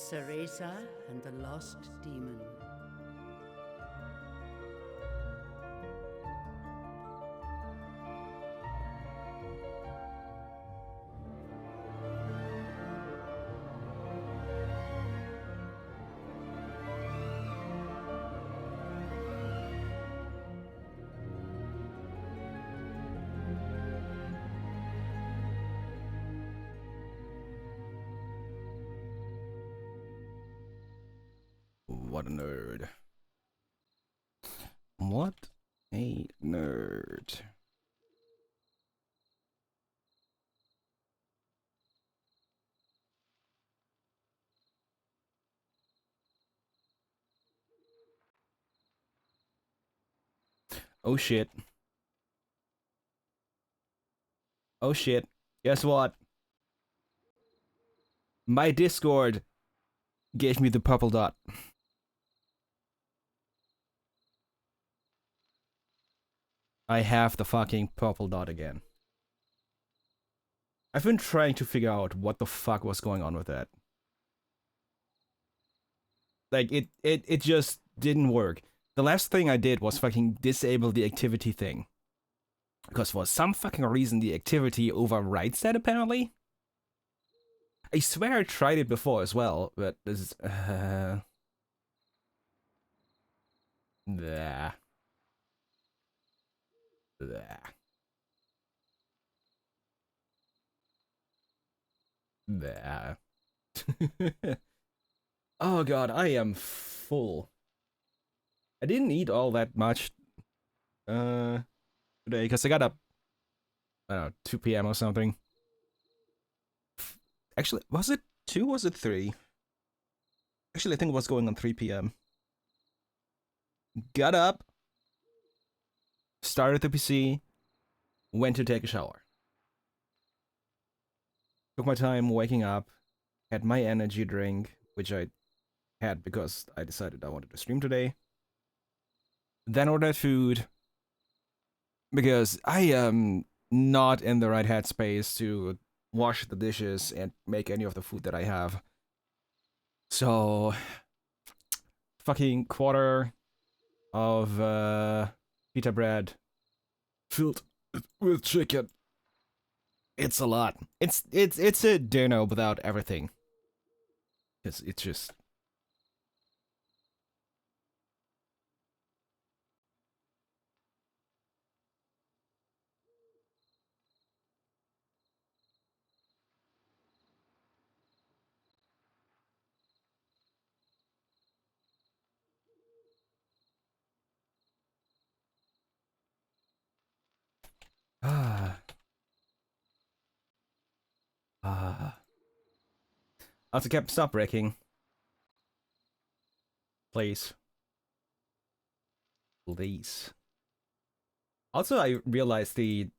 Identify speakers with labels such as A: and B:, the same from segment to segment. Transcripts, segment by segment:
A: Cereza and the Lost Demon.
B: What a nerd. What a nerd. Oh shit. Oh shit. Guess what? My Discord gave me the purple dot. I have the fucking purple dot again. I've been trying to figure out what the fuck was going on with that. Like, it just didn't work. The last thing I did was fucking disable the activity thing. Because for some fucking reason, the activity overrides that, apparently. I swear I tried it before as well, but this is... Blah. Blah. Blah. Oh god, I am full. I didn't eat all that much today because I got up, I don't know, 2 p.m. or something. Actually, was it 2? Was it 3? Actually, I think it was going on 3 p.m. Got up, started the PC, went to take a shower. Took my time waking up, had my energy drink, which I had because I decided I wanted to stream today. Then ordered food because I am not in the right headspace to wash the dishes and make any of the food that I have. So, fucking quarter of pita bread filled with chicken. It's a lot. It's a dinner without everything. It's just... Also, Captain, stop breaking. Please. Please. Also, I realized the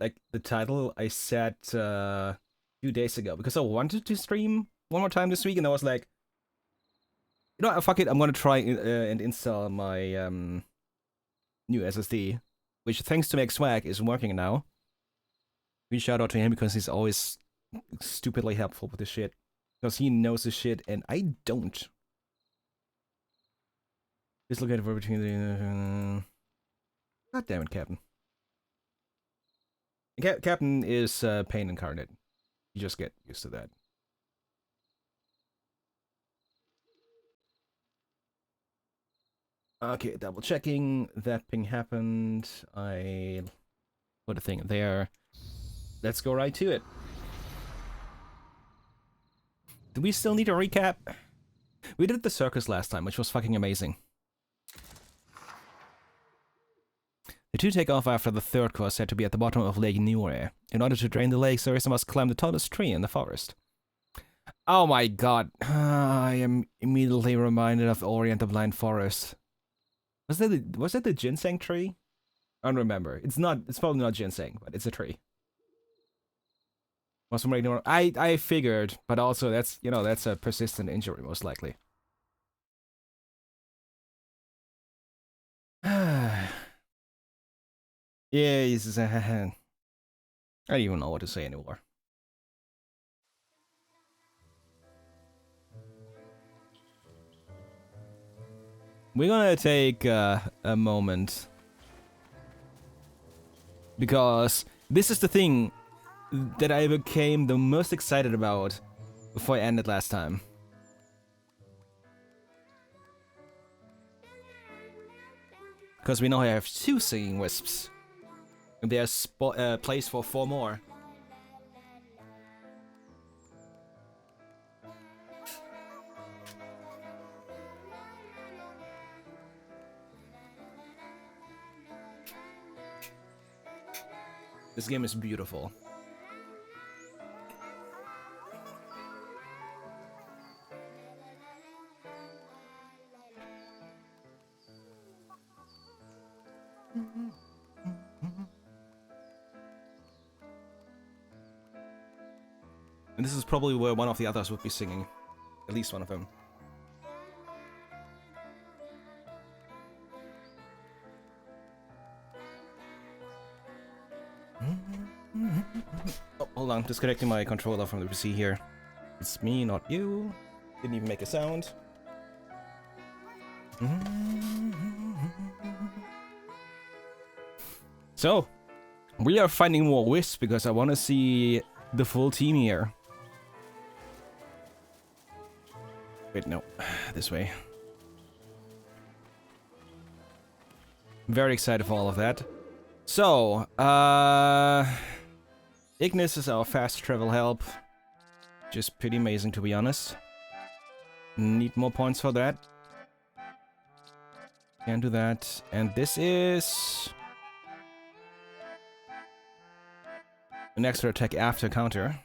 B: title I set 2 days ago because I wanted to stream one more time this week, and I was like, you know, fuck it, I'm gonna try and install my new SSD, which thanks to McSwag is working now. We shout out to him because he's always stupidly helpful with this shit. Because he knows this shit and I don't. Just look at it for between the... God damn it, Captain. Captain is pain incarnate. You just get used to that. Okay, double checking. That ping happened. I put a thing there. Let's go right to it. Do we still need a recap? We did the circus last time, which was fucking amazing. The two take off after the third course had to be at the bottom of Lake Nure. In order to drain the lake, Sarissa must climb the tallest tree in the forest. Oh my god. I am immediately reminded of Orient the Blind Forest. Was that the ginseng tree? I don't remember. It's probably not ginseng, but it's a tree. I figured, but also that's a persistent injury most likely. Yeah, I don't even know what to say anymore. we're gonna take a moment. Because this is the thing that I became the most excited about before I ended last time. Because we now have 2 singing wisps. And there's place for 4 more. This game is beautiful. And this is probably where one of the others would be singing. At least one of them. Oh, hold on, disconnecting my controller from the PC here. It's me, not you. Didn't even make a sound. So, we are finding more wisps because I want to see the full team here. Wait, no. This way. Very excited for all of that. So, Ignis is our fast travel help. Just pretty amazing, to be honest. Need more points for that. Can't do that. And this is an extra attack after counter.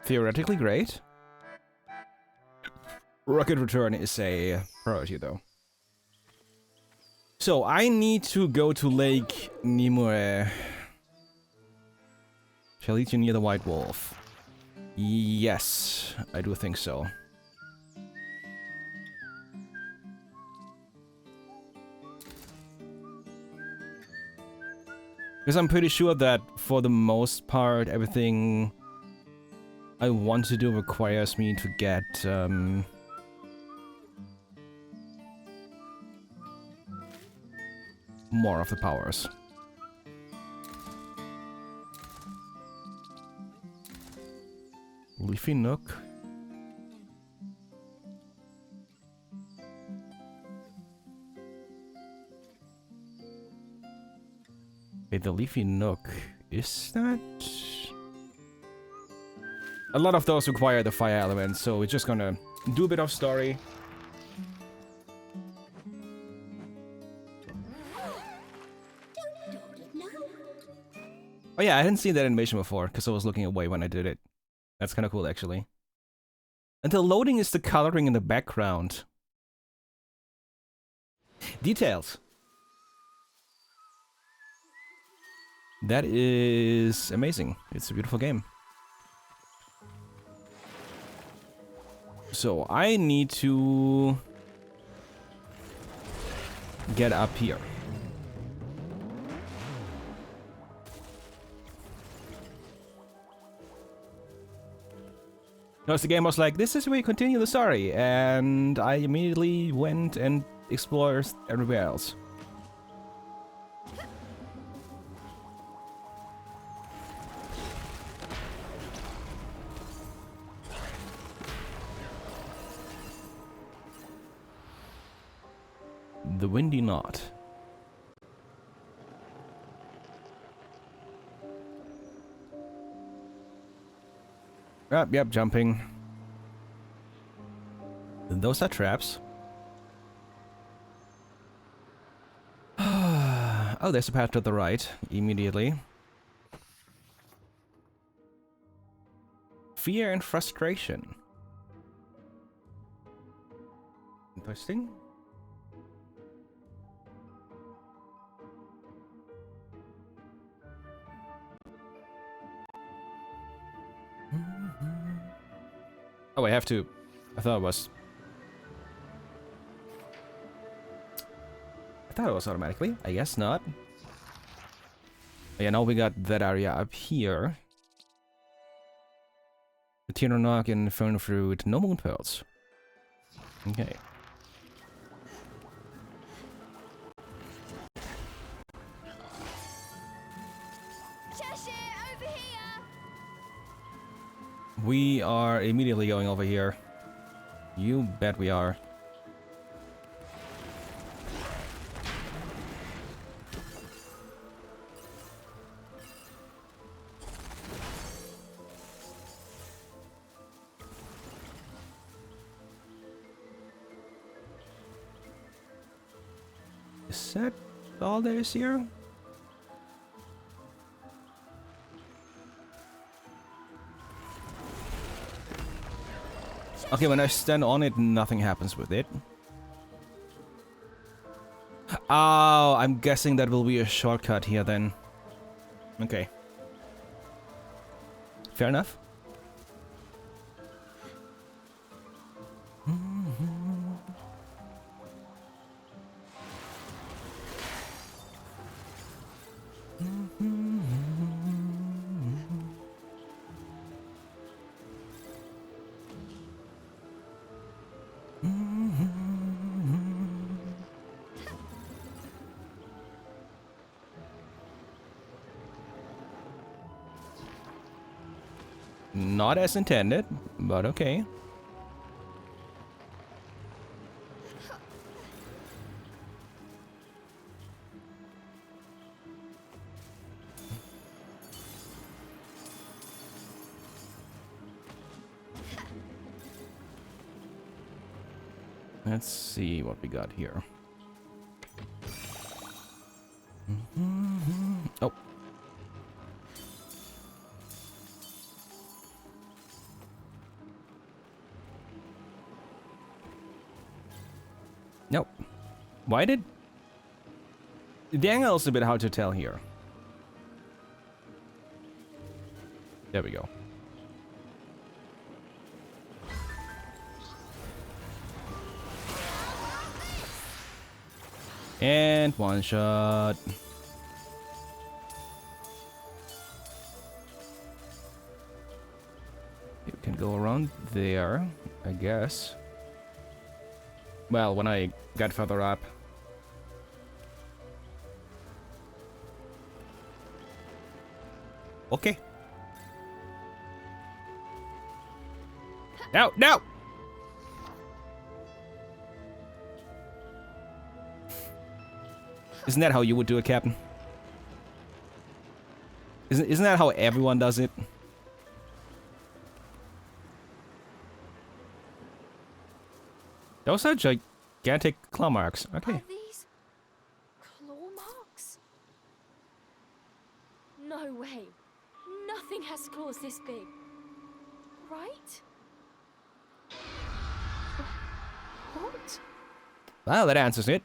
B: Theoretically great. Rocket return is a priority, though. So, I need to go to Lake Nimue. Shall lead you near the White Wolf. Yes, I do think so. Because I'm pretty sure that, for the most part, everything I want to do requires me to get, more of the powers. Leafy Nook. Wait, the Leafy Nook, is that? A lot of those require the fire element, so we're just gonna do a bit of story. Oh yeah, I hadn't seen that animation before, because I was looking away when I did it. That's kind of cool, actually. Until loading is the coloring in the background. Details. That is amazing. It's a beautiful game. So I need to get up here. Because the game was like, this is where you continue the story, and I immediately went and explored everywhere else. The Windy Knot. Yep, jumping. Those are traps. Oh, there's a path to the right, immediately. Fear and frustration. Interesting. Oh, I have to. I thought it was automatically. I guess not. Yeah, now we got that area up here. The Tiernock and Fern Fruit, no moon pearls. Okay.
C: Cheshire, over here!
B: We are immediately going over here. You bet we are. Is that all there is here? Okay, when I stand on it, nothing happens with it. Oh, I'm guessing that will be a shortcut here then. Okay. Fair enough. Not as intended, but okay. Let's see what we got here. Oh. Nope. Why did... The angle is a bit hard to tell here. There we go. And one shot. You can go around there, I guess. Well, when I get further up. Okay. No, no! Isn't that how you would do it, Captain? Isn't that how everyone does it? Those are gigantic claw marks. Okay.
C: Are these claw marks? No way. Nothing has claws this big. Right? What?
B: Well, that answers it.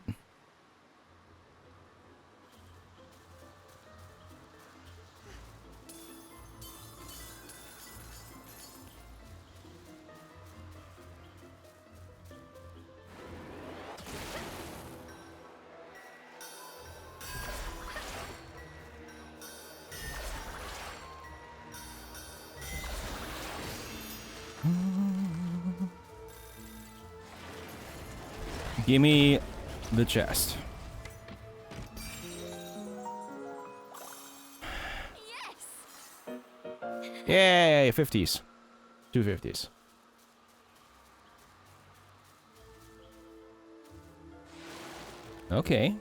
B: Give me the chest.
C: Yes!
B: Yay, 50s. 250s. Okay.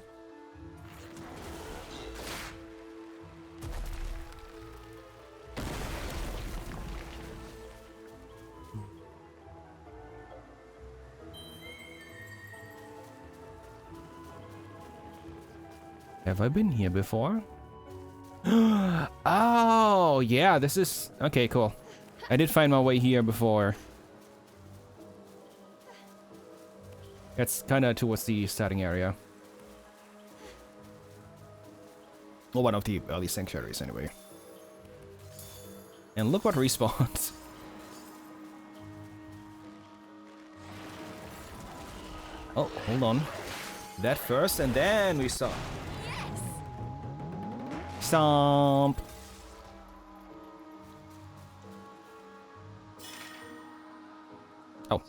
B: Have I been here before? Oh, yeah, this is... Okay, cool. I did find my way here before. It's kind of towards the starting area. Or one of the early sanctuaries, anyway. And look what respawns. Oh, hold on. That first, and then we saw... Stomp. Oh.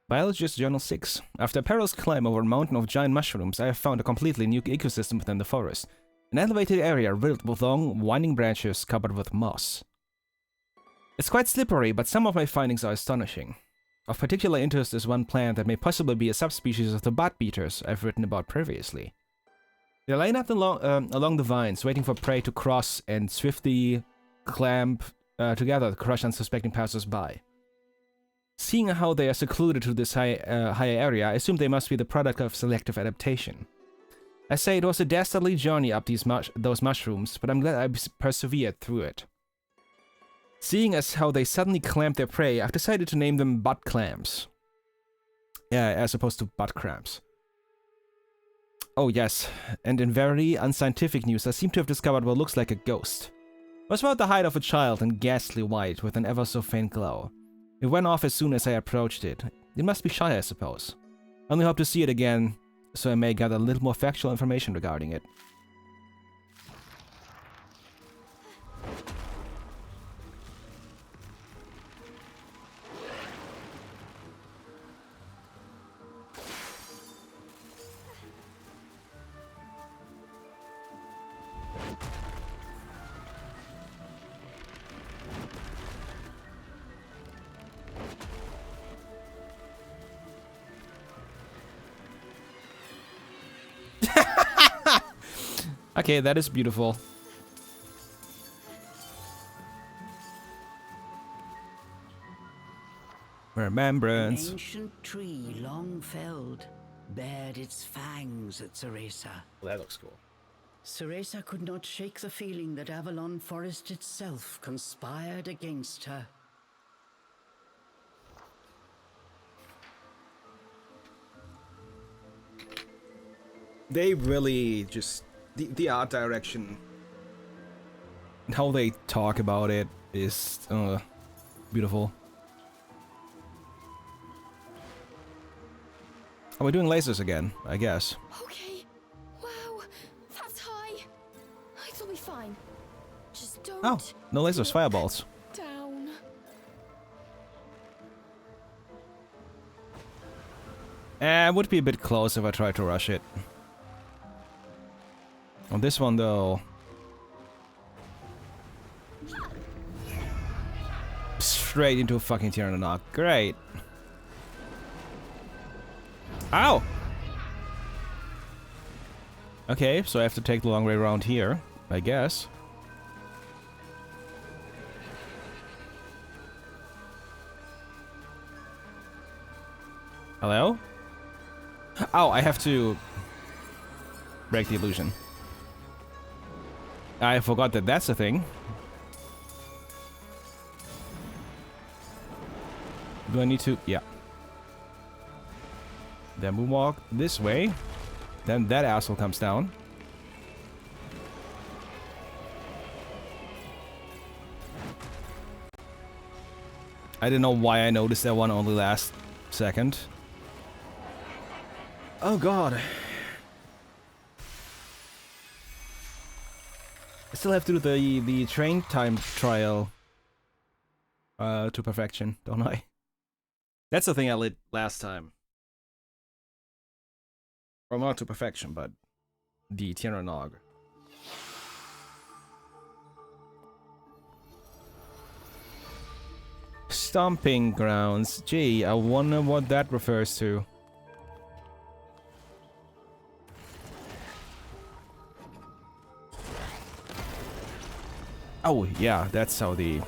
B: Biologist Journal 6. After a perilous climb over a mountain of giant mushrooms, I have found a completely new ecosystem within the forest. An elevated area riddled with long, winding branches covered with moss. It's quite slippery, but some of my findings are astonishing. Of particular interest is one plant that may possibly be a subspecies of the bud beaters I've written about previously. They're lined up along the vines, waiting for prey to cross and swiftly clamp together to crush unsuspecting passers-by. Seeing how they are secluded to this higher area, I assume they must be the product of selective adaptation. I say it was a dastardly journey up those mushrooms, but I'm glad I persevered through it. Seeing as how they suddenly clamped their prey, I've decided to name them butt clams. As opposed to butt cramps. Oh yes, and in very unscientific news, I seem to have discovered what looks like a ghost. It was about the height of a child and ghastly white with an ever so faint glow. It went off as soon as I approached it. It must be shy, I suppose. I only hope to see it again, so I may gather a little more factual information regarding it. Okay, that is beautiful. Remembrance.
A: An ancient tree, long felled, bared its fangs at Ceresa.
B: Well, that looks cool.
A: Ceresa could not shake the feeling that Avalon Forest itself conspired against her.
B: They really just... The art direction and how they talk about it is beautiful. Oh, we're doing lasers again, I guess.
C: Okay. Wow, that's high. It'll be fine. Just don't.
B: Oh, no lasers, fireballs.
C: Down.
B: It would be a bit close if I tried to rush it. On this one, though... Straight into a fucking Tyrannosaurus. Great. Ow! Okay, so I have to take the long way around here, I guess. Hello? Oh, I have to break the illusion. I forgot that that's a thing. Do I need to? Yeah. Then we walk this way. Then that asshole comes down. I didn't know why I noticed that one only last second. Oh god. I still have to do the train time trial to perfection, don't I? That's the thing I lit last time. Well, not to perfection, but the Tyrannog. Stomping grounds. Gee, I wonder what that refers to. Oh, yeah, that's how the...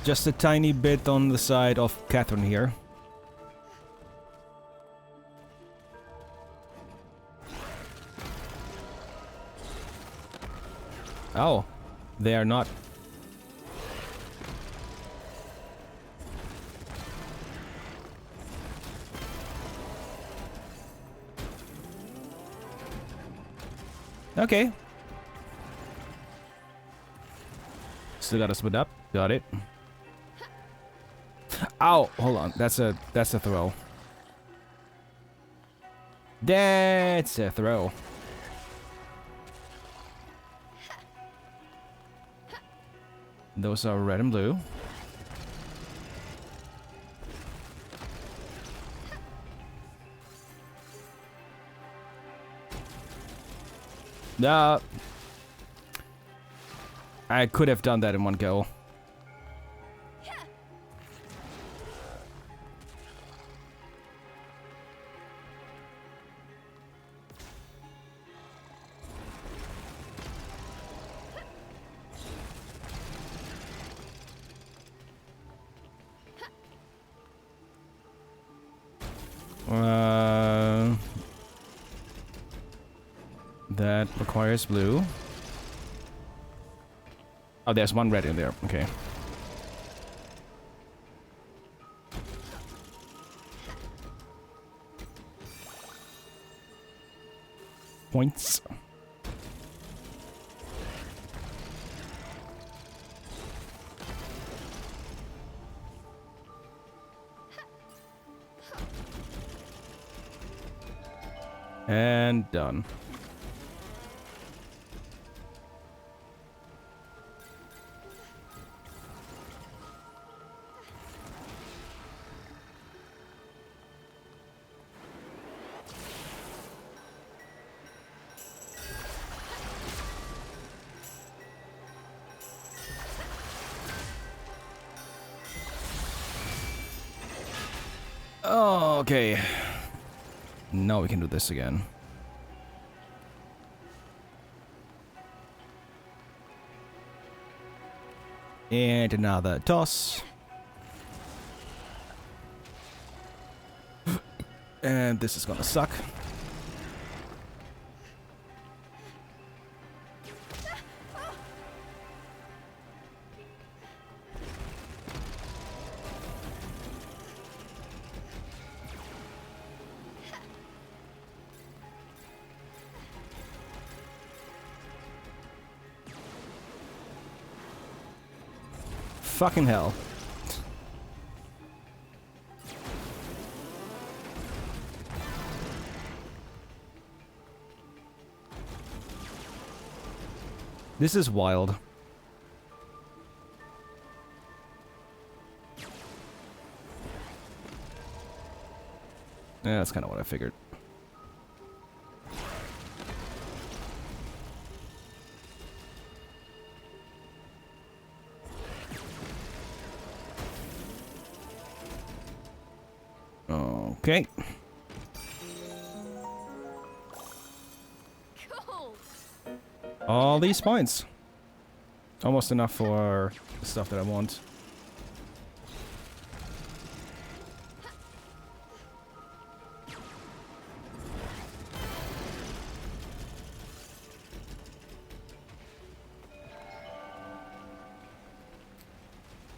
B: Just a tiny bit on the side of Catherine here. Oh, they are not. Okay. Still gotta split up. Got it. Ow! Hold on. That's a throw. That's a throw. Those are red and blue. I could have done that in one go. That requires blue. Oh, there's one red in there. Okay. Points. And done. Oh, okay. Now we can do this again. And another toss. And this is gonna suck. Fucking hell. This is wild. Yeah, that's kind of what I figured. Okay.
C: Cool.
B: All these points. Almost enough for the stuff that I want.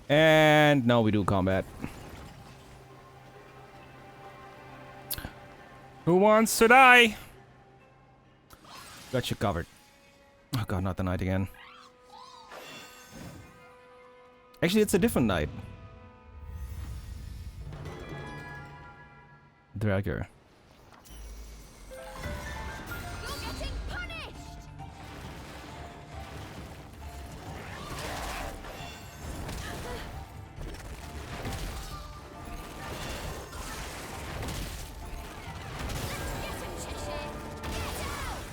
B: And now we do combat. Who wants to die? Got you covered. Oh god, not the knight again. Actually, it's a different knight. Dragger.
C: You're getting punished. Get him, Cheshire. Get out.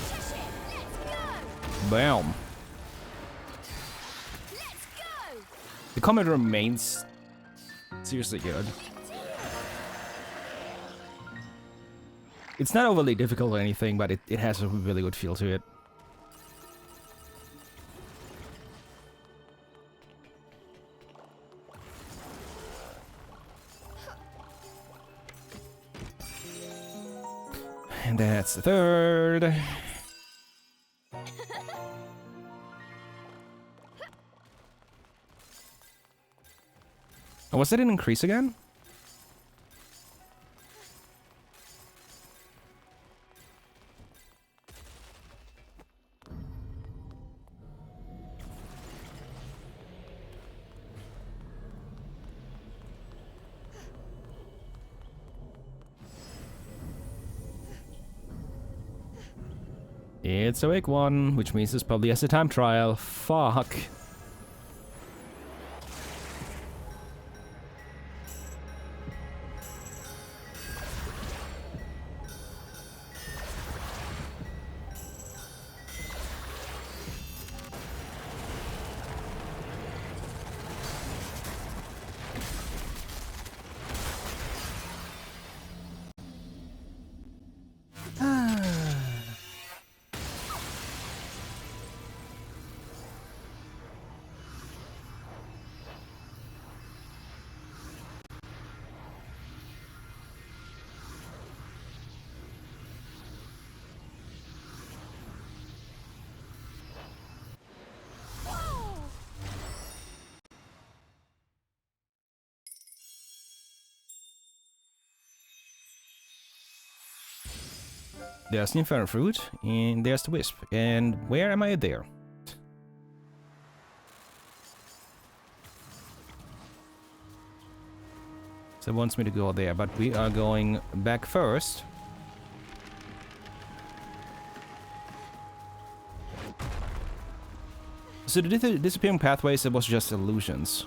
C: Cheshire, let's go.
B: Bam.
C: Let's go.
B: The combat remains seriously good. It's not overly difficult or anything, but it has a really good feel to it. And that's the third. Oh, was that an increase again? It's a big one, which means this probably has a time trial. Fuck. There's the Inferno Fruit, and there's the Wisp. And where am I there? So it wants me to go there, but we are going back first. So the disappearing pathways, it was just illusions.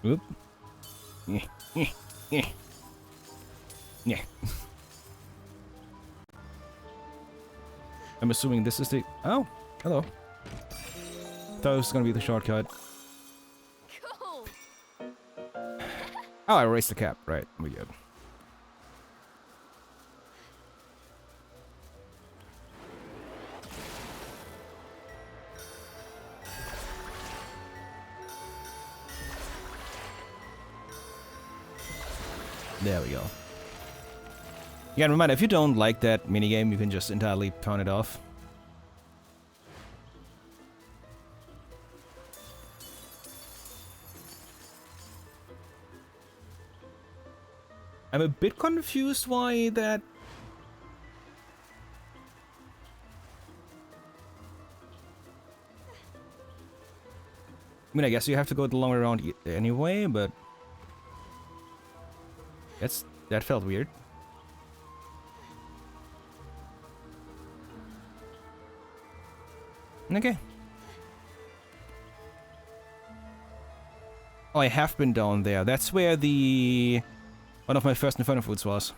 B: Oop. Yeah. I'm assuming this is the... Oh, hello. Thought it was gonna be the shortcut.
C: Cool.
B: Oh, I erased the cap. Right, we good. There we go. Yeah, and remember, if you don't like that minigame, you can just entirely turn it off. I'm a bit confused why that... I mean, I guess you have to go the long way around anyway, but... That felt weird. Okay. Oh, I have been down there. That's where the... one of my first Inferno Fruits was.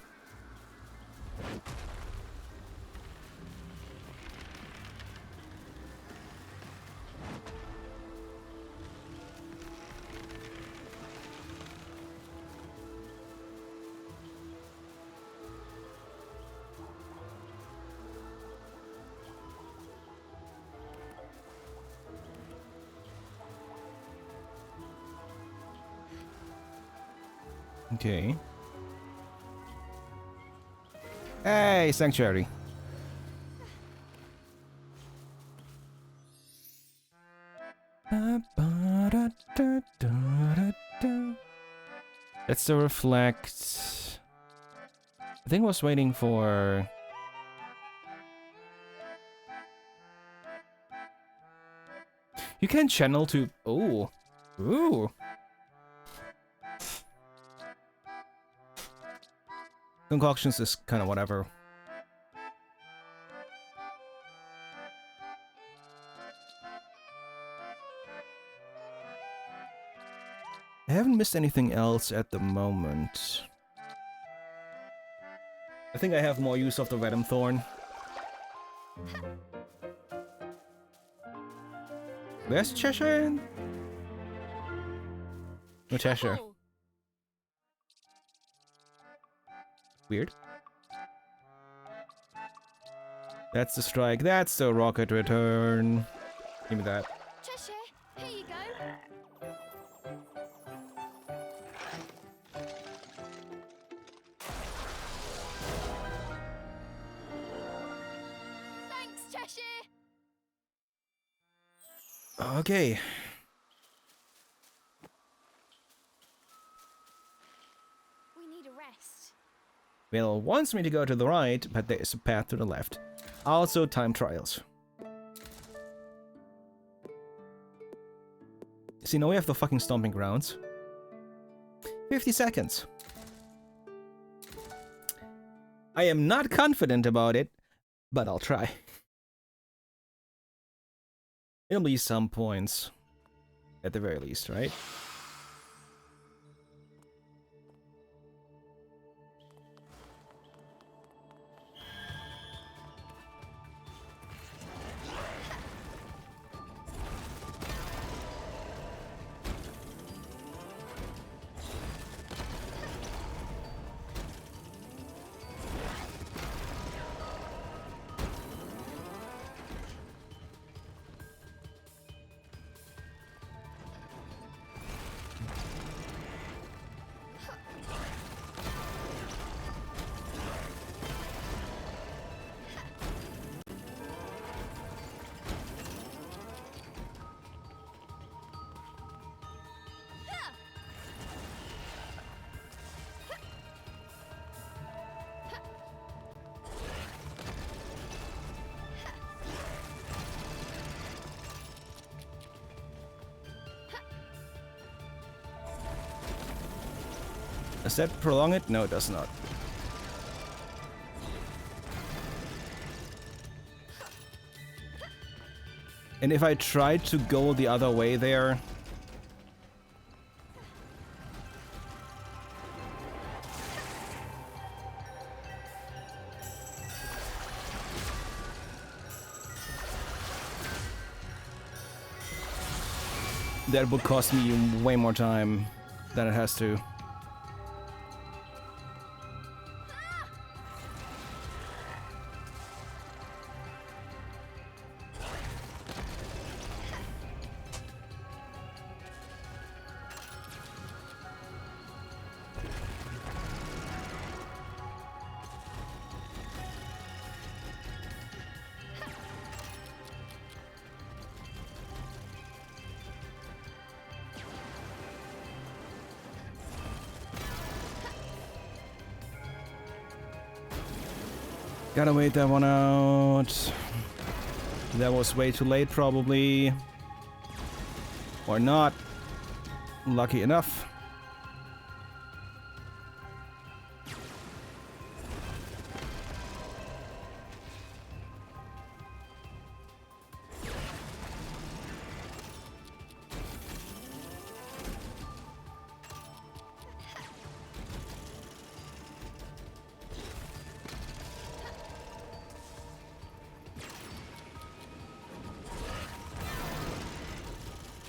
B: Okay. Hey, Sanctuary. Let's reflect. I think I was waiting for... You can channel to... Oh. Ooh. Concoctions is kind of whatever. I haven't missed anything else at the moment. I think I have more use of the Venom Thorn. Where's Cheshire? No Cheshire.
C: Cool.
B: Weird. That's the strike. That's the rocket return. Give me that.
C: Cheshire, here you go. Thanks, Cheshire.
B: Okay.
C: We need a rest.
B: Well, it wants me to go to the right, but there is a path to the left. Also, time trials. See, now we have the fucking stomping grounds. 50 seconds. I am not confident about it, but I'll try. It'll be some points, at the very least, right? Does that prolong it? No, it does not. And if I try to go the other way there... that would cost me way more time than it has to. Gotta wait that one out. That was way too late, probably. Or not. Lucky enough.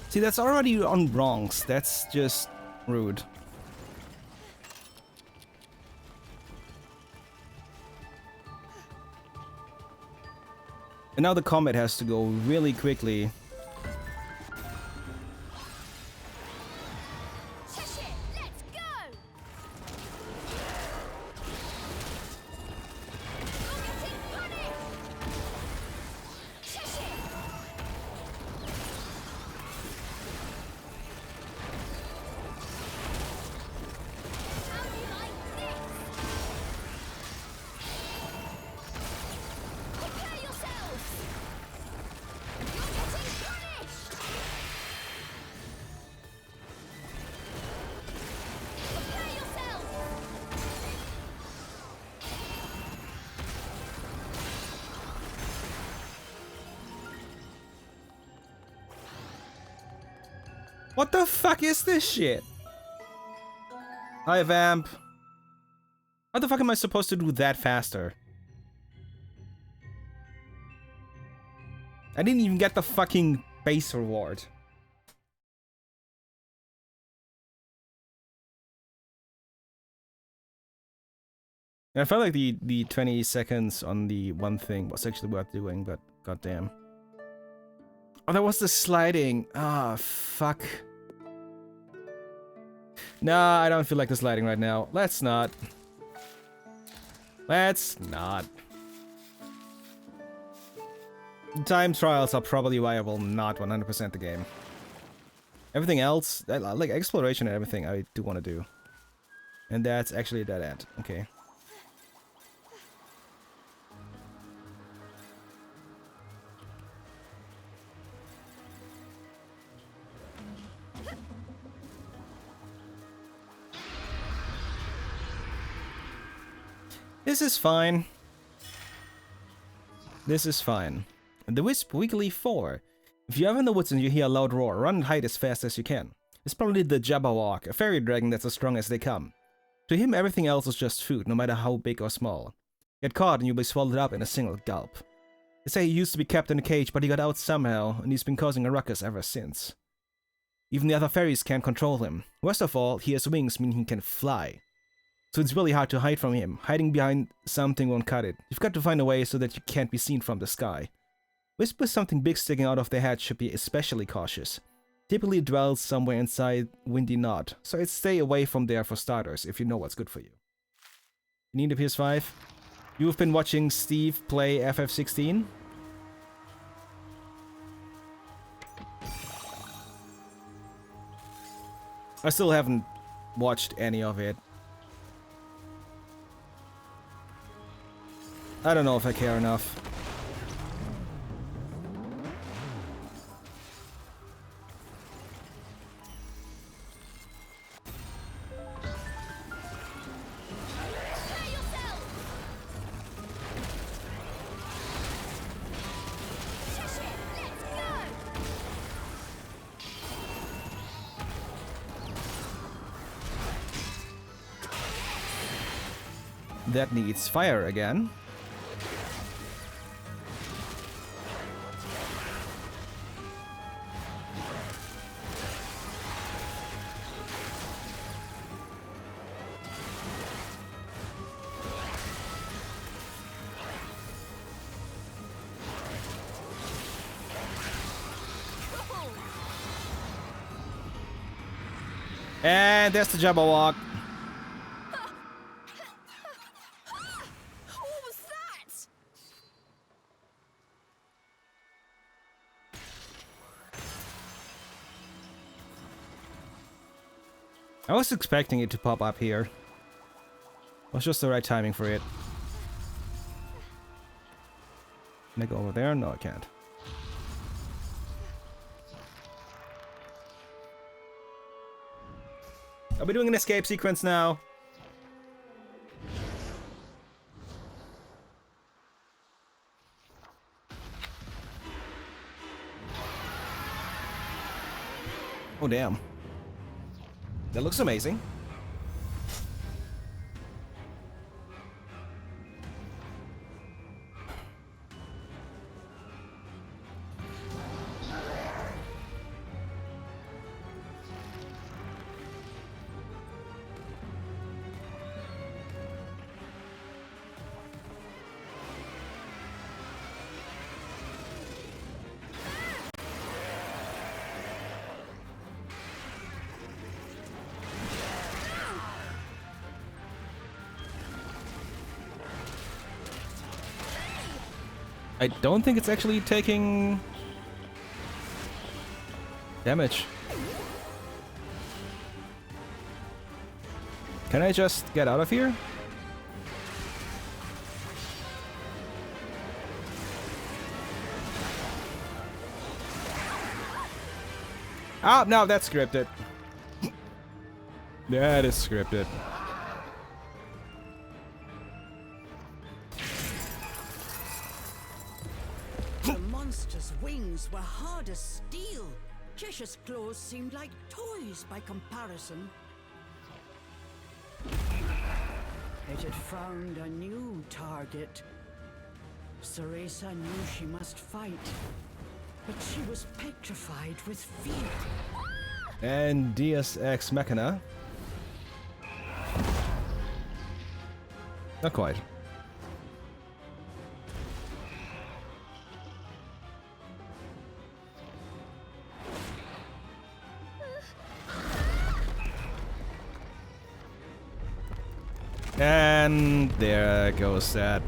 B: See, that's already on wrongs. That's just rude. And now the combat has to go really quickly. What the fuck is this shit? Hi, Vamp. How the fuck am I supposed to do that faster? I didn't even get the fucking base reward. And I felt like the 20 seconds on the one thing was actually worth doing, but goddamn. Oh, that was the sliding. Ah, fuck. Nah, I don't feel like the sliding right now. Let's not. Let's not. Time trials are probably viable, not 100% the game. Everything else, like exploration and everything, I do want to do. And that's actually a dead end. Okay. This is fine. This is fine. The Wisp Weekly 4. If you're ever in the woods and you hear a loud roar, run and hide as fast as you can. It's probably the Jabberwock, a fairy dragon that's as strong as they come. To him, everything else is just food, no matter how big or small. Get caught and you'll be swallowed up in a single gulp. They say he used to be kept in a cage, but he got out somehow, and he's been causing a ruckus ever since. Even the other fairies can't control him. Worst of all, he has wings, meaning he can fly. So it's really hard to hide from him. Hiding behind something won't cut it. You've got to find a way so that you can't be seen from the sky. Wisp with something big sticking out of their head should be especially cautious. Typically dwells somewhere inside Windy Knot, so I'd stay away from there for starters if you know what's good for you. You need a PS5? You've been watching Steve play FF16? I still haven't watched any of it. I don't know if I care enough. That needs fire again. And there's the Jabberwock.
C: What was that?
B: I was expecting it to pop up here. Was just the right timing for it. Can I go over there? No, I can't. I'll be doing an escape sequence now. Oh, damn. That looks amazing. I don't think it's actually taking damage. Can I just get out of here? Oh, no, that's scripted. That is scripted.
A: The monster's wings were hard as steel. Cheshire's claws seemed like toys by comparison. It had found a new target. Cereza knew she must fight, but she was petrified with fear.
B: And Deus Ex Machina. Not quite. And there goes that.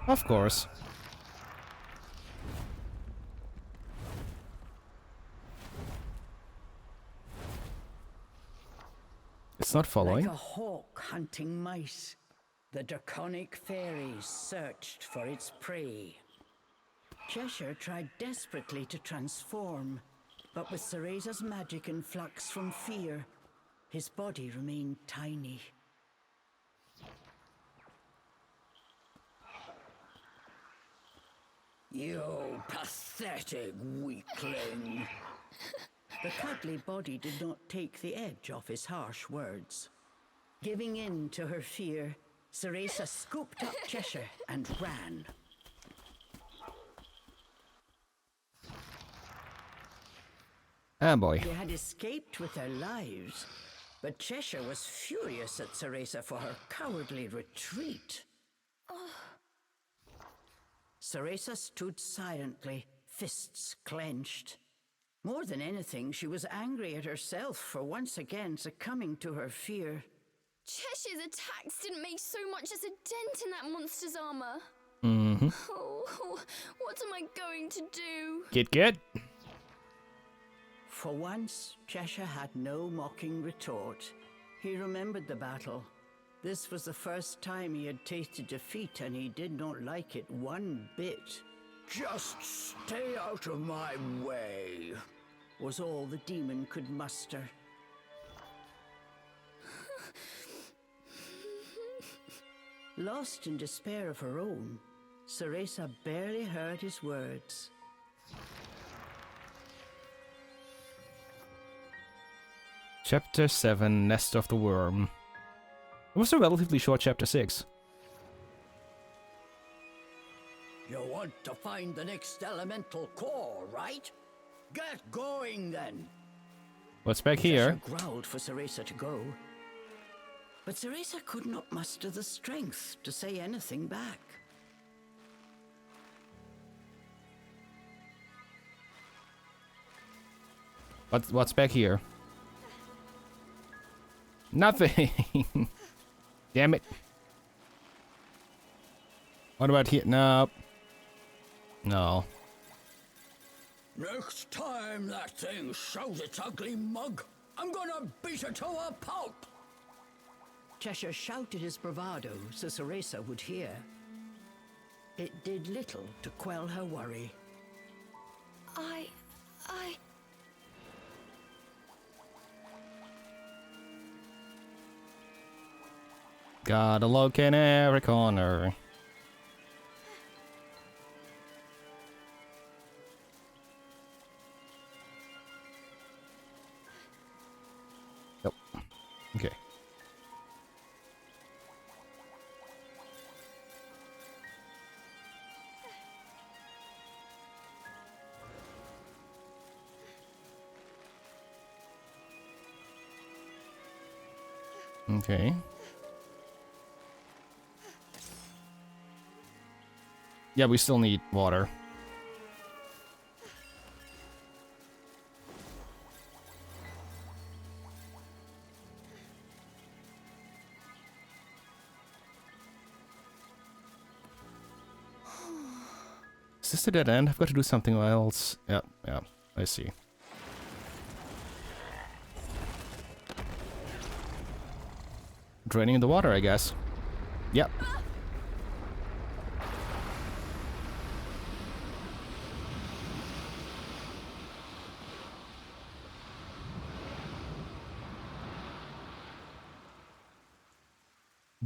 B: Of course. It's not following.
A: Like a hawk hunting mice, the draconic fairies searched for its prey. Cheshire tried desperately to transform, but with Cereza's magic in flux from fear, His body remained tiny. You pathetic weakling. The cuddly body did not take the edge off his harsh words. Giving in to her fear, Ceresa scooped up Cheshire and ran.
B: Ah, boy.
A: They had escaped with their lives, but Cheshire was furious at Ceresa for her cowardly retreat. Ceresa stood silently, fists clenched. More than anything, she was angry at herself for once again succumbing to her fear.
C: Cheshire's attacks didn't make so much as a dent in that monster's armor.
B: Mm-hmm.
C: Oh, what am I going to do?
B: Get.
A: For once, Cheshire had no mocking retort. He remembered the battle. This was the first time he had tasted defeat, and he did not like it one bit. Just stay out of my way, was all the demon could muster. Lost in despair of her own, Ceresa barely heard his words.
B: Chapter 7, Nest of the Worm. It was a relatively short chapter 6.
A: You want to find the next elemental core, right? Get going, then!
B: What's back here?
A: Cheshire growled for Ceresa to go. But Ceresa could not muster the strength to say anything back.
B: What's back here? Nothing! Damn it. What about here? No. No.
A: Next time that thing shows its ugly mug, I'm gonna beat it to a pulp! Cheshire shouted his bravado so Ceresa would hear. It did little to quell her worry.
C: I...
B: Gotta look in every corner. Nope. Okay. Okay. Yeah, we still need water. Is this a dead end? I've got to do something else. Yeah, I see. Draining the water, I guess. Yep.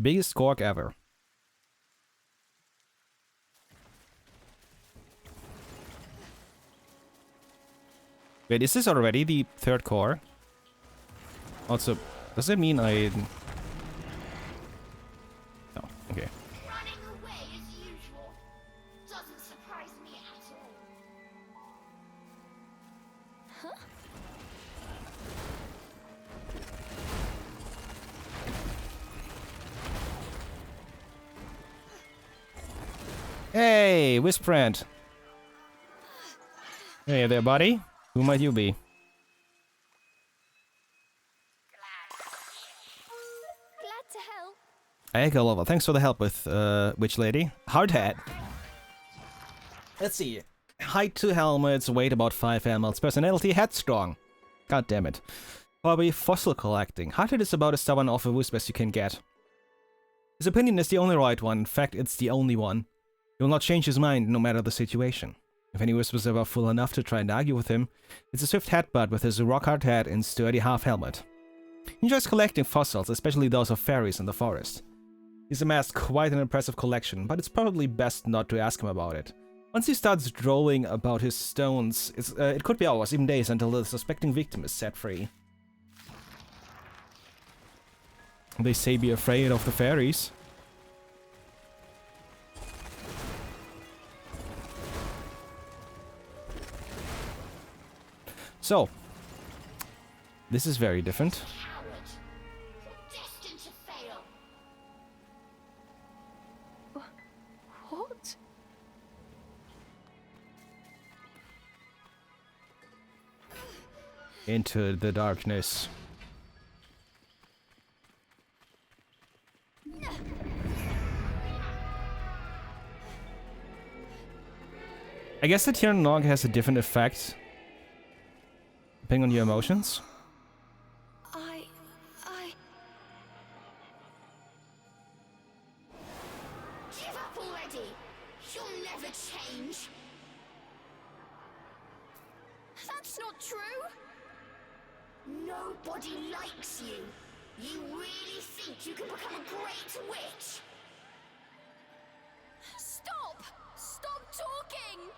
B: Biggest cork ever. Wait, is this already the third core? Also, does it mean I... No, okay.
D: Running away as usual. Doesn't surprise me at all.
B: Hey, Whisprant. Hey there, buddy. Who might you be?
C: Glad to help.
B: Echo level. Thanks for the help with, Witch Lady. Hard hat. Let's see. Height 2 helmets, weight about 5 helmets, personality headstrong. God damn it. Hobby fossil collecting. Hardhead is about as stubborn of a wisp as you can get. His opinion is the only right one. In fact, it's the only one. He will not change his mind no matter the situation. If any wisp was ever fool enough to try and argue with him, it's a swift headbutt with his rock-hard head and sturdy half-helmet. He enjoys collecting fossils, especially those of fairies in the forest. He's amassed quite an impressive collection, but it's probably best not to ask him about it. Once he starts drolling about his stones, it could be hours, even days, until the suspecting victim is set free. They say be afraid of the fairies. So, this is very different.
D: Coward. You're destined to fail.
C: What?
B: Into the darkness. I guess the Tiernan Nog has a different effect depending on your emotions.
D: Give up already. You'll never change.
C: That's not true!
D: Nobody likes you. You really think you can become a great witch?
C: Stop! Stop talking!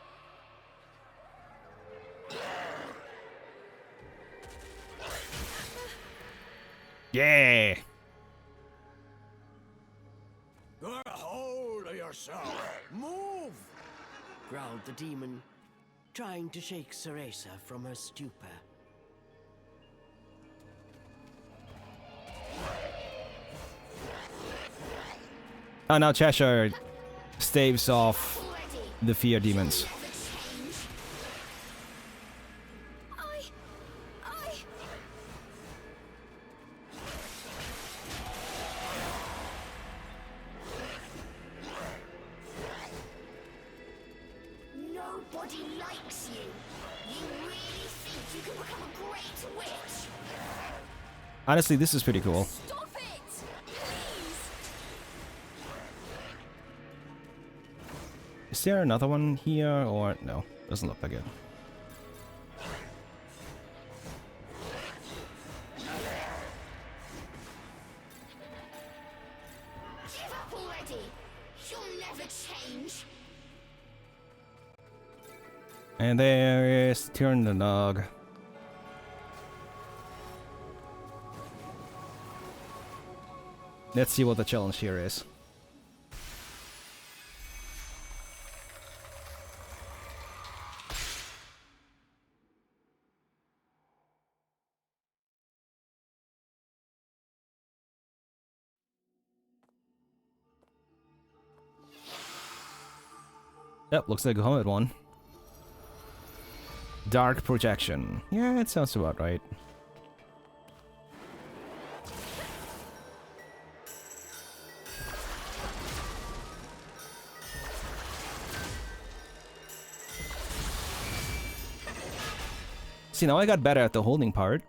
B: Yeah!
A: Get a hold of yourself! Move! Growled the demon, trying to shake Ceresa from her stupor.
B: Oh, now Cheshire staves off
D: Already.
B: the fear demons.
D: Never change. Nobody likes you. You really think you can become a great witch?
B: Honestly, this is pretty cool.
C: Stop it! Please!
B: Is there another one here, or no? Doesn't look like it.
D: Give up already. You'll never change.
B: And there is Tiernan Nog. Let's see what the challenge here is. Yep, looks like a helmet one. Dark projection. Yeah, it sounds about right. See, now I got better at the holding part.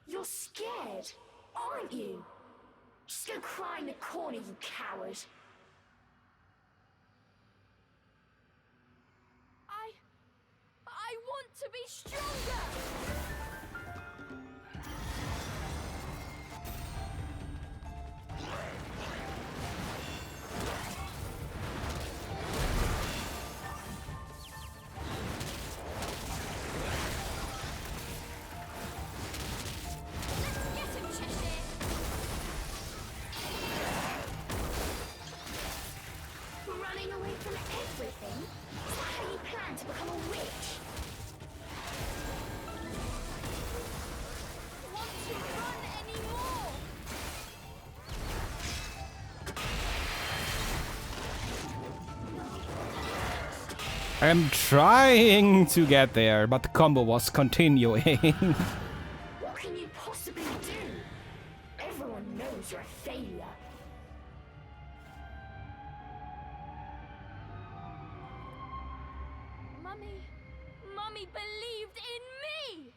D: You're scared, aren't you? Just go cry in the corner, you coward.
C: I want to be stronger! Let's get him, Cheshire!
D: Running away from everything? Is that how you plan to become a witch?
C: Want to run anymore?
B: I'm trying to get there, but the combo was continuing.
D: What can you possibly do? Everyone knows you're a failure.
C: Mummy believed in me!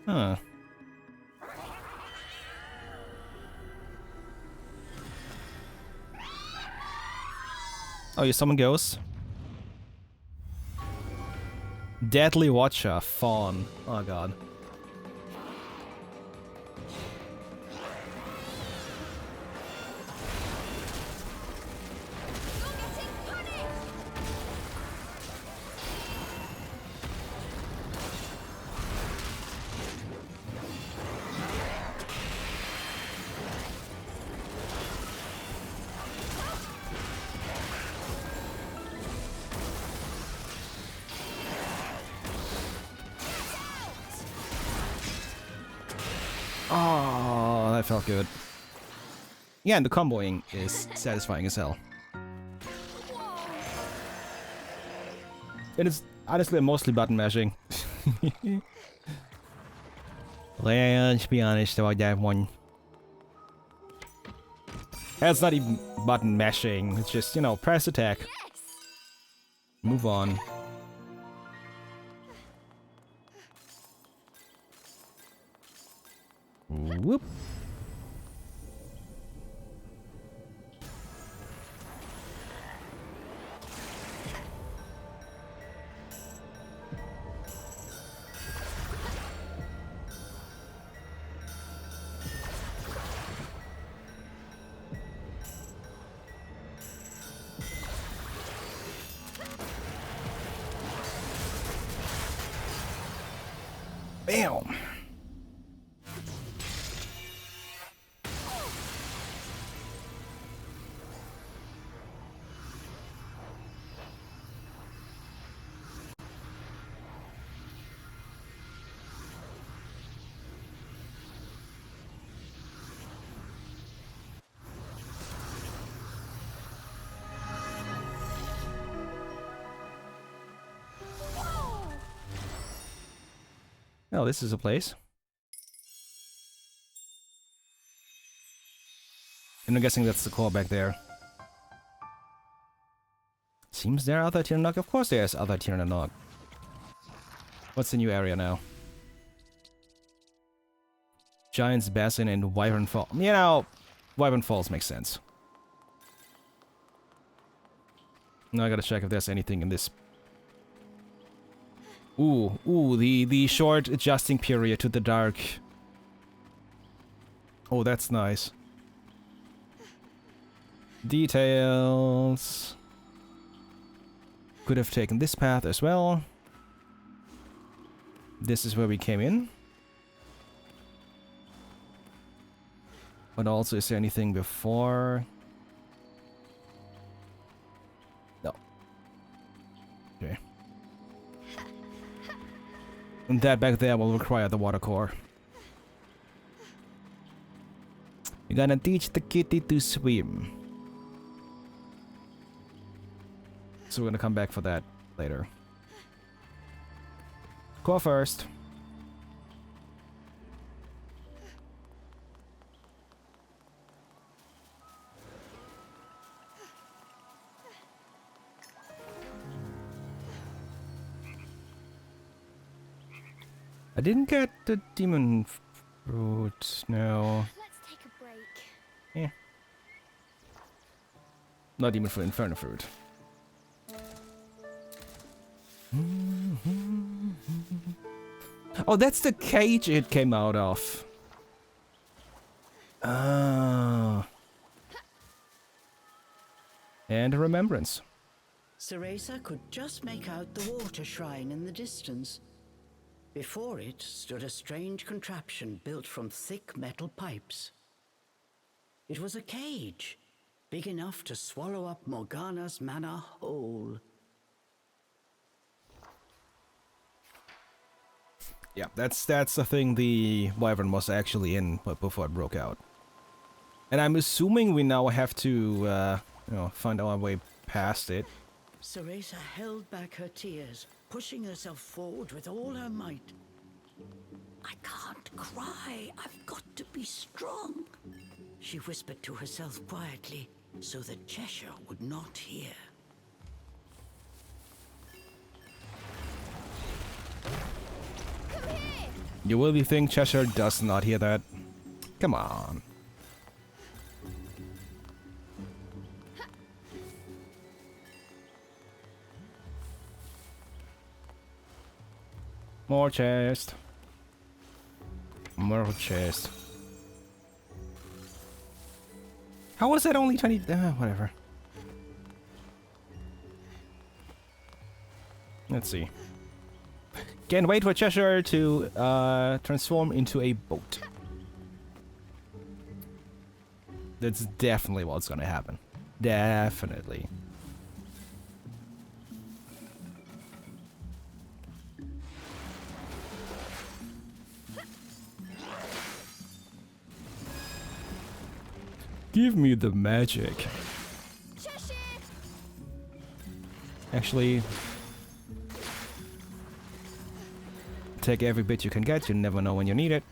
B: Huh. Oh, you summon ghosts? Deadly Watcher, Fawn. Oh god. Oh, that felt good. Yeah, and the comboing is satisfying as hell. It is honestly mostly button mashing. Let's be honest about that one. That's not even button mashing, it's just, you know, press attack. Move on. Whoop. Bam. Oh, this is a place. And I'm guessing that's the core back there. Seems there are other Tirnanock. Of course there's other Tirnanock. What's the new area now? Giant's Basin and Wyvern Falls. You know, Wyvern Falls makes sense. Now I gotta check if there's anything in this. Ooh, the short adjusting period to the dark. Oh, that's nice. Details. Could have taken this path as well. This is where we came in. But also, is there anything before? No. Okay. And that back there will require the water core. You're gonna teach the kitty to swim. So we're gonna come back for that later. Core first. I didn't get the demon fruit, no.
C: Let's take a break.
B: Yeah. Not demon fruit, inferno fruit. Oh, that's the cage it came out of. Ah. And a remembrance.
A: Cereza could just make out the water shrine in the distance. Before it stood a strange contraption built from thick metal pipes. It was a cage, big enough to swallow up Morgana's mana whole.
B: Yeah, that's the thing the Wyvern was actually in before it broke out. And I'm assuming we now have to, you know, find our way past it.
A: Cereza held back her tears, pushing herself forward with all her might. I can't cry. I've got to be strong, she whispered to herself quietly, so that Cheshire would not hear.
B: You really think Cheshire does not hear that? Come on. More chest. More chest. How was that only 20? Whatever. Let's see. Can't wait for Cheshire to transform into a boat. That's definitely what's gonna happen. Definitely. Give me the magic. Actually, take every bit you can get, you never know when you need it.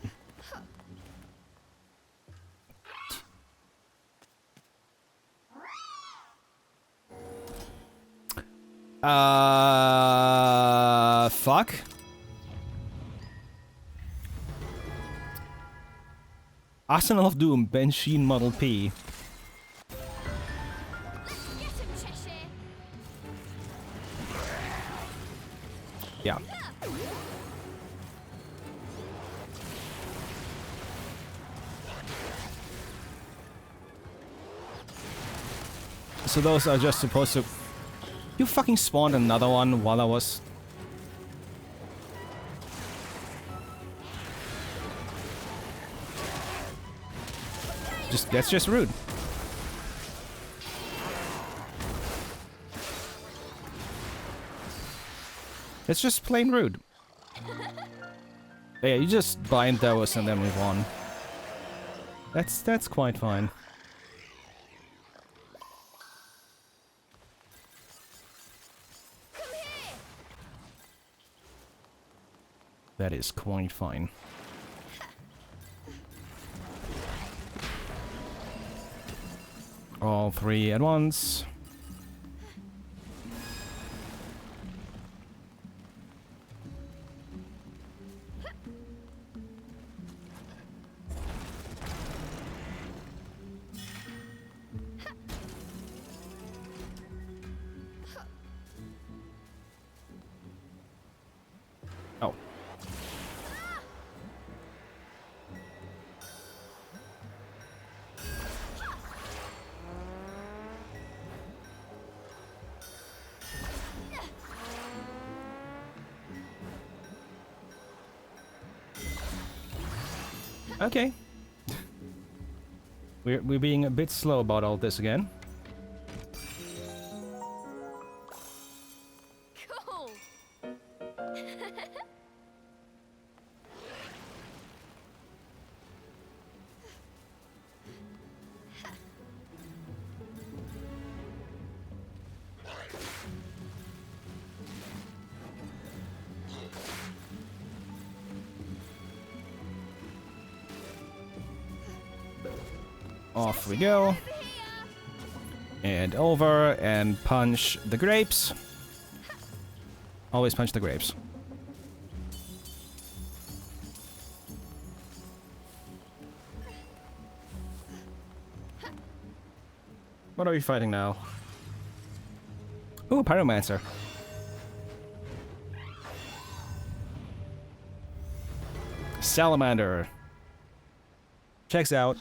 B: Fuck. Arsenal of Doom, Benshin Model P. Yeah. So those are just supposed to... You fucking spawned another one while I was... That's just rude. It's just plain rude. Yeah, you just bind those and then move on. That's quite fine. That is quite fine. All three at once. Oh. Okay. We're being a bit slow about all this again.
C: Cool.
B: Off we go. And over and punch the grapes. Always punch the grapes. What are we fighting now? Ooh, Pyromancer. Salamander. Checks out.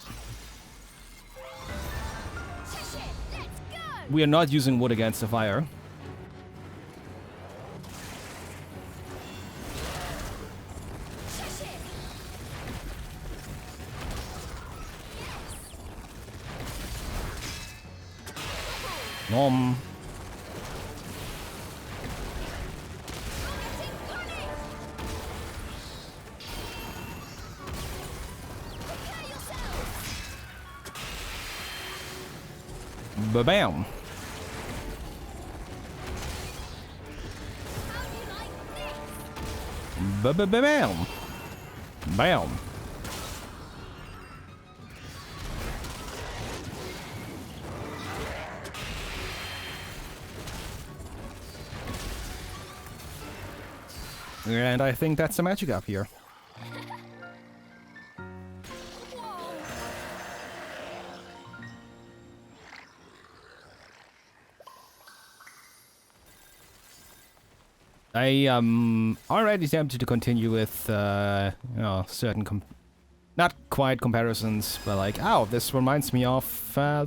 B: We are not using wood against the fire. Nom. Ba-bam. Ba-ba-ba-bam. Bam. And I think that's the magic up here. I already tempted to continue with you know, certain not quite comparisons, but like, oh, this reminds me of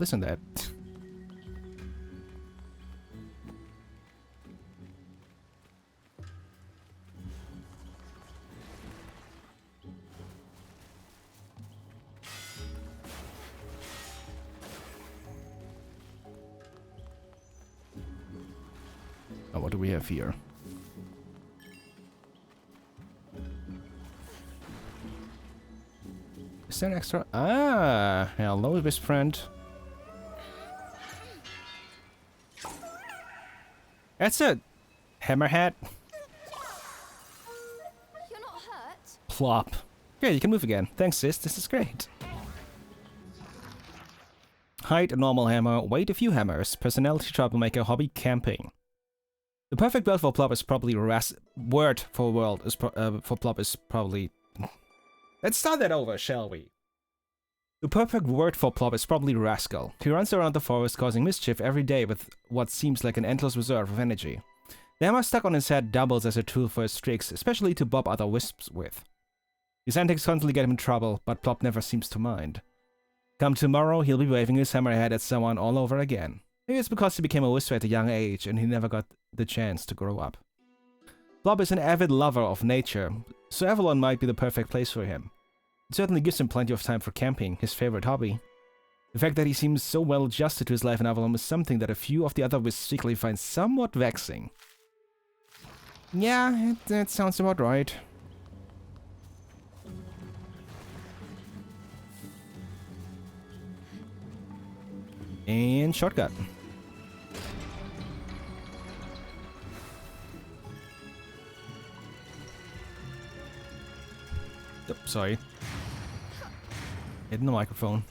B: this and that. Oh, what do we have here? Is there an extra? Ah, hello, best friend. That's a hammerhead.
C: You're not hurt?
B: Plop. Yeah, you can move again. Thanks, sis. This is great. Height, a normal hammer. Weight, a few hammers. Personality, troublemaker. Hobby, camping. The perfect word for Plop is probably Plop is probably. Let's start that over, shall we? The perfect word for Plop is probably rascal. He runs around the forest causing mischief every day with what seems like an endless reserve of energy. The hammer stuck on his head doubles as a tool for his tricks, especially to bob other wisps with. His antics constantly get him in trouble, but Plop never seems to mind. Come tomorrow, he'll be waving his hammerhead at someone all over again. Maybe it's because he became a wisper at a young age and he never got the chance to grow up. Plop is an avid lover of nature, so Avalon might be the perfect place for him. It certainly gives him plenty of time for camping, his favorite hobby. The fact that he seems so well adjusted to his life in Avalon is something that a few of the other wisps secretly find somewhat vexing. Yeah, that sounds about right. And shortcut. Yep, sorry. Hitting the microphone.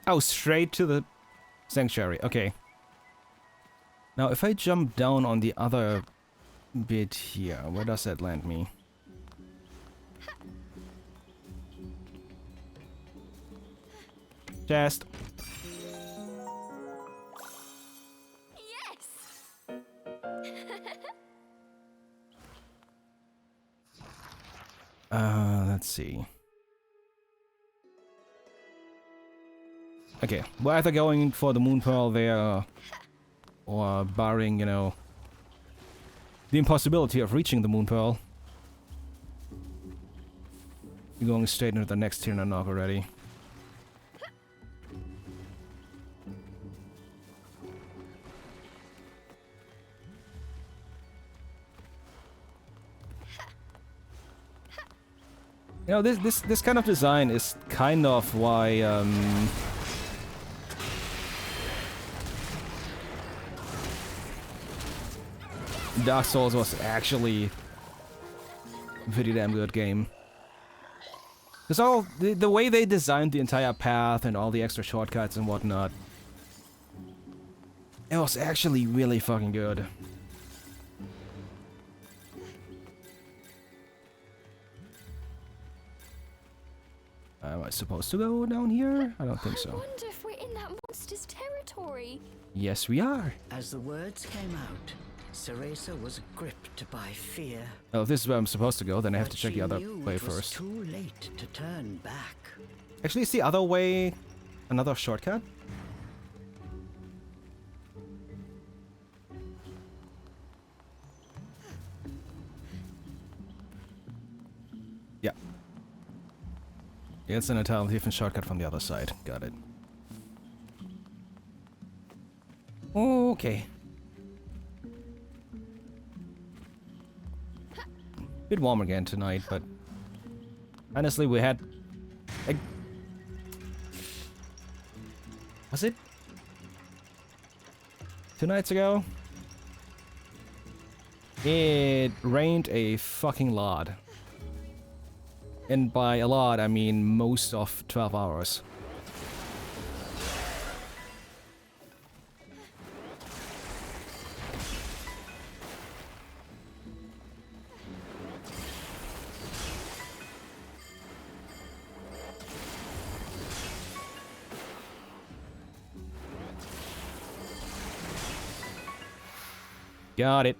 B: Oh, straight to the sanctuary. Okay. Now, if I jump down on the other bit here, where does that land me? Chest.
C: Yes!
B: Let's see. Okay, we're either going for the Moon Pearl there, or barring, you know, the impossibility of reaching the Moon Pearl, we're going straight into the next Tirna Nog already. You know, this kind of design is kind of why Dark Souls was actually a pretty damn good game. Because all the way they designed the entire path and all the extra shortcuts and whatnot, it was actually really fucking good. Am I supposed to go down here? I don't think so.
C: I wonder if we're in that monster's territory.
B: Yes, we are.
A: As the words came out, Ceresa was gripped by fear.
B: Oh, if this is where I'm supposed to go, then I have
A: But
B: to check
A: she
B: the other
A: knew
B: way
A: it was
B: first.
A: too late to turn back.
B: Actually, is the other way another shortcut? Yeah. Yeah, it's an entirely different shortcut from the other side. Got it. Okay. Bit warm again tonight, but honestly, we had. Was it? 2 nights ago, it rained a fucking lot. And by a lot, I mean most of 12 hours. Got it.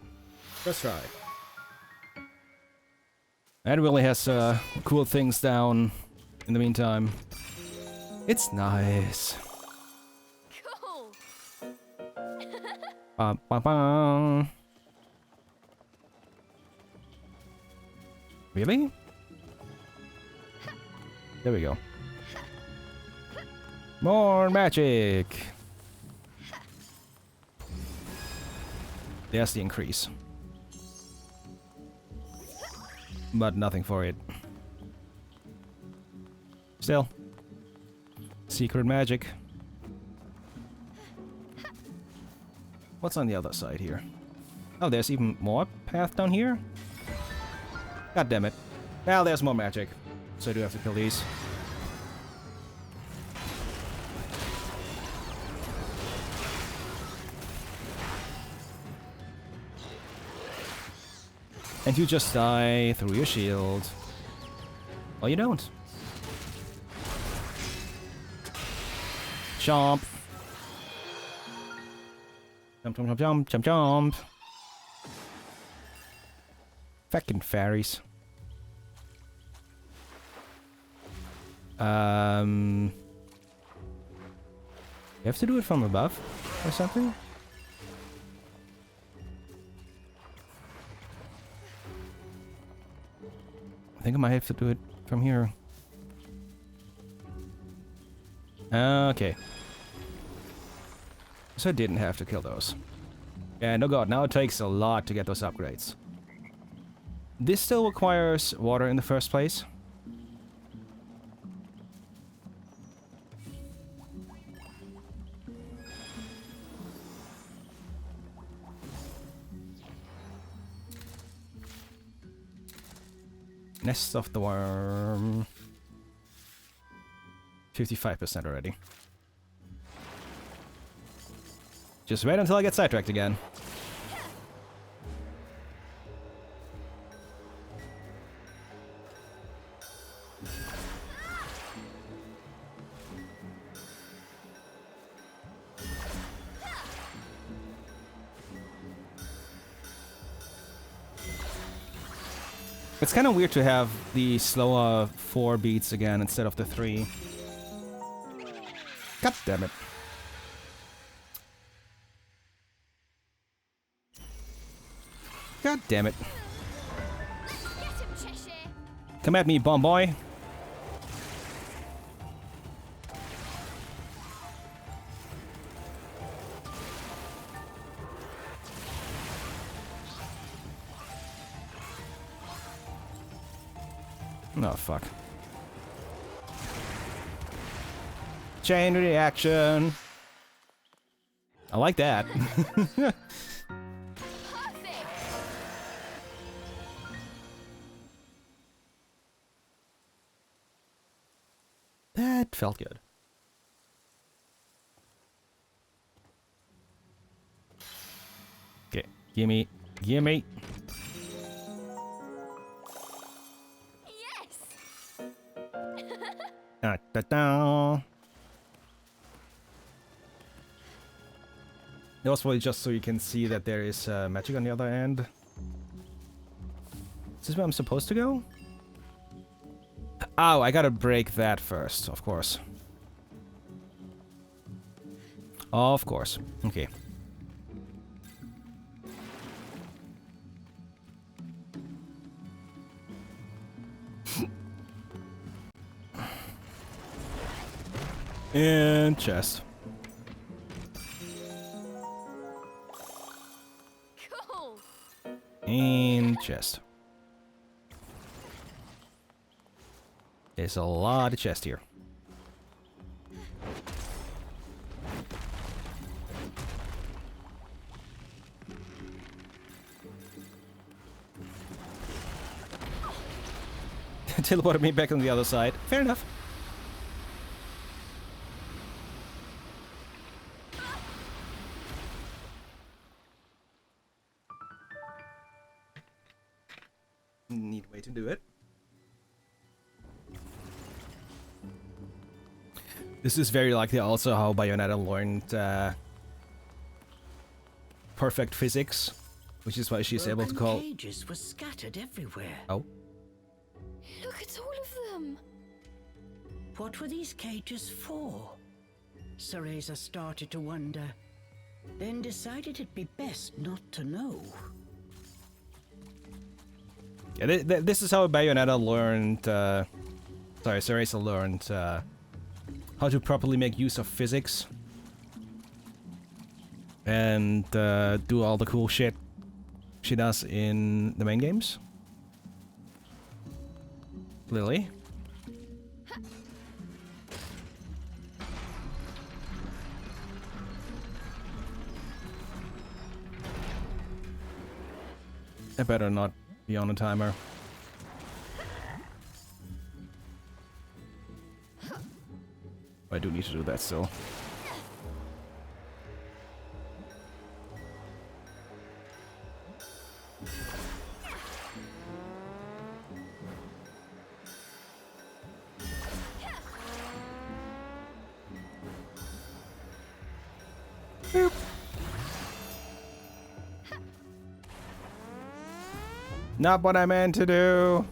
B: First try. That really has cool things down in the meantime. It's nice.
C: Cool.
B: Ba, ba, ba. Really? There we go. More magic. There's the increase. But nothing for it. Still. Secret magic. What's on the other side here? Oh, there's even more path down here? God damn it. Well, there's more magic. So I do have to kill these. And you just die through your shield. Well, you don't. Chomp. Jump, jump, jump, jump, jump, jump. Fucking fairies. You have to do it from above or something? I think I might have to do it from here. Okay. So I didn't have to kill those. And oh god, now it takes a lot to get those upgrades. This still requires water in the first place. Nest of the Worm. 55% already. Just wait until I get sidetracked again. It's kind of weird to have the slower 4 beats again instead of the 3. God damn it. God damn it.
C: Get him, Cheshire.
B: Come at me, bomb boy. Oh, fuck. Chain reaction. I like that.
C: Perfect.
B: That felt good. Okay, gimme, gimme.
C: Yes.
B: Da, da, da. That was probably just so you can see that there is magic on the other end. Is this where I'm supposed to go? Oh, I gotta break that first, of course. Of course. Okay. And chest.
C: Cool.
B: And chest. There's a lot of chest here. teleported me back on the other side. Fair enough. Neat way to do it. This is very likely also how Bayonetta learned perfect physics, which is why she's able to call.
A: Cages were scattered everywhere.
B: Oh.
C: Look at all of them.
A: What were these cages for? Cereza started to wonder, then decided it'd be best not to know.
B: Yeah, this is how Bayonetta learned. Sorry, Cereza learned how to properly make use of physics and do all the cool shit she does in the main games. Lily. I better not be on a timer. I do need to do that still. Boop. Not what I meant to do.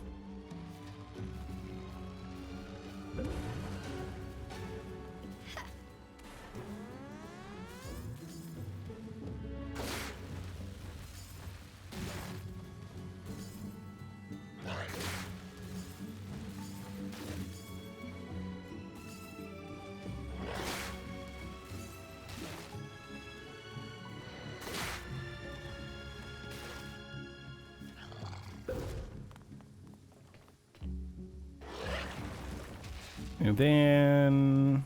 B: And then...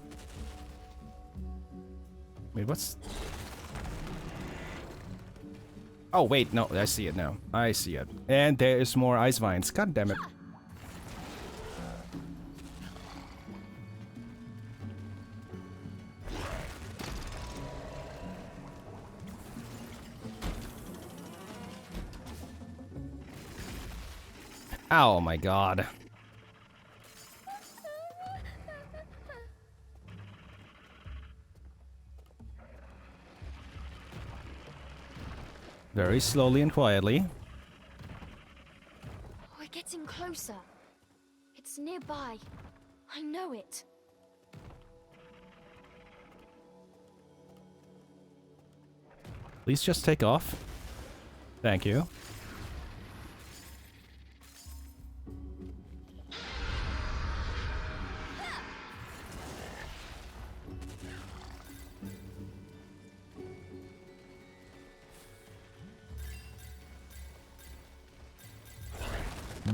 B: Wait, what's... Oh, wait, no, I see it now. I see it. And there is more ice vines. God damn it. Oh my god. Very slowly and quietly.
C: We're getting closer. It's nearby. I know it.
B: Please just take off. Thank you.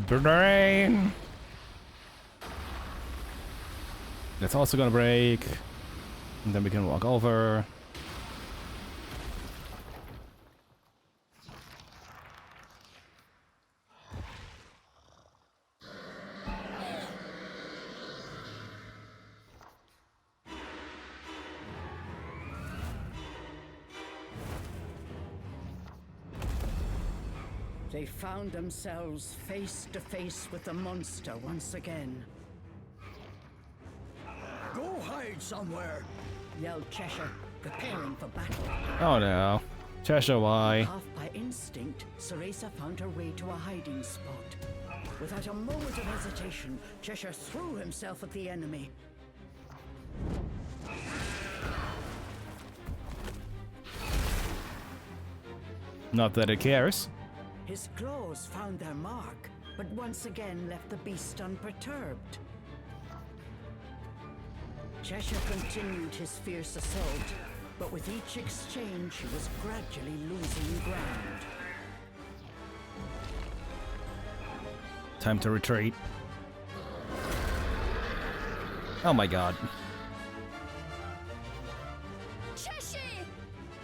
B: Brain. That's also gonna break. And then we can walk over.
A: They found themselves face to face with the monster once again.
E: Go hide somewhere!
A: Yelled Cheshire, preparing for battle.
B: Oh no. Cheshire, why?
A: Half by instinct, Cereza found her way to a hiding spot. Without a moment of hesitation, Cheshire threw himself at the enemy.
B: Not that it cares.
A: His claws found their mark, but once again left the beast unperturbed. Cheshire continued his fierce assault, but with each exchange he was gradually losing ground.
B: Time to retreat. Oh my god.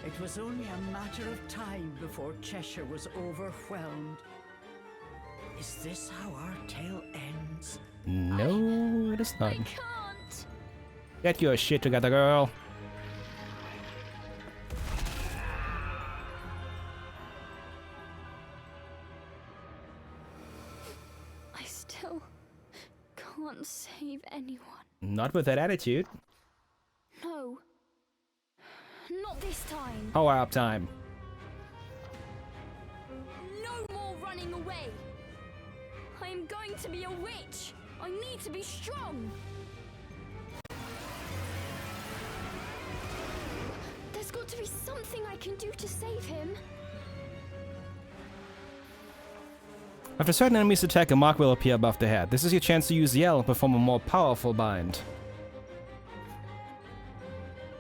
A: It was only a matter of time before Cheshire was overwhelmed. Is this how our tale ends?
B: No, it is not.
C: I can't.
B: Get your shit together, girl.
C: I still can't save anyone.
B: Not with that attitude.
C: No. Not this time.
B: Power up time.
C: No more running away. I am going to be a witch. I need to be strong. There's got to be something I can do to save him.
B: After certain enemies attack, a mark will appear above the head. This is your chance to use Yell and perform a more powerful bind.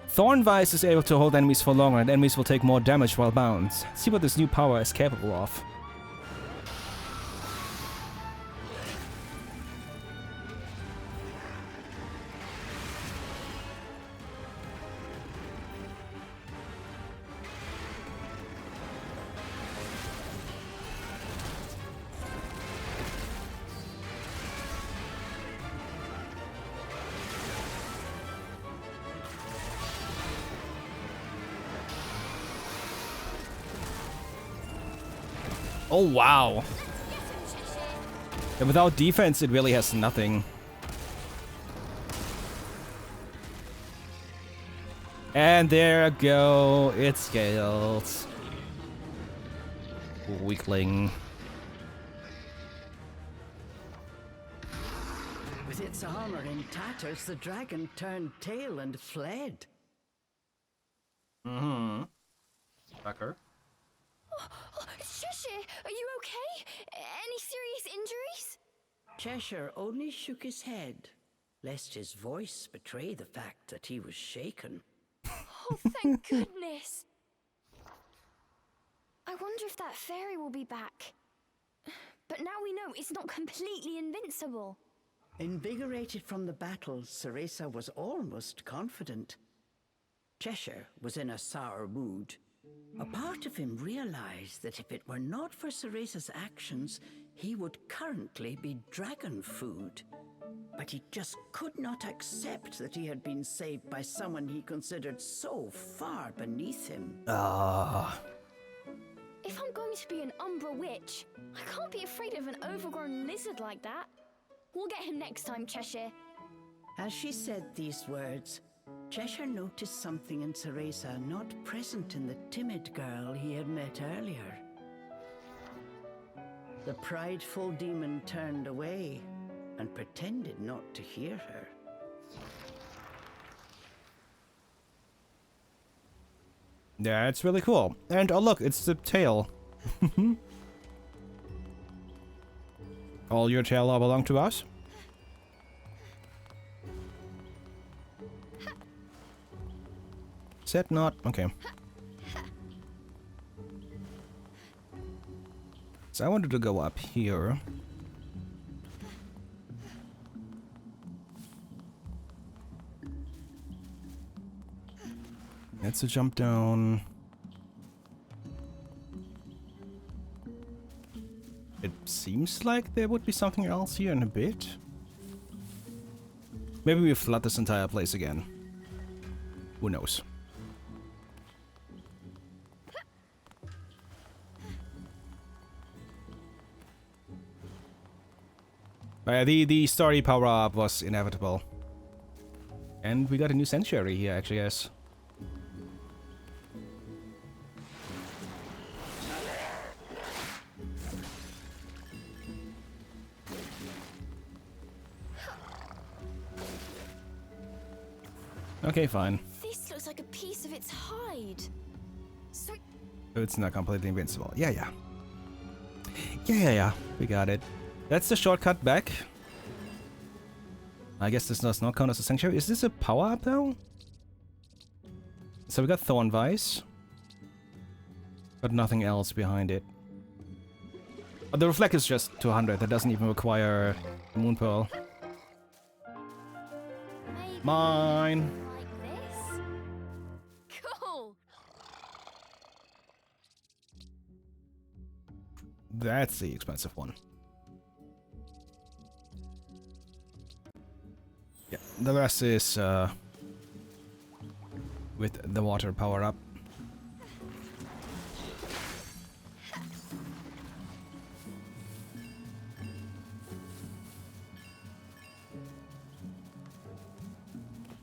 B: Thorn Vice is able to hold enemies for longer, and enemies will take more damage while bound. See what this new power is capable of. Oh wow. And without defense, it really has nothing. And there you go, it scales. Weakling.
A: With its armor in tatters, the dragon turned tail and fled.
B: Mm-hmm. Fucker.
C: Oh, Cheshire, are you okay? Any serious injuries?
A: Cheshire only shook his head, lest his voice betray the fact that he was shaken.
C: Oh, thank goodness. I wonder if that fairy will be back. But now we know it's not completely invincible.
A: Invigorated from the battle, Ceresa was almost confident. Cheshire was in a sour mood. A part of him realized that if it were not for Ceresa's actions, he would currently be dragon food. But he just could not accept that he had been saved by someone he considered so far beneath him.
C: If I'm going to be an Umbra witch, I can't be afraid of an overgrown lizard like that. We'll get him next time, Cheshire.
A: As she said these words, Cheshire noticed something in Ceresa not present in the timid girl he had met earlier. The prideful demon turned away and pretended not to hear her.
B: Yeah, it's really cool. And oh look, it's the tail. All your tail all belong to us? Is that not? Okay. So I wanted to go up here. That's a jump down. It seems like there would be something else here in a bit. Maybe we flood this entire place again. Who knows? The story power-up was inevitable. And we got a new sanctuary here, actually, guys. Okay, fine.
C: This looks like a piece of its hide. So
B: It's not completely invincible. Yeah. We got it. That's the shortcut back. I guess this does not count as a sanctuary. Is this a power-up, though? So we got Thorn Vice. But nothing else behind it. The reflect is just 200. That doesn't even require a Moon Pearl.
C: maybe
B: Mine.
C: like this? Cool.
B: That's the expensive one. the rest is with the water power up.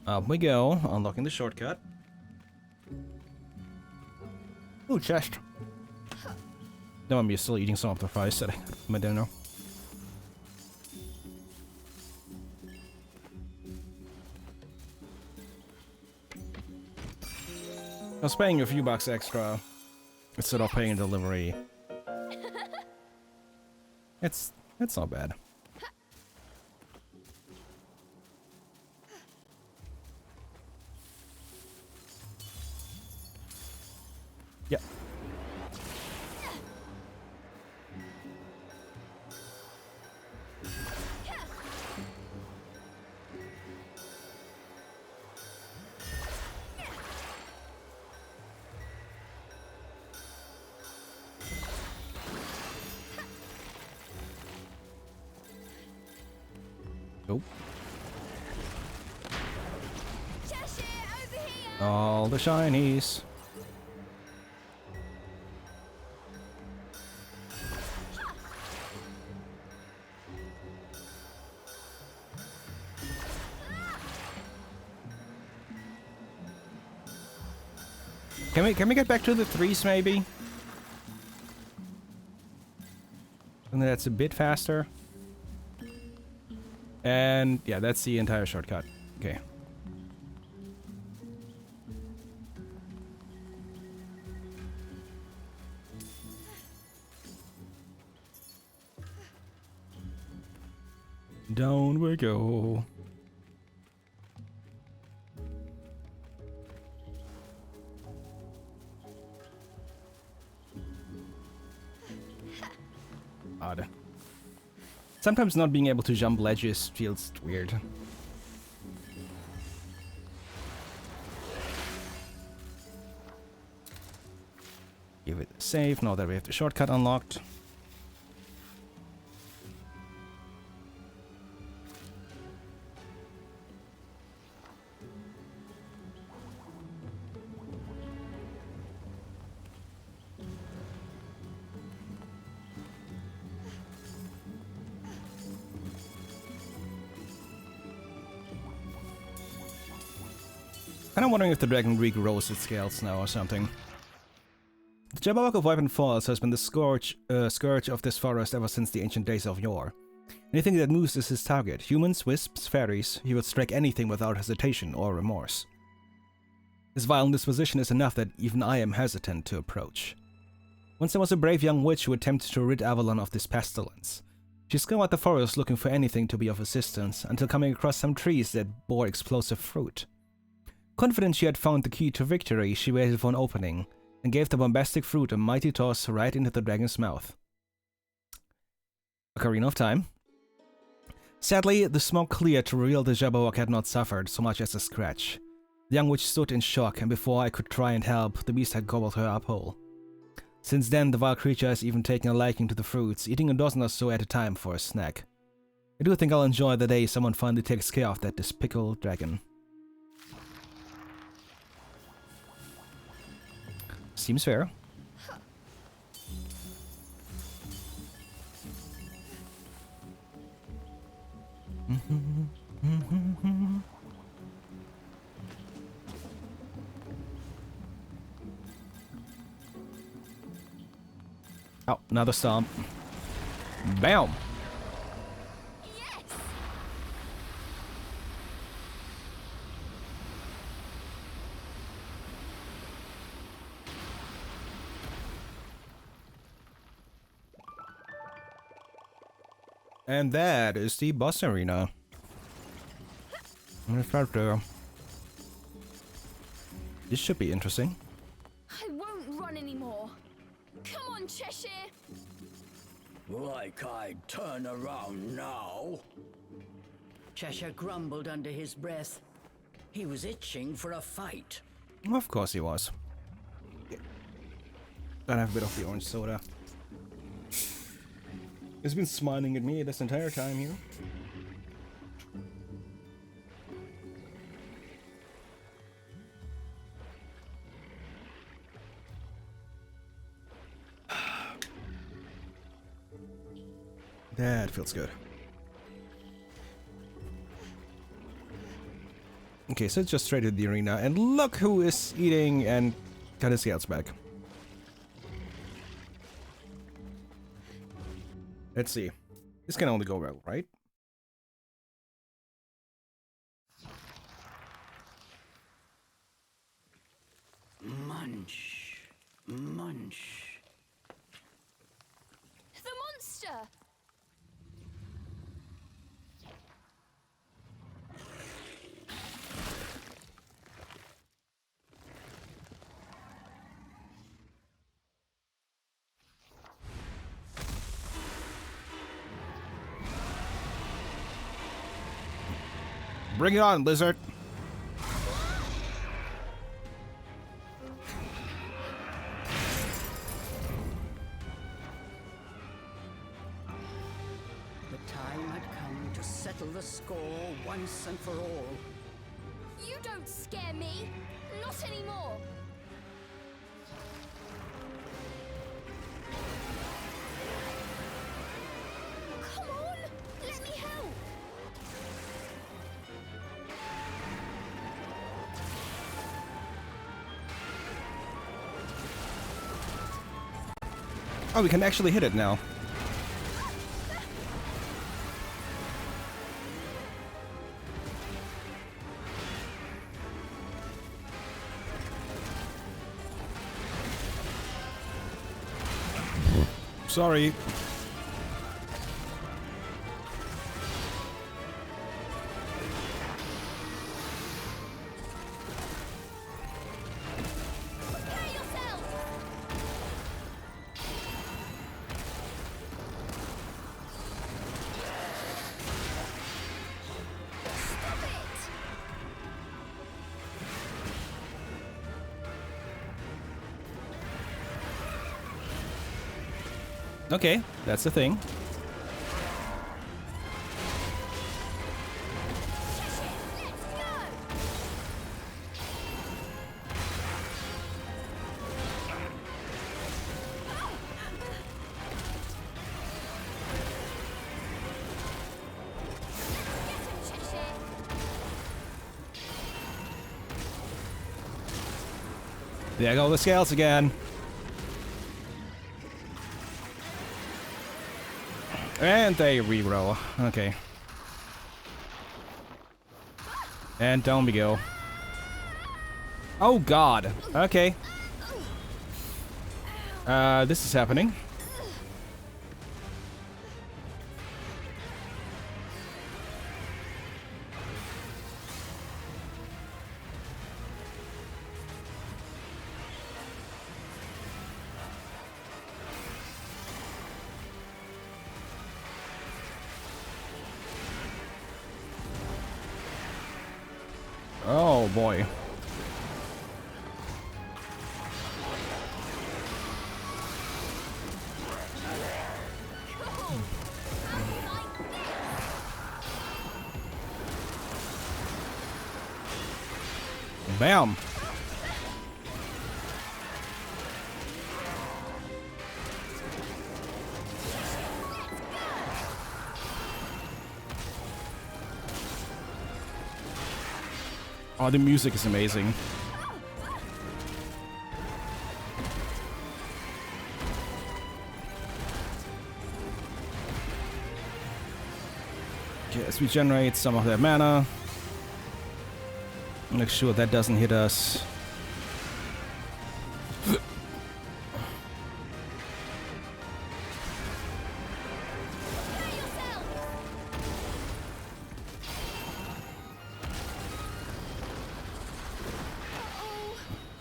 B: Up we go, unlocking the shortcut. Ooh, chest. No, I'm still eating some of the fries that I had for my dinner. I was paying a few bucks extra instead of paying delivery. It's not bad. Yep. Nope. All the shinies. Can we get back to the threes maybe? And that's a bit faster. And yeah, that's the entire shortcut. Okay. Down we go. Odd. Sometimes not being able to jump ledges feels weird. Give it a save now that we have the shortcut unlocked. I'm wondering if the dragon regrows its scales now or something. The Jabberwock of Wyvern Falls has been the scourge of this forest ever since the ancient days of yore. Anything that moves is his target. Humans, wisps, fairies, he would strike anything without hesitation or remorse. His violent disposition is enough that even I am hesitant to approach. Once there was a brave young witch who attempted to rid Avalon of this pestilence. She scoured the forest looking for anything to be of assistance, until coming across some trees that bore explosive fruit. Confident she had found the key to victory, she waited for an opening, and gave the bombastic fruit a mighty toss right into the dragon's mouth. Ocarina of Time. Sadly, the smoke cleared to reveal the Jabberwock had not suffered so much as a scratch. The young witch stood in shock, and before I could try and help, the beast had gobbled her up whole. Since then, the vile creature has even taken a liking to the fruits, eating a dozen or so at a time for a snack. I do think I'll enjoy the day someone finally takes care of that despicable dragon. Seems fair. Oh, another stomp. Bam! And that is the boss arena. Let's start there. This should be interesting.
C: I won't run anymore. Come on, Cheshire.
E: Like I'd turn around now.
A: Cheshire grumbled under his breath. He was itching for a fight.
B: Of course he was. Gotta have a bit of the orange soda. He's been smiling at me this entire time here. That feels good. Okay, so just straight to the arena, and look who is eating and got his scales back. Let's see. This can only go well, right?
A: Munch. Munch.
C: The monster!
B: Bring it on, lizard.
A: The time had come to settle the score once and for all.
C: You don't scare me! Not anymore! Come on! Let me help!
B: Oh, we can actually hit it now. Sorry.
C: Prepare yourself! Stop it!
B: Okay, that's the thing.
C: Let's go! Get him, Cheshire!
B: There go the scales again. And they reroll. Okay. And down we go. Oh god. Okay. This is happening. Oh boy. Bam. Oh, the music is amazing. Okay, let's regenerate some of that mana. Make sure that doesn't hit us.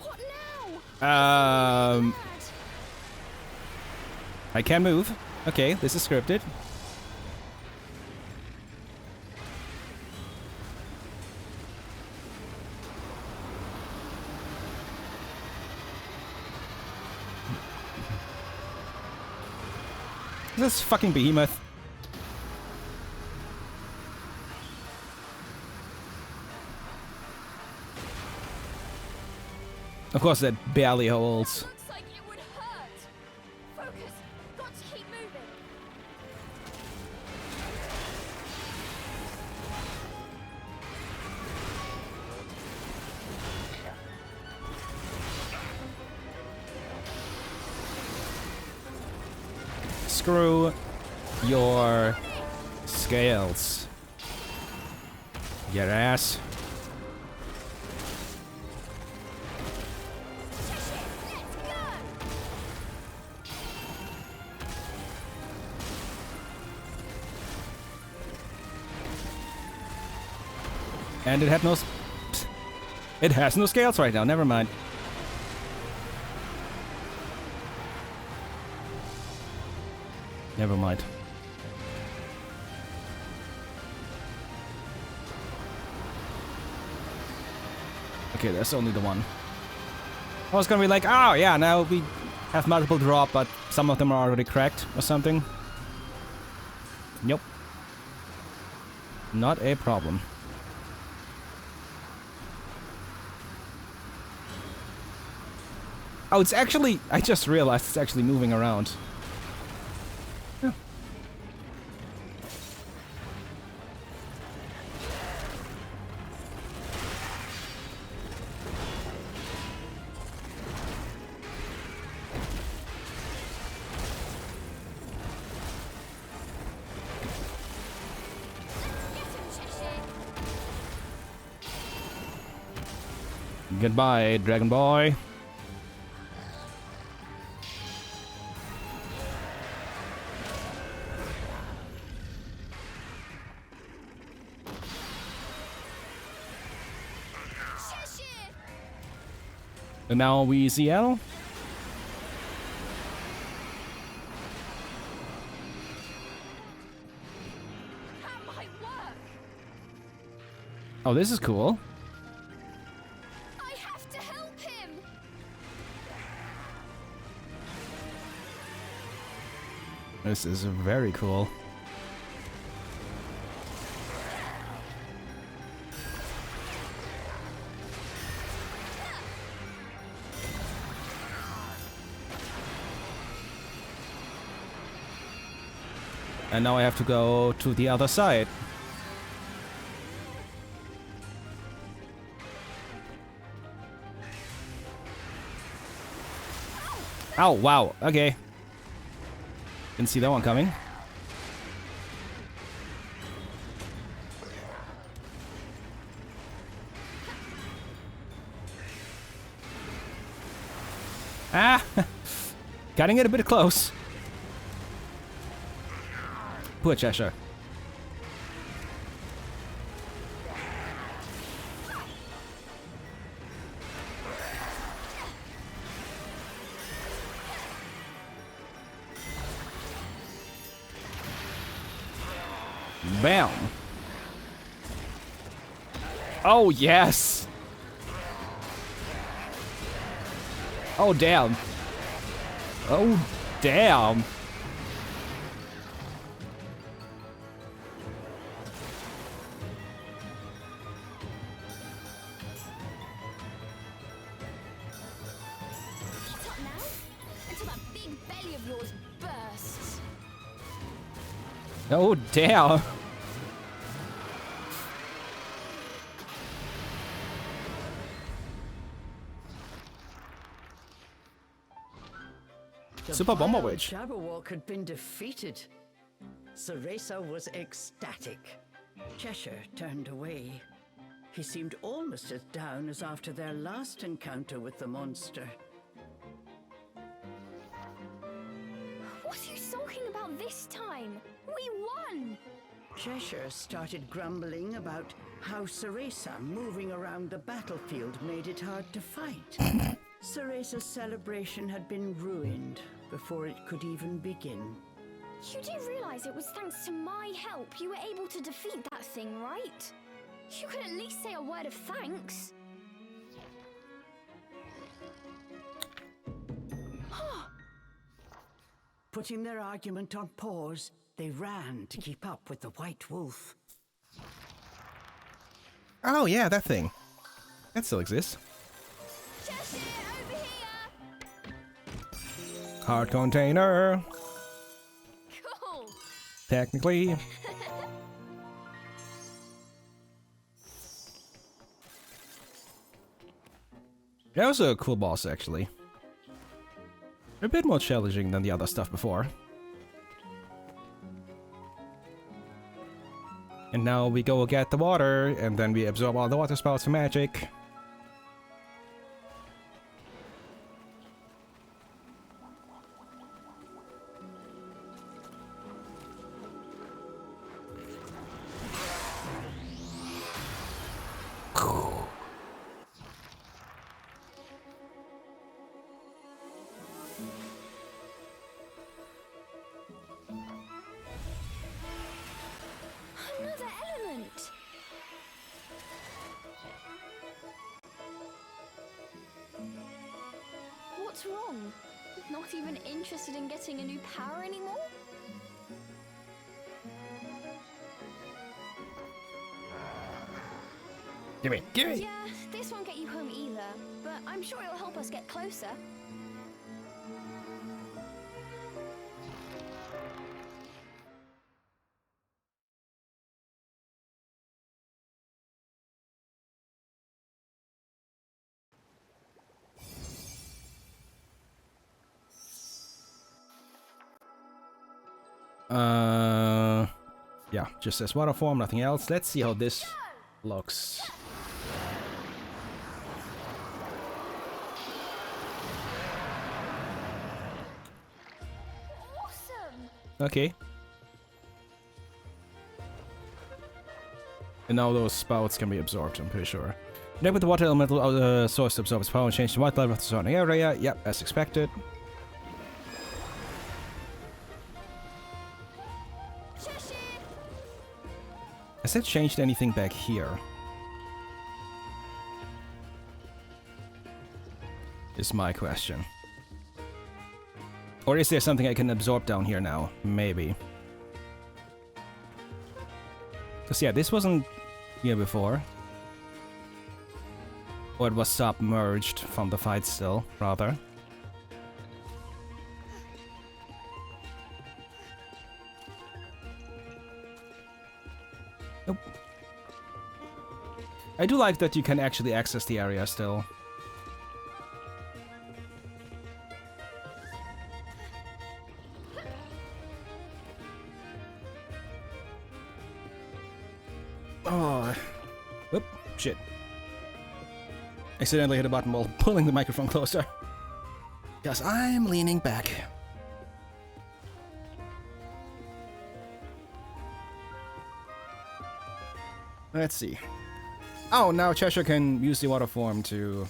C: What now?
B: I can move. Okay, this is scripted. This fucking behemoth. Of course, that barely holds.
C: Looks like it would hurt. Focus. Got to keep moving.
B: Screw your scales. Your ass. And it had no... It has no scales right now, never mind. Never mind. Okay, that's only the one. I was gonna be like, oh yeah, now we have multiple drop, but some of them are already cracked or something. Nope. Not a problem. Oh, it's actually... I just realized it's actually moving around. Yeah. Goodbye, Dragon Boy. And now we see L.
C: That might work.
B: Oh, this is cool.
C: I have to help him.
B: This is very cool. And now I have to go to the other side. Oh, wow. Okay. Didn't see that one coming. Ah! Cutting it a bit close. Poor Cheshire. Bam. Oh, yes. Oh, damn. Oh, damn.
C: Get up now until that big belly of yours bursts.
B: Oh, damn.
A: The
B: Super Bomber
A: vile
B: Witch.
A: Jabberwock had been defeated. Ceresa was ecstatic. Cheshire turned away. He seemed almost as down as after their last encounter with the monster.
C: What are you sulking about this time? We won!
A: Cheshire started grumbling about how Ceresa moving around the battlefield made it hard to fight. Ceresa's celebration had been ruined before it could even begin.
C: You do realize it was thanks to my help you were able to defeat that thing, right? You could at least say a word of thanks.
A: Putting their argument on pause, they ran to keep up with the White Wolf.
B: Oh, yeah, that thing. That still exists.
C: Cheshire, over here!
B: Heart container.
C: Cool!
B: Technically. That was a cool boss, actually. A bit more challenging than the other stuff before. And now we go get the water, and then we absorb all the water spouts for magic.
C: Another element. What's wrong? Not even interested in getting a new power anymore?
B: Gimme, gimme!
C: Yeah, this won't get you home either, but I'm sure it'll help us get closer.
B: Yeah, just as water form, nothing else. Let's see how this looks.
C: Awesome!
B: Okay. And now those spouts can be absorbed, I'm pretty sure. Connect with the water elemental source to absorb its power and change the water level of the surrounding area. Yep, as expected. Has it changed anything back here? Is my question. Or is there something I can absorb down here now? Maybe. Because yeah, this wasn't here before. Or it was submerged from the fight still, rather. Nope. I do like that you can actually access the area still. Oh, whoop, shit. Accidentally hit a button while pulling the microphone closer. Because I'm leaning back. Let's see. Oh, now Cheshire can use the water form to...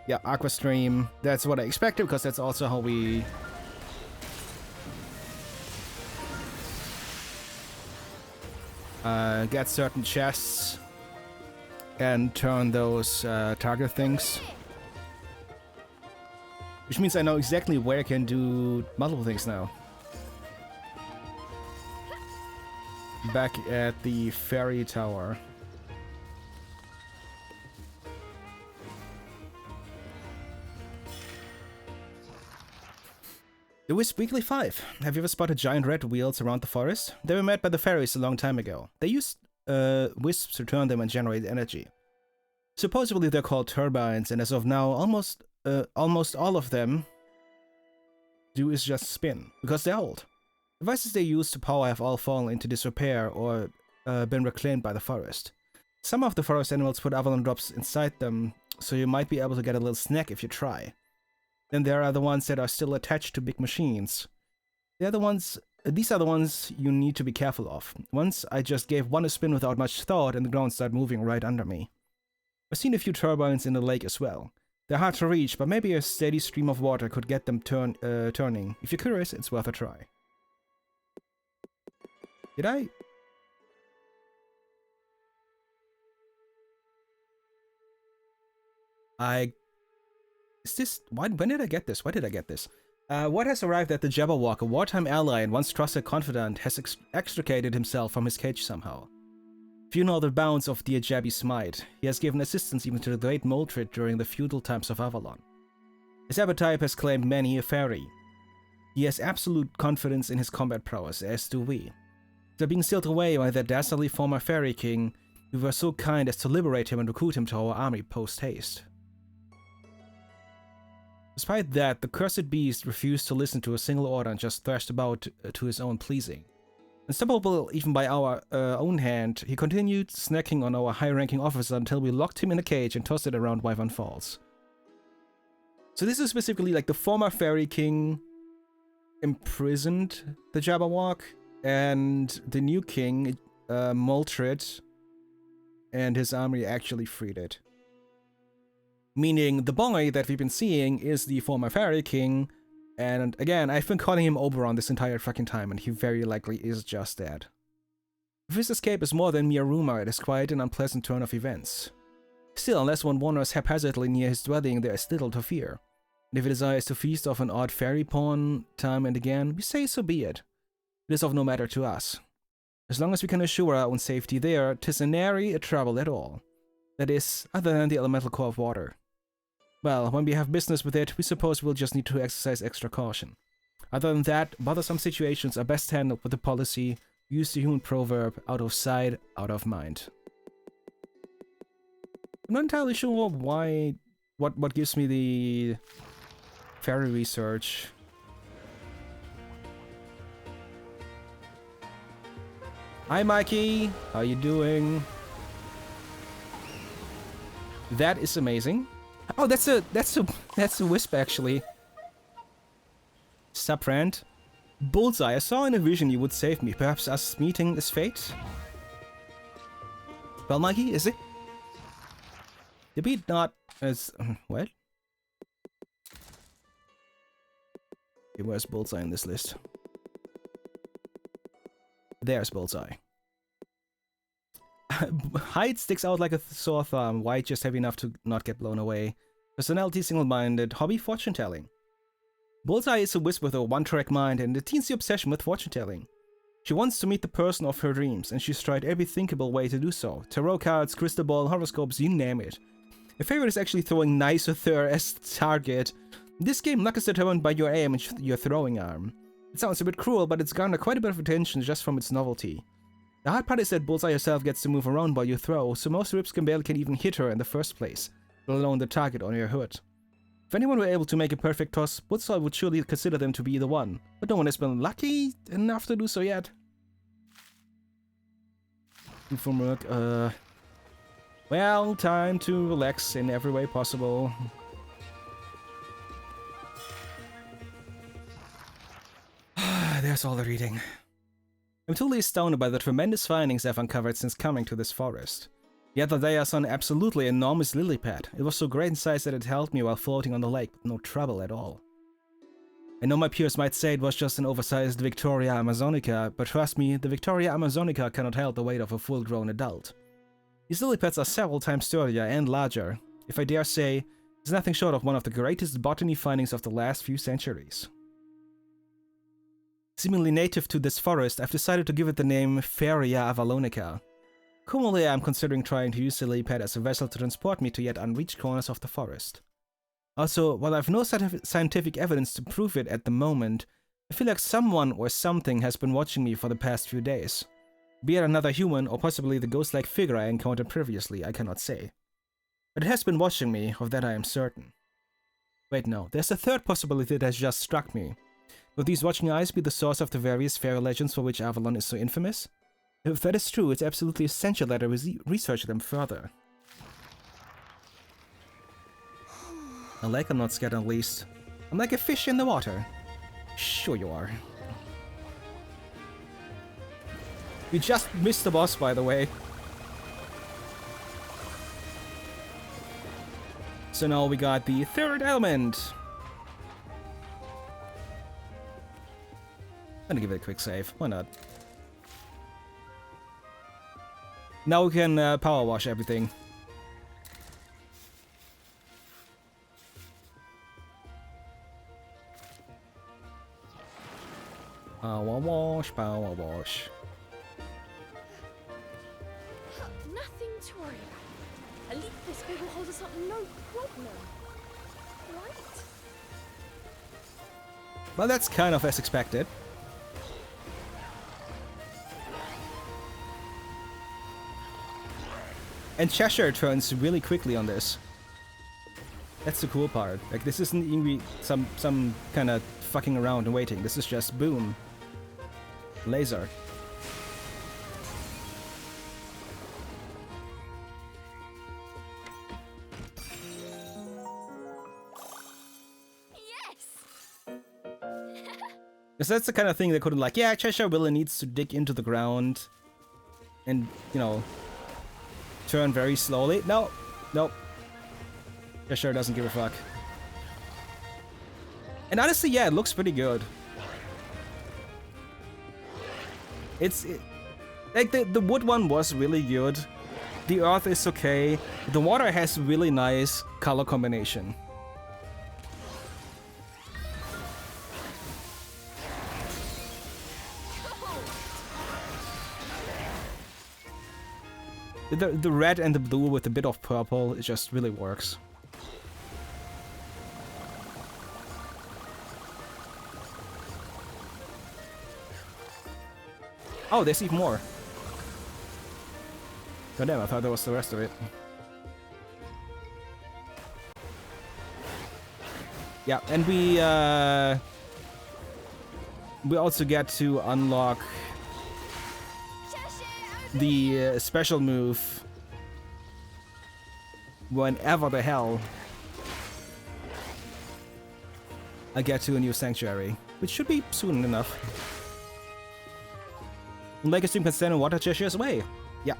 B: Yeah, Aqua Stream. That's what I expected, because that's also how we... get certain chests and turn those target things. Which means I know exactly where I can do multiple things now. Back at the ferry tower. The Wisp Weekly 5. Have you ever spotted giant red wheels around the forest? They were made by the fairies a long time ago. They used wisps to turn them and generate energy. Supposedly they're called turbines, and as of now, almost all of them do is just spin, because they're old. Devices they use to power have all fallen into disrepair or been reclaimed by the forest. Some of the forest animals put Avalon drops inside them, so you might be able to get a little snack if you try. Then there are the ones that are still attached to big machines. These are the ones you need to be careful of. Once I just gave one a spin without much thought and the ground started moving right under me. I've seen a few turbines in the lake as well. They're hard to reach, but maybe a steady stream of water could get them turning. If you're curious, it's worth a try. Did I? Is this... When did I get this? Why did I get this? What has arrived at the Jabberwock, a wartime ally and once trusted confidant, has extricated himself from his cage somehow. Few know the bounds of the Ajabi's might. He has given assistance even to the great Moldred during the feudal times of Avalon. His archetype has claimed many a fairy. He has absolute confidence in his combat prowess, as do we. After being sealed away by the dastardly former fairy king, we were so kind as to liberate him and recruit him to our army post-haste. Despite that, the cursed beast refused to listen to a single order and just thrashed about to his own pleasing. Unstoppable even by our own hand, he continued snacking on our high-ranking officer until we locked him in a cage and tossed it around Wyvern Falls. So this is specifically like the former Fairy King imprisoned the Jabberwock, and the new king, Moltred, and his army actually freed it. Meaning the boy that we've been seeing is the former Fairy King, and again, I've been calling him Oberon this entire fucking time, and he very likely is just that. If his escape is more than mere rumor, it is quite an unpleasant turn of events. Still, unless one wanders haphazardly near his dwelling, there is little to fear. And if he desires to feast off an odd fairy pawn time and again, we say so be it. It is of no matter to us. As long as we can assure our own safety there, 'tis a nary a trouble at all. That is, other than the elemental core of water. Well, when we have business with it, we suppose we'll just need to exercise extra caution. Other than that, bothersome situations are best handled with the policy, use the human proverb, out of sight, out of mind. I'm not entirely sure why, what gives me the fairy research. Hi Mikey, how you doing? That is amazing. Oh, that's a wisp actually. Sup, friend? Bullseye, I saw in a vision you would save me. Perhaps us meeting is fate? Well, Mikey, is it? Did we not as what? Okay, where's Bullseye in this list? There's Bullseye. Height sticks out like a sore thumb, white just heavy enough to not get blown away. Personality single-minded, hobby fortune-telling. Bullseye is a wisp with a one-track mind and a teensy obsession with fortune-telling. She wants to meet the person of her dreams, and she's tried every thinkable way to do so. Tarot cards, crystal ball, horoscopes, you name it. Her favorite is actually throwing nice with her as the target. In this game, luck is determined by your aim and your throwing arm. It sounds a bit cruel, but it's garnered quite a bit of attention just from its novelty. The hard part is that Bullseye herself gets to move around while you throw, so most rips can barely even hit her in the first place, let alone the target on your hood. If anyone were able to make a perfect toss, Bullseye would surely consider them to be the one, but no one has been lucky enough to do so yet. From work, well, time to relax in every way possible. There's all the reading. I'm totally astounded by the tremendous findings I've uncovered since coming to this forest. The other day I saw an absolutely enormous lily pad. It was so great in size that it held me while floating on the lake with no trouble at all. I know my peers might say it was just an oversized Victoria Amazonica, but trust me, the Victoria Amazonica cannot hold the weight of a full-grown adult. These lily pads are several times sturdier and larger. If I dare say, it's nothing short of one of the greatest botany findings of the last few centuries. Seemingly native to this forest, I've decided to give it the name Feria Avalonica. Currently, I'm considering trying to use the lily pad as a vessel to transport me to yet unreached corners of the forest. Also, while I've no scientific evidence to prove it at the moment, I feel like someone or something has been watching me for the past few days. Be it another human or possibly the ghost-like figure I encountered previously, I cannot say. But it has been watching me, of that I am certain. Wait, no, there's a third possibility that has just struck me. Will these watching eyes be the source of the various fairy legends for which Avalon is so infamous? If that is true, it's absolutely essential that I research them further. I like I'm not scared at least. I'm like a fish in the water. Sure you are. We just missed the boss, by the way. So now we got the third element. I'm gonna give it a quick save. Why not? Now we can power wash everything. Power wash, power wash.
C: Nothing to worry about. At least this bit will hold us up no problem. Right?
B: Well, that's kind of as expected. And Cheshire turns really quickly on this. That's the cool part. Like, this isn't even some kind of fucking around and waiting. This is just boom. Laser. Because that's the kind of thing they couldn't like, yeah, Cheshire Willy needs to dig into the ground and, you know, turn very slowly. No, nope. Cheshire doesn't give a fuck. And honestly, yeah, it looks pretty good. Like the wood one was really good. The earth is okay. The water has really nice color combination. The red and the blue with a bit of purple, it just really works. Oh, there's even more. God damn, I thought that was the rest of it. Yeah, and we also get to unlock the special move whenever the hell I get to a new sanctuary, which should be soon enough. Make a stream can stand in water Cheshire's way. Yeah.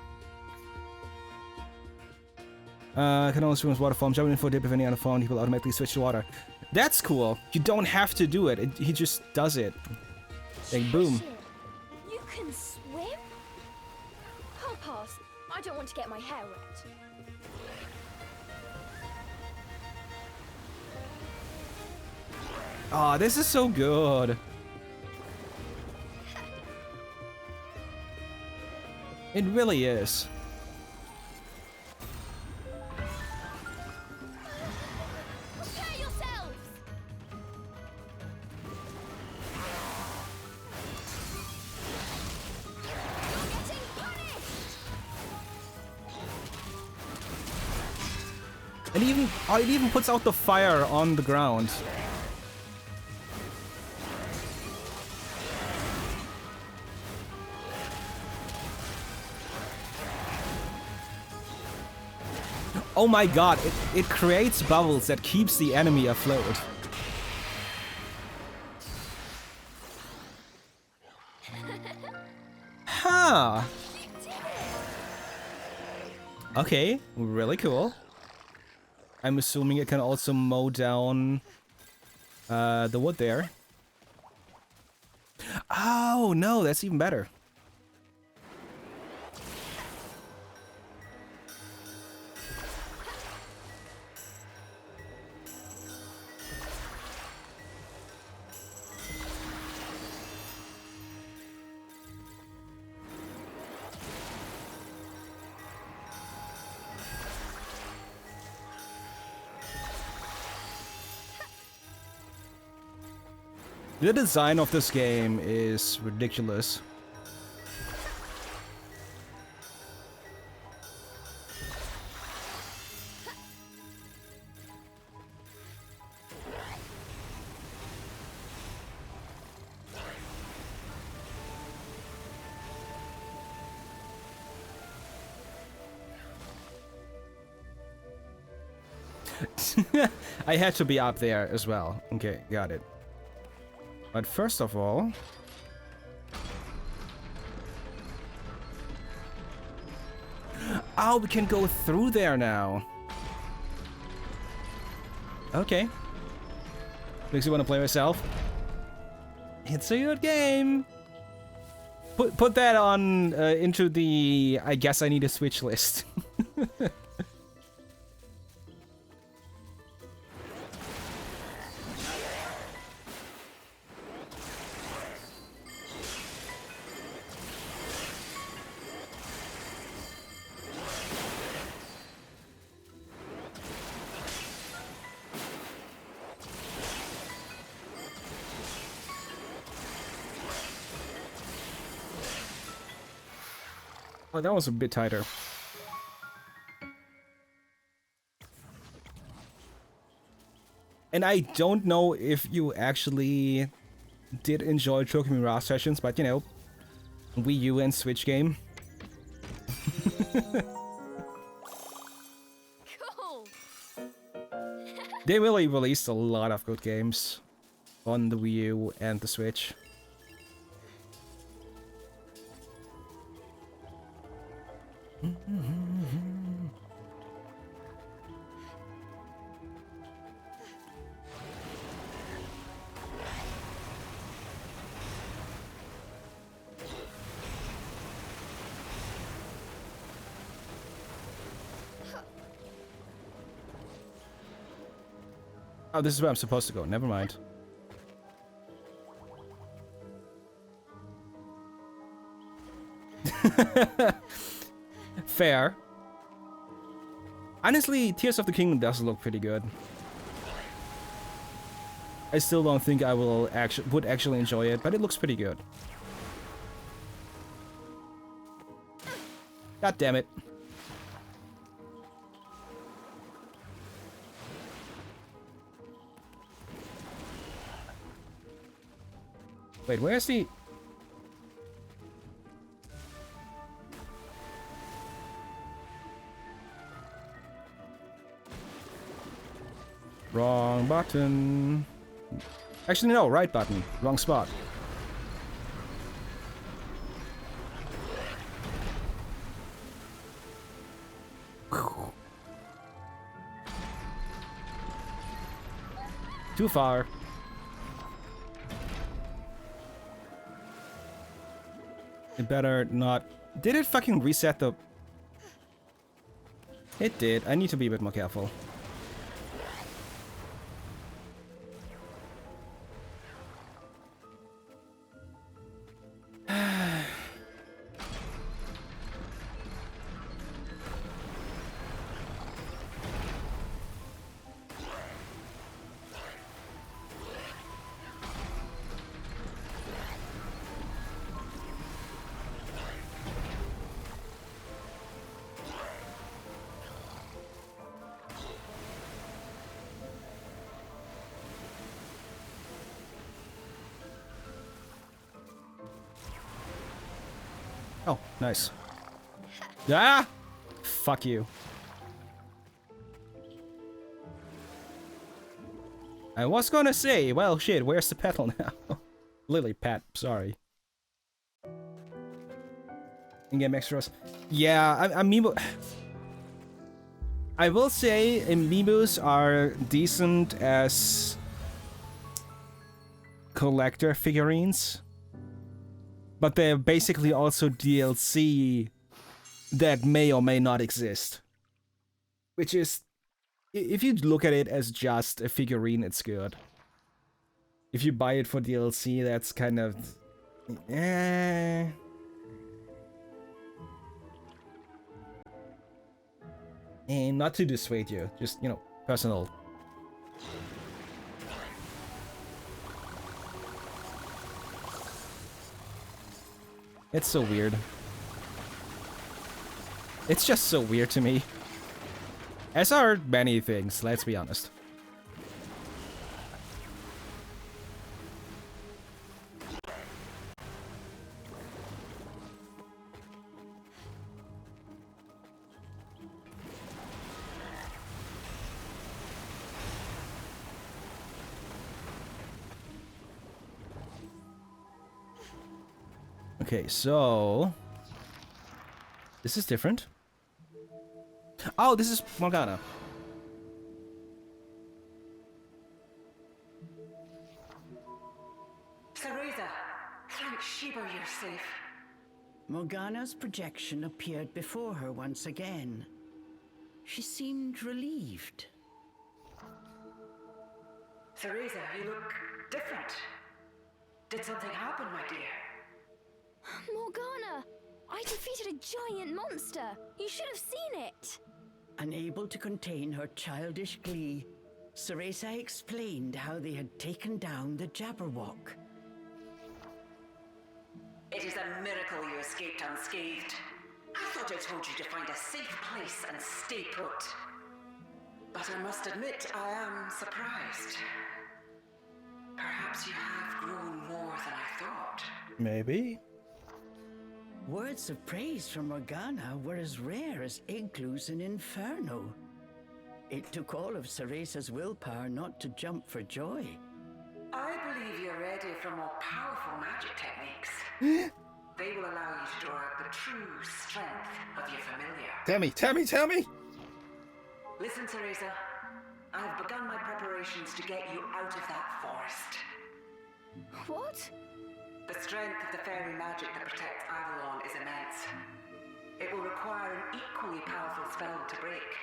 B: Can only swim with water form. Jumping in for a dip if any other form, he will automatically switch to water. That's cool. You don't have to do it. He just does it. Like, boom.
C: You can swim? I'll pass. I don't want to get my hair wet.
B: Oh, this is so good. It really is.
C: Prepare yourselves! You're getting punished!
B: And it even puts out the fire on the ground. Oh my god, it creates bubbles that keeps the enemy afloat. Huh. Okay, really cool. I'm assuming it can also mow down the wood there. Oh no, that's even better. The design of this game is ridiculous. I had to be up there as well. Okay, got it. But first of all... Oh, we can go through there now. Okay. Makes me want to play myself. It's a good game. Put that on into the I guess I need a Switch list. Oh, that was a bit tighter. And I don't know if you actually did enjoy Choke Mirage sessions, but you know, Wii U and Switch game.
C: Cool.
B: They really released a lot of good games on the Wii U and the Switch. Oh, this is where I'm supposed to go. Never mind. Fair. Honestly, Tears of the Kingdom does look pretty good. I still don't think I would actually enjoy it, but it looks pretty good. God damn it. Wait, where's the... Wrong button. Actually, no, right button. Wrong spot. Too far. It better not... Did it fucking reset the... It did. I need to be a bit more careful. Oh, nice. Ah! Fuck you. I was gonna say, well, shit, where's the petal now? Lily pad, sorry. In-game extras. Yeah, amiibo... I will say amiibos are decent as collector figurines. But they're basically also DLC that may or may not exist. Which is... If you look at it as just a figurine, it's good. If you buy it for DLC, that's kind of... And not to dissuade you, just, you know, personal. It's so weird. It's just so weird to me. As are many things, let's be honest. Okay, so... This is different. Oh, this is Morgana.
D: Teresa, thank Sheba you're safe.
A: Morgana's projection appeared before her once again. She seemed relieved.
D: Teresa, you look different. Did something happen, my dear?
C: Morgana! I defeated a giant monster! You should have seen it!
A: Unable to contain her childish glee, Cereza explained how they had taken down the Jabberwock.
D: It is a miracle you escaped unscathed. I thought I told you to find a safe place and stay put. But I must admit, I am surprised. Perhaps you have grown more than I thought.
B: Maybe.
A: Words of praise from Morgana were as rare as igloos in Inferno. It took all of Cereza's willpower not to jump for joy.
D: I believe you're ready for more powerful magic techniques. They will allow you to draw out the true strength of your familiar.
B: Tell me!
D: Listen, Cereza. I have begun my preparations to get you out of that forest.
C: What?
D: The strength of the fairy magic that protects Avalon is immense. It will require an equally powerful spell to break.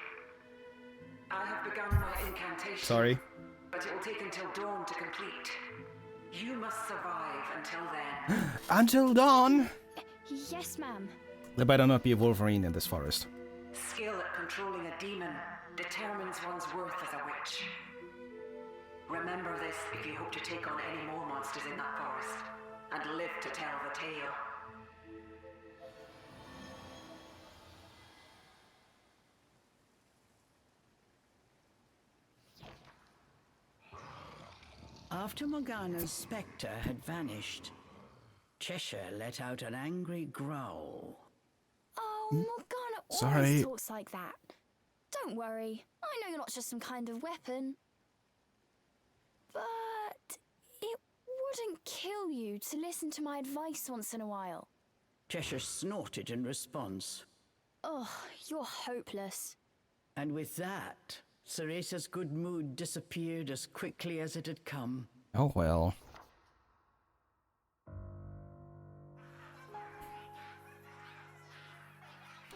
D: I have begun my incantation.
B: Sorry.
D: but it will take until dawn to complete. You must survive until then.
B: Until dawn!
C: Yes, ma'am.
B: There better not be a Wolverine in this forest.
D: Skill at controlling a demon determines one's worth as a witch. Remember this if you hope to take on any more monsters in that forest, and live to tell the tale.
A: After Morgana's spectre had vanished, Cheshire let out an angry growl.
C: Oh, Morgana
B: Sorry.
C: always talks like that. Don't worry. I know you're not just some kind of weapon. But it wouldn't kill you to listen to my advice once in a while.
A: Cheshire snorted in response.
C: Oh, you're hopeless.
A: And with that, Ceresa's good mood disappeared as quickly as it had come.
B: Oh well.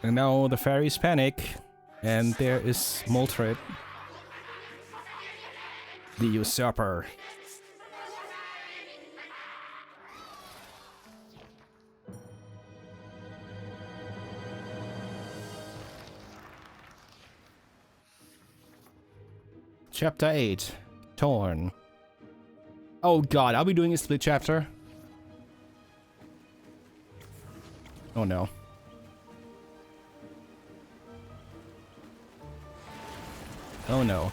B: And now the fairies panic, and there is Moltred, the usurper. Chapter 8, Torn. Oh god, are we doing a split chapter? Oh no. Oh no.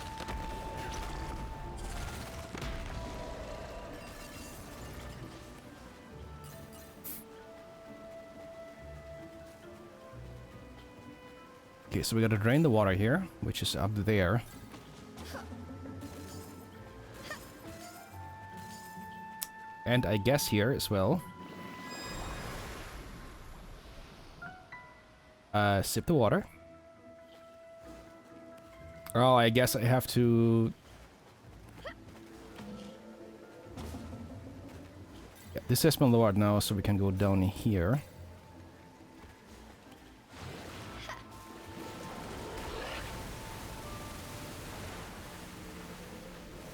B: Okay, so we gotta drain the water here, which is up there. And I guess here as well. Sip the water. Oh, I guess I have to... Yeah, this has been lowered now, so we can go down here.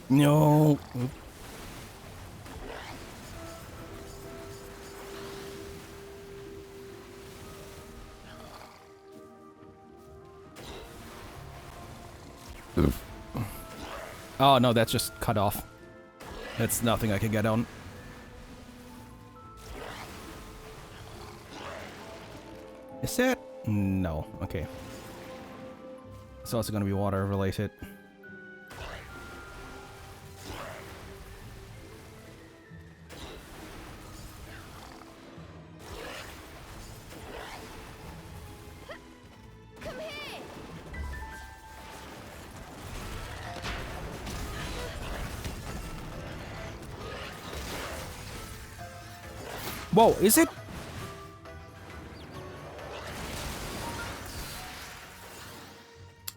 B: No! Oop. Oh no, that's just cut off. That's nothing I can get on. Is it? No. Okay. It's also gonna be water related. Whoa, is it?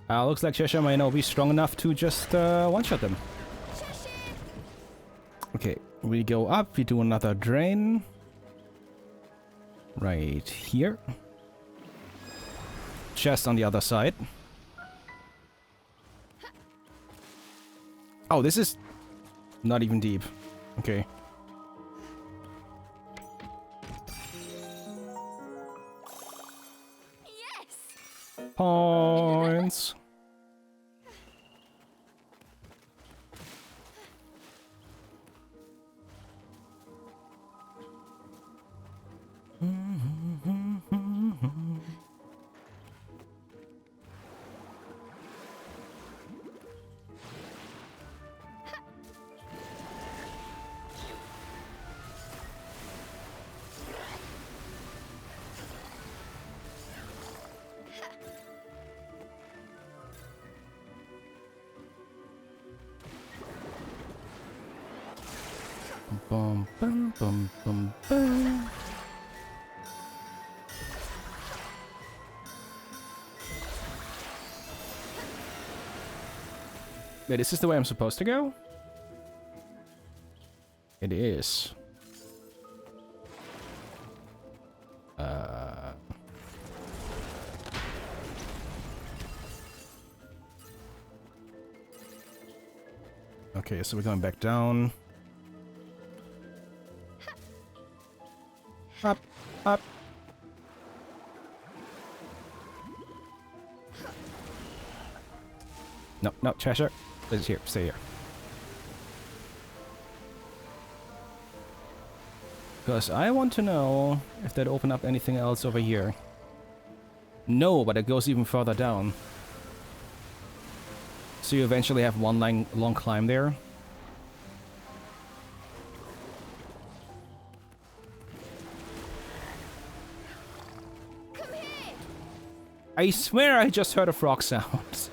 B: Looks like Cheshire might now be strong enough to just one-shot them. Okay, we go up, we do another drain. Right here. Chest on the other side. Oh, this is not even deep. Okay. Points. Bum, bum, bum, bum, bum. Wait, is this the way I'm supposed to go? It is. Okay, so we're going back down. Up, up. No, no, Cheshire. Let's here, stay here. Because I want to know if that opened up anything else over here. No, but it goes even further down. So you eventually have one long climb there.
C: Come here.
B: I swear I just heard a frog sound.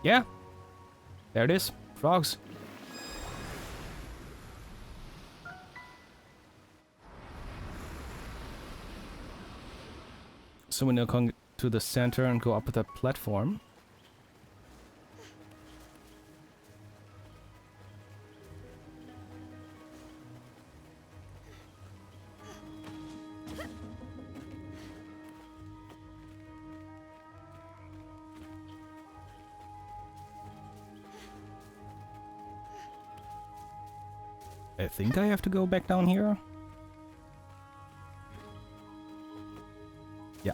B: Yeah. There it is. Frogs. So we now come to the center and go up the platform. I think I have to go back down here. Yeah.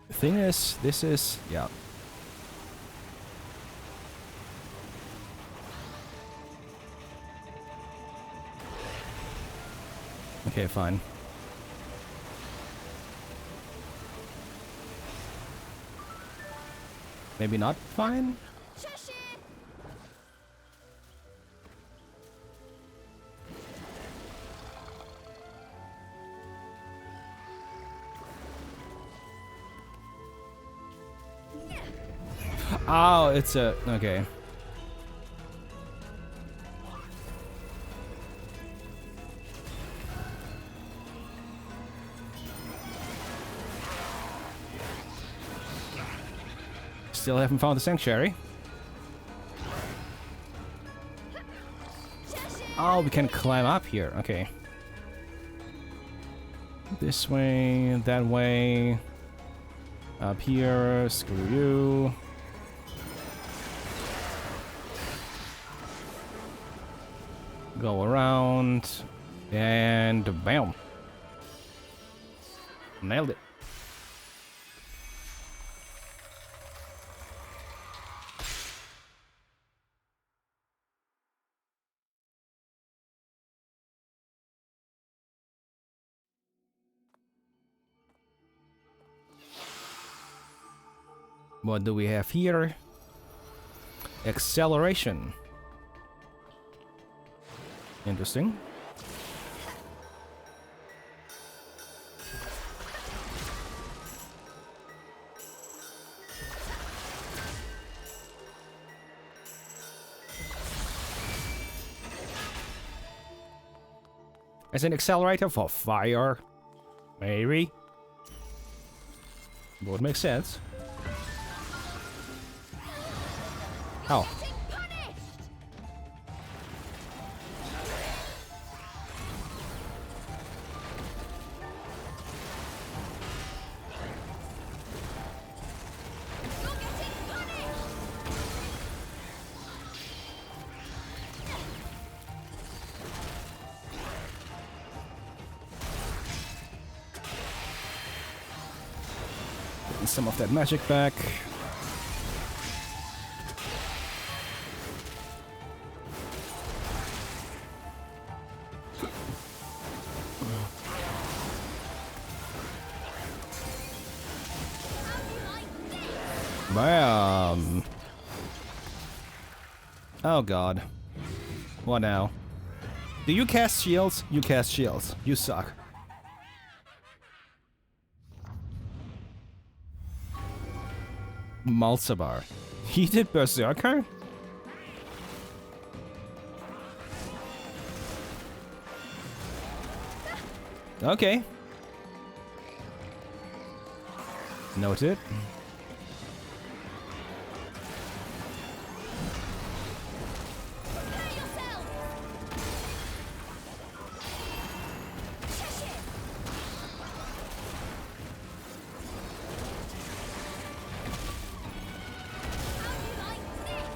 B: The thing is, this is... yeah. Okay, fine. Maybe not fine?
C: Cheshire.
B: Oh, it's a... okay. Still haven't found the sanctuary. Oh, we can climb up here. Okay. This way, that way. Up here. Screw you. Go around. And bam. Nailed it. What do we have here? Acceleration. Interesting. As an accelerator for fire? Maybe. Would make sense. Oh. Getting some of that magic back. Bam! Oh god. What now? Do you cast shields? You cast shields. You suck. Malsabar. He did Berserker? Noted.
C: Prepare yourself! Cheshire! How do you like this?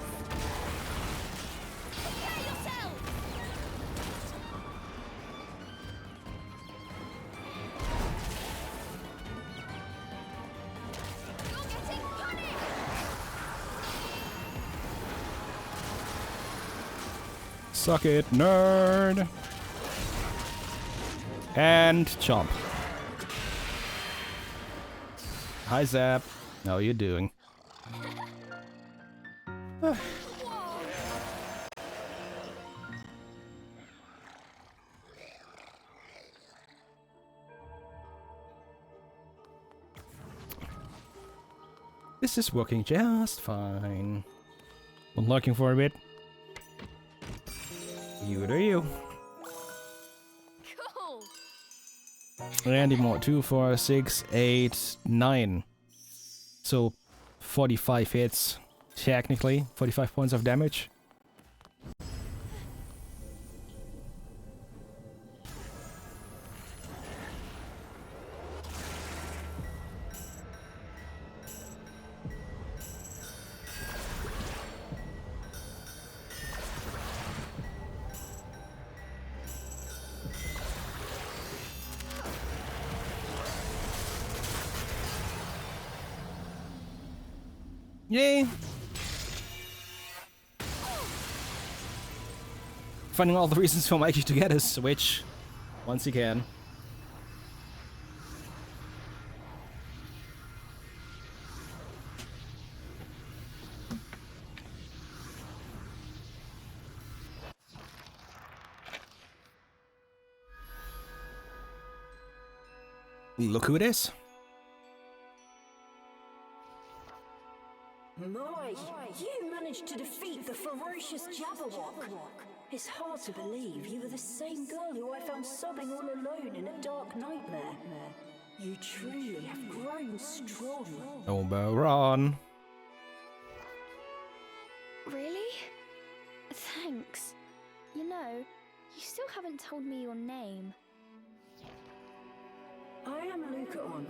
C: Prepare yourself! You're getting punished!
B: Suck it, nerd! And chomp. Hi, Zap. How are you doing? This is working just fine. Unlocking for a bit. You do you.
C: Cool!
B: And more 2, 4, 6, 8, 9. So 45 hits, technically. 45 points of damage. Yay! Finding all the reasons for Mikey to get his Switch once he can. Look who it is.
F: My, you managed to defeat the ferocious Jabberwock. It's hard to believe you were the same girl who I found sobbing all alone in a dark nightmare. You truly have grown strong.
B: Oberon.
C: Really? Thanks. You know, you still haven't told me your name.
F: I am Lucaon.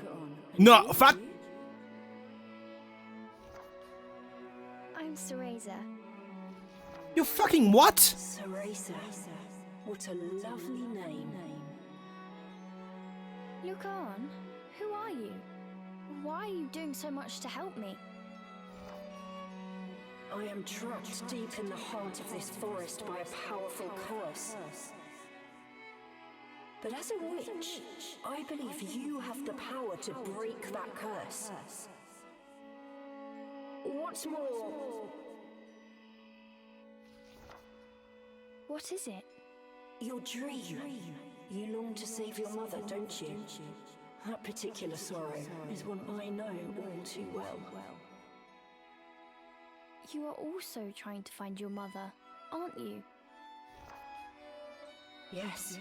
B: No, fuck!
C: I'm Cereza.
B: You fucking what?
F: Cereza. What a lovely name.
C: Look on. Who are you? Why are you doing so much to help me?
F: I am trapped deep in the heart of this forest by a powerful curse. But as a witch, I believe you have the power to break that curse. What's more...
C: What is it?
F: Your dream. You long to save your mother, don't you? That particular sorrow is one I know all too well.
C: You are also trying to find your mother, aren't you?
F: Yes.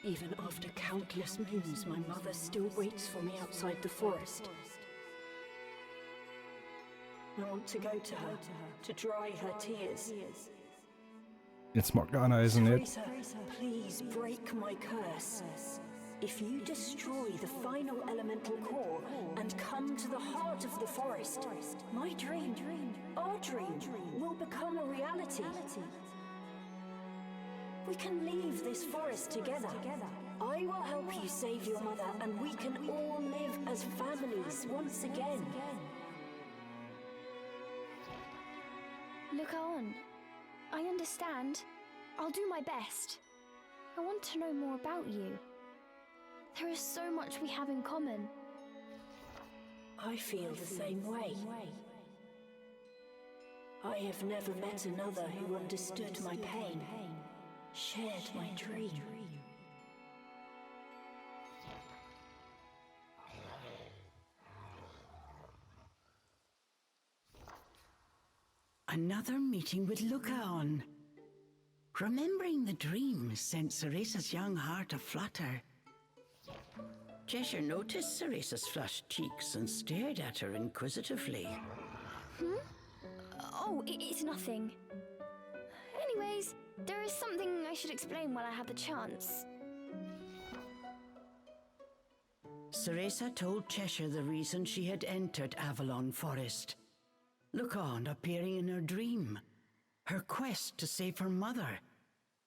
F: Even after countless moons, my mother still waits for me outside the forest. I want to go to her, to dry her tears.
B: It's Morgana, isn't it?
F: Cereza, please break my curse. If you destroy the final elemental core and come to the heart of the forest, my dream, our dream, will become a reality. We can leave this forest together. I will help you save your mother, and we can all live as families once again.
C: Look on. I understand. I'll do my best. I want to know more about you. There is so much we have in common.
F: I feel the same way. I have never met another who understood my pain, shared my dream.
A: Another meeting with Lucaon. Remembering the dream sent Ceresa's young heart aflutter. Cheshire noticed Ceresa's flushed cheeks and stared at her inquisitively.
C: Oh, it's nothing. Anyways, there is something I should explain while I have the chance.
A: Ceresa told Cheshire the reason she had entered Avalon Forest. Lucan appearing in her dream, her quest to save her mother,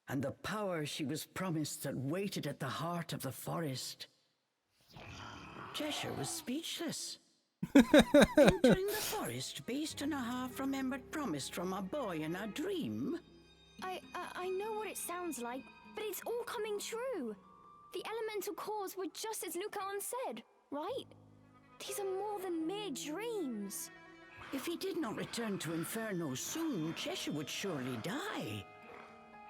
A: and the power she was promised that waited at the heart of the forest. Cheshire was speechless. Entering the forest based on a half-remembered promise from a boy in a dream?
C: I know what it sounds like, but it's all coming true. The elemental cores were just as Lucan said, right? These are more than mere dreams.
A: If he did not return to Inferno soon, Cheshire would surely die.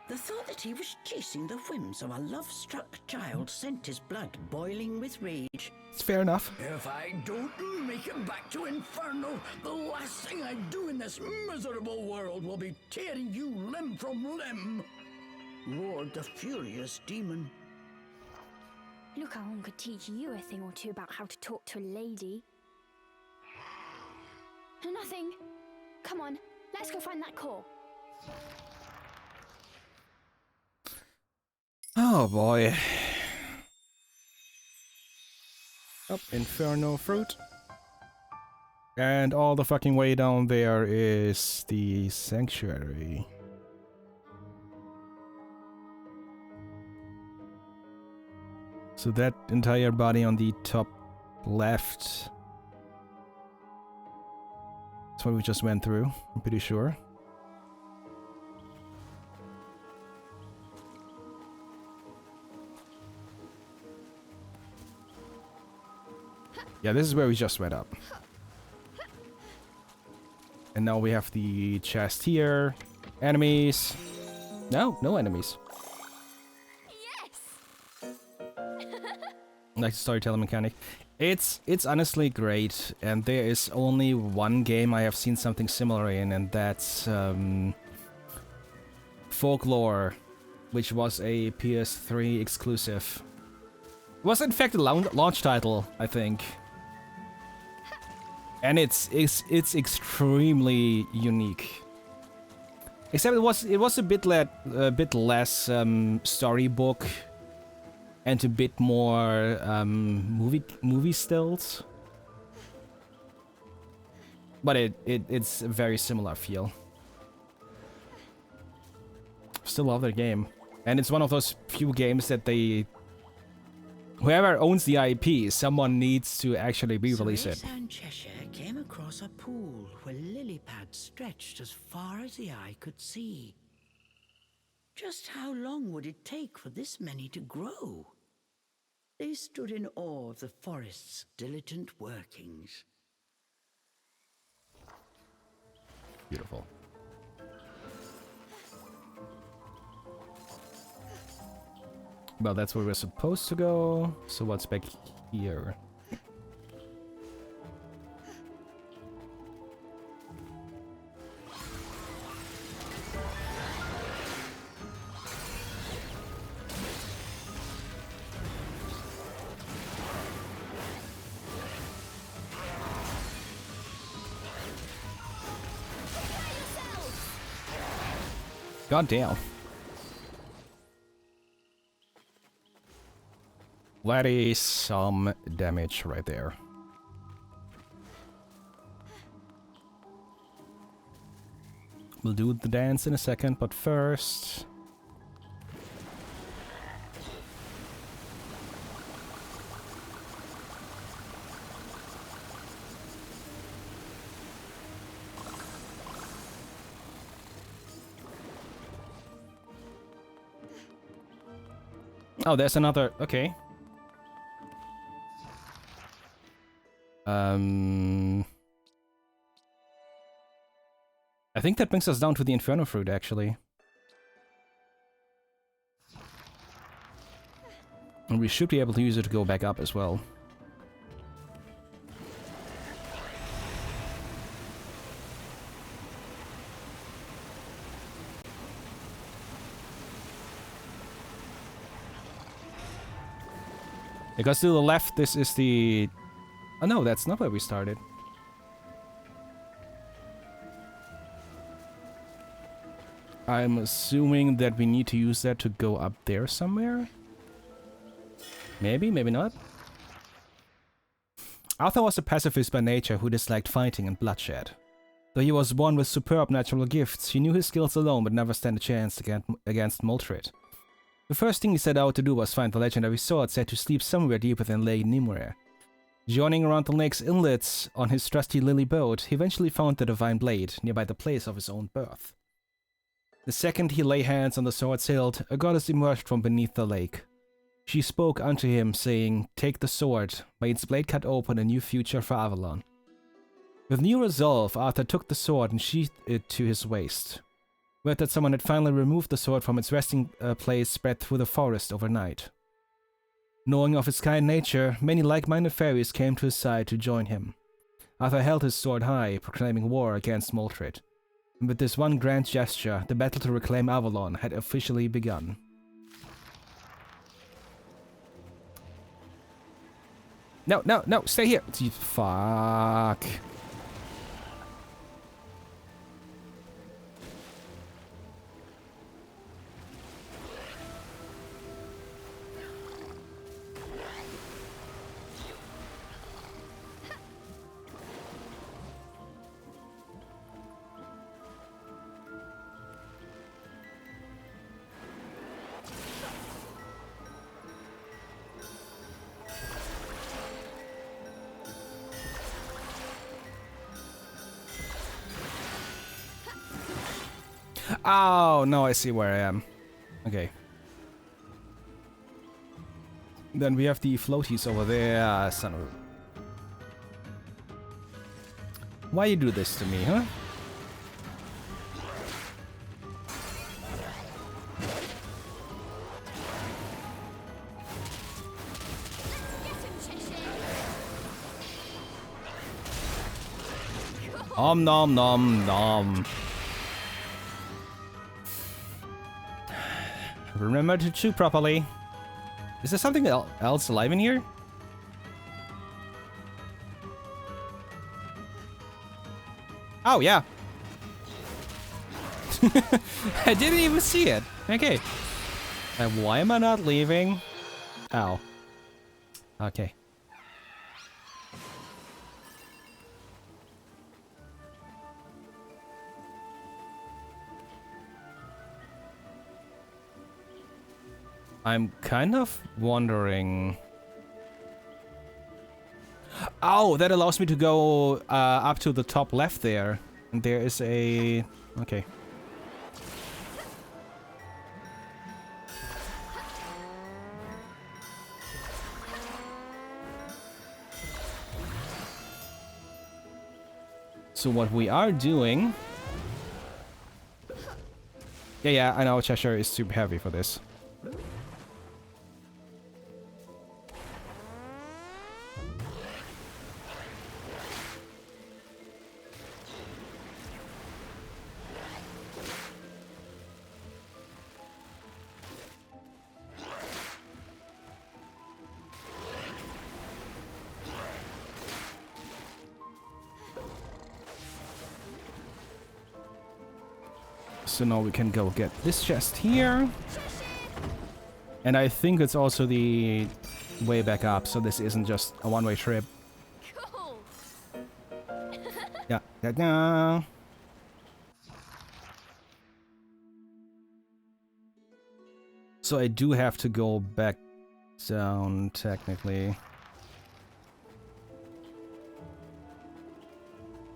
A: The thought that he was chasing the whims of a love-struck child sent his blood boiling with rage.
B: It's fair enough.
E: If I don't make it back to Inferno, the last thing I do in this miserable world will be tearing you limb from limb,
A: Roared the furious demon.
C: Lucan could teach you a thing or two about how to talk to a lady. Nothing. Come on, let's go find that core.
B: Oh boy. Up, Inferno fruit. And all the fucking way down there is the sanctuary. So that entire body on the top left. That's what we just went through, I'm pretty sure. Yeah, this is where we just went up. And now we have the chest here. Enemies. No enemies.
C: Yes!
B: Like the storytelling mechanic. It's honestly great, and there is only one game I have seen something similar in, and that's Folklore, which was a PS3 exclusive. It was in fact a launch title, I think. And it's extremely unique. Except it was a bit less storybook and a bit more movie stills. But it's a very similar feel. Still love that game. And it's one of those few games that whoever owns the IP, someone needs to actually re-release it.
A: Ceresa and Cheshire came across a pool where lily pads stretched as far as the eye could see. Just how long would it take for this many to grow? They stood in awe of the forest's diligent workings.
B: Beautiful. Well, that's where we're supposed to go. So what's back here? God damn. That is some damage right there. We'll do the dance in a second, but first... Oh, there's another... Okay. I think that brings us down to the Inferno Fruit, actually. And we should be able to use it to go back up as well. Because to the left, this is the... Oh no, that's not where we started. I'm assuming that we need to use that to go up there somewhere? Maybe, maybe not. Arthur was a pacifist by nature who disliked fighting and bloodshed. Though he was born with superb natural gifts, he knew his skills alone would never stand a chance against Moltrit. The first thing he set out to do was find the legendary sword said to sleep somewhere deep within Lake Nimue. Journeying around the lake's inlets on his trusty lily boat, he eventually found the divine blade nearby the place of his own birth. The second he lay hands on the sword's hilt, a goddess emerged from beneath the lake. She spoke unto him, saying, "Take the sword, may its blade cut open a new future for Avalon." With new resolve, Arthur took the sword and sheathed it to his waist. Word that someone had finally removed the sword from its resting place spread through the forest overnight. Knowing of its kind nature, many like-minded fairies came to his side to join him. Arthur held his sword high, proclaiming war against Moltrit. And with this one grand gesture, the battle to reclaim Avalon had officially begun. No, no, no, stay here! Fuck. Oh, no, I see where I am. Okay. Then we have the floaties over there, son of a... Why you do this to me, huh? Om nom nom nom. Remember to chew properly. Is there something else alive in here? Oh, yeah. I didn't even see it. Okay. And why am I not leaving? Ow. Okay. I'm kind of wondering... Oh, that allows me to go up to the top left there. And there is a... Okay. So what we are doing... Yeah, I know Cheshire is super heavy for this. So now we can go get this chest here. And I think it's also the way back up, so this isn't just a one-way trip.
C: Cool.
B: Yeah. So I do have to go back down, technically.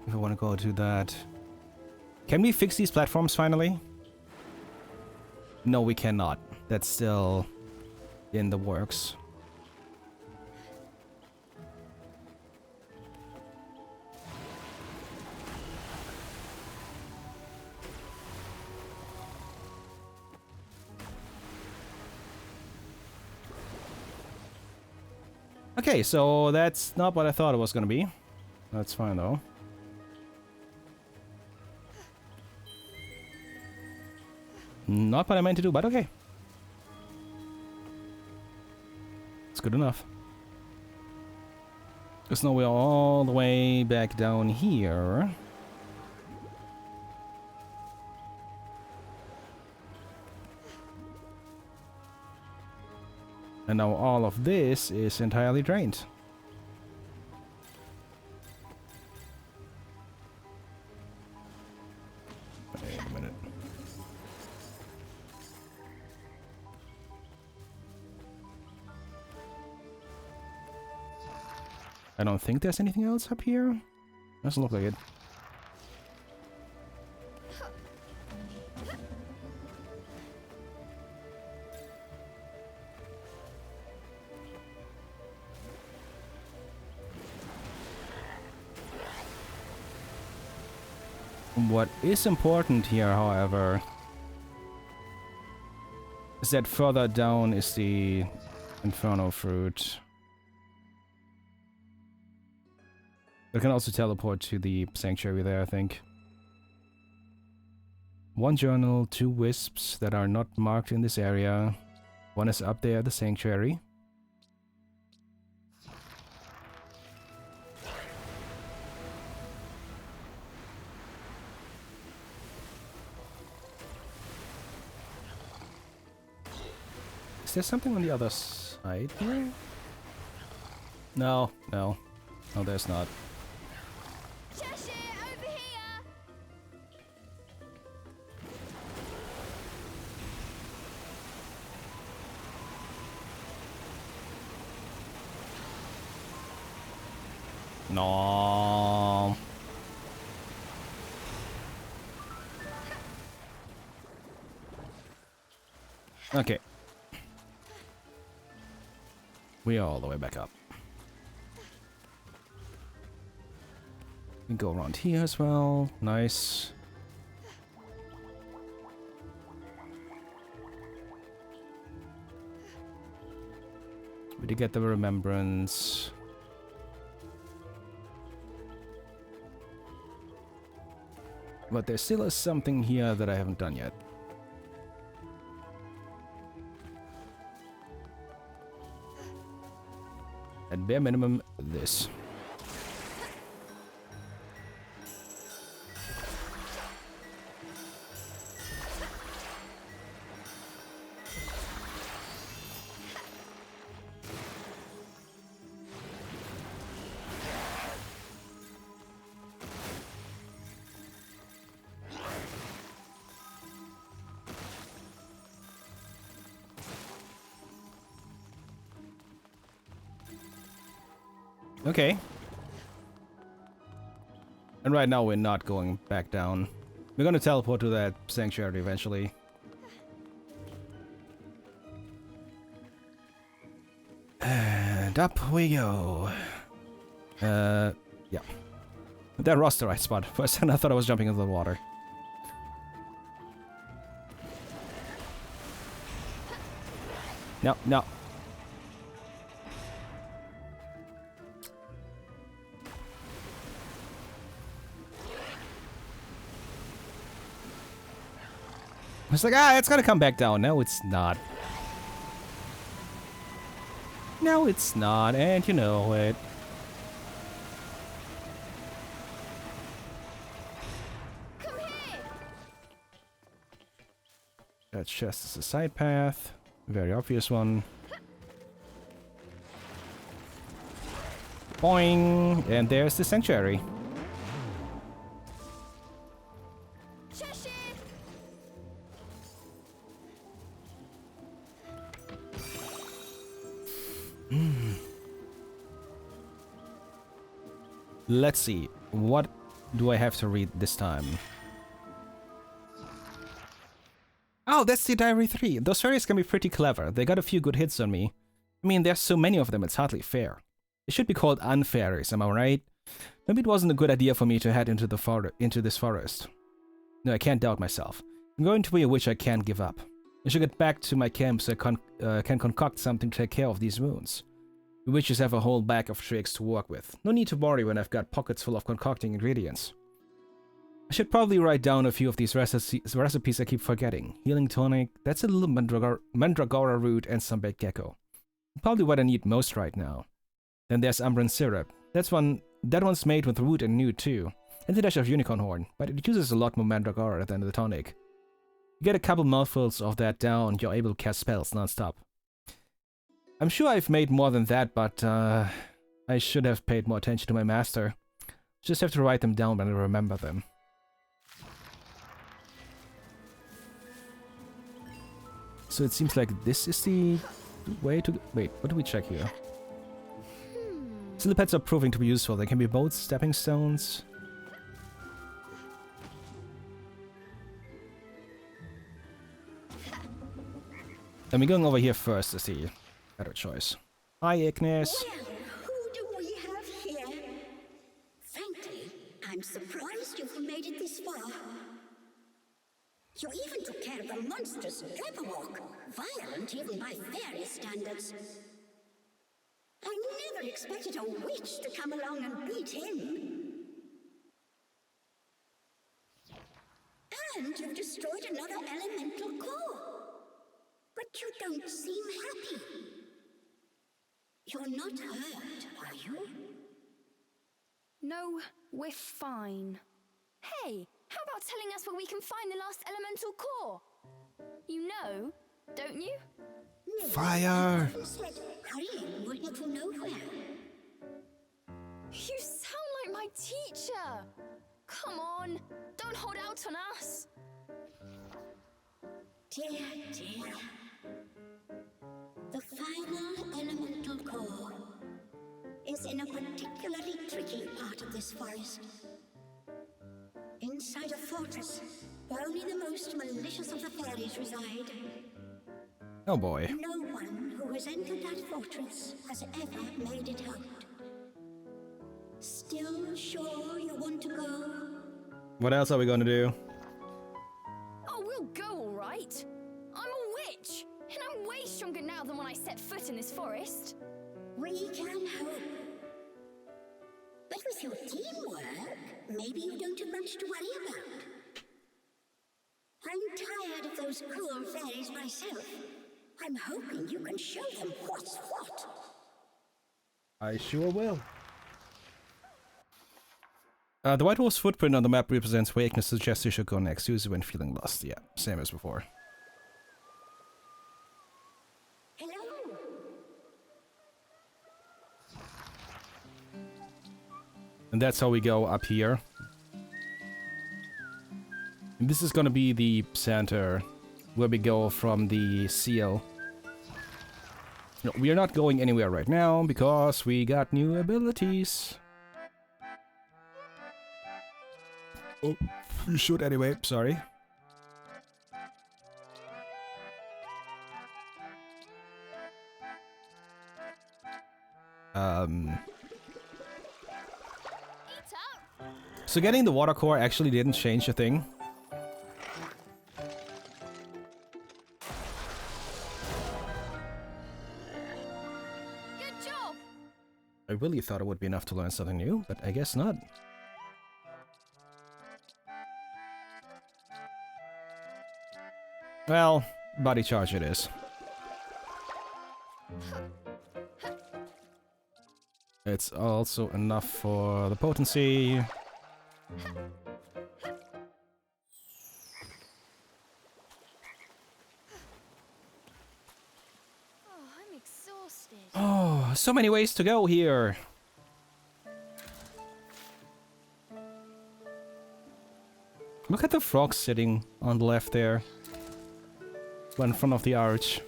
B: If I want to go to that. Can we fix these platforms finally? No, we cannot. That's still in the works. Okay, so that's not what I thought it was gonna be. That's fine though. Not what I meant to do, but okay. It's good enough. Because now we're all the way back down here. And now all of this is entirely drained. Wait a minute. I don't think there's anything else up here. Doesn't look like it. What is important here, however, is that further down is the Inferno Fruit. We can also teleport to the sanctuary there, I think. 1 journal, 2 wisps that are not marked in this area. 1 is up there at the sanctuary. Is there something on the other side here? No, there's not.
C: Cheshire, over here!
B: No. Okay. We are all the way back up. We can go around here as well. Nice. We did get the remembrance. But there still is something here that I haven't done yet. At bare minimum, this. Okay. And right now we're not going back down. We're gonna teleport to that sanctuary eventually. And up we go. Yeah. That was the right spot. For a second I thought I was jumping into the water. No, no. It's like, it's gonna come back down. No, it's not. No, it's not, and you know it.
C: Come here!
B: That chest is a side path. Very obvious one. Boing! And there's the sanctuary.
C: Cheshire!
B: Let's see. What do I have to read this time? Oh, that's the Diary 3. Those fairies can be pretty clever. They got a few good hits on me. I mean, there's so many of them, it's hardly fair. They should be called unfairies, am I right? Maybe it wasn't a good idea for me to head into this forest. No, I can't doubt myself. I'm going to be a witch I can't give up. I should get back to my camp so I can concoct something to take care of these wounds. The witches have a whole bag of tricks to work with. No need to worry when I've got pockets full of concocting ingredients. I should probably write down a few of these recipes I keep forgetting. Healing tonic, that's a little mandragora root and some baked gecko. Probably what I need most right now. Then there's Umbran syrup. That one's made with root and newt too. And the dash of unicorn horn, but it uses a lot more mandragora than the tonic. You get a couple mouthfuls of that down, you're able to cast spells non-stop. I'm sure I've made more than that, but I should have paid more attention to my master. Just have to write them down when I remember them. So it seems like this is the way to... Wait, what do we check here? Silipeds are proving to be useful. They can be both stepping stones. And we're going over here first is the better choice. Hi, Ignis.
G: Well, who do we have here? Frankly, I'm surprised you've made it this far. You even took care of a monstrous Jabberwock, violent even by fairy standards. I never expected a witch to come along and beat him. And you've destroyed another elemental core. But you don't seem happy. You're not hurt, are you?
C: No, we're fine. Hey, how about telling us where we can find the last elemental core? You know, don't you?
G: No,
B: Fire!
G: you said hurrying would get you nowhere.
C: You sound like my teacher. Come on, don't hold out on us.
G: Dear, dear. The final elemental core is in a particularly tricky part of this forest. Inside a fortress where only the most malicious of the fairies reside.
B: Oh boy.
G: No one who has entered that fortress has ever made it out. Still sure you want to go?
B: What else are we gonna do?
C: Oh, we'll go all right. I'm a witch, and I'm way stronger now than when I set foot in this forest.
G: We can hope. But with your teamwork, maybe you don't have much to worry about. I'm tired of those cruel fairies myself. I'm hoping you can show them what's what.
B: I sure will. The white wolf's footprint on the map represents where Ignis suggests you should go next. Use it when feeling lost. Yeah, same as before.
G: Hello?
B: And that's how we go up here. And this is gonna be the center where we go from the seal. No, we are not going anywhere right now because we got new abilities. Oh, you should anyway, sorry. So getting the water core actually didn't change a thing.
C: Good job.
B: I really thought it would be enough to learn something new, but I guess not. Well, body charge it is. It's also enough for the potency.
C: Oh, I'm exhausted.
B: Oh, so many ways to go here. Look at the frog sitting on the left there. In front of the arch.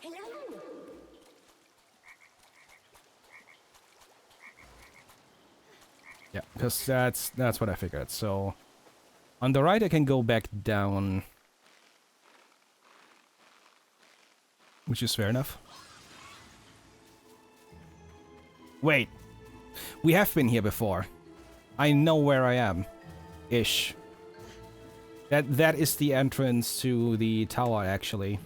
G: Hello?
B: Yeah, because that's what I figured. So on the right I can go back down. Which is fair enough. Wait. We have been here before. I know where I am. Ish. That is the entrance to the tower, actually.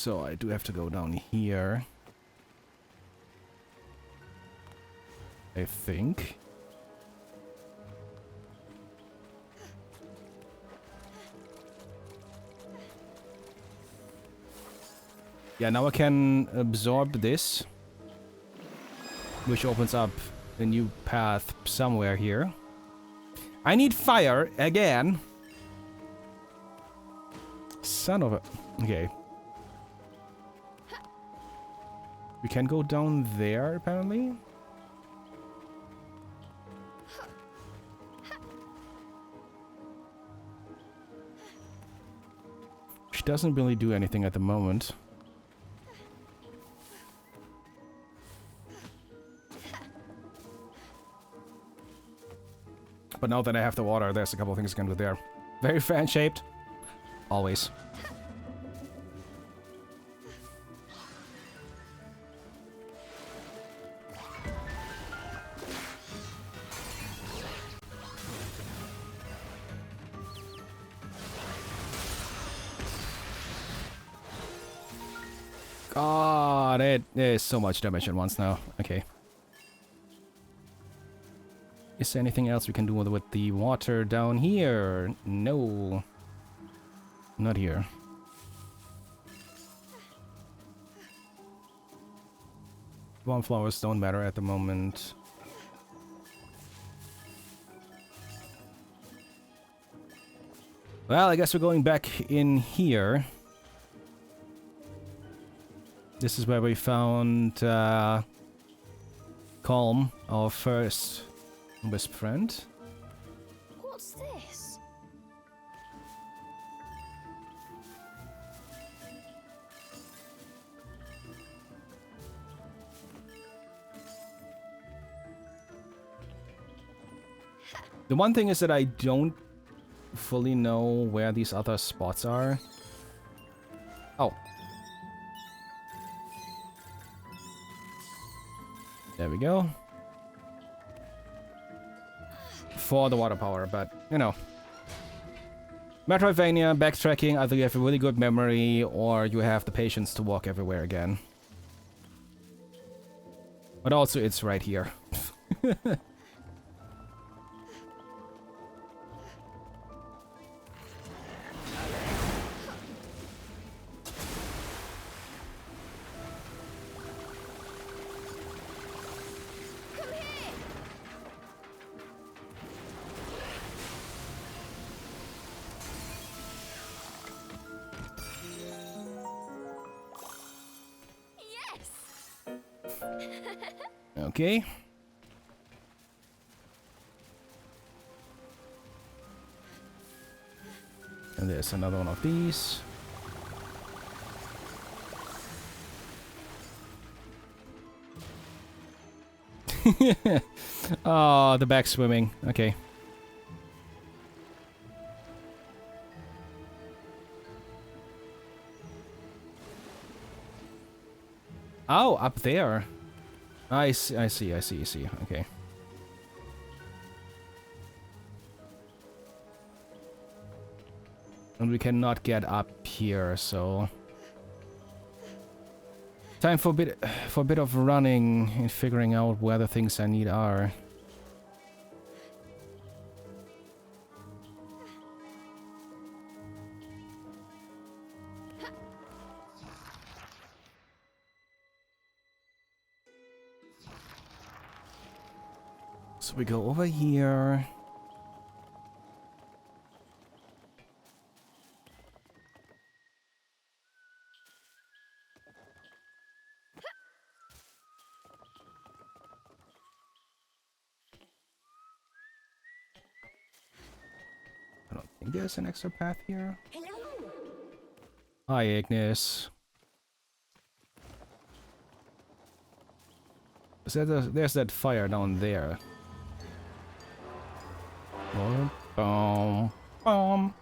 B: So I do have to go down here. I think. Yeah, now I can absorb this, which opens up a new path somewhere here. I need fire again. Son of a... Okay. We can go down there, apparently. Which doesn't really do anything at the moment. But now that I have the water, there's a couple of things I can do there. Very fan-shaped. Always. God, it is so much damage at once now. Okay. Is there anything else we can do with the water down here? No. Not here. Bomb flowers don't matter at the moment. Well, I guess we're going back in here. This is where we found Calm, our first wisp friend.
C: What's this?
B: The one thing is that I don't fully know where these other spots are. Oh. There we go. For the water power, but, you know. Metroidvania, backtracking, either you have a really good memory or you have the patience to walk everywhere again. But also, it's right here. Okay. And there's another one of these. Oh, the back swimming. Okay. Oh, up there. I see. Okay. And we cannot get up here, so... Time for a bit of running and figuring out where the things I need are. So we go over here. I don't think there's an extra path here.
G: Hello.
B: Hi, Ignis. There's that fire down there. Boom, boom, boom.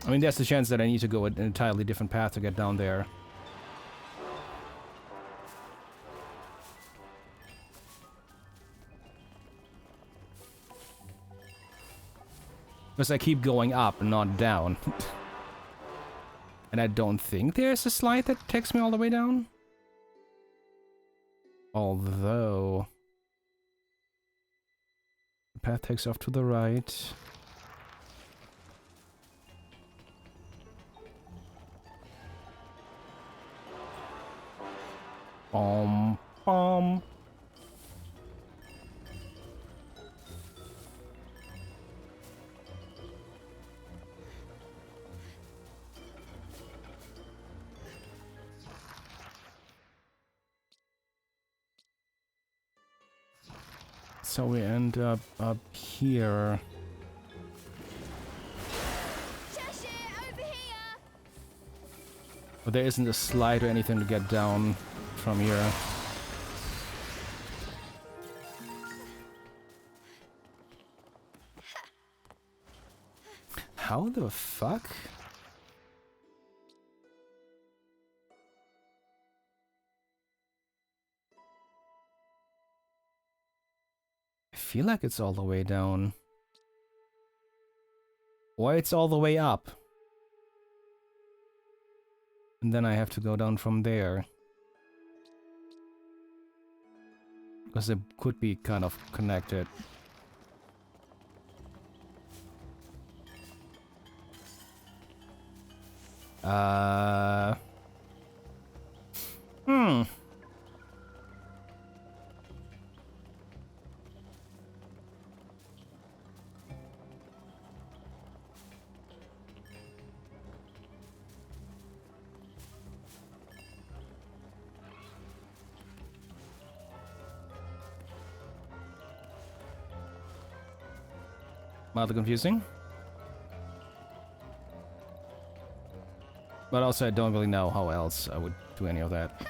B: I mean, there's the chance that I need to go an entirely different path to get down there. Because I keep going up and not down. And I don't think there's a slide that takes me all the way down. Although... the path takes off to the right. Bom. So we end up here.
C: Cheshire, over here!
B: But there isn't a slide or anything to get down from here. How the fuck? I feel like it's all the way down. Or it's all the way up. And then I have to go down from there. Because it could be kind of connected. Rather confusing. But also I don't really know how else I would do any of that.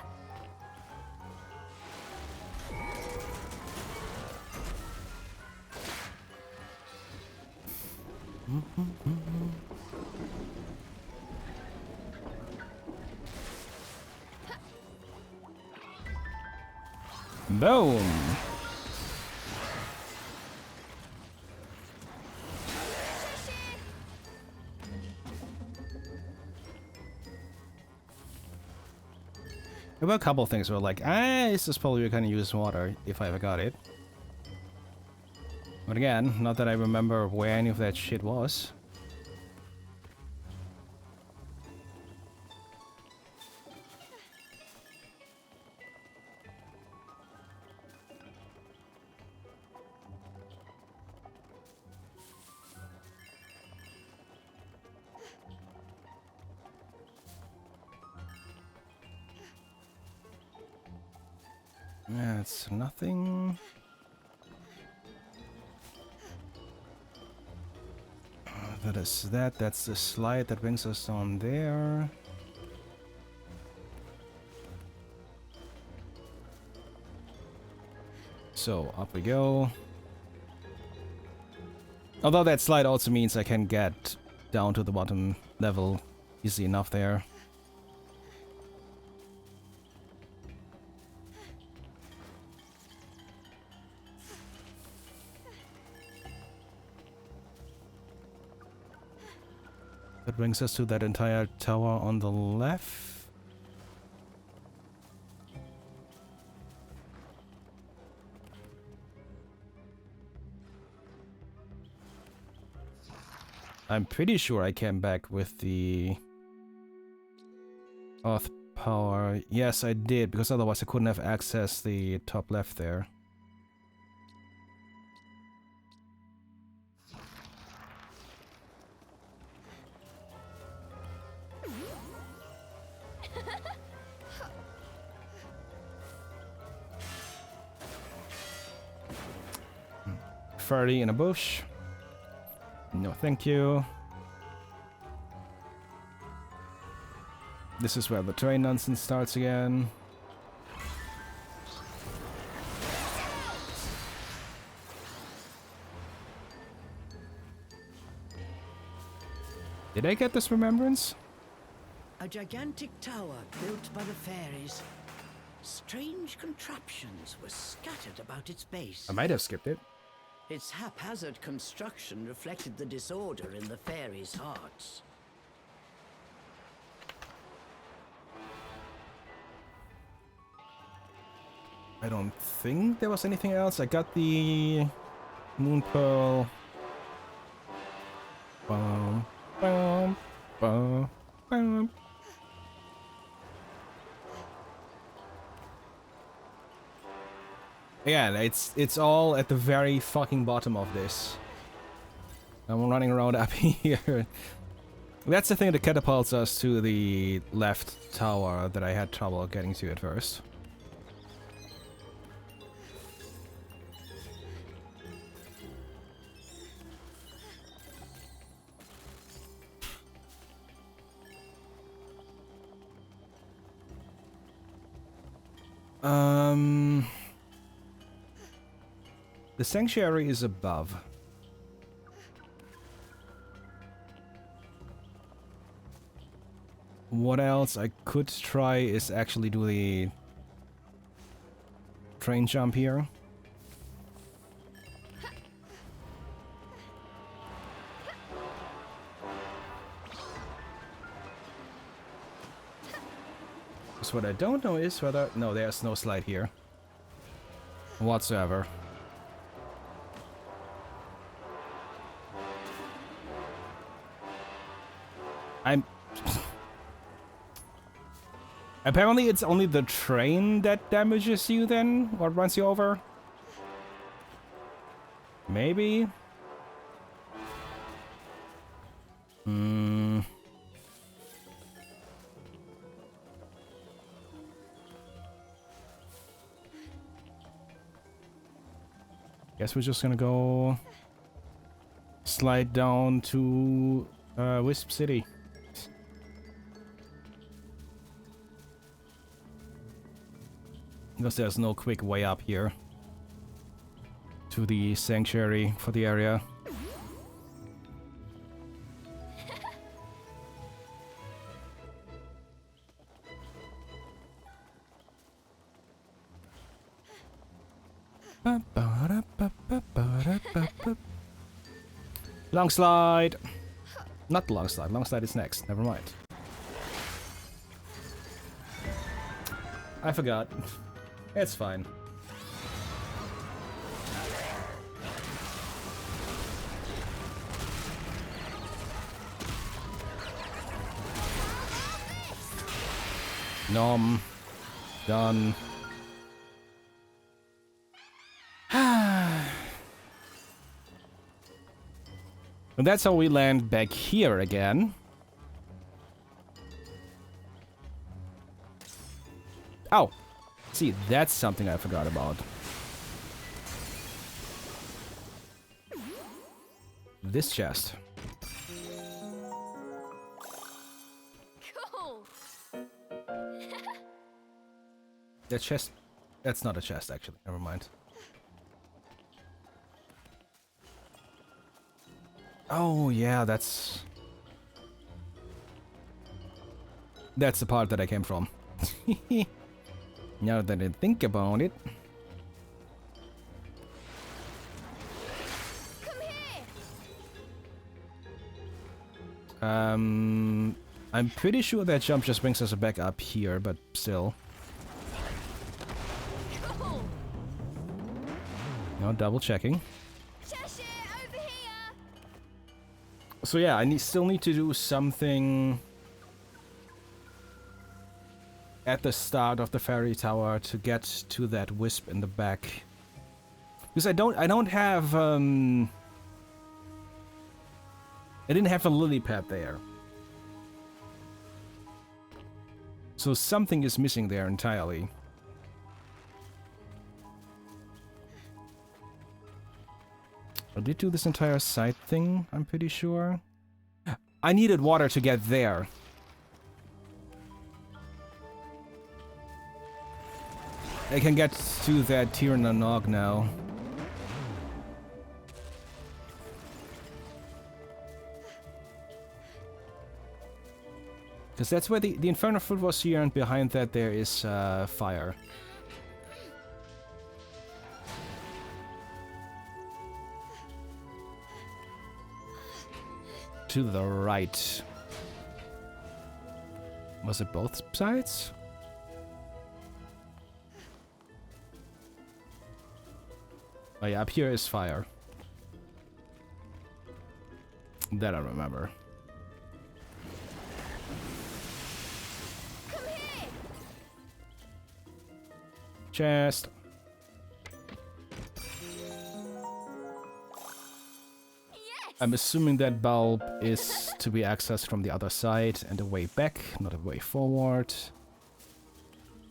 B: Boom! There were a couple of things where like, this is probably gonna use water if I ever got it. But again, not that I remember where any of that shit was. Yeah, it's nothing. That is that. That's the slide that brings us on there. So, up we go. Although that slide also means I can get down to the bottom level easy enough there. That brings us to that entire tower on the left. I'm pretty sure I came back with the earth power. Yes, I did, because otherwise I couldn't have accessed the top left there. Furry in a bush. No, thank you. This is where the terrain nonsense starts again. Did I get this remembrance?
A: A gigantic tower built by the fairies. Strange contraptions were scattered about its base.
B: I might have skipped it.
A: Its haphazard construction reflected the disorder in the fairies' hearts.
B: I don't think there was anything else. I got the moon pearl. Bum, bum, bum, bum. Yeah, it's all at the very fucking bottom of this. I'm running around up here. That's the thing that catapults us to the left tower that I had trouble getting to at first. The sanctuary is above. What else I could try is actually do the train jump here. Because what I don't know is whether... No, there's no slide here. Whatsoever. Apparently it's only the train that damages you then, or runs you over? Maybe? Guess we're just gonna go slide down to Wisp City. Because there's no quick way up here to the sanctuary for the area. Long slide! Not long slide. Long slide is next. Never mind. I forgot. It's fine. Nom. Done. And that's how we land back here again. Oh! See, that's something I forgot about. This chest.
C: Cool.
B: That chest... That's not a chest, actually. Never mind. Oh, yeah, that's... That's the part that I came from. Now that I think about it.
C: Come here.
B: I'm pretty sure that jump just brings us back up here, but still.
C: Cool.
B: No, double checking.
C: Cheshire, over here.
B: So yeah, I still need to do something at the start of the fairy tower to get to that wisp in the back. Because I don't have I didn't have a lily pad there. So something is missing there entirely. I did do this entire side thing, I'm pretty sure. I needed water to get there. I can get to that Tirnanog now. Because that's where the Infernal Fruit was here, and behind that there is fire. to the right. Was it both sides? Oh yeah, up here is fire. That I remember.
C: Come here.
B: Chest. I'm assuming that bulb is to be accessed from the other side and a way back, not a way forward.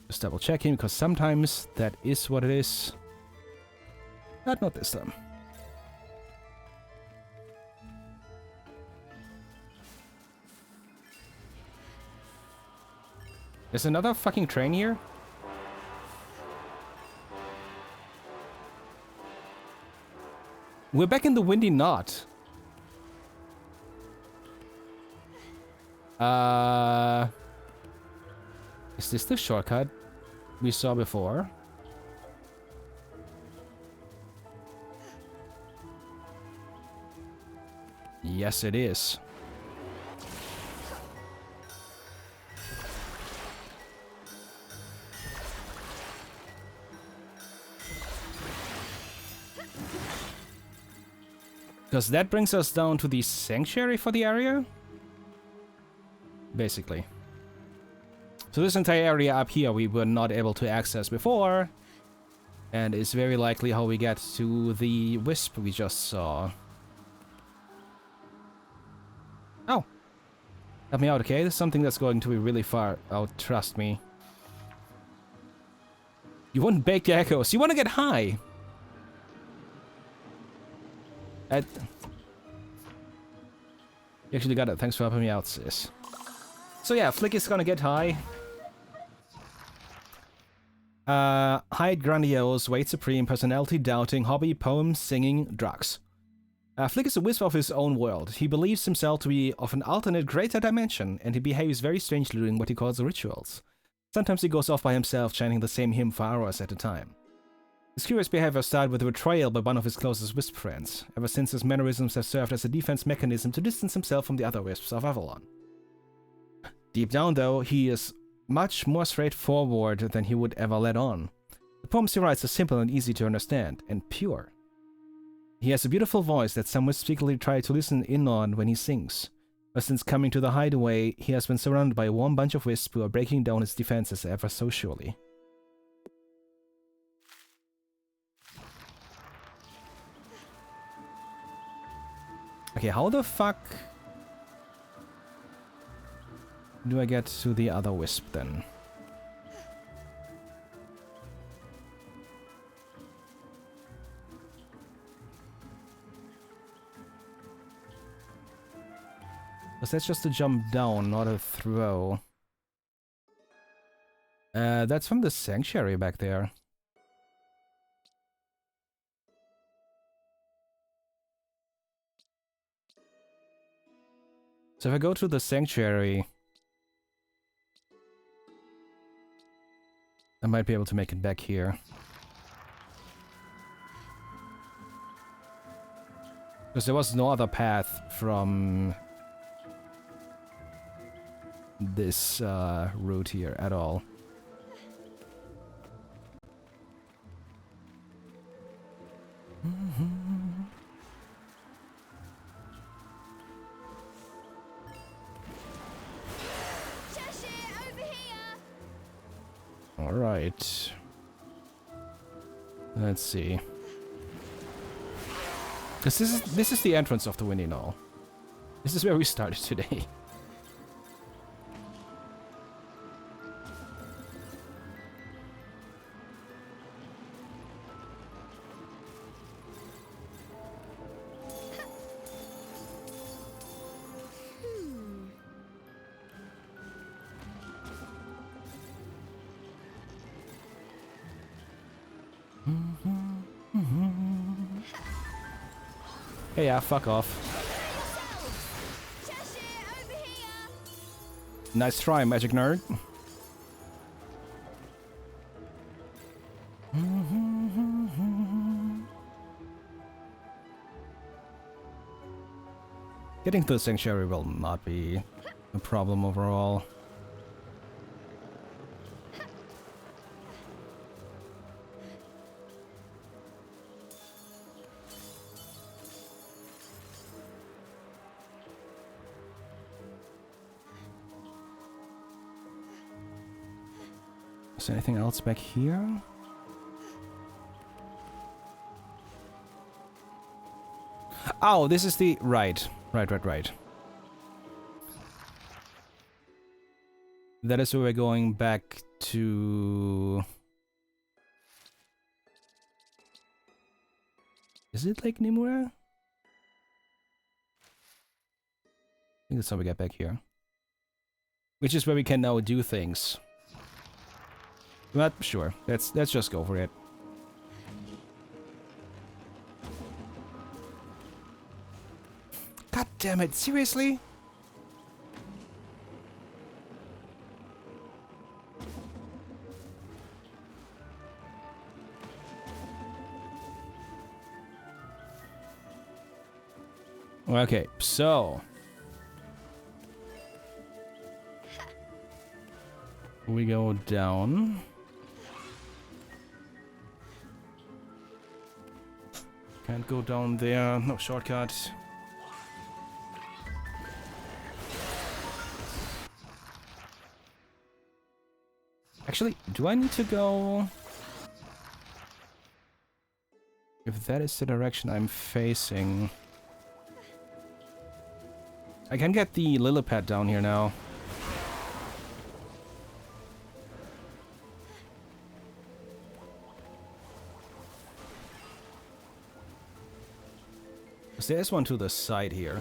B: Just double checking, because sometimes that is what it is. But not this time. There's another fucking train here? We're back in the windy knot. Is this the shortcut we saw before? Yes, it is. Because that brings us down to the sanctuary for the area? Basically. So this entire area up here we were not able to access before. And is very likely how we get to the wisp we just saw. Oh. Help me out, okay? This is something that's going to be really far out, trust me. You want baked echoes. You want to get high. You actually got it. Thanks for helping me out, sis. So yeah, Flick is gonna get high. Height grandiose, weight supreme, personality doubting, hobby, poems, singing, drugs. Flick is a wisp of his own world. He believes himself to be of an alternate greater dimension, and he behaves very strangely during what he calls rituals. Sometimes he goes off by himself, chanting the same hymn for hours at a time. His curious behavior started with a betrayal by one of his closest wisp friends. Ever since, his mannerisms have served as a defense mechanism to distance himself from the other wisps of Avalon. Deep down, though, he is much more straightforward than he would ever let on. The poems he writes are simple and easy to understand, and pure. He has a beautiful voice that some wisps secretly try to listen in on when he sings. But since coming to the hideaway, he has been surrounded by a warm bunch of wisps who are breaking down his defenses ever so surely. Okay, how the fuck do I get to the other wisp then? Because that's just a jump down, not a throw. That's from the sanctuary back there. So if I go to the sanctuary, I might be able to make it back here. Because there was no other path from this route here at all. All right. Let's see. This is the entrance of the Windy Knoll. This is where we started today. Hey, yeah, fuck off. Nice try, magic nerd. Get Getting to the sanctuary will not be a problem overall. Is there anything else back here? Oh, this is the... Right. Right. That is where we're going back to... Is it Lake Nimue? I think that's how we get back here. Which is where we can now do things. But sure, let's just go for it. God damn it, seriously? Okay, so we go down. Can't go down there, no shortcut. Actually, do I need to go? If that is the direction I'm facing... I can get the Lillipad down here now. There's one to the side here.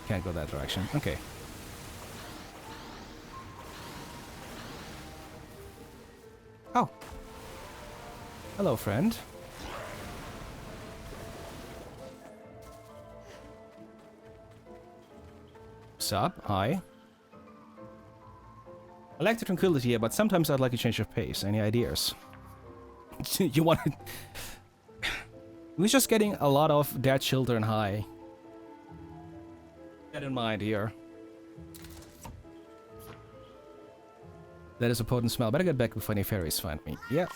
B: Can't go that direction. Okay. Oh. Hello, friend. Sup? Hi. I like the tranquility here, but sometimes I'd like a change of pace. Any ideas? You want to... We're just getting a lot of dead children high. Get in mind here. That is a potent smell. Better get back before any fairies find me. Yep.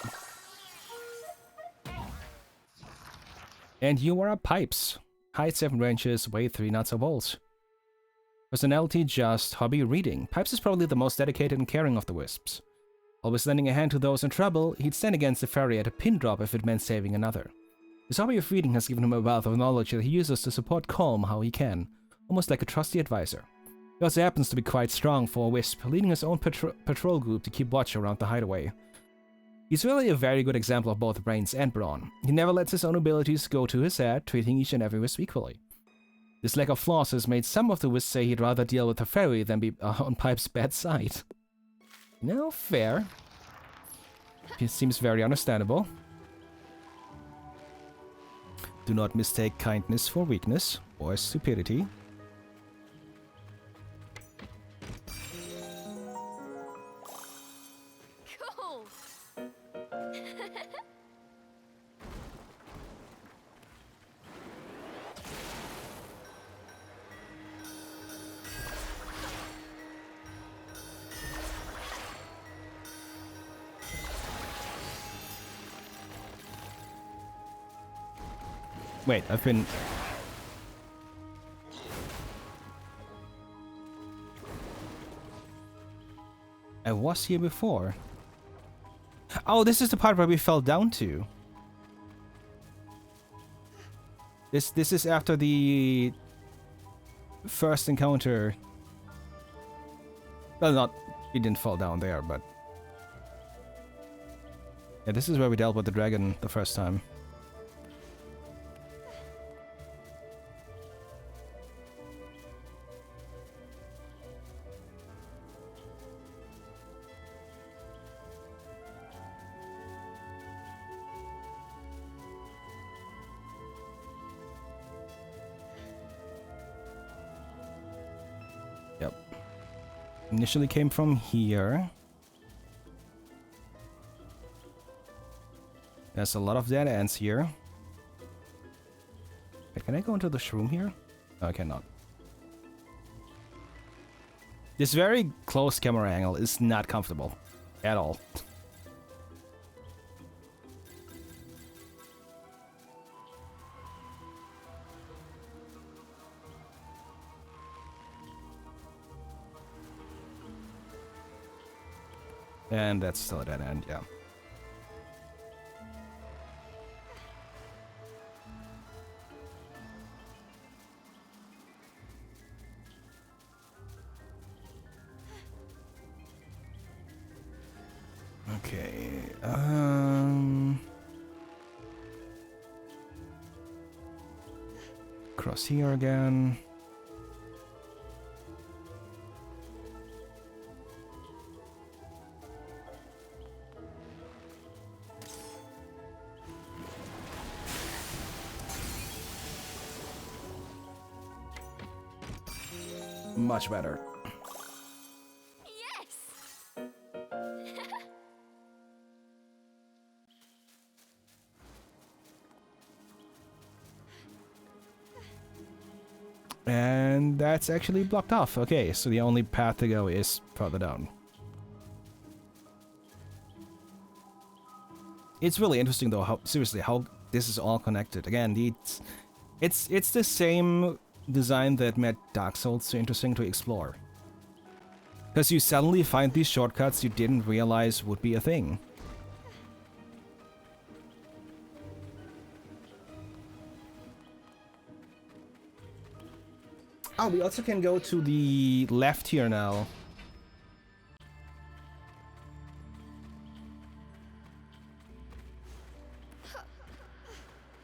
B: And you are a Pipes. Height 7 inches, weight 3 nuts or bolts. Personality just hobby reading. Pipes is probably the most dedicated and caring of the wisps. Always lending a hand to those in trouble, he'd stand against the fairy at a pin drop if it meant saving another. His hobby of reading has given him a wealth of knowledge that he uses to support Calm how he can, almost like a trusty advisor. He also happens to be quite strong for a wisp, leading his own patrol group to keep watch around the hideaway. He's really a very good example of both brains and brawn. He never lets his own abilities go to his head, treating each and every wisp equally. This lack of flaws has made some of the wisps say he'd rather deal with a fairy than be on Pipe's bad side. No, fair. It seems very understandable. Do not mistake kindness for weakness or stupidity.
C: Cool.
B: Wait, I've been... I was here before. Oh, this is the part where we fell down to. This is after the first encounter. Well, not... We didn't fall down there, but... Yeah, this is where we dealt with the dragon the first time. Initially came from here. There's a lot of dead ends here. Wait, can I go into the shroom here? No, I cannot. This very close camera angle is not comfortable at all. And that's still a dead end, yeah. Okay, cross here again. Much better.
C: Yes!
B: And that's actually blocked off. Okay, so the only path to go is further down. It's really interesting though, how seriously how this is all connected. Again, it's the same design that made Dark Souls so interesting to explore. Because you suddenly find these shortcuts you didn't realize would be a thing. Oh, we also can go to the left here now.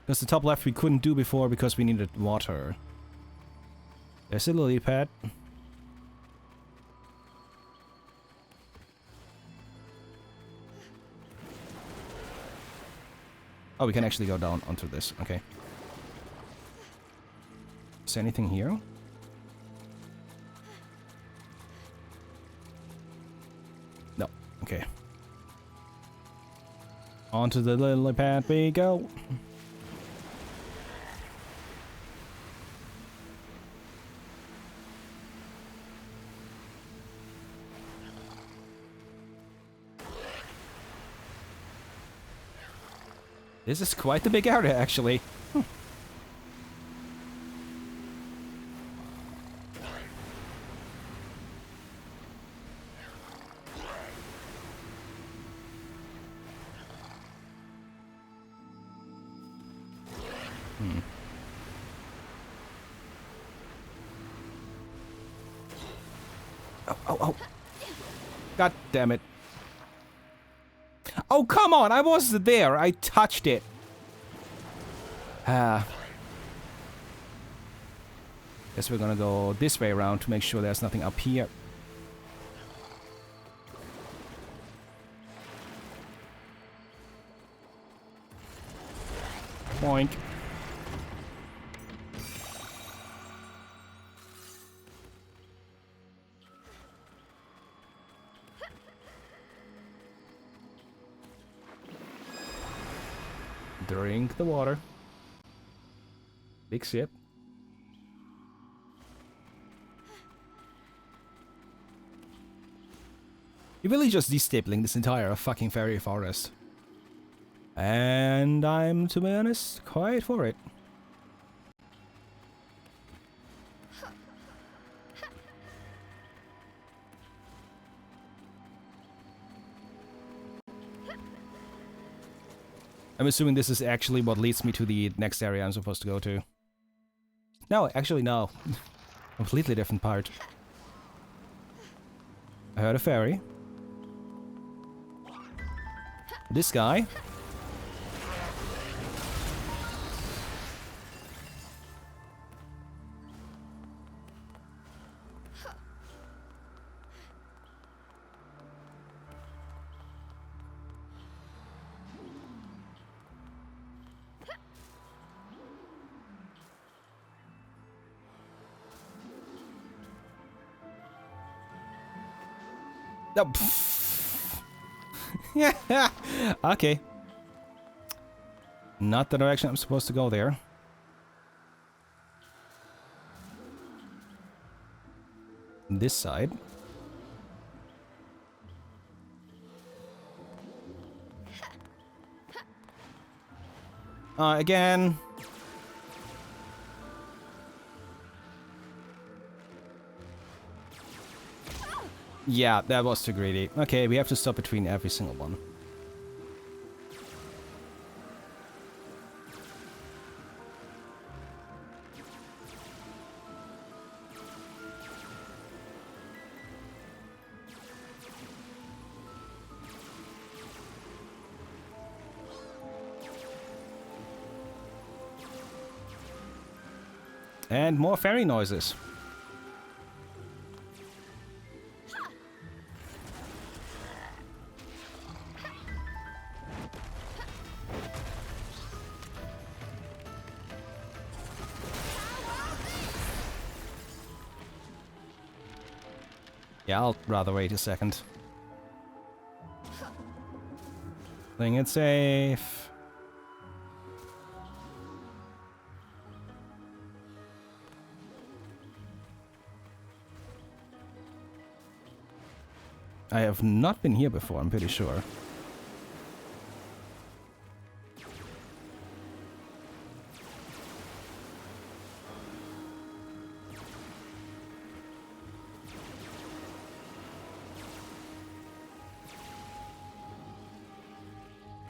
B: Because the top left we couldn't do before because we needed water. There's a lily pad. Oh, we can actually go down onto this. Okay. Is there anything here? No. Okay. Onto the lily pad we go. This is quite the big area, actually. Oh, oh, oh. God damn it. Oh, come on! I wasn't there! I touched it! Guess we're gonna go this way around to make sure there's nothing up here. Boink. Drink the water. Big sip. You're really just destapling this entire fucking fairy forest. And I'm, to be honest, quite for it. I'm assuming this is actually what leads me to the next area I'm supposed to go to. No, actually no. Completely different part. I heard a fairy. This guy. Oh, yeah. Okay. Not the direction I'm supposed to go there. This side. Again. Yeah, that was too greedy. Okay, we have to stop between every single one. And more fairy noises. Yeah, I'll rather wait a second. Playing it safe. I have not been here before, I'm pretty sure.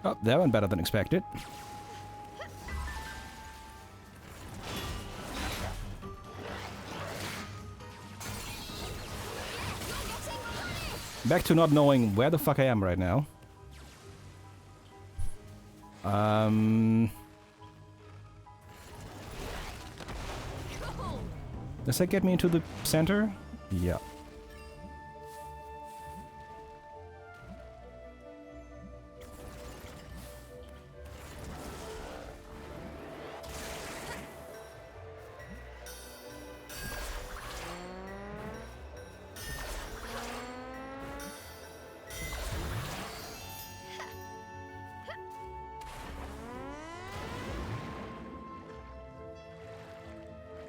B: Oh, that went better than expected. Back to not knowing where the fuck I am right now. Does that get me into the center? Yeah.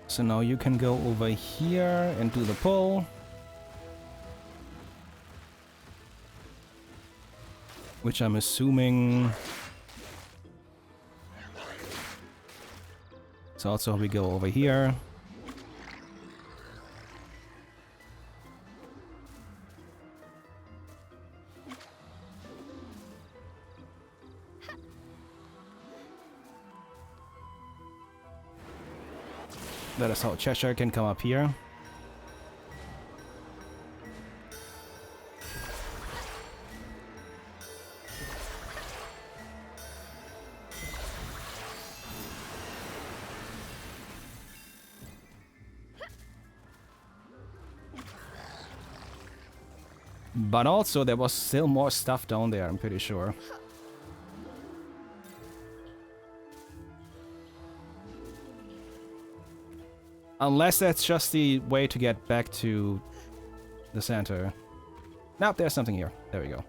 B: So now you can go over here and do the pull. Which I'm assuming... So also we go over here. That is how Cheshire can come up here. But also there was still more stuff down there, I'm pretty sure. Unless that's just the way to get back to the center. Nope, there's something here. There we go.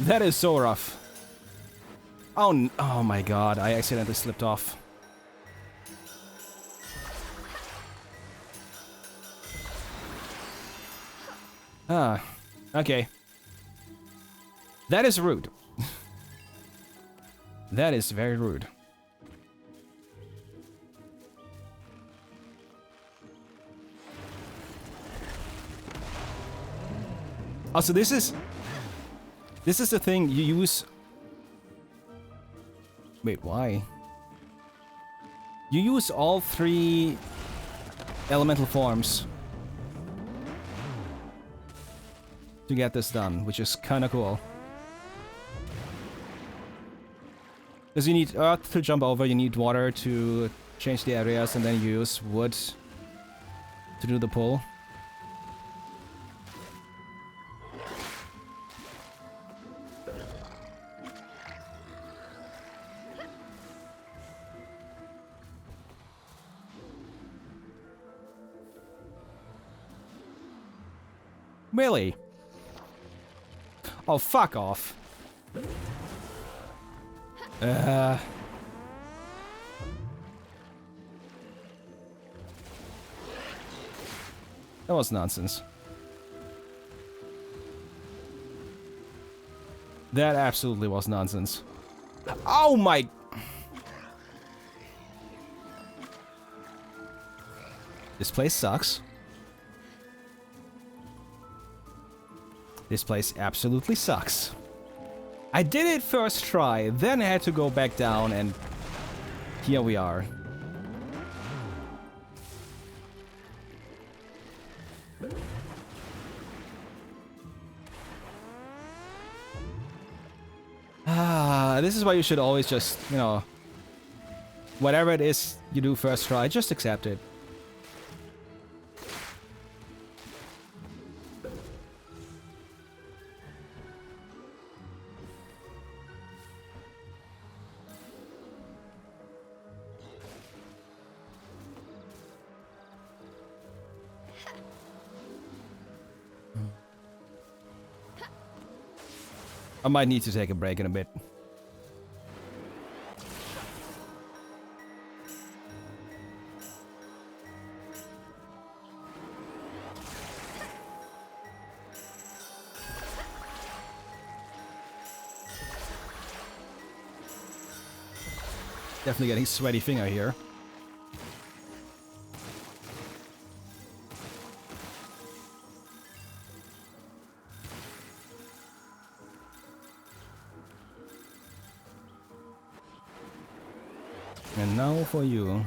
B: That is so rough. Oh my god, I accidentally slipped off. Ah, okay. That is rude. That is very rude. Also, this is the thing you use... Wait, why? You use all 3 elemental forms to get this done, which is kind of cool. Because you need earth to jump over, you need water to change the areas, and then you use wood to do the pull. Really? Oh, fuck off. That was nonsense. That absolutely was nonsense. Oh my... This place sucks. This place absolutely sucks. I did it first try, then I had to go back down, and here we are. This is why you should always just, you know, whatever it is you do first try, just accept it. I might need to take a break in a bit. Definitely getting sweaty finger here. And now for you.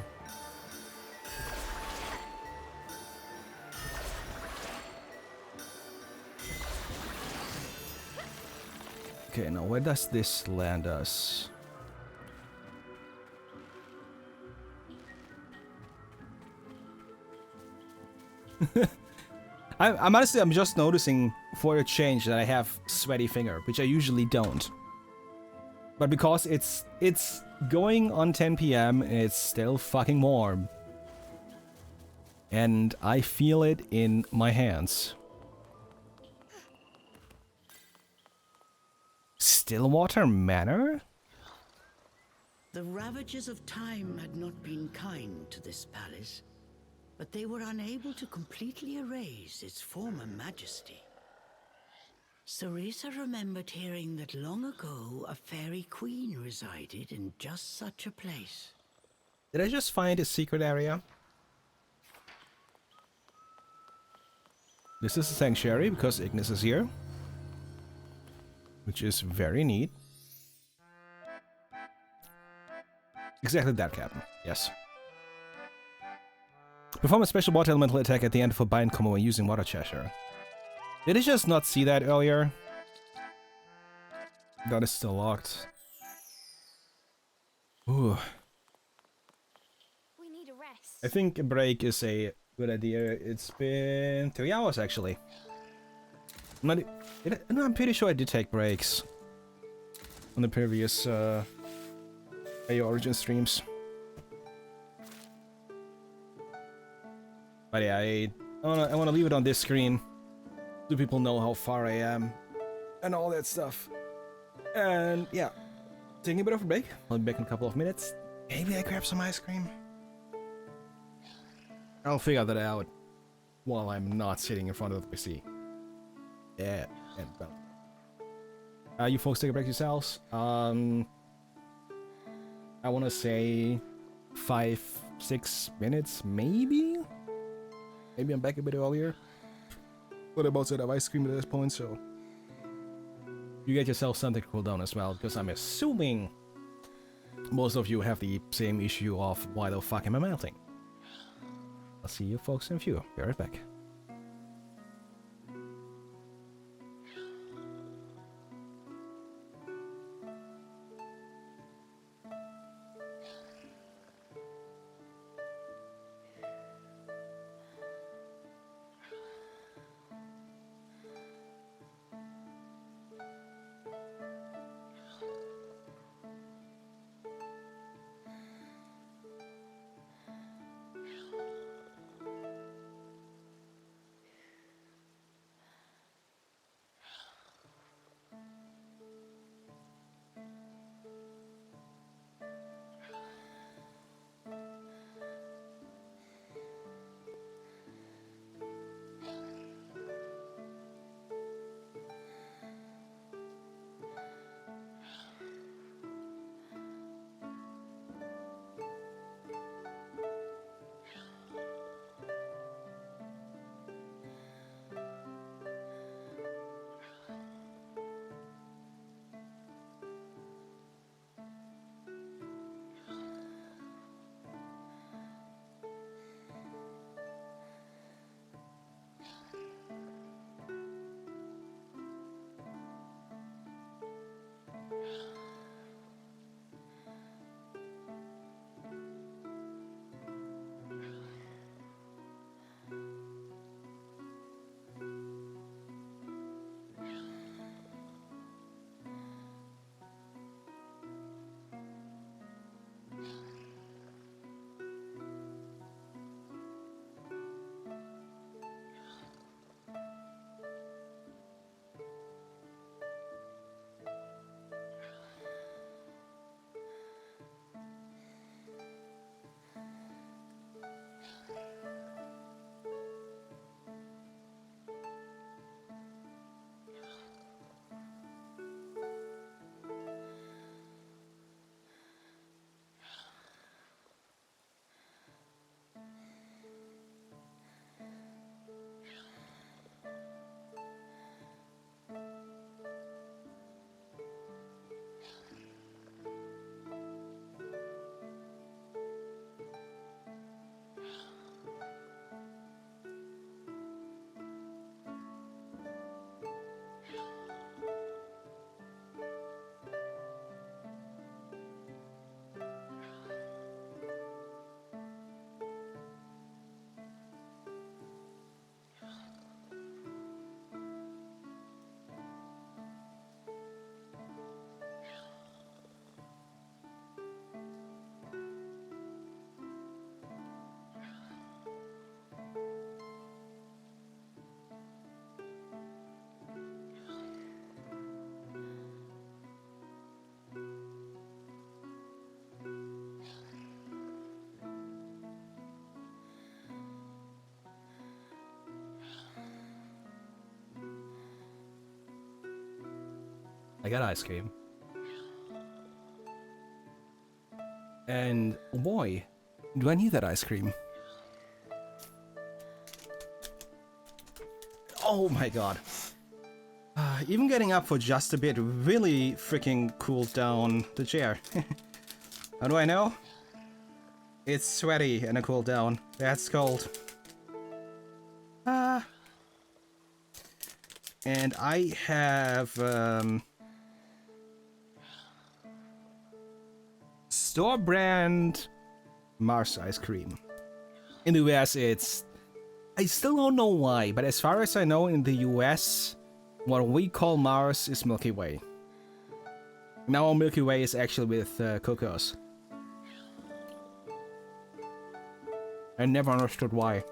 B: Okay, now where does this land us? I'm honestly, I'm just noticing for a change that I have sweaty finger, which I usually don't. But because it's going on 10 PM, it's still fucking warm. And I feel it in my hands. Stillwater Manor?
A: The ravages of time had not been kind to this palace, but they were unable to completely erase its former majesty. Ceresa remembered hearing that long ago a fairy queen resided in just such a place.
B: Did I just find a secret area? This is a sanctuary because Ignis is here, which is very neat. Exactly that, Captain. Yes. Perform a special water elemental attack at the end of a bind combo when using Water Cheshire. Did I just not see that earlier? That is still locked. Ooh.
C: We need a rest.
B: I think a break is a good idea. It's been 3 hours actually. No, I'm pretty sure I did take breaks on the previous AO Origin streams. But yeah, I want to leave it on this screen so people know how far I am and all that stuff. And yeah, taking a bit of a break. I'll be back in a couple of minutes. Maybe I grab some ice cream. I'll figure that out while I'm not sitting in front of the PC. Yeah, and well. You folks take a break yourselves. I want to say 5-6 minutes, maybe? Maybe I'm back a bit earlier. But I'm about to have ice cream at this point, so you get yourself something to cool down as well, because I'm assuming most of you have the same issue of why the fuck am I melting. I'll see you folks in a few. Be right back. I got ice cream. And oh boy, do I need that ice cream. Oh my god. Even getting up for just a bit really freaking cooled down the chair. How do I know? It's sweaty and a cool down. That's cold. And I have store brand Mars ice cream. In the US it's, I still don't know why, but as far as I know in the US, what we call Mars is Milky Way. Now Milky Way is actually with Cocos. I never understood why.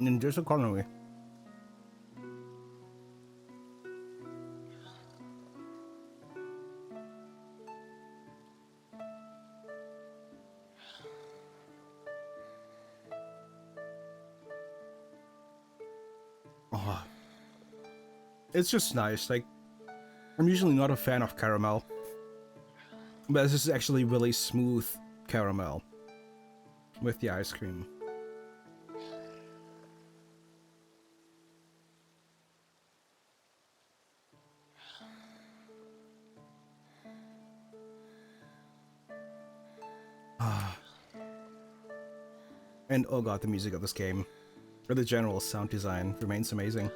B: And there's a corner. Oh, it's just nice. Like, I'm usually not a fan of caramel, but this is actually really smooth caramel with the ice cream. And oh god, the music of this game, or the general sound design, remains amazing.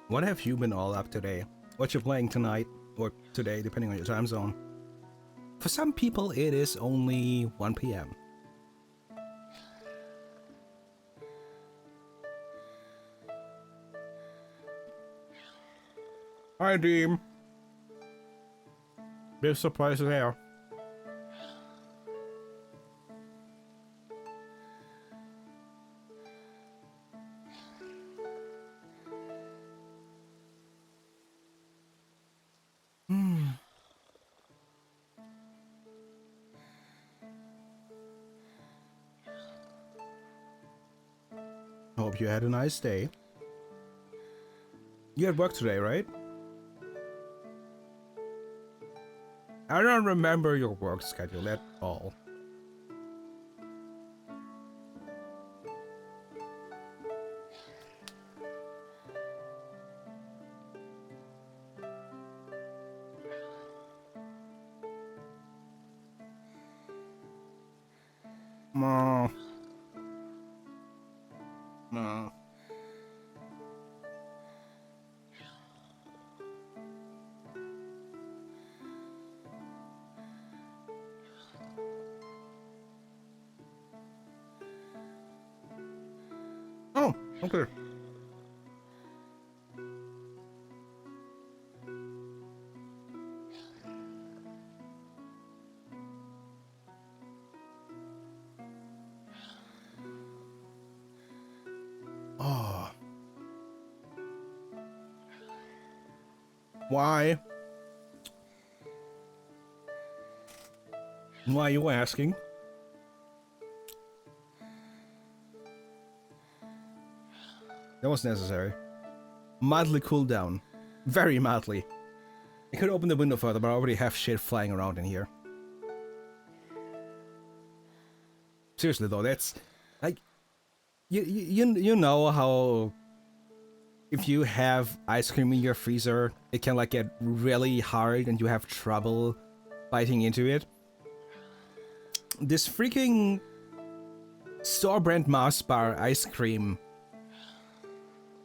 B: What have you been all up today? What you're playing tonight, or today, depending on your time zone? For some people, it is only 1 PM. Hi, Deem. Big surprise there. Hope you had a nice day. You had work today, right? I don't remember your work schedule at all. No. No. Oh, okay. Oh. Why? Why are you asking? That was necessary. Mildly cooled down. Very mildly. I could open the window further, but I already have shit flying around in here. Seriously though, that's like you know how if you have ice cream in your freezer, it can like get really hard and you have trouble biting into it. This freaking store-brand Mars bar ice cream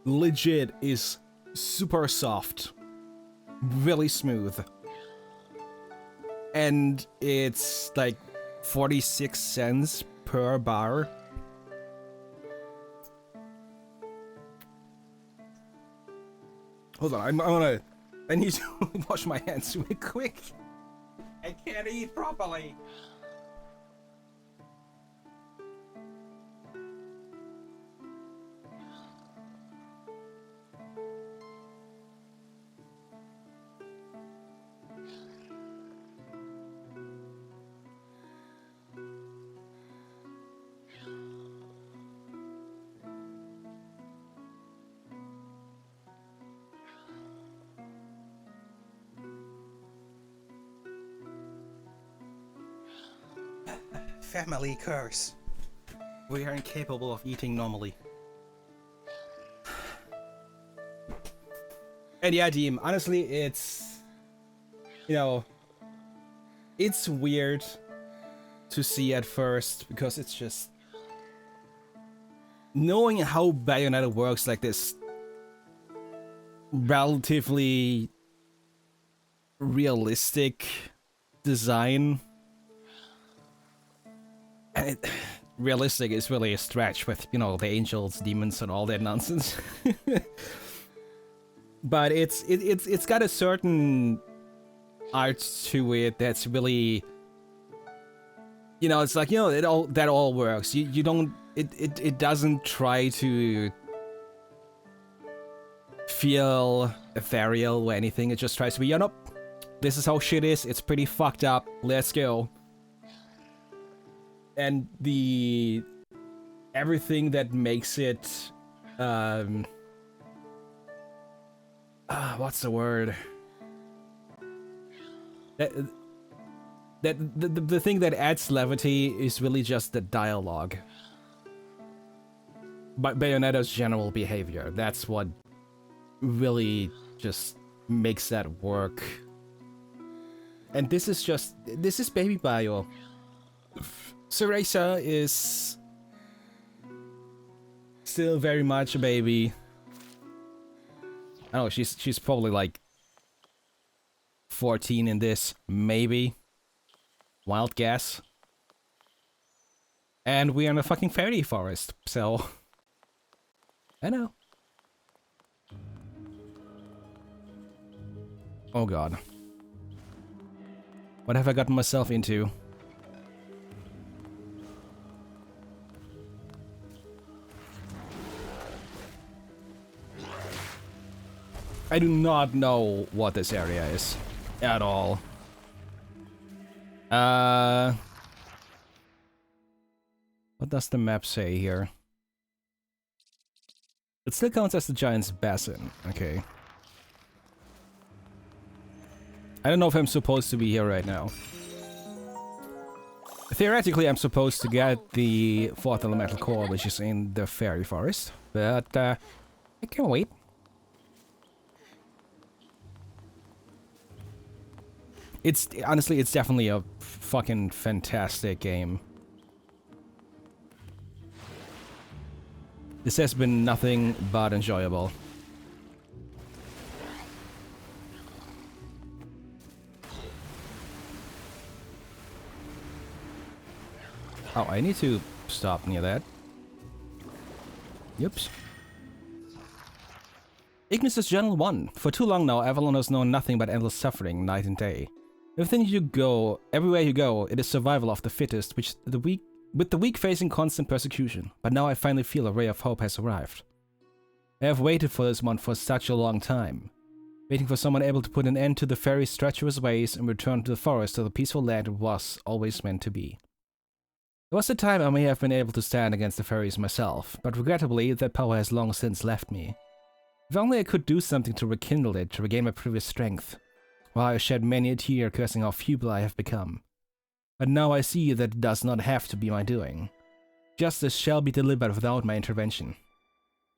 B: legit is super soft, really smooth, and it's like 46 cents per bar. Hold on, I need to wash my hands real quick. I can't eat properly. Family curse. We are incapable of eating normally. And yeah, Deem, honestly, it's... You know... It's weird to see at first, because it's just... Knowing how Bayonetta works, like this... relatively... realistic... design... And realistic is really a stretch with, you know, the angels, demons, and all that nonsense. But it's got a certain art to it that's really, you know, it's like, you know, that all works. You don't, it doesn't try to feel ethereal or anything. It just tries to be, you know, this is how shit is. It's pretty fucked up. Let's go. And the everything that makes it what's the word? The thing that adds levity is really just the dialogue. But Bayonetta's general behavior, that's what really just makes that work. And this is Baby Bayo. Cereza is still very much a baby. I don't know, she's probably like 14 in this, maybe. Wild guess. And we're in a fucking fairy forest, so... I know. Oh god. What have I gotten myself into? I do not know what this area is at all. What does the map say here? It still counts as the Giant's Basin. Okay. I don't know if I'm supposed to be here right now. Theoretically, I'm supposed to get the 4th elemental core, which is in the fairy forest. But, I can wait. Honestly, it's definitely a fucking fantastic game. This has been nothing but enjoyable. Oh, I need to stop near that. Oops. Ignis' Journal 1. For too long now, Avalon has known nothing but endless suffering, night and day. Everywhere you go, it is survival of the fittest, with the weak facing constant persecution. But now I finally feel a ray of hope has arrived. I have waited for this one for such a long time. waiting for someone able to put an end to the fairy's treacherous ways and return to the forest to the peaceful land it was always meant to be. There was a time I may have been able to stand against the fairies myself, but regrettably that power has long since left me. If only I could do something to rekindle it, to regain my previous strength. While I shed many a tear cursing how feeble I have become. But now I see that it does not have to be my doing. Justice shall be delivered without my intervention.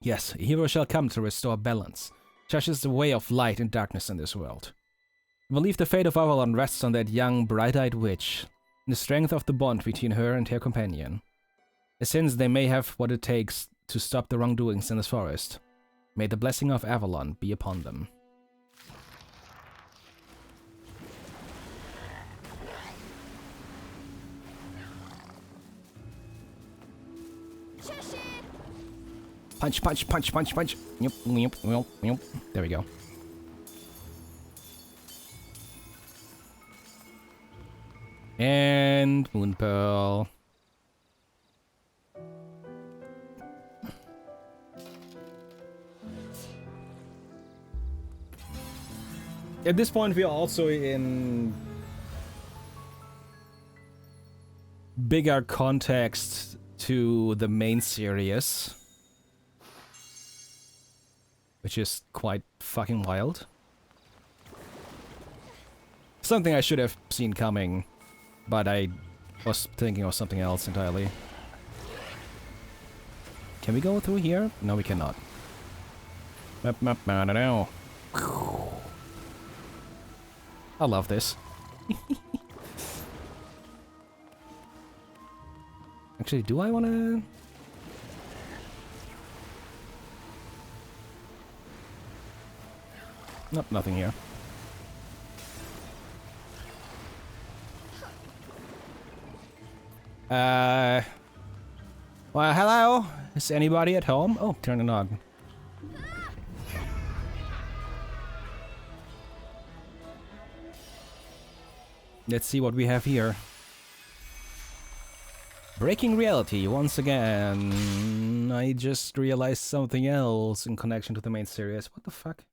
B: Yes, a hero shall come to restore balance. Such is the way of light and darkness in this world. I believe the fate of Avalon rests on that young, bright-eyed witch, and the strength of the bond between her and her companion. Since they may have what it takes to stop the wrongdoings in this forest, may the blessing of Avalon be upon them. Punch, punch, punch, punch, punch. Yep, yep, yep, yep. There we go. And Moon Pearl. At this point, we are also in bigger context to the main series, which is quite fucking wild. Something I should have seen coming, but I was thinking of something else entirely. Can we go through here? No, we cannot. I love this. Actually, do I want to... Nope, nothing here. Well, hello? Is anybody at home? Oh, turn the knob. Let's see what we have here. Breaking reality once again. I just realized something else in connection to the main series. What the fuck?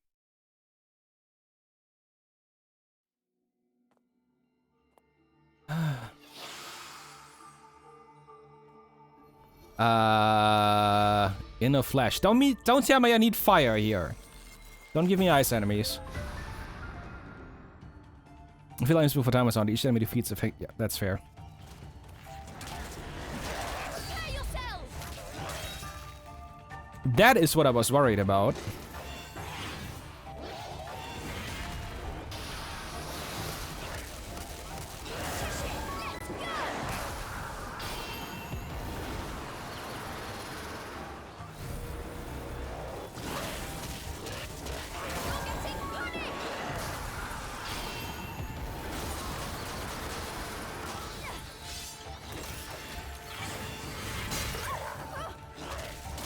B: In a flash. Don't tell me I need fire here. Don't give me ice enemies. I feel like I'm supposed for time on each enemy defeats effect. Yeah, that's fair. That is what I was worried about.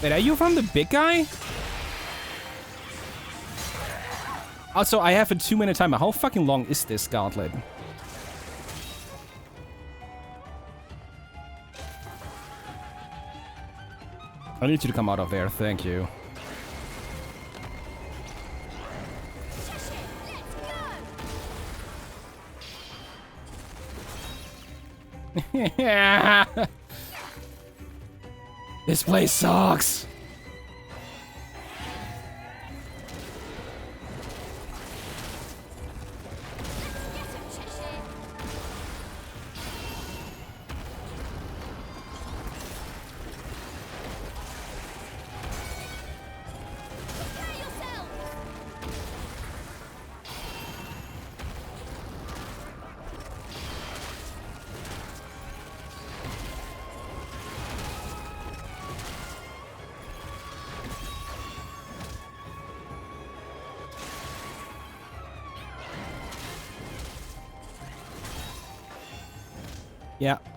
B: Wait, are you from the big guy? Also, I have a 2-minute timer. How fucking long is this gauntlet? I need you to come out of there, thank you. This place sucks.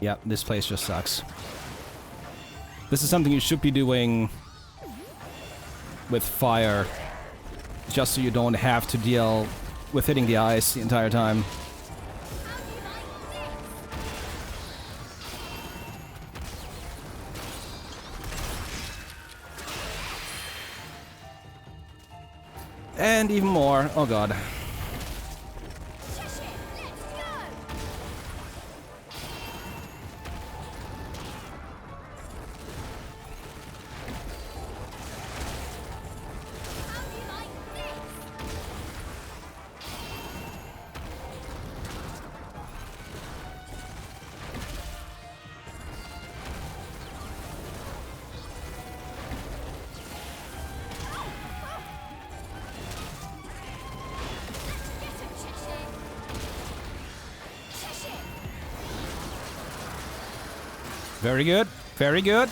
B: Yeah, this place just sucks. This is something you should be doing with fire, just so you don't have to deal with hitting the ice the entire time. And even more. Oh god. Very good. Very good.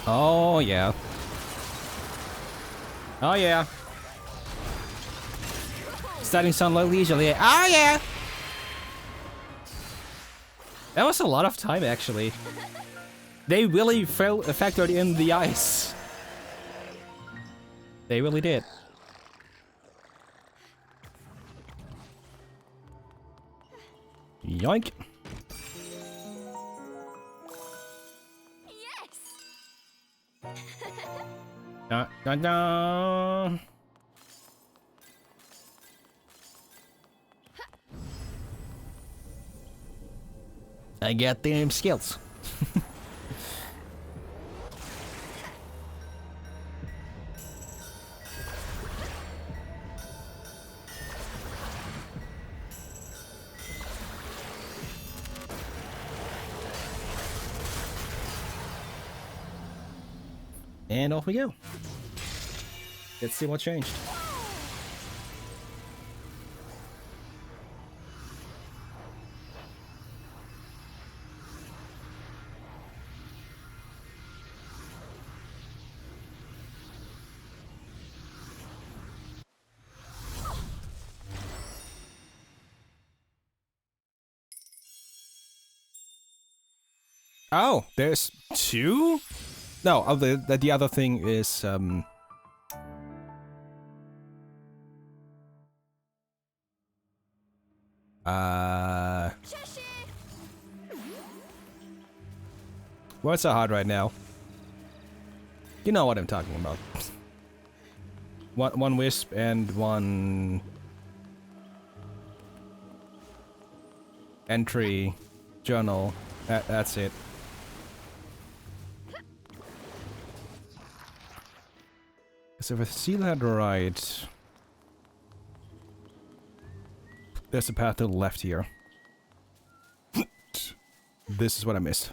B: Oh, yeah. Oh, yeah. Starting to sound like leisurely. Oh, yeah! That was a lot of time, actually. They really factored in the ice. They really did. Yoink.
C: Yes.
B: Da, da, da. I got them skills. And off we go. Let's see what changed. Oh, there's two? No, oh, the other thing is what's so hard right now? You know what I'm talking about. One wisp and one entry journal. That's it. So if I see that right, there's a path to the left here. This is what I missed.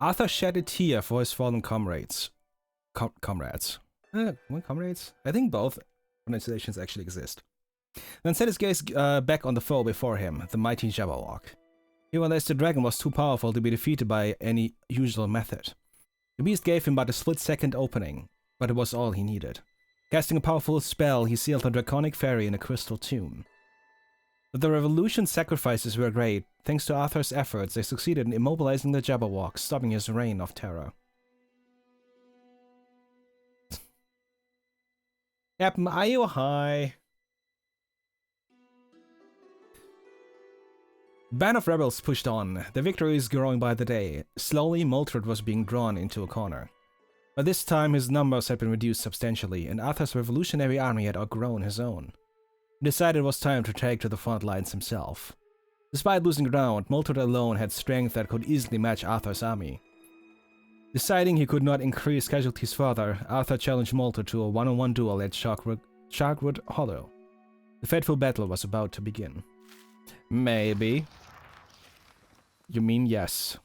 B: Arthur shed a tear for his fallen comrades. Comrades? What comrades? I think both pronunciations actually exist. Then set his gaze back on the foe before him, the mighty Jabberwock. He realized the dragon was too powerful to be defeated by any usual method. The beast gave him but a split-second opening, but it was all he needed. Casting a powerful spell, he sealed the draconic fairy in a crystal tomb. But the revolution's sacrifices were great. Thanks to Arthur's efforts, they succeeded in immobilizing the Jabberwock, stopping his reign of terror. Yep, are you high? Band of rebels pushed on, their victories growing by the day. Slowly, Moltred was being drawn into a corner. By this time, his numbers had been reduced substantially, and Arthur's revolutionary army had outgrown his own. He decided it was time to take to the front lines himself. Despite losing ground, Moltred alone had strength that could easily match Arthur's army. Deciding he could not increase casualties further, Arthur challenged Moltred to a one-on-one duel at Sharkwood Hollow. The fateful battle was about to begin. Maybe. You mean yes.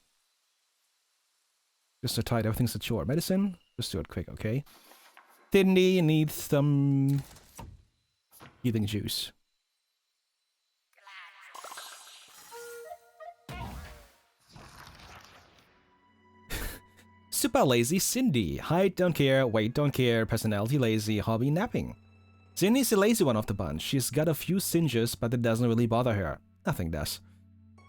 B: Just so tight, everything's a chore. Medicine? Just do it quick, okay? Tindy needs some healing juice. Super lazy Cindy. Height, don't care. Weight, don't care. Personality, lazy. Hobby, napping. Cindy's the lazy one of the bunch. She's got a few singes, but it doesn't really bother her. Nothing does.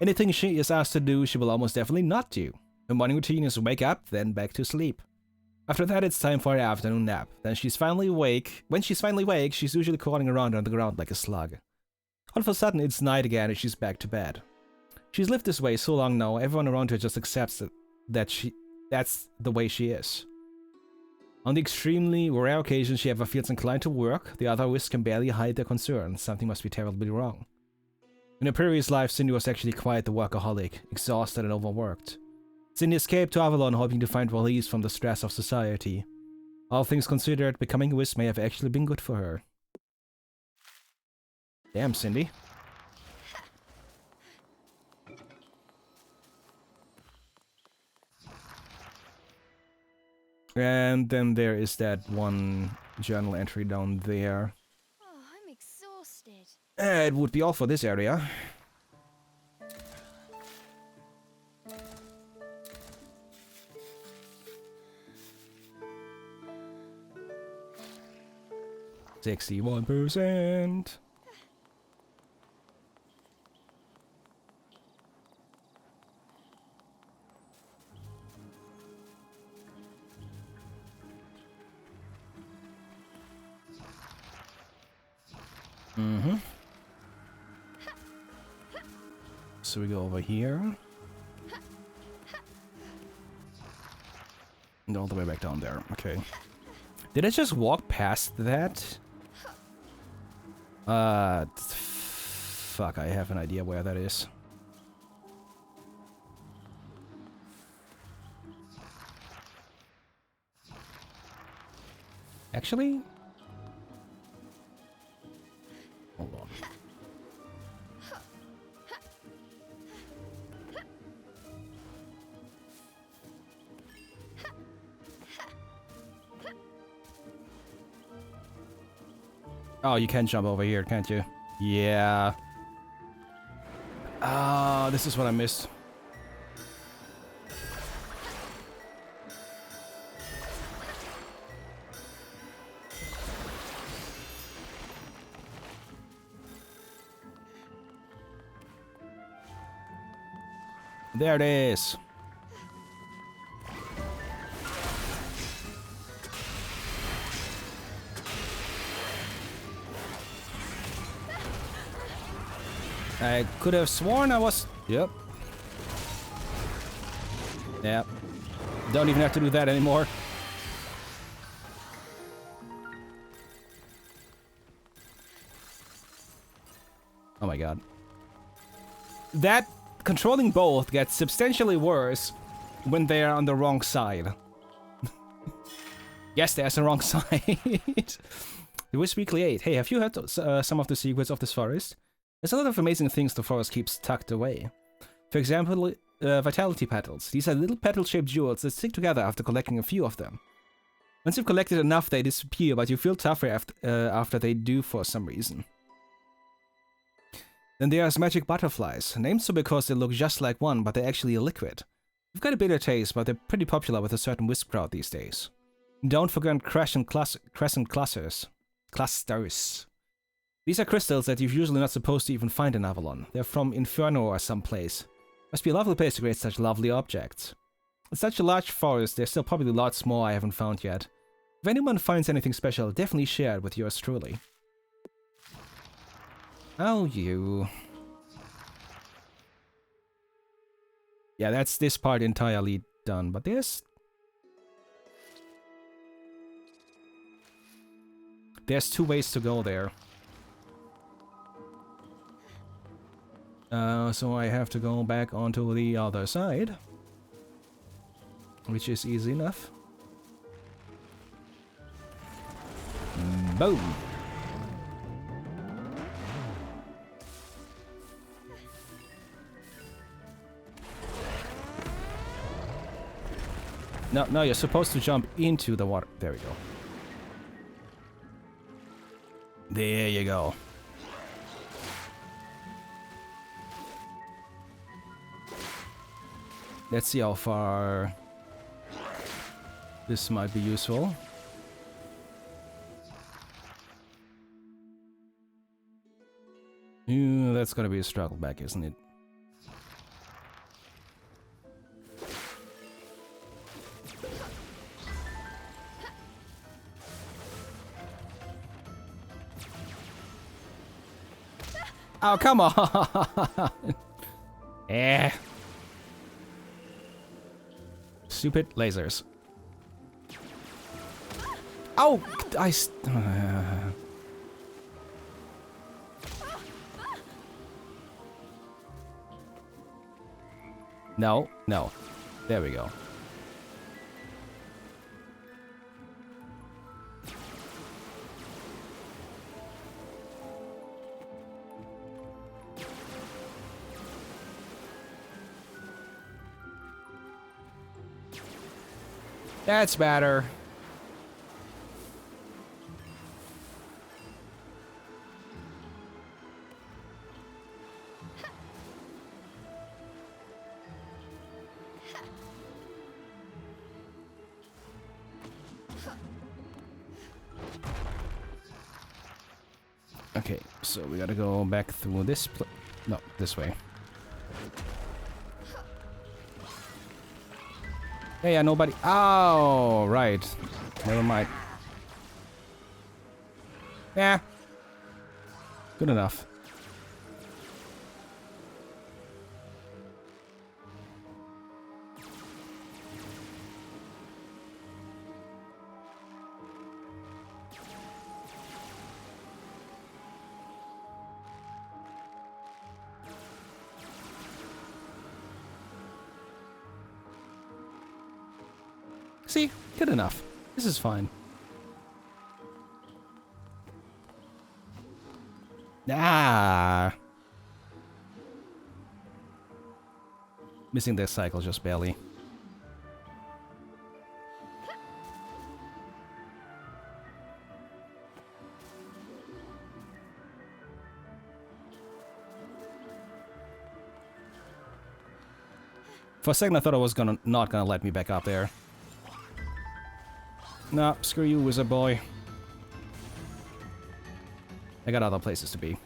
B: Anything she is asked to do, she will almost definitely not do. Her morning routine is wake up, then back to sleep. After that, it's time for her afternoon nap. Then she's finally awake. When she's finally awake, she's usually crawling around on the ground like a slug. All of a sudden, it's night again and she's back to bed. She's lived this way so long now, everyone around her just accepts that's the way she is. On the extremely rare occasion she ever feels inclined to work, the others can barely hide their concern. Something must be terribly wrong. In her previous life, Cindy was actually quite the workaholic, exhausted and overworked. Cindy escaped to Avalon hoping to find release from the stress of society. All things considered, becoming a wisp may have actually been good for her. Damn, Cindy. And then there is that one journal entry down there.
C: Oh, I'm exhausted.
B: It would be all for this area. %. So we go over here. And all the way back down there. Okay. Did I just walk past that? Fuck, I have an idea where that is. Actually? Hold on. Oh, you can jump over here, can't you? Yeah. Ah, this is what I missed. There it is. I could have sworn I was... Yep. Yep. Don't even have to do that anymore. Oh my god. That controlling both gets substantially worse when they are on the wrong side. Yes, there's a wrong side. It was weekly 8. Hey, have you heard some of the secrets of this forest? There's a lot of amazing things the forest keeps tucked away. For example, vitality petals. These are little petal-shaped jewels that stick together after collecting a few of them. Once you've collected enough, they disappear, but you feel tougher after they do for some reason. Then there's magic butterflies, named so because they look just like one, but they're actually a liquid. They've got a bitter taste, but they're pretty popular with a certain wisp crowd these days. And don't forget crescent clusters. These are crystals that you're usually not supposed to even find in Avalon. They're from Inferno or someplace. Must be a lovely place to create such lovely objects. It's such a large forest, there's still probably lots more I haven't found yet. If anyone finds anything special, definitely share it with yours truly. Oh, you. Yeah, that's this part entirely done, but there's two ways to go there. So I have to go back onto the other side, which is easy enough. Boom! No, you're supposed to jump into the water. There we go. There you go. Let's see how far this might be useful. That's gonna be a struggle back, isn't it? Oh, come on! Eh. Stupid lasers. Oh! No, no. There we go. That's better. Okay, so we gotta go back through this no, this way. Hey, yeah, nobody. Oh, right. Never mind. Yeah. Good enough. See? Good enough. This is fine. Ah! Missing this cycle just barely. For a second I thought it was not gonna let me back up there. Nah, screw you, wizard boy. I got other places to be.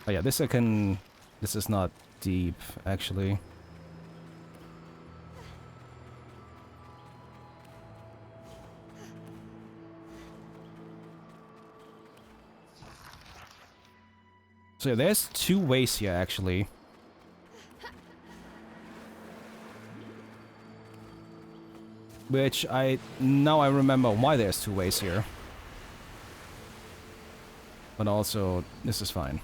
B: Oh yeah, this I can... This is not deep, actually. So yeah, there's two ways here, actually. Which now I remember why there's two ways here. But also, this is fine.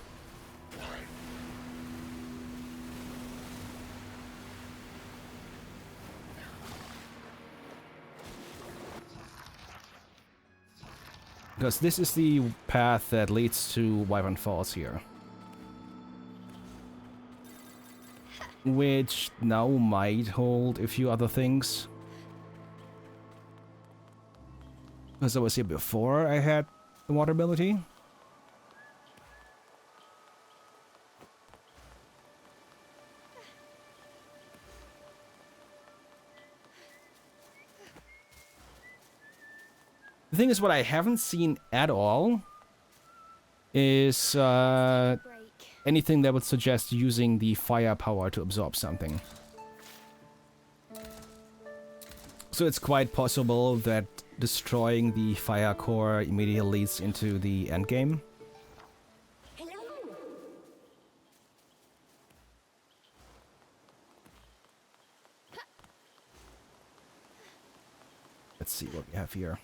B: Because this is the path that leads to Wyvern Falls here. Which now might hold a few other things. Because I was here before I had the water ability. The thing is, what I haven't seen at all is anything that would suggest using the firepower to absorb something. So it's quite possible that destroying the fire core immediately leads into the endgame. Let's see what we have here.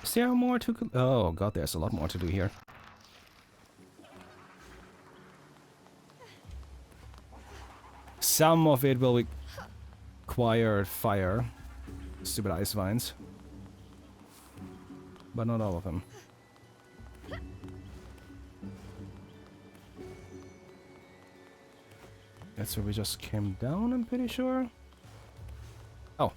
B: Is there more to... Oh god, there's a lot more to do here. Some of it will require fire. Stupid ice vines. But not all of them. That's where we just came down, I'm pretty sure. Oh.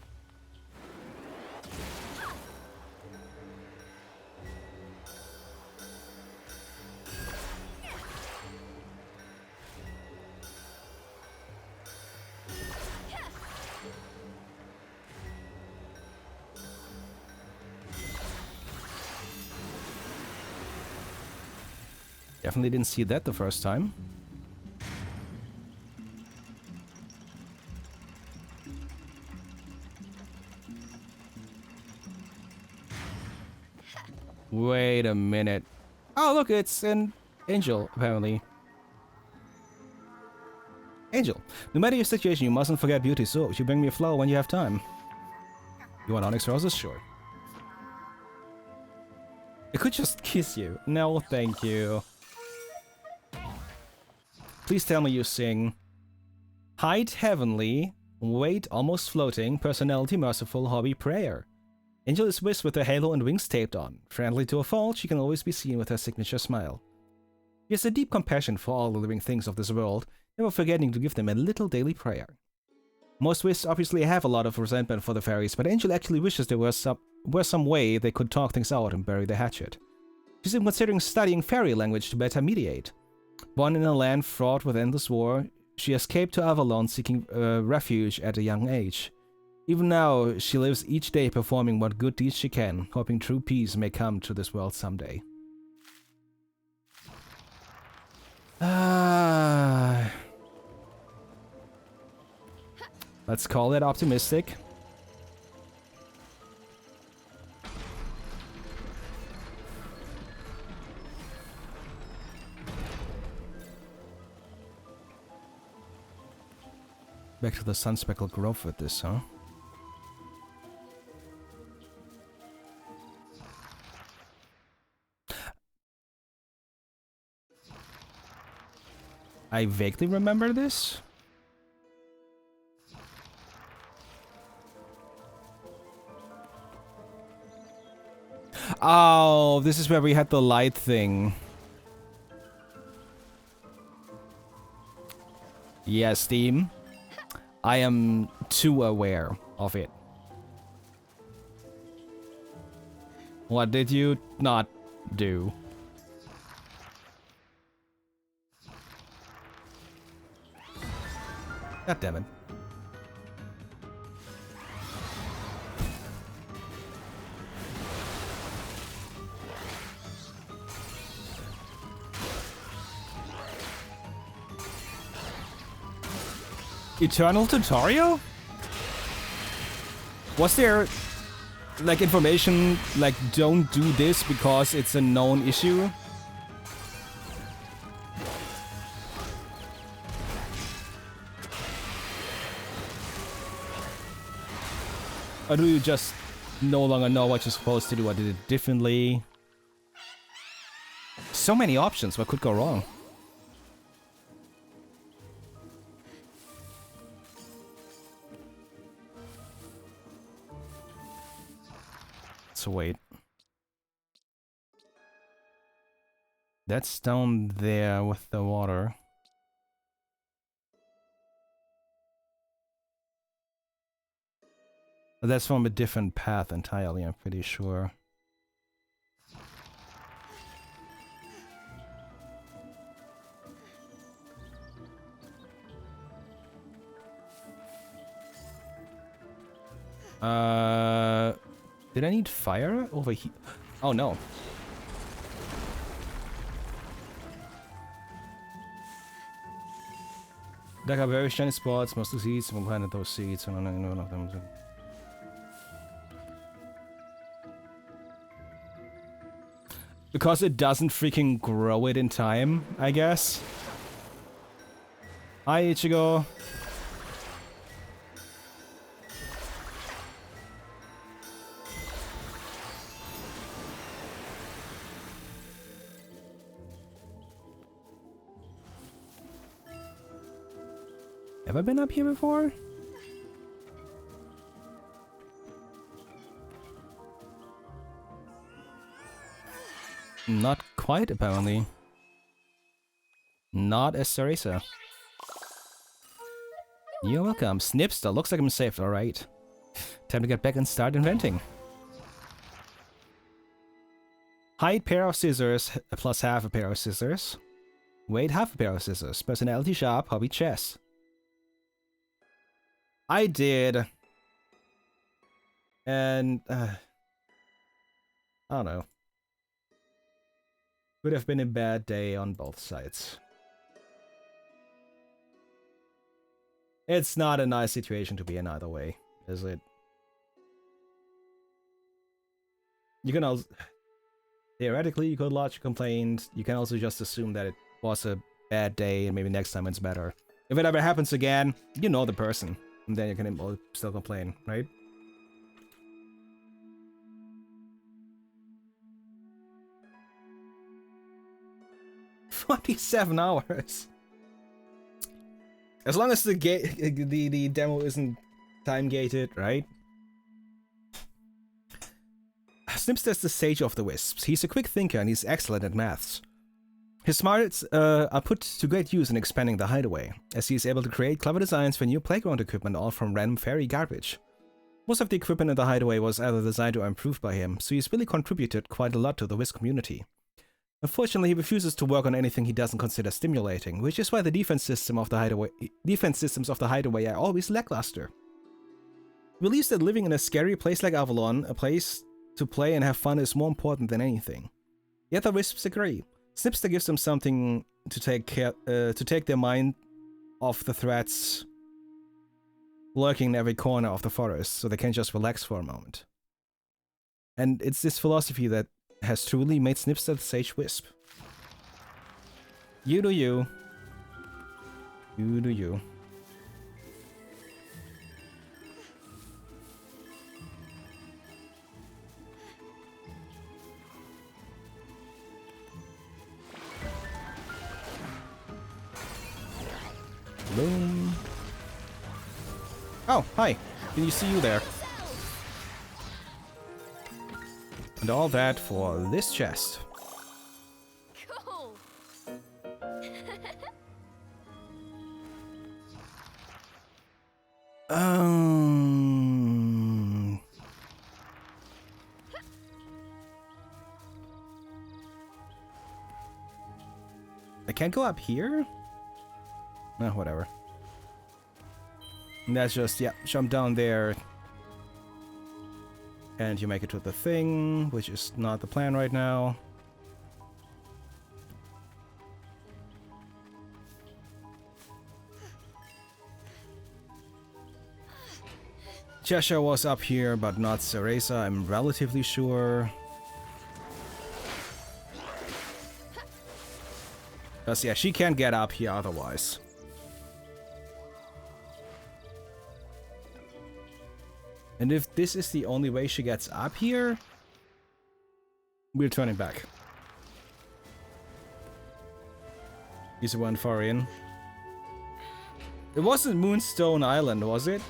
B: Definitely didn't see that the first time. Wait a minute. Oh, look, it's an angel, apparently. Angel, no matter your situation, you mustn't forget beauty, so you bring me a flower when you have time. You want onyx roses? Sure. I could just kiss you. No, thank you. Please tell me you sing. Height heavenly, weight almost floating, personality merciful, hobby prayer. Angel is whisked with her halo and wings taped on. Friendly to a fault, she can always be seen with her signature smile. She has a deep compassion for all the living things of this world, never forgetting to give them a little daily prayer. Most wisps obviously have a lot of resentment for the fairies, but Angel actually wishes there were some way they could talk things out and bury the hatchet. She's even considering studying fairy language to better mediate. Born in a land fraught with endless war, she escaped to Avalon seeking refuge at a young age. Even now, she lives each day performing what good deeds she can, hoping true peace may come to this world someday. Let's call it optimistic. Back to the sun-speckled grove with this, huh? I vaguely remember this. Oh, this is where we had the light thing. Yes, team. I am too aware of it. What did you not do? God damn it. Eternal tutorial? Was there like information like don't do this because it's a known issue? Or do you just no longer know what you're supposed to do? I did it differently. So many options, what could go wrong? So wait. That's down there with the water. But that's from a different path entirely, I'm pretty sure. Did I need fire over here? Oh no. There are very shiny spots, most of the seeds, from behind those seeds, and none of them. Because it doesn't freaking grow it in time, I guess. Hi, Ichigo. Have I been up here before? Not quite, apparently. Not as Teresa. You're welcome. Snipster, looks like I'm safe, alright. Time to get back and start inventing. Height, pair of scissors, plus half a pair of scissors. Weight, half a pair of scissors. Personality, sharp, hobby, chess. I did. And, I don't know. Could have been a bad day on both sides. It's not a nice situation to be in either way, is it? You can also... Theoretically, you could lodge a complaint. You can also just assume that it was a bad day and maybe next time it's better. If it ever happens again, you know the person. And then you can still complain, right? "47 hours. As long as the demo isn't time gated, right? Snipster's the sage of the wisps. He's a quick thinker and he's excellent at maths. His smarts are put to great use in expanding the hideaway, as he is able to create clever designs for new playground equipment all from random fairy garbage. Most of the equipment in the hideaway was either designed or improved by him, so he's really contributed quite a lot to the Wisp community. Unfortunately, he refuses to work on anything he doesn't consider stimulating, which is why the defense systems of the hideaway are always lackluster. He believes that living in a scary place like Avalon, a place to play and have fun, is more important than anything. Yet the Wisps agree. Snipster gives them something to take their mind off the threats lurking in every corner of the forest, so they can just relax for a moment. And it's this philosophy that has truly made Snipster the Sage Wisp. You do you. You do you. Boom. Oh, hi. Can you see you there? And all that for this chest.
C: Cool.
B: I can't go up here? No, whatever. And that's just, yeah, jump down there. And you make it to the thing, which is not the plan right now. Cheshire was up here, but not Cereza, I'm relatively sure. Because, yeah, she can't get up here otherwise. And if this is the only way she gets up here, we're turning back. He's one far in. It wasn't Moonstone Island, was it?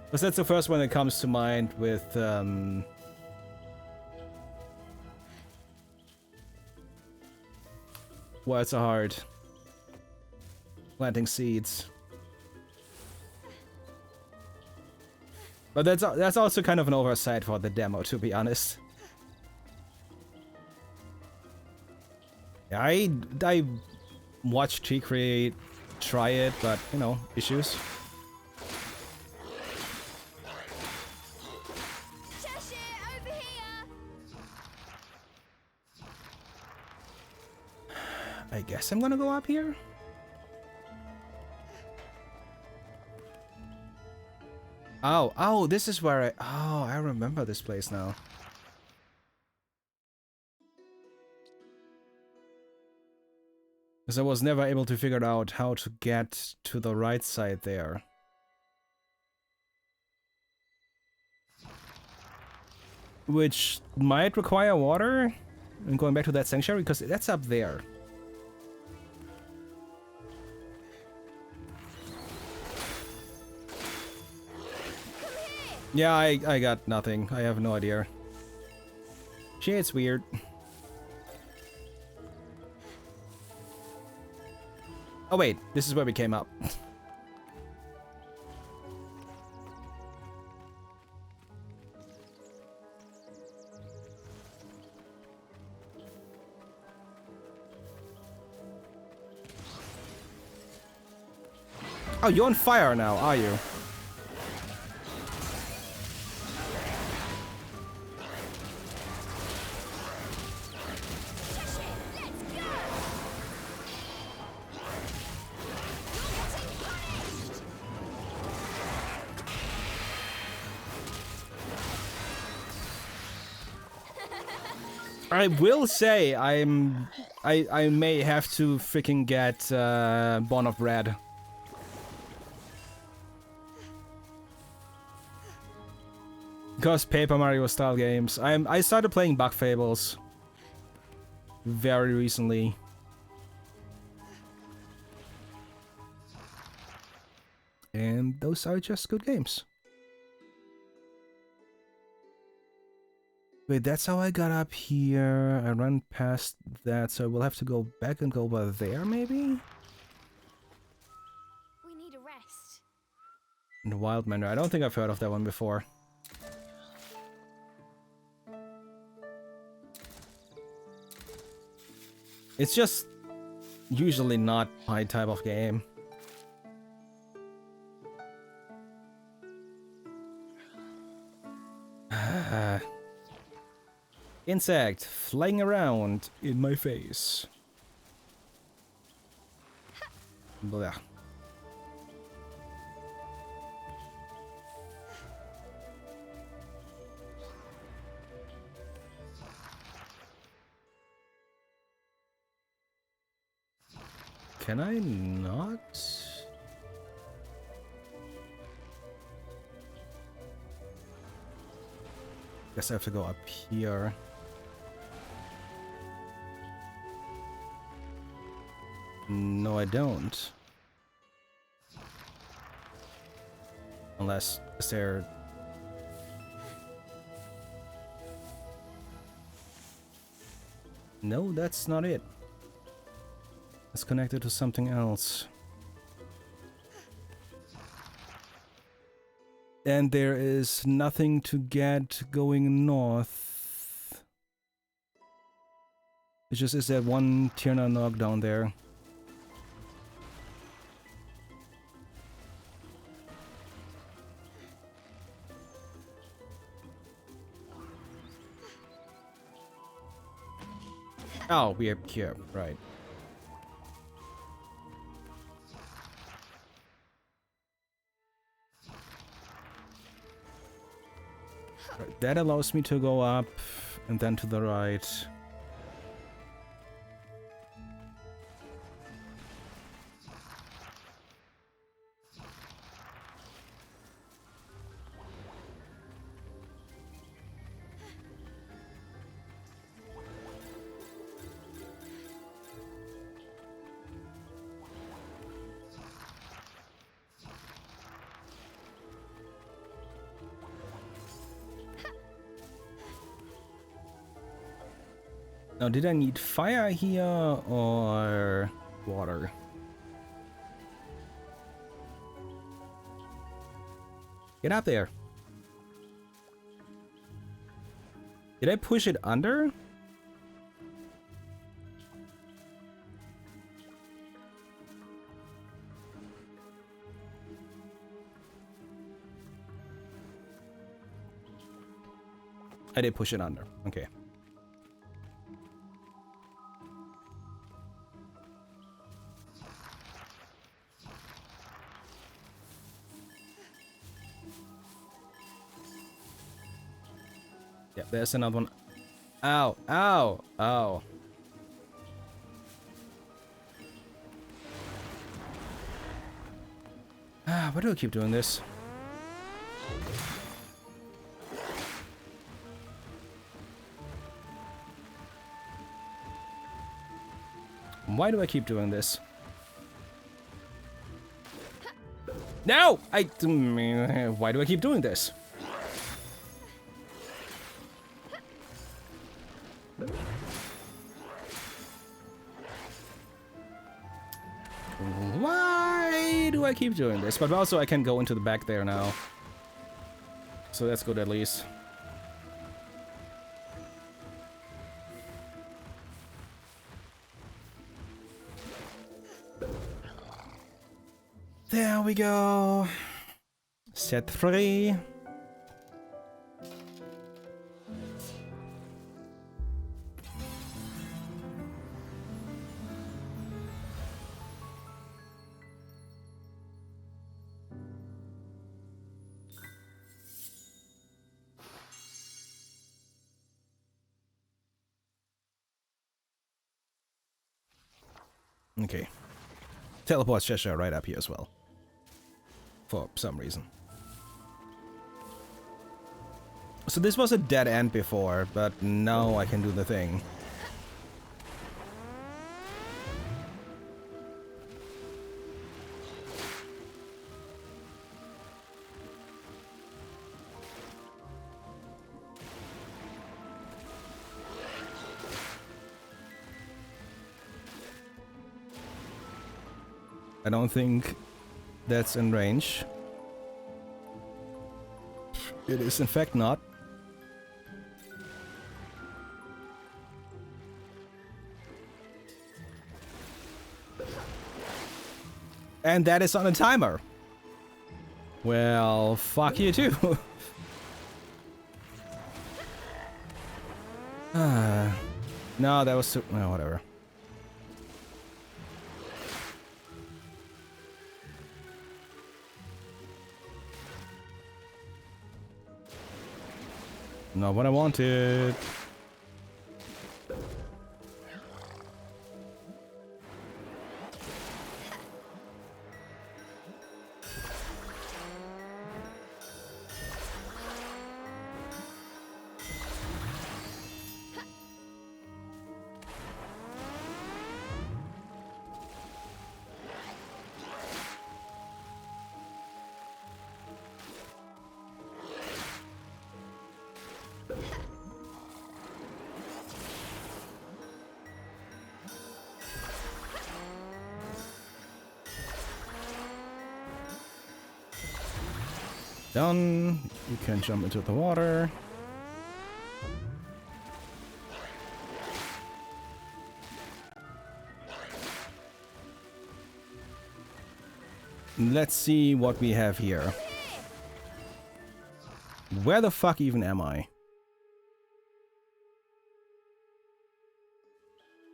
B: Because that's the first one that comes to mind with, Words are hard. Planting seeds. But that's also kind of an oversight for the demo, to be honest. Yeah, I watched T-Create try it, but, you know, issues.
C: Over here.
B: I guess I'm gonna go up here. Oh, this is where I remember this place now. Because I was never able to figure out how to get to the right side there. Which might require water. And going back to that sanctuary, because that's up there. Yeah, I got nothing. I have no idea. Shit, it's weird. Oh wait, this is where we came up. Oh, you're on fire now, are you? I will say I may have to freaking get Born of Red. Because Paper Mario style games. I started playing Bug Fables very recently. And those are just good games. Wait, that's how I got up here. I ran past that, so we'll have to go back and go over there, maybe?
C: We need a rest.
B: The Wild Manor. I don't think I've heard of that one before. It's just usually not my type of game. Insect flying around in my face. Blah. Can I not? Guess I have to go up here. No, I don't. Unless, is there... No, that's not it. It's connected to something else. And there is nothing to get going north. It just is that one Tierna Nog down there. Oh, we are here, right. That allows me to go up and then to the right. Now, did I need fire here or water? Get up there. Did I push it under? I did push it under. Okay. Yeah, there's another one. Ow, ow, ow. Why do I keep doing this? Why do I keep doing this? No! Why do I keep doing this? Why do I keep doing this? But also I can go into the back there now. So that's good at least. There we go. Set free. Okay. Teleport Cheshire right up here as well. For some reason. So this was a dead end before, but now I can do the thing. I don't think that's in range. It is in fact not. And that is on a timer. Well, fuck you too. No, that was too... No, whatever. Not what I wanted. Done. You can jump into the water. Let's see what we have here. Where the fuck even am I?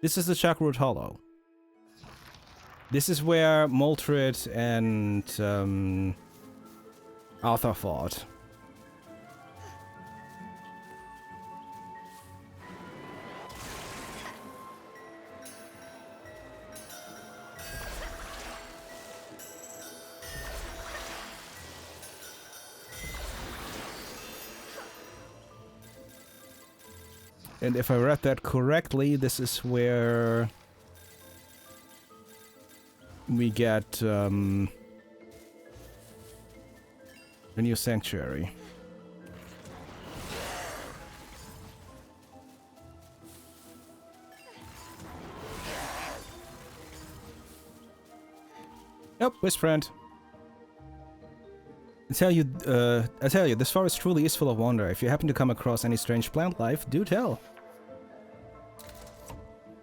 B: This is the Chakroot Hollow. This is where Moltrid and Arthur fought. And if I read that correctly, this is where we get the new sanctuary. Nope, Whisperant. I tell you, this forest truly is full of wonder. If you happen to come across any strange plant life, do tell.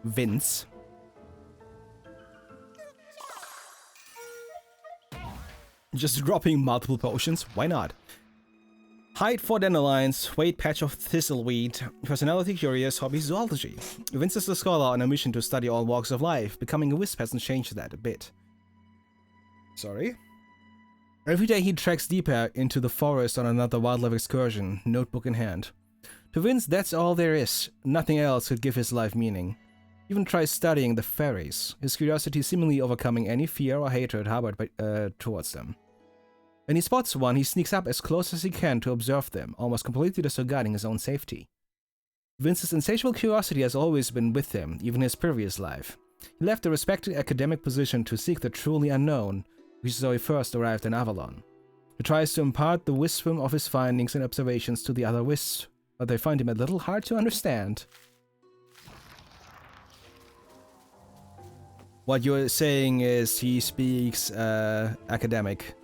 B: Vince. Just dropping multiple potions, why not? Height 4 dandelions, weight patch of thistleweed, personality curious, hobby zoology. Vince is a scholar on a mission to study all walks of life. Becoming a wisp hasn't changed that a bit. Sorry? Every day he treks deeper into the forest on another wildlife excursion, notebook in hand. To Vince, that's all there is. Nothing else could give his life meaning. He even tries studying the fairies, his curiosity seemingly overcoming any fear or hatred harbored towards them. When he spots one, he sneaks up as close as he can to observe them, almost completely disregarding his own safety. Vince's insatiable curiosity has always been with him, even in his previous life. He left a respected academic position to seek the truly unknown, which is how he first arrived in Avalon. He tries to impart the wisdom of his findings and observations to the other wisps, but they find him a little hard to understand. What you're saying is he speaks academic.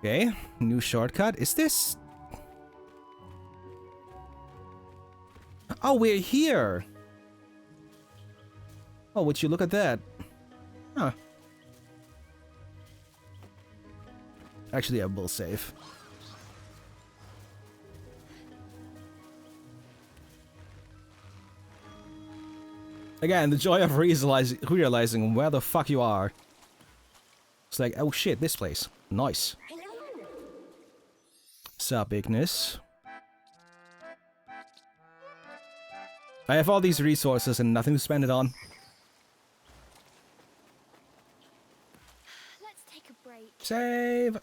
B: Okay, new shortcut. Is this... Oh, we're here! Oh, would you look at that? Huh. Actually, I will save. Again, the joy of realizing where the fuck you are. It's like, oh shit, this place. Nice. Sup, Ignis? I have all these resources and nothing to spend it on.
C: Let's take a break.
B: Save!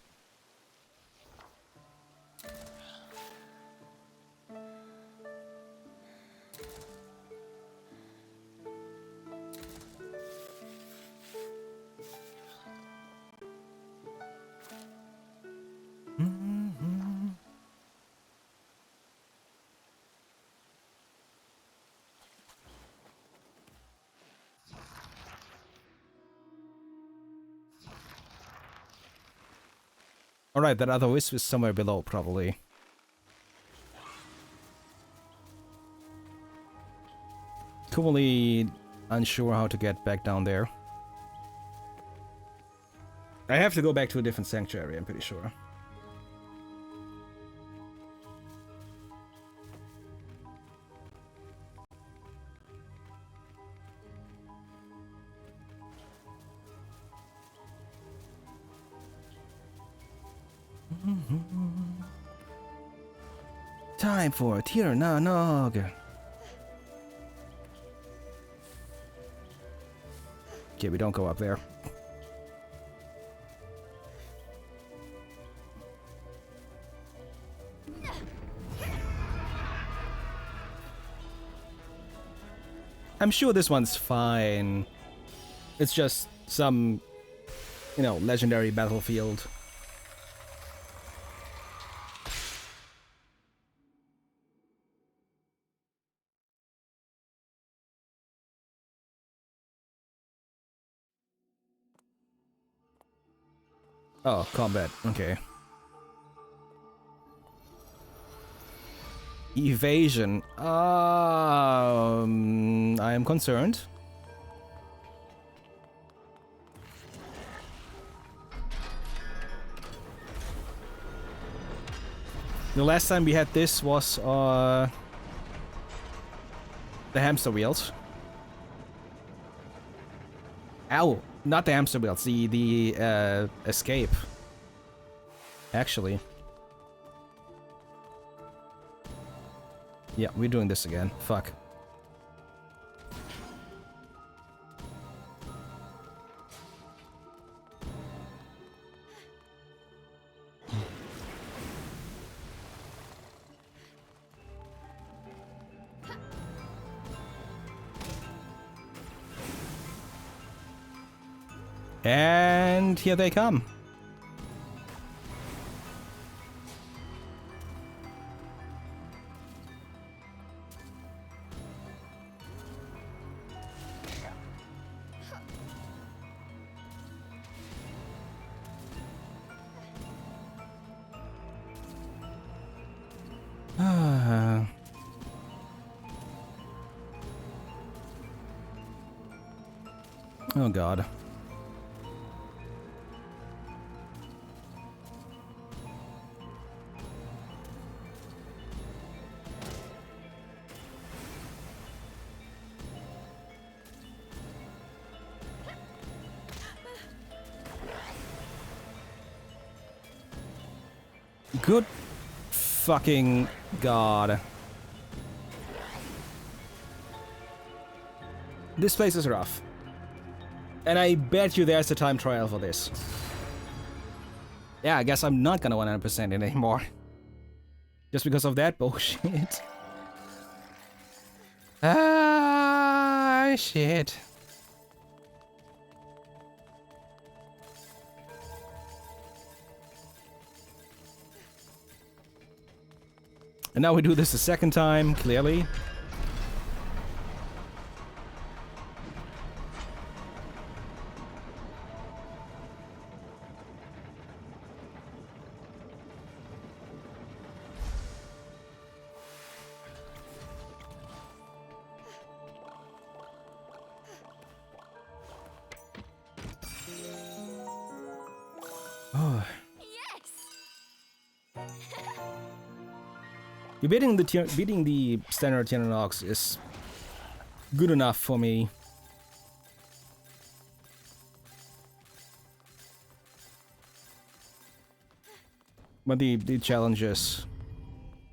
B: Alright, that other wisp is somewhere below, probably. Totally unsure how to get back down there. I have to go back to a different sanctuary, I'm pretty sure. Time for Tir na nog. Okay, we don't go up there. I'm sure this one's fine. It's just some, you know, legendary battlefield. Oh, combat. Okay. Evasion. I am concerned. The last time we had this was the hamster wheels. Ow! Not the hamster wheels, the escape. Actually. Yeah, we're doing this again. Fuck. And here they come. Oh god. Good fucking god. This place is rough. And I bet you there's a time trial for this. Yeah, I guess I'm not gonna 100% it anymore. Just because of that bullshit. Ah, shit. And now we do this a second time, clearly. Beating the standard Tiernox is good enough for me. But the challenges,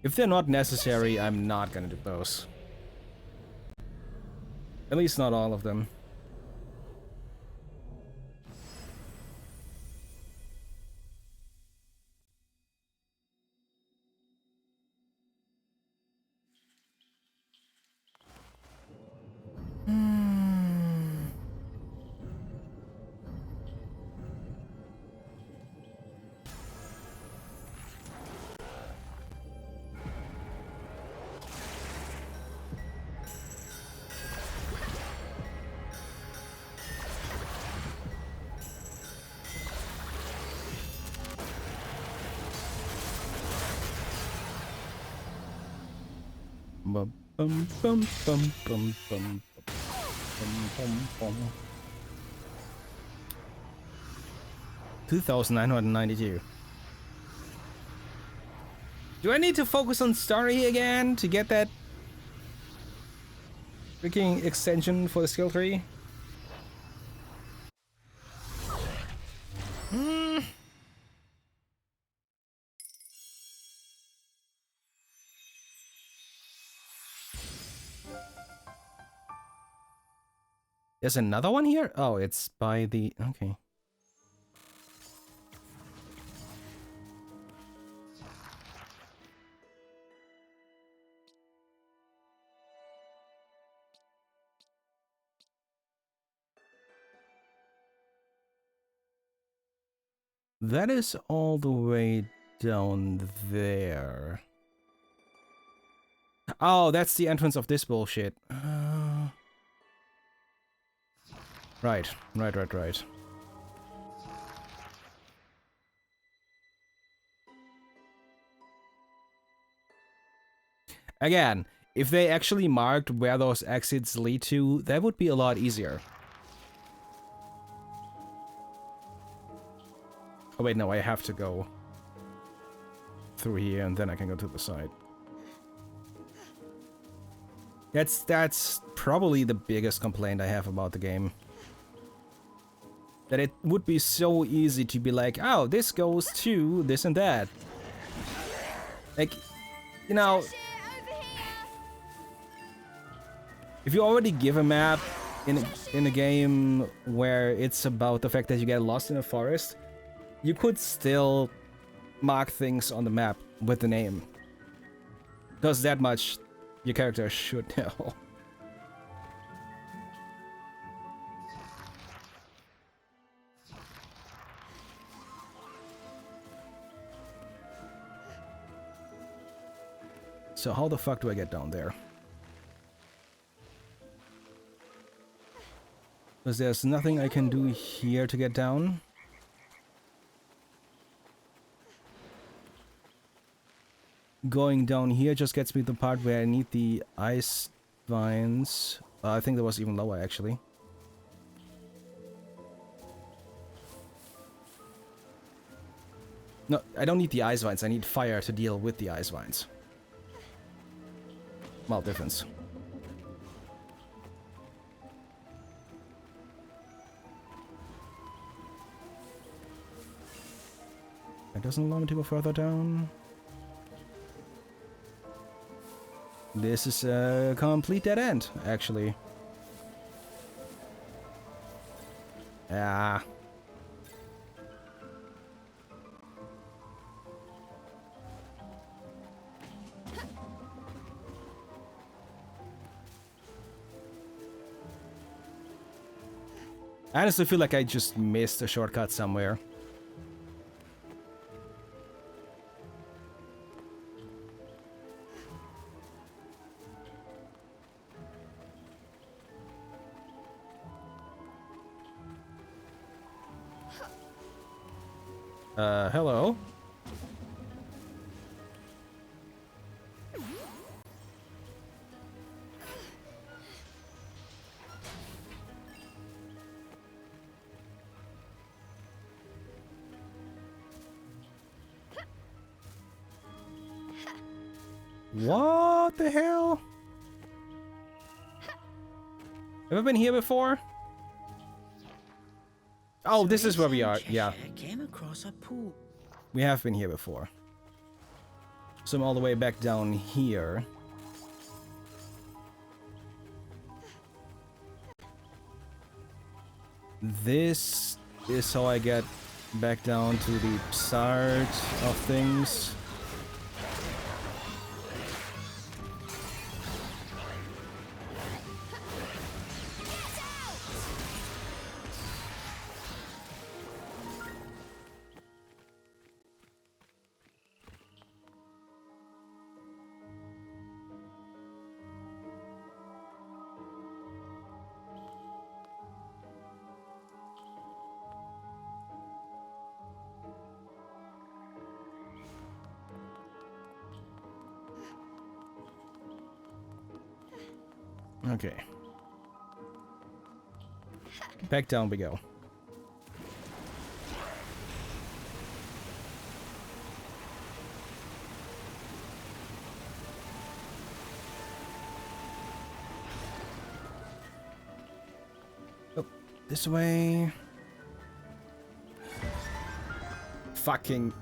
B: if they're not necessary, I'm not gonna do those. At least not all of them. Bum, bum, bum, bum, bum, bum, bum, bum. 2,992. Do I need to focus on story again to get that freaking extension for the skill tree? There's another one here? Oh, it's by the... okay. That is all the way down there. Oh, that's the entrance of this bullshit. Right. Again, if they actually marked where those exits lead to, that would be a lot easier. Oh wait, no, I have to go through here and then I can go to the side. That's probably the biggest complaint I have about the game. That it would be so easy to be like, oh, this goes to this and that. Like, you know, if you already give a map in a game where it's about the fact that you get lost in a forest, you could still mark things on the map with the name. Because that much your character should know. So how the fuck do I get down there? Because there's nothing I can do here to get down. Going down here just gets me to the part where I need the ice vines. I think that was even lower actually. No, I don't need the ice vines, I need fire to deal with the ice vines. Small difference. It doesn't allow me to go further down. This is a complete dead end, actually. Ah. I honestly feel like I just missed a shortcut somewhere. Hello? What the hell? Have I been here before? Oh, this is where we are. Yeah.
H: I came across a pool.
B: We have been here before. So I'm all the way back down here. This is how I get back down to the start of things. Okay. Back down we go. Oh, this way. Fucking...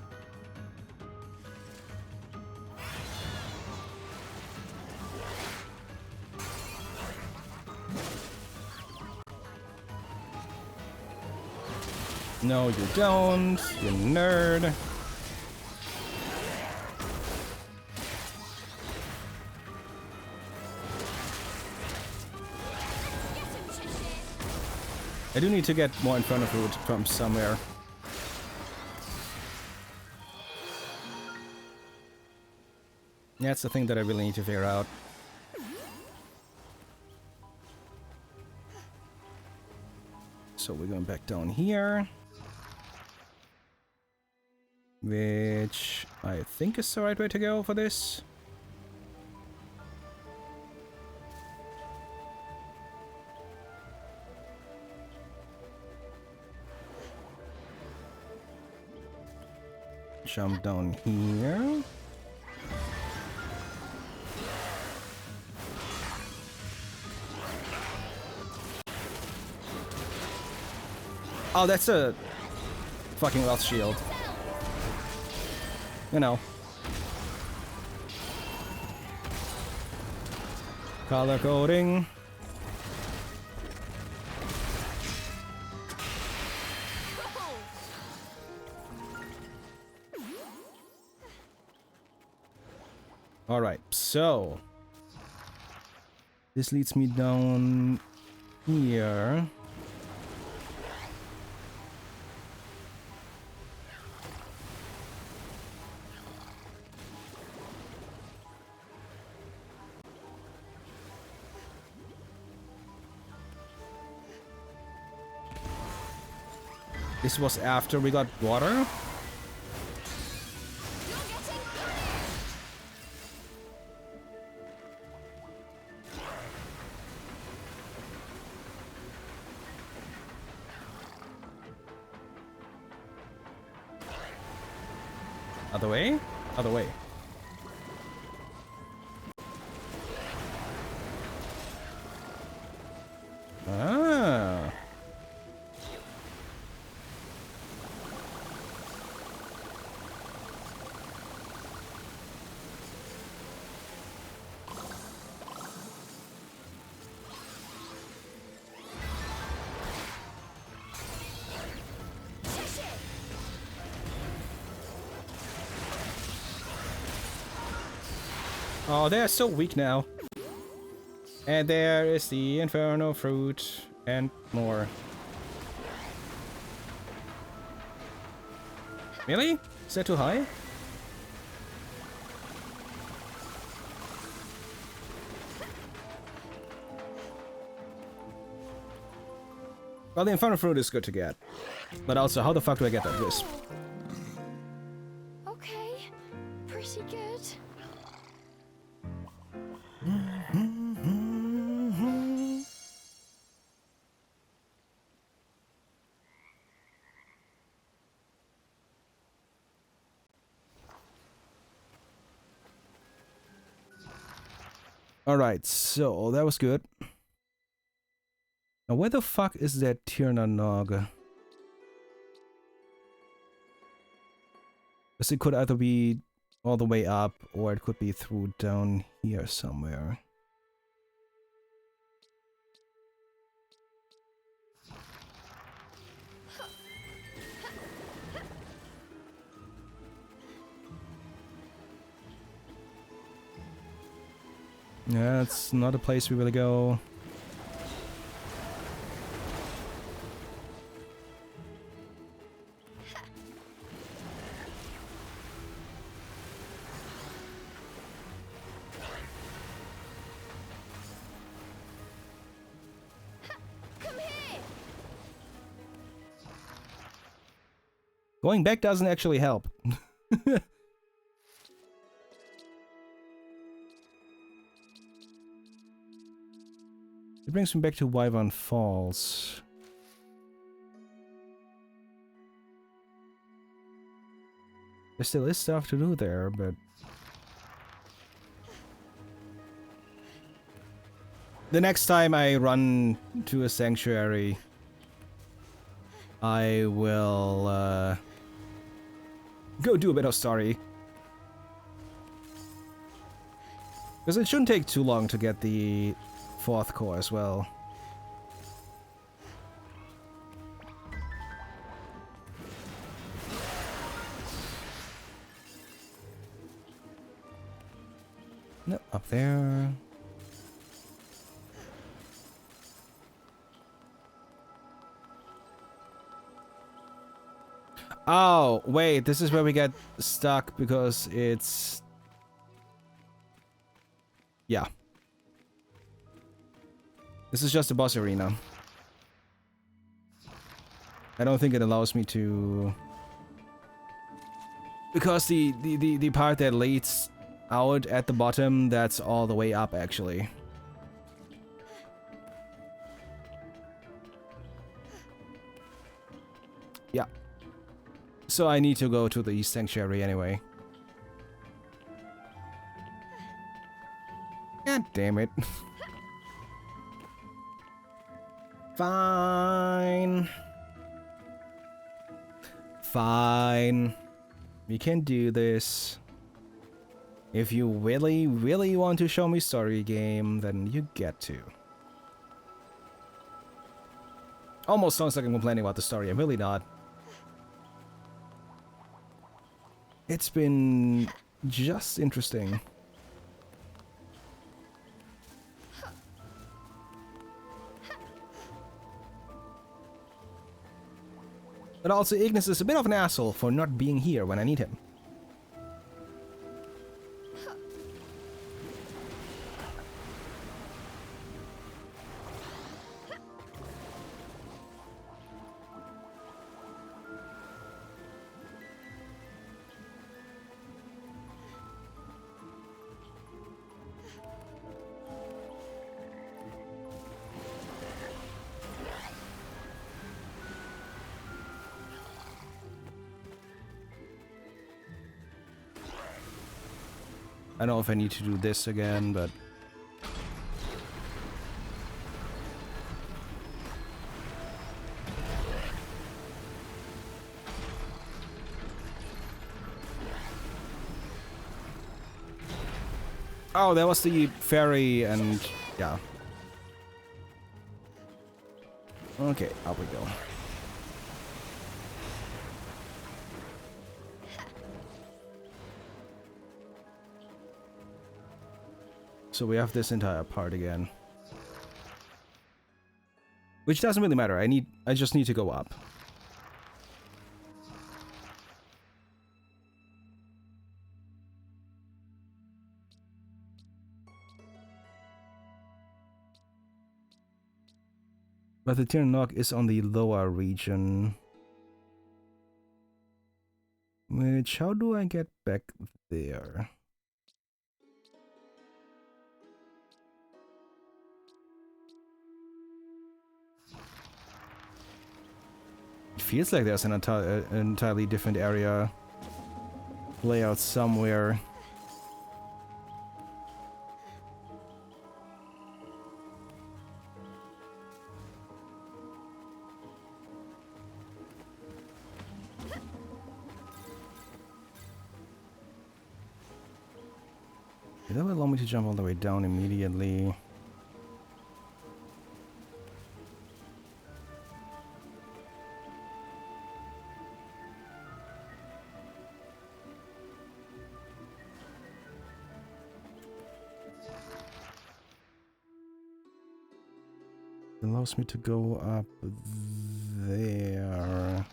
B: No, you don't, you nerd. I do need to get more Inferno Fruit from somewhere. That's the thing that I really need to figure out. So we're going back down here. Which I think is the right way to go for this. Jump down here. Oh, that's a fucking wealth shield. You know. Color coding. Alright, so this leads me down here. This was after we got water. Other way? Other way. Ah. Oh, they're so weak now. And there is the Inferno Fruit and more. Really? Is that too high? Well, the Inferno Fruit is good to get. But also, how the fuck do I get that wisp?
C: Okay, pretty good.
B: Alright, so that was good. Now where the fuck is that Tirnanog? Because it could either be all the way up, or it could be through down here somewhere. Yeah, it's not a place we will go.
C: Come here!
B: Going back doesn't actually help. It brings me back to Wyvern Falls. There still is stuff to do there, but... the next time I run to a sanctuary, I will go do a bit of story. Because it shouldn't take too long to get the 4th core as well. No, up there. Oh, wait, this is where we get stuck because it's... yeah. This is just a boss arena. I don't think it allows me to... because the part that leads out at the bottom, that's all the way up, actually. Yeah. So I need to go to the sanctuary anyway. God damn it. Fine. Fine. We can do this. If you really, really want to show me story game, then you get to. Almost sounds like I'm complaining about the story. I'm really not. It's been just interesting. But also, Ignis is a bit of an asshole for not being here when I need him. I don't know if I need to do this again, but... oh, that was the ferry and... yeah. Okay, up we go. So we have this entire part again. Which doesn't really matter. I just need to go up. But the Tirnok is on the lower region. Which, how do I get back there? It feels like there's an entirely different area layout somewhere. that will allow me to jump all the way down immediately. It allows me to go up there.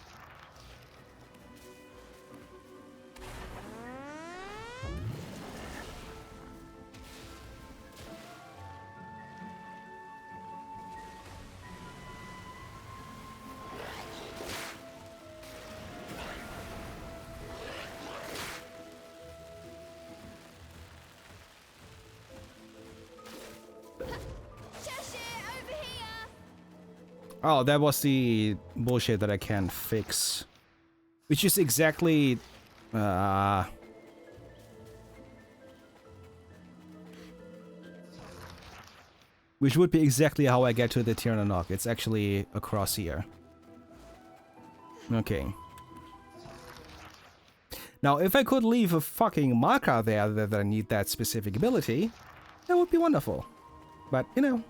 B: Oh, that was the bullshit that I can't fix. Which is exactly... which would be exactly how I get to the Tirnanog. It's actually across here. Okay. Now, if I could leave a fucking marker there that I need that specific ability, that would be wonderful. But, you know...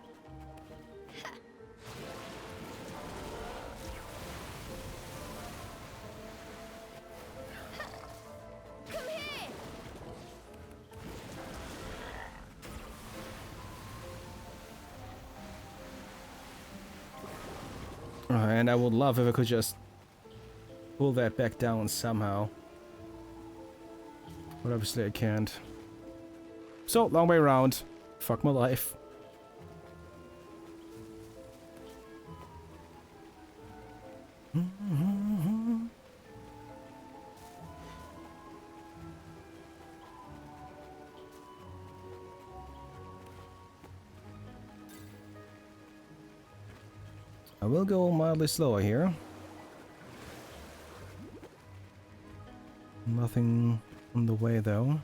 B: And I would love if I could just pull that back down somehow. But obviously I can't. So, long way around. Fuck my life. I will go mildly slower here. Nothing on the way though.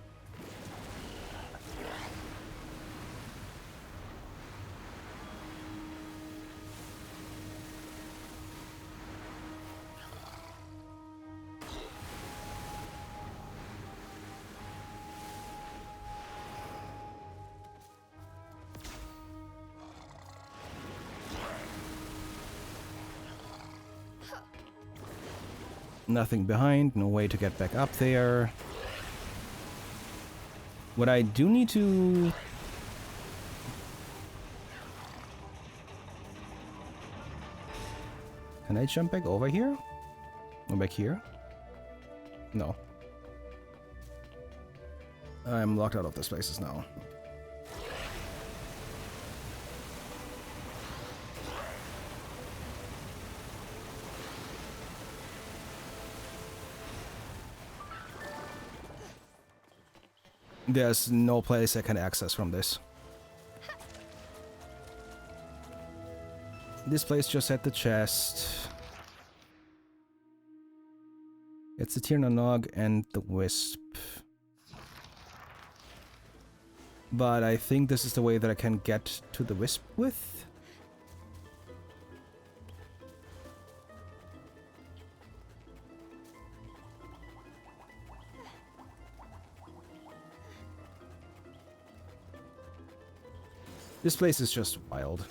B: Nothing behind, no way to get back up there. What I do need to... Can I jump back over here? Or back here? No. I'm locked out of these places now. There's no place I can access from this. This place just had the chest. It's the Tirnanog and the Wisp. But I think this is the way that I can get to the Wisp with. This place is just wild.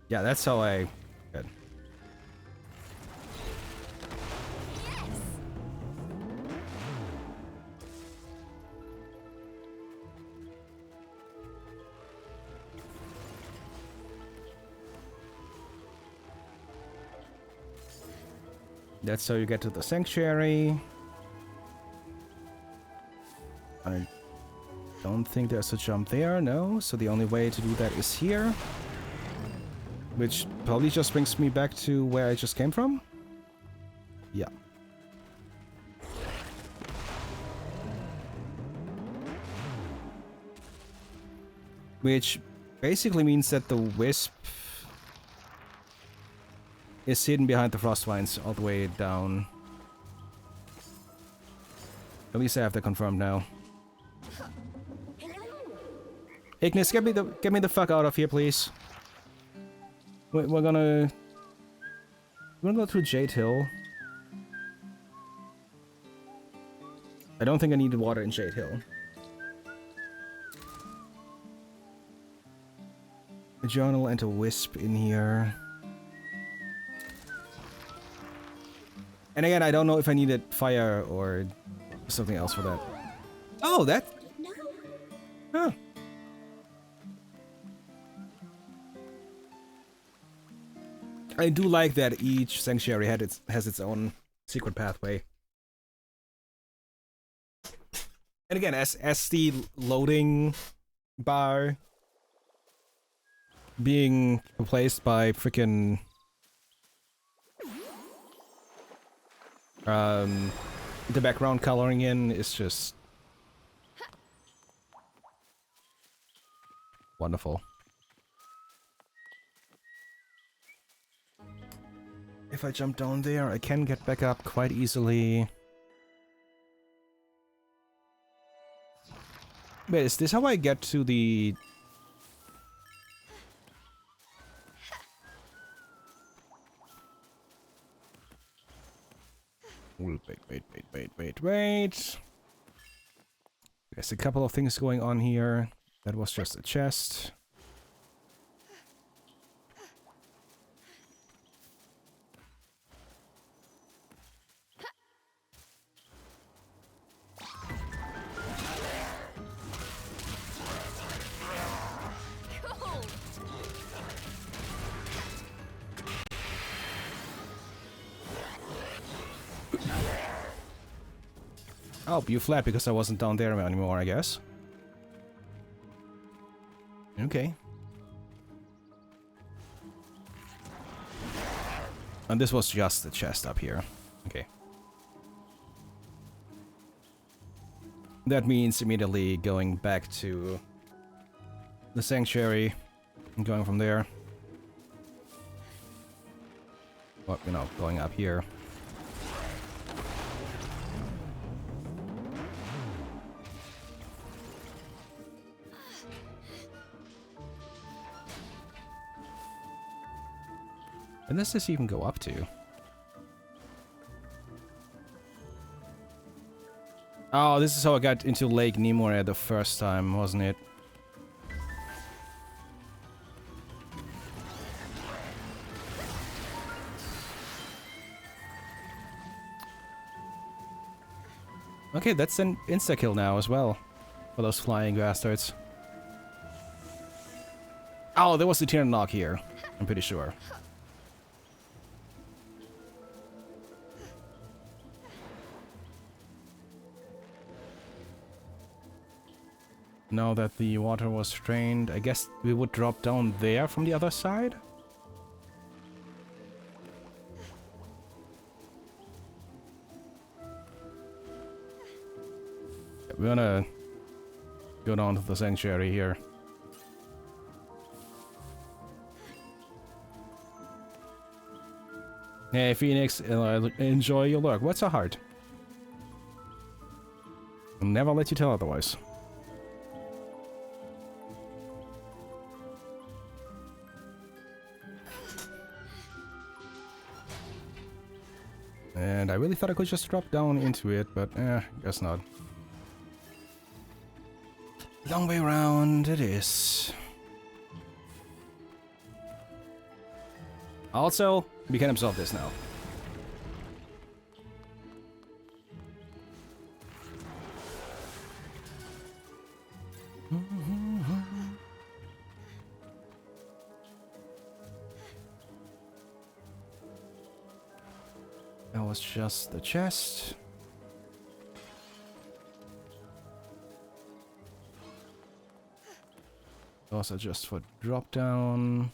B: Yeah, that's how I... Good. That's how you get to the sanctuary. I don't think there's a jump there, no. So the only way to do that is here. Which probably just brings me back to where I just came from. Yeah. Which basically means that the Wisp is hidden behind the frost vines all the way down. At least I have that confirmed now. Ignis, get me the fuck out of here, please. We're gonna go through Jade Hill. I don't think I need water in Jade Hill. A journal and a wisp in here. And again, I don't know if I needed fire or something else for that. Oh, that... Huh. I do like that each sanctuary has its own secret pathway. And again, as the loading bar being replaced by freaking the background coloring in is just wonderful. If I jump down there, I can get back up quite easily. Wait, is this how I get to the... Wait. There's a couple of things going on here. That was just a chest. Oh, you flat because I wasn't down there anymore, I guess. Okay. And this was just the chest up here. Okay. That means immediately going back to the sanctuary and going from there. Well, you know, going up here. And does this even go up to? Oh, this is how I got into Lake Nimue the first time, wasn't it? Okay, that's an insta-kill now as well. For those flying bastards. Oh, there was the Tiernan knock here. I'm pretty sure. Now that the water was drained, I guess we would drop down there from the other side? We're gonna go down to the sanctuary here. Hey Phoenix, enjoy your lurk. What's a heart? I'll never let you tell otherwise. And I really thought I could just drop down into it, but guess not. Long way around it is. Also, we can absorb this now. That was just the chest. Also just for drop down.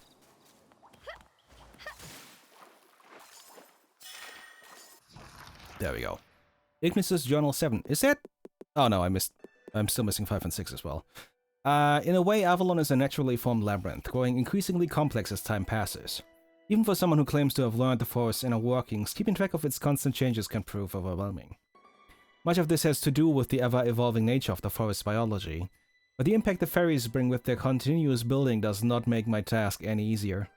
B: There we go. Ignis's Journal 7. Is that? Oh no, I'm still missing 5 and 6 as well. In a way, Avalon is a naturally formed labyrinth, growing increasingly complex as time passes. Even for someone who claims to have learned the forest's inner workings, keeping track of its constant changes can prove overwhelming. Much of this has to do with the ever-evolving nature of the forest's biology, but the impact the fairies bring with their continuous building does not make my task any easier.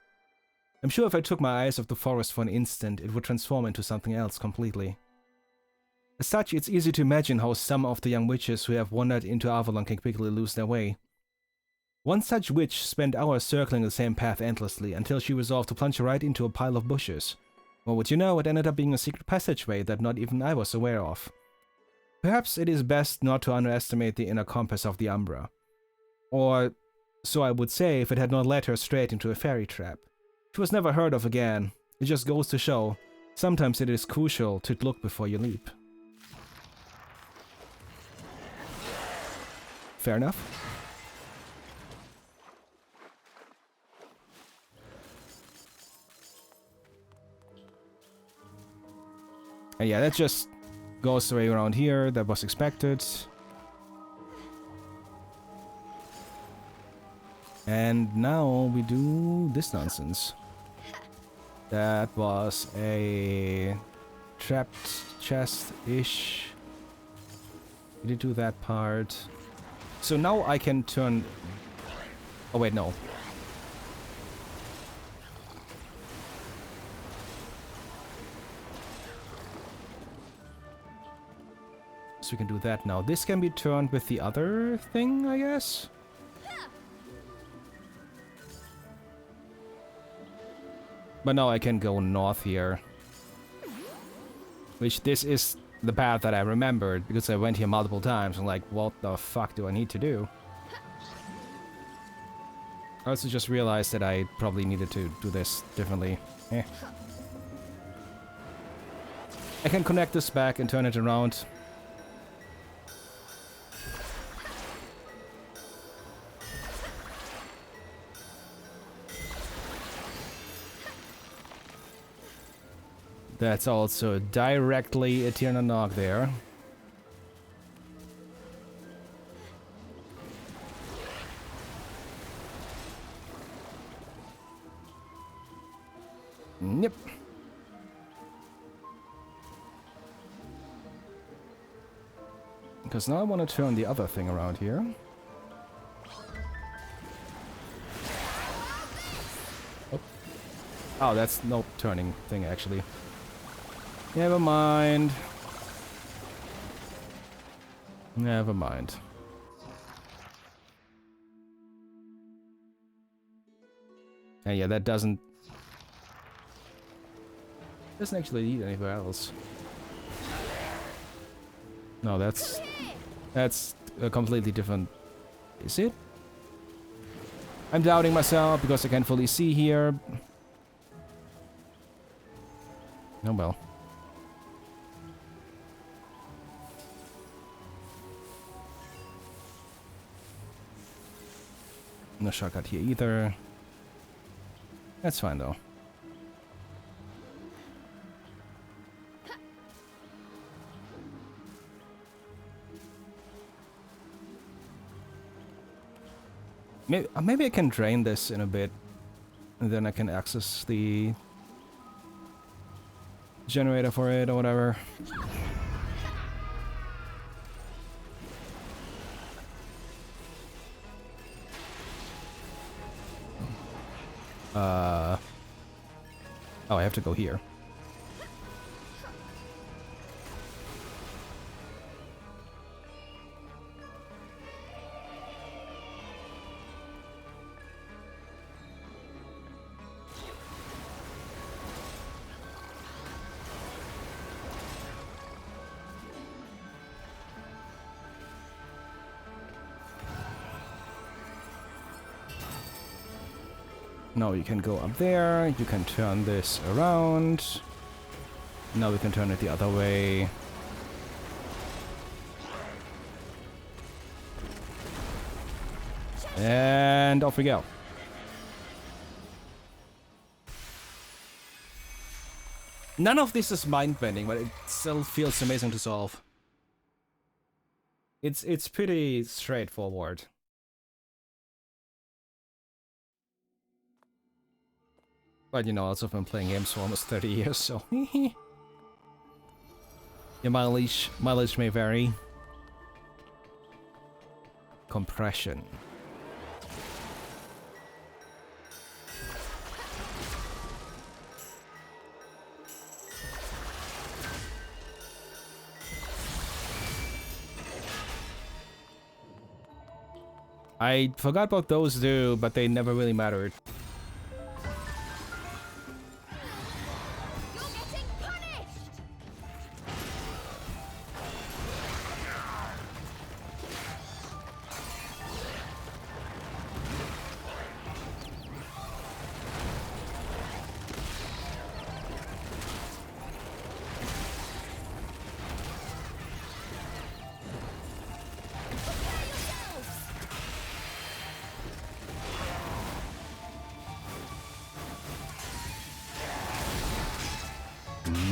B: I'm sure if I took my eyes off the forest for an instant, it would transform into something else completely. As such, it's easy to imagine how some of the young witches who have wandered into Avalon can quickly lose their way. One such witch spent hours circling the same path endlessly until she resolved to plunge right into a pile of bushes. Well, would you know, it ended up being a secret passageway that not even I was aware of. Perhaps it is best not to underestimate the inner compass of the Umbra. Or, so I would say if it had not led her straight into a fairy trap. She was never heard of again. It just goes to show, sometimes it is crucial to look before you leap. Fair enough. And yeah, that just goes the way around here. That was expected. And now we do this nonsense. That was a trapped chest-ish. We did do that part. So now I can turn... Oh wait, no. So we can do that now. This can be turned with the other thing, I guess? But now I can go north here. Which this is the path that I remembered, because I went here multiple times. I'm like, what the fuck do I need to do? I also just realized that I probably needed to do this differently. Eh. I can connect this back and turn it around. That's also directly a Tierna Nog there. Yep. Because now I want to turn the other thing around here. Oh, oh, that's no turning thing actually. Never mind. Never mind. And yeah, that doesn't actually lead anywhere else. No, that's a completely different. Is it? I'm doubting myself because I can't fully see here. Oh well. No shortcut here either. That's fine though. Maybe I can drain this in a bit, and then I can access the generator for it or whatever. Oh, I have to go here. Now you can go up there, you can turn this around. Now we can turn it the other way. And off we go. None of this is mind-bending, but it still feels amazing to solve. It's pretty straightforward. But you know, also been playing games for almost 30 years, so your mileage may vary. Compression. I forgot about those too, but they never really mattered.
C: You're getting punished! Prepare yourselves!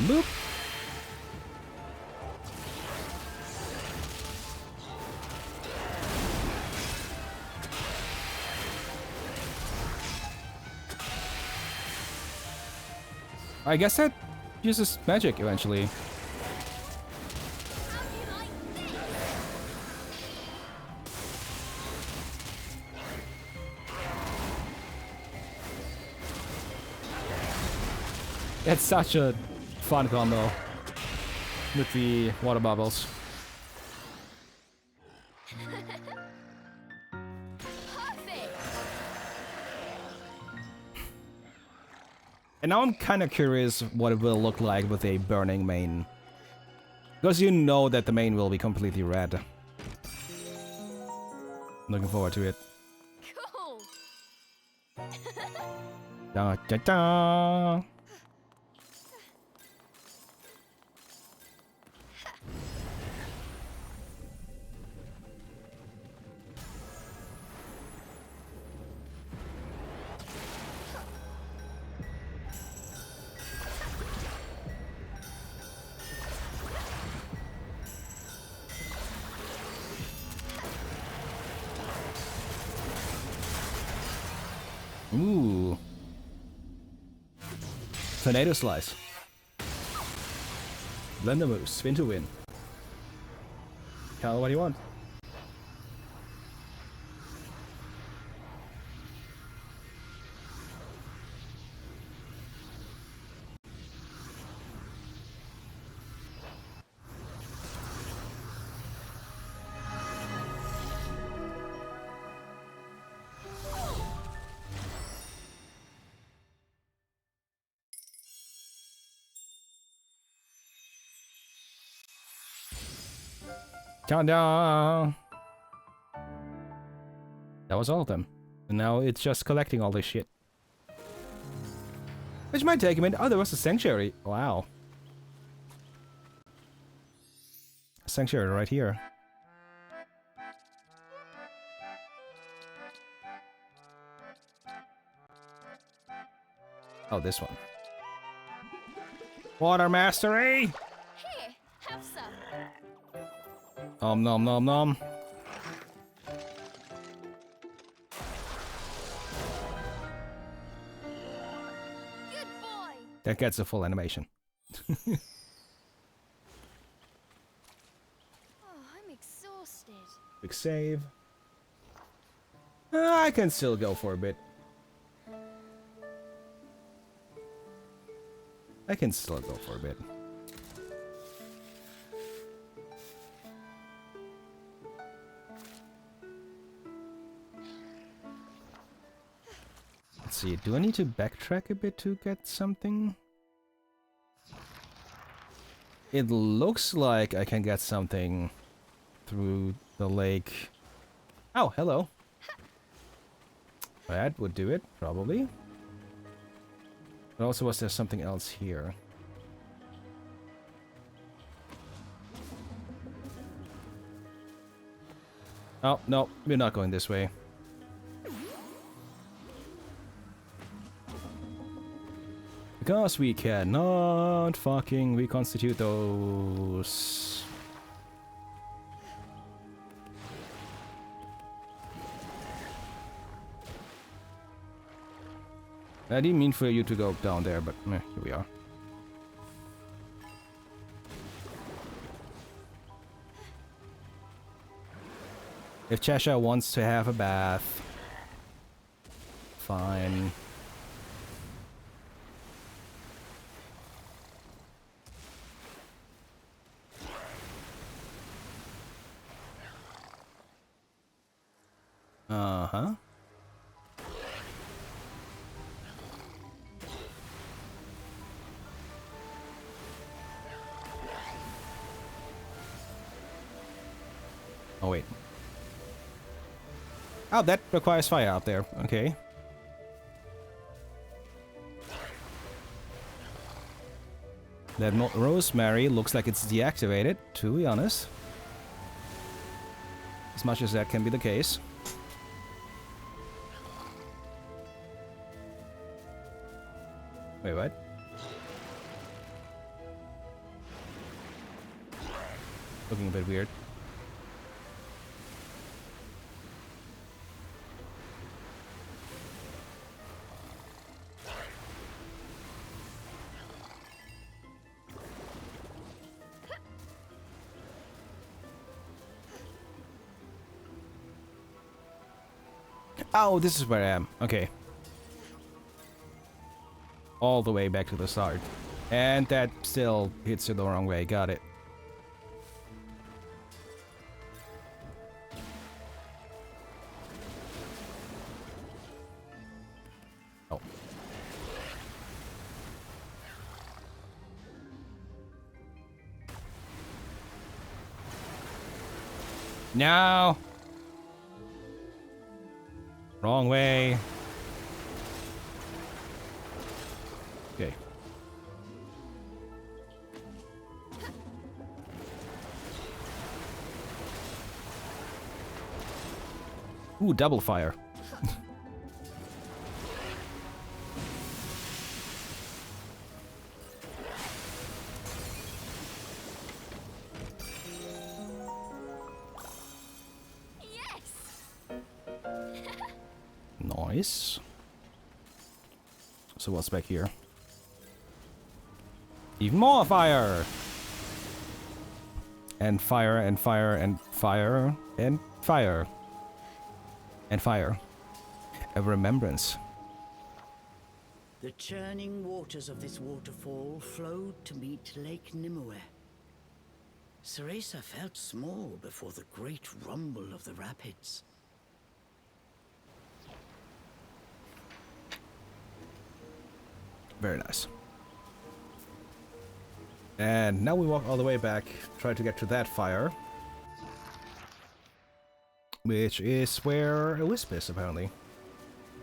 B: Boop. I guess that uses magic eventually.
C: How do you like this?
B: It's such a fun combo with the water bubbles.
C: Perfect!
B: And now I'm kind of curious what it will look like with a burning main. Because you know that the main will be completely red. Looking forward to it.
C: Cool!
B: Da da da! Ooh. Tornado slice. Blender moves, spin to win. Cal, what do you want? Countdown! That was all of them. And now it's just collecting all this shit. Which might take a minute. Oh, there was a sanctuary. Wow. Sanctuary right here. Oh, this one. Water mastery!
C: Here, have some.
B: Nom nom nom.
C: Good boy!
B: That gets a full animation.
C: Oh, I'm exhausted.
B: Quick save. I can still go for a bit. I can still go for a bit. Let's see, do I need to backtrack a bit to get something? It looks like I can get something through the lake. Oh, hello. That would do it, probably. But also, was there something else here? Oh, no, we're not going this way. Because we cannot fucking reconstitute those. I didn't mean for you to go down there, but here we are. If Cheshire wants to have a bath, fine. Uh-huh. Oh, wait. Oh, that requires fire out there. Okay. That rosemary looks like it's deactivated, to be honest. As much as that can be the case. Wait, what? Looking a bit weird. Oh, this is where I am. Okay. All the way back to the start. And that still hits you the wrong way. Got it. Oh. No! Wrong way. Okay. Ooh, double fire. Nice. So what's back here? Even more fire! And fire, and fire, and fire, and fire. And fire. A remembrance.
A: The churning waters of this waterfall flowed to meet Lake Nimue. Ceresa felt small before the great rumble of the rapids.
B: Very nice. And now we walk all the way back, try to get to that fire. Which is where a wisp is, apparently.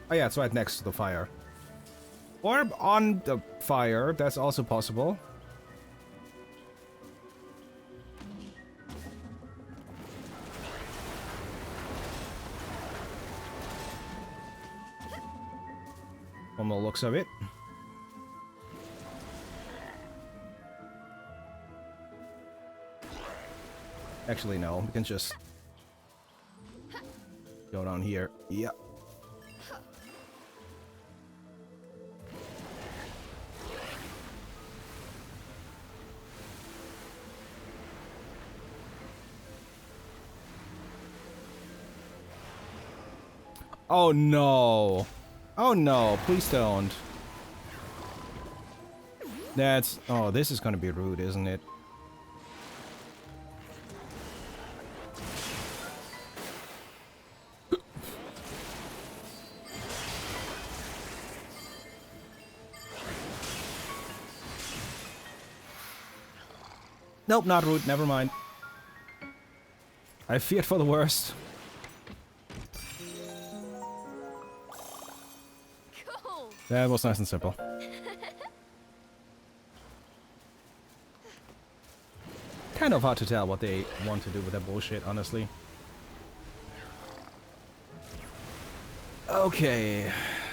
B: Oh yeah, it's right next to the fire. Or on the fire, that's also possible. From the looks of it. Actually, no. We can just go down here. Yep. Oh no. Oh no, please don't. That's... Oh, this is gonna be rude, isn't it? Nope, not rude, never mind. I feared for the worst.
C: Cool.
B: That was nice and simple. Kind of hard to tell what they want to do with that bullshit, honestly. Okay,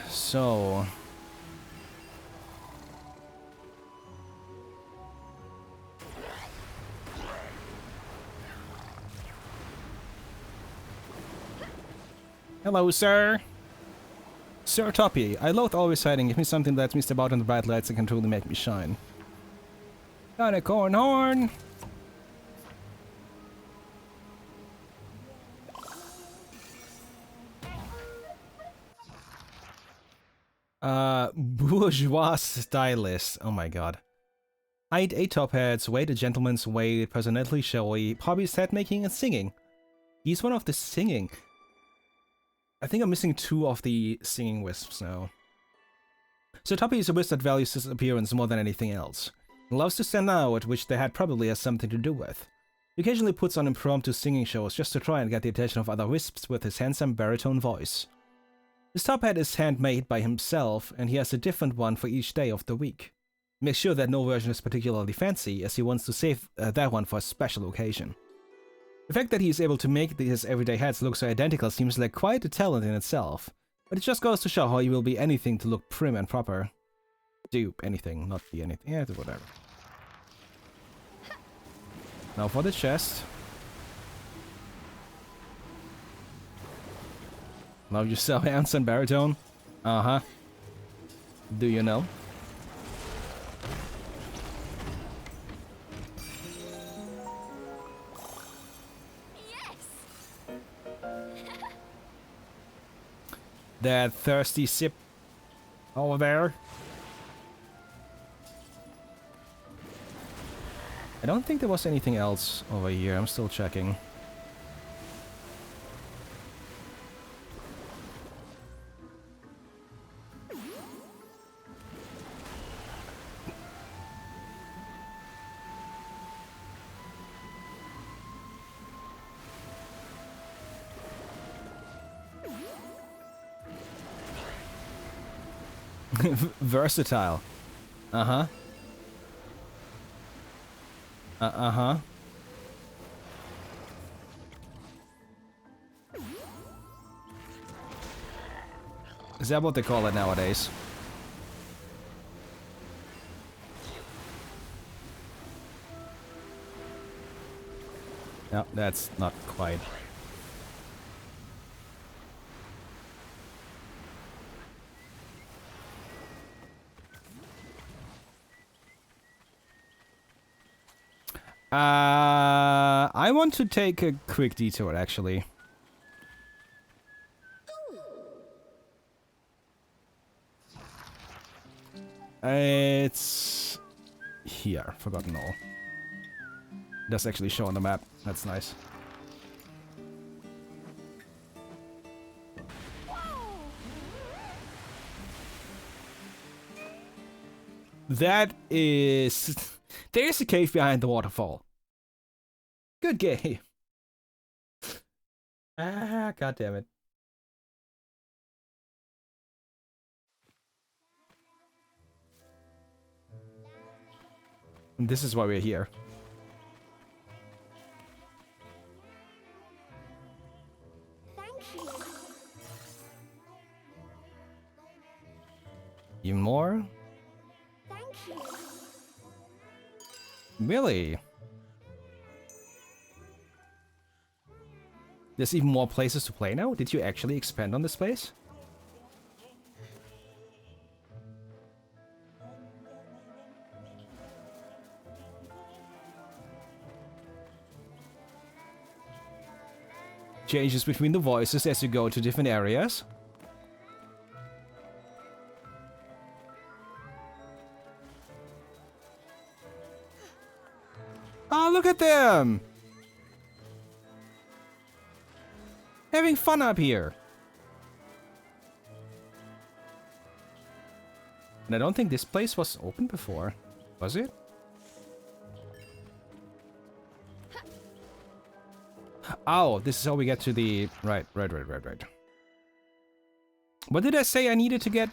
B: so... Hello, sir. Sir Toppy, I loathe always hiding. Give me something that lets me step out in the bright lights and can truly make me shine. Unicorn horn! Bourgeois stylist. Oh my god. Height 8 top hats, weight a gentleman's weight, personality showy, hobbies hat making and singing. He's one of the singing. I think I'm missing 2 of the singing wisps now. So Toppy is a wisp that values his appearance more than anything else. He loves to stand out, which the hat probably has something to do with. He occasionally puts on impromptu singing shows just to try and get the attention of other wisps with his handsome baritone voice. His top hat is handmade by himself, and he has a different one for each day of the week. He makes sure that no version is particularly fancy, as he wants to save that one for a special occasion. The fact that he is able to make his everyday hats look so identical seems like quite a talent in itself, but it just goes to show how he will be anything to look prim and proper. Do anything, not be anything. Yeah, whatever. Now for the chest. Love yourself, handsome baritone. Uh-huh. Do you know? That thirsty sip over there. I don't think there was anything else over here. I'm still checking. Versatile. Uh-huh. Uh-huh. Is that what they call it nowadays? No, that's not quite. I want to take a quick detour, actually. It's here, Forgotten All. It does actually show on the map. That's nice. That is... There's a cave behind the waterfall. Good game. Ah, god damn it. And this is why we're here.
C: Thank you.
B: Even more?
C: Thank you.
B: Really? There's even more places to play now? Did you actually expand on this place? Changes between the voices as you go to different areas. Oh, look at them! Having fun up here. And I don't think this place was open before, was it? Oh, this is how we get to the... Right. What did I say I needed to get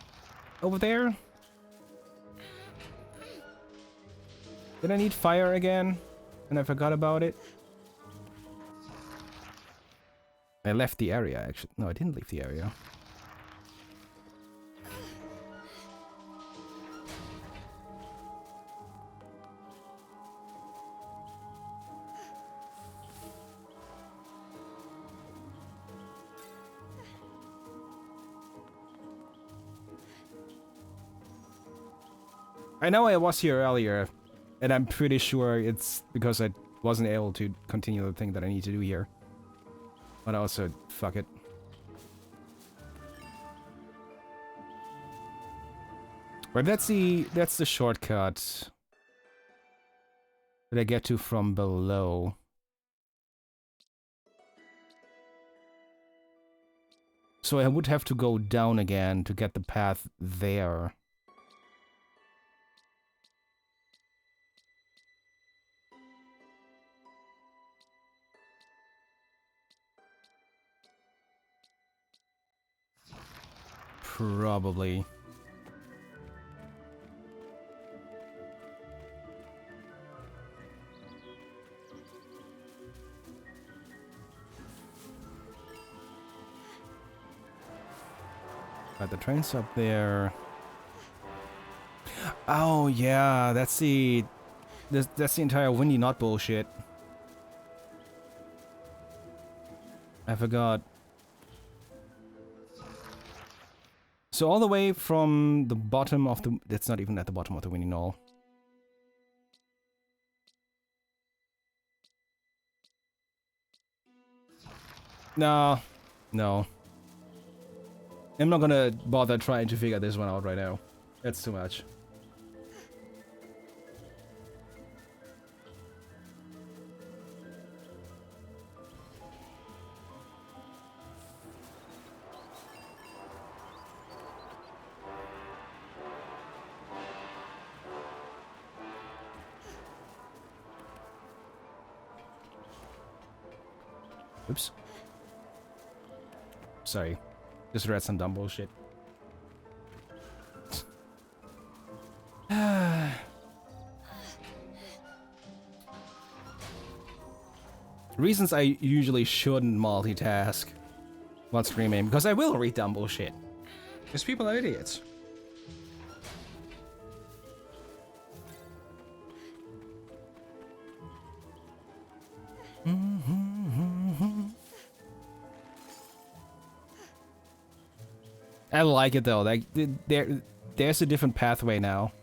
B: over there? Did I need fire again? And I forgot about it? I left the area, actually. No, I didn't leave the area. I know I was here earlier, and I'm pretty sure it's because I wasn't able to continue the thing that I need to do here. But also, fuck it. But that's the shortcut that I get to from below. So I would have to go down again to get the path there. Probably. But the train's up there. Oh yeah, that's the entire windy knot bullshit. I forgot. So all the way from the bottom of the... That's not even at the bottom of the windy knoll. No. No. I'm not gonna bother trying to figure this one out right now. That's too much. Oops. Sorry. Just read some dumb bullshit. Reasons I usually shouldn't multitask while streaming, because I will read dumb bullshit. Because people are idiots. I like it though. Like there's a different pathway now.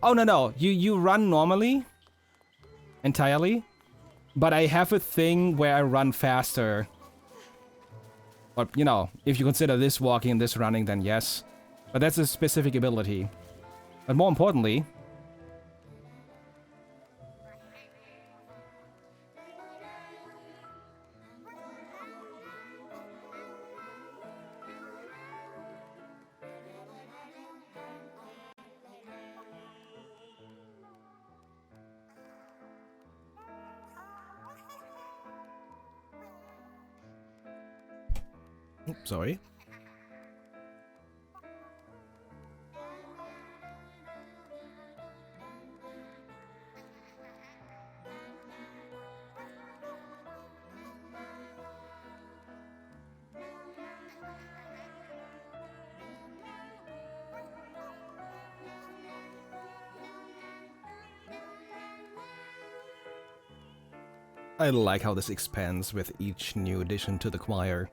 B: Oh no, you run normally entirely, but I have a thing where I run faster. But you know, if you consider this walking and this running, then yes. But that's a specific ability. But more importantly... Sorry. I like how this expands with each new addition to the choir.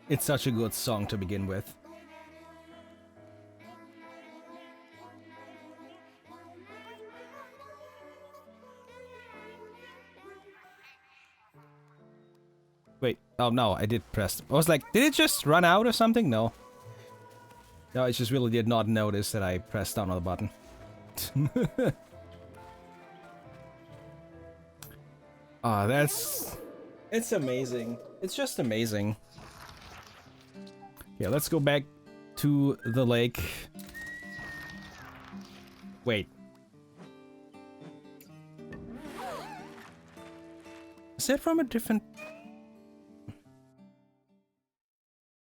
B: It's such a good song to begin with. Wait, oh no, I did press. I was like, did it just run out or something? No. No, I just really did not notice that I pressed down on the button. Ah, that's... It's amazing. It's just amazing. Yeah, let's go back to the lake Wait. Is that from a different...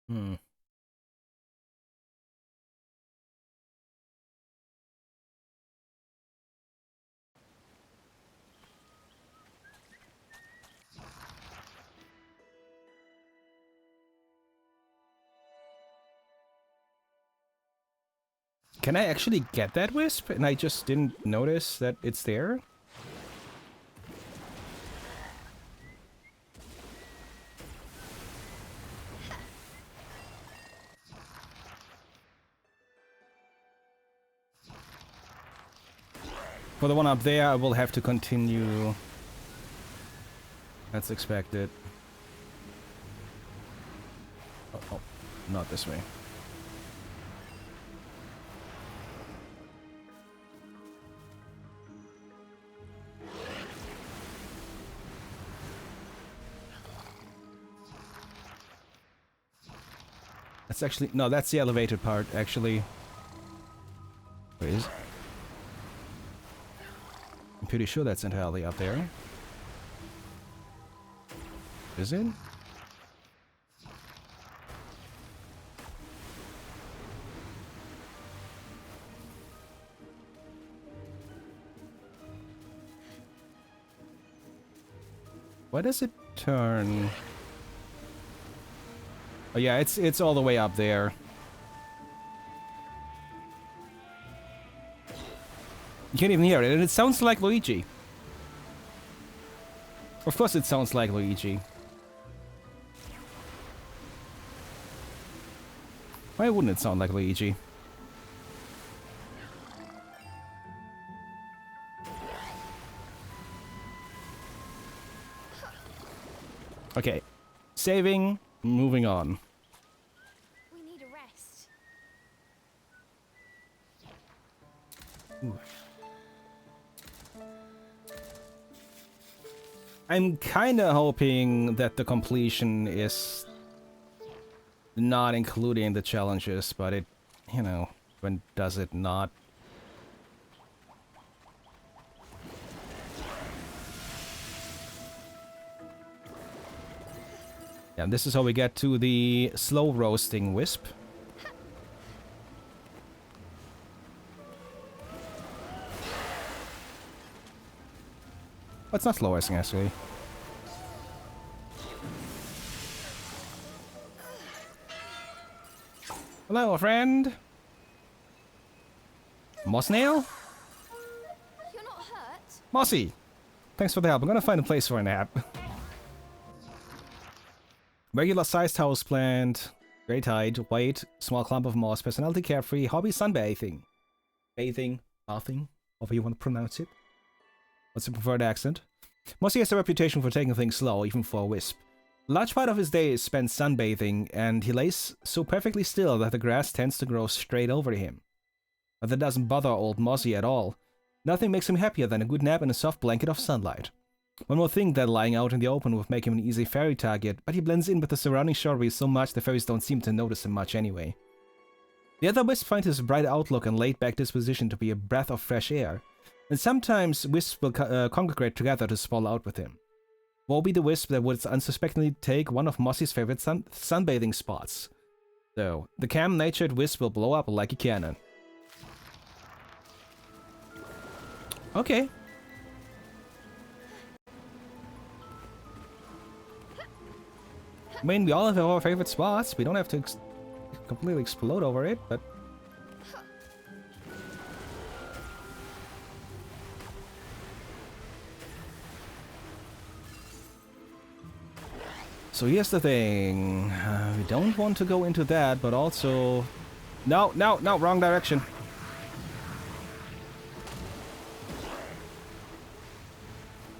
B: Hmm. Can I actually get that wisp? And I just didn't notice that it's there? For the one up there, I will have to continue. That's expected. Oh, not this way. That's actually... No, that's the elevated part, actually. Where is it? I'm pretty sure that's entirely up there. Is it? Why does it turn? Oh yeah, it's all the way up there. You can't even hear it, and it sounds like Luigi. Of course it sounds like Luigi. Why wouldn't it sound like Luigi? Okay. Saving, moving on.
C: We need a rest.
B: Ooh. I'm kinda hoping that the completion is not including the challenges, but it, you know, when does it not? Yeah, this is how we get to the slow roasting wisp. But it's not slow roasting, actually. Hello, friend. Moss nail?
C: You're not hurt?
B: Mossy! Thanks for the help. I'm gonna find a place for a nap. Regular sized house plant. Great height. White. Small clump of moss. Personality carefree. Hobby sunbathing. Bathing. Bathing. However you want to pronounce it. What's your preferred accent? Mossy has a reputation for taking things slow, even for a wisp. A large part of his day is spent sunbathing, and he lays so perfectly still that the grass tends to grow straight over him. But that doesn't bother old Mossy at all. Nothing makes him happier than a good nap in a soft blanket of sunlight. One more thing that lying out in the open would make him an easy fairy target, but he blends in with the surrounding shrubbery so much the fairies don't seem to notice him much anyway. The other wisps find his bright outlook and laid-back disposition to be a breath of fresh air, and sometimes wisps will congregate together to sprawl out with him. Woe be the wisp that would unsuspectingly take one of Mossy's favorite sunbathing spots. So, the calm-natured wisp will blow up like a cannon. Okay. I mean, we all have our favorite spots. We don't have to completely explode over it, but... So here's the thing. We don't want to go into that, but also... No, wrong direction.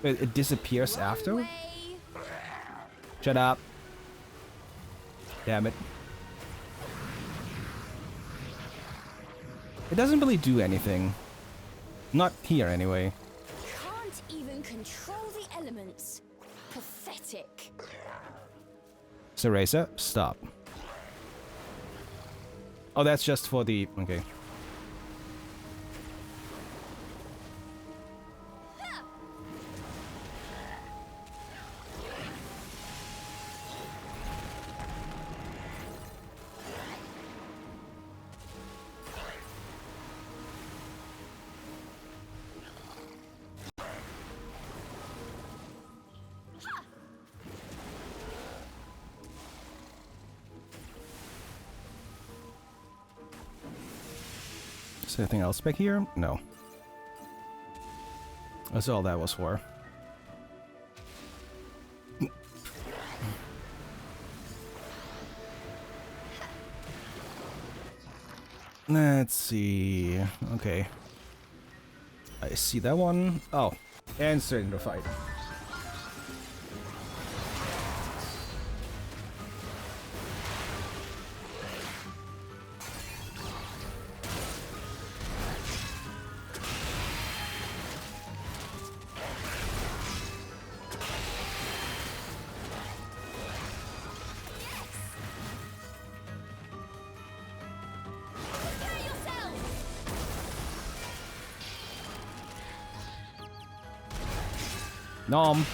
B: Wait, it disappears after? Shut up. Damn it. It doesn't really do anything. Not here, anyway.
C: Can't even control the elements. Pathetic.
B: Cereza, stop. Oh, that's just for the... Okay. Is there anything else back here? No. That's all that was for. Let's see. Okay. I see that one. Oh. And starting to fight. Nom.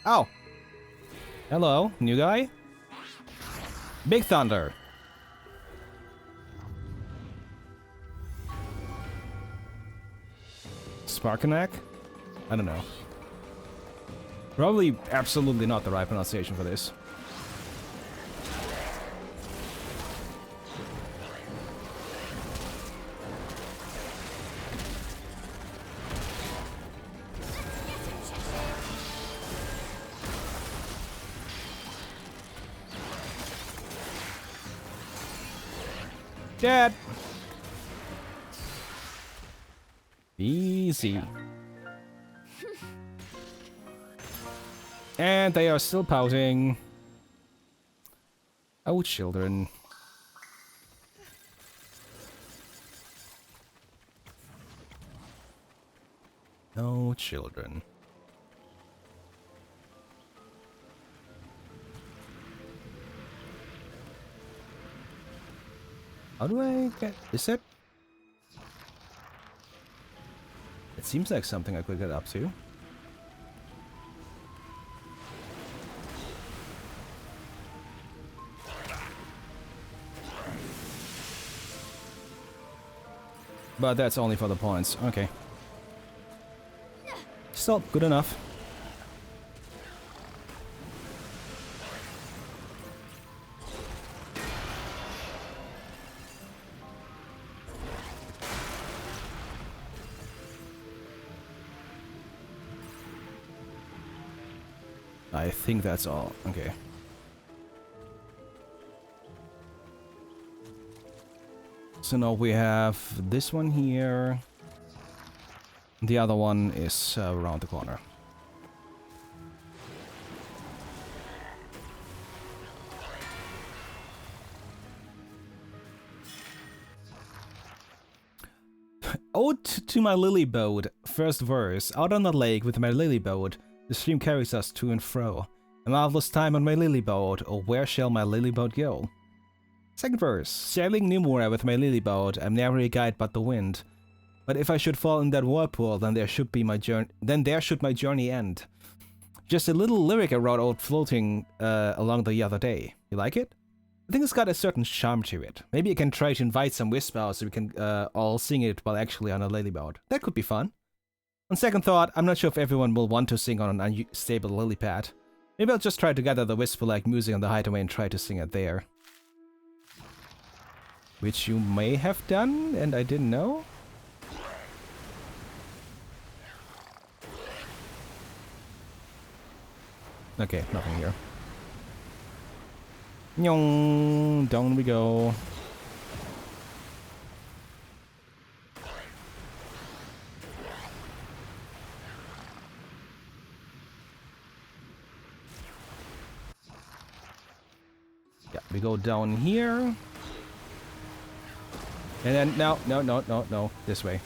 B: Oh. Hello, new guy? Big Thunder. Sparkanak? I don't know. Probably absolutely not the right pronunciation for this. Dead. Easy. And they are still pouting. Oh, children. No children. How do I get... Is it? It seems like something I could get up to. But that's only for the points. Okay. Still good enough. I think that's all. Okay. So now we have this one here. The other one is around the corner. Ode to my lily boat. First verse. Out on the lake with my lily boat. The stream carries us to and fro. A marvelous time on my lily boat, or where shall my lily boat go? Second verse. Sailing Nimura with my lily boat, I'm never a guide but the wind. But if I should fall in that whirlpool, then there should my journey end. Just a little lyric I wrote out floating along the other day. You like it? I think it's got a certain charm to it. Maybe I can try to invite some whispers so we can all sing it while actually on a lily boat. That could be fun. On second thought, I'm not sure if everyone will want to sing on an unstable lily pad. Maybe I'll just try to gather the whisper-like music on the hideaway and try to sing it there. Which you may have done, and I didn't know? Okay, nothing here. Nyong, down we go. Yeah, we go down here. And then, no, this way.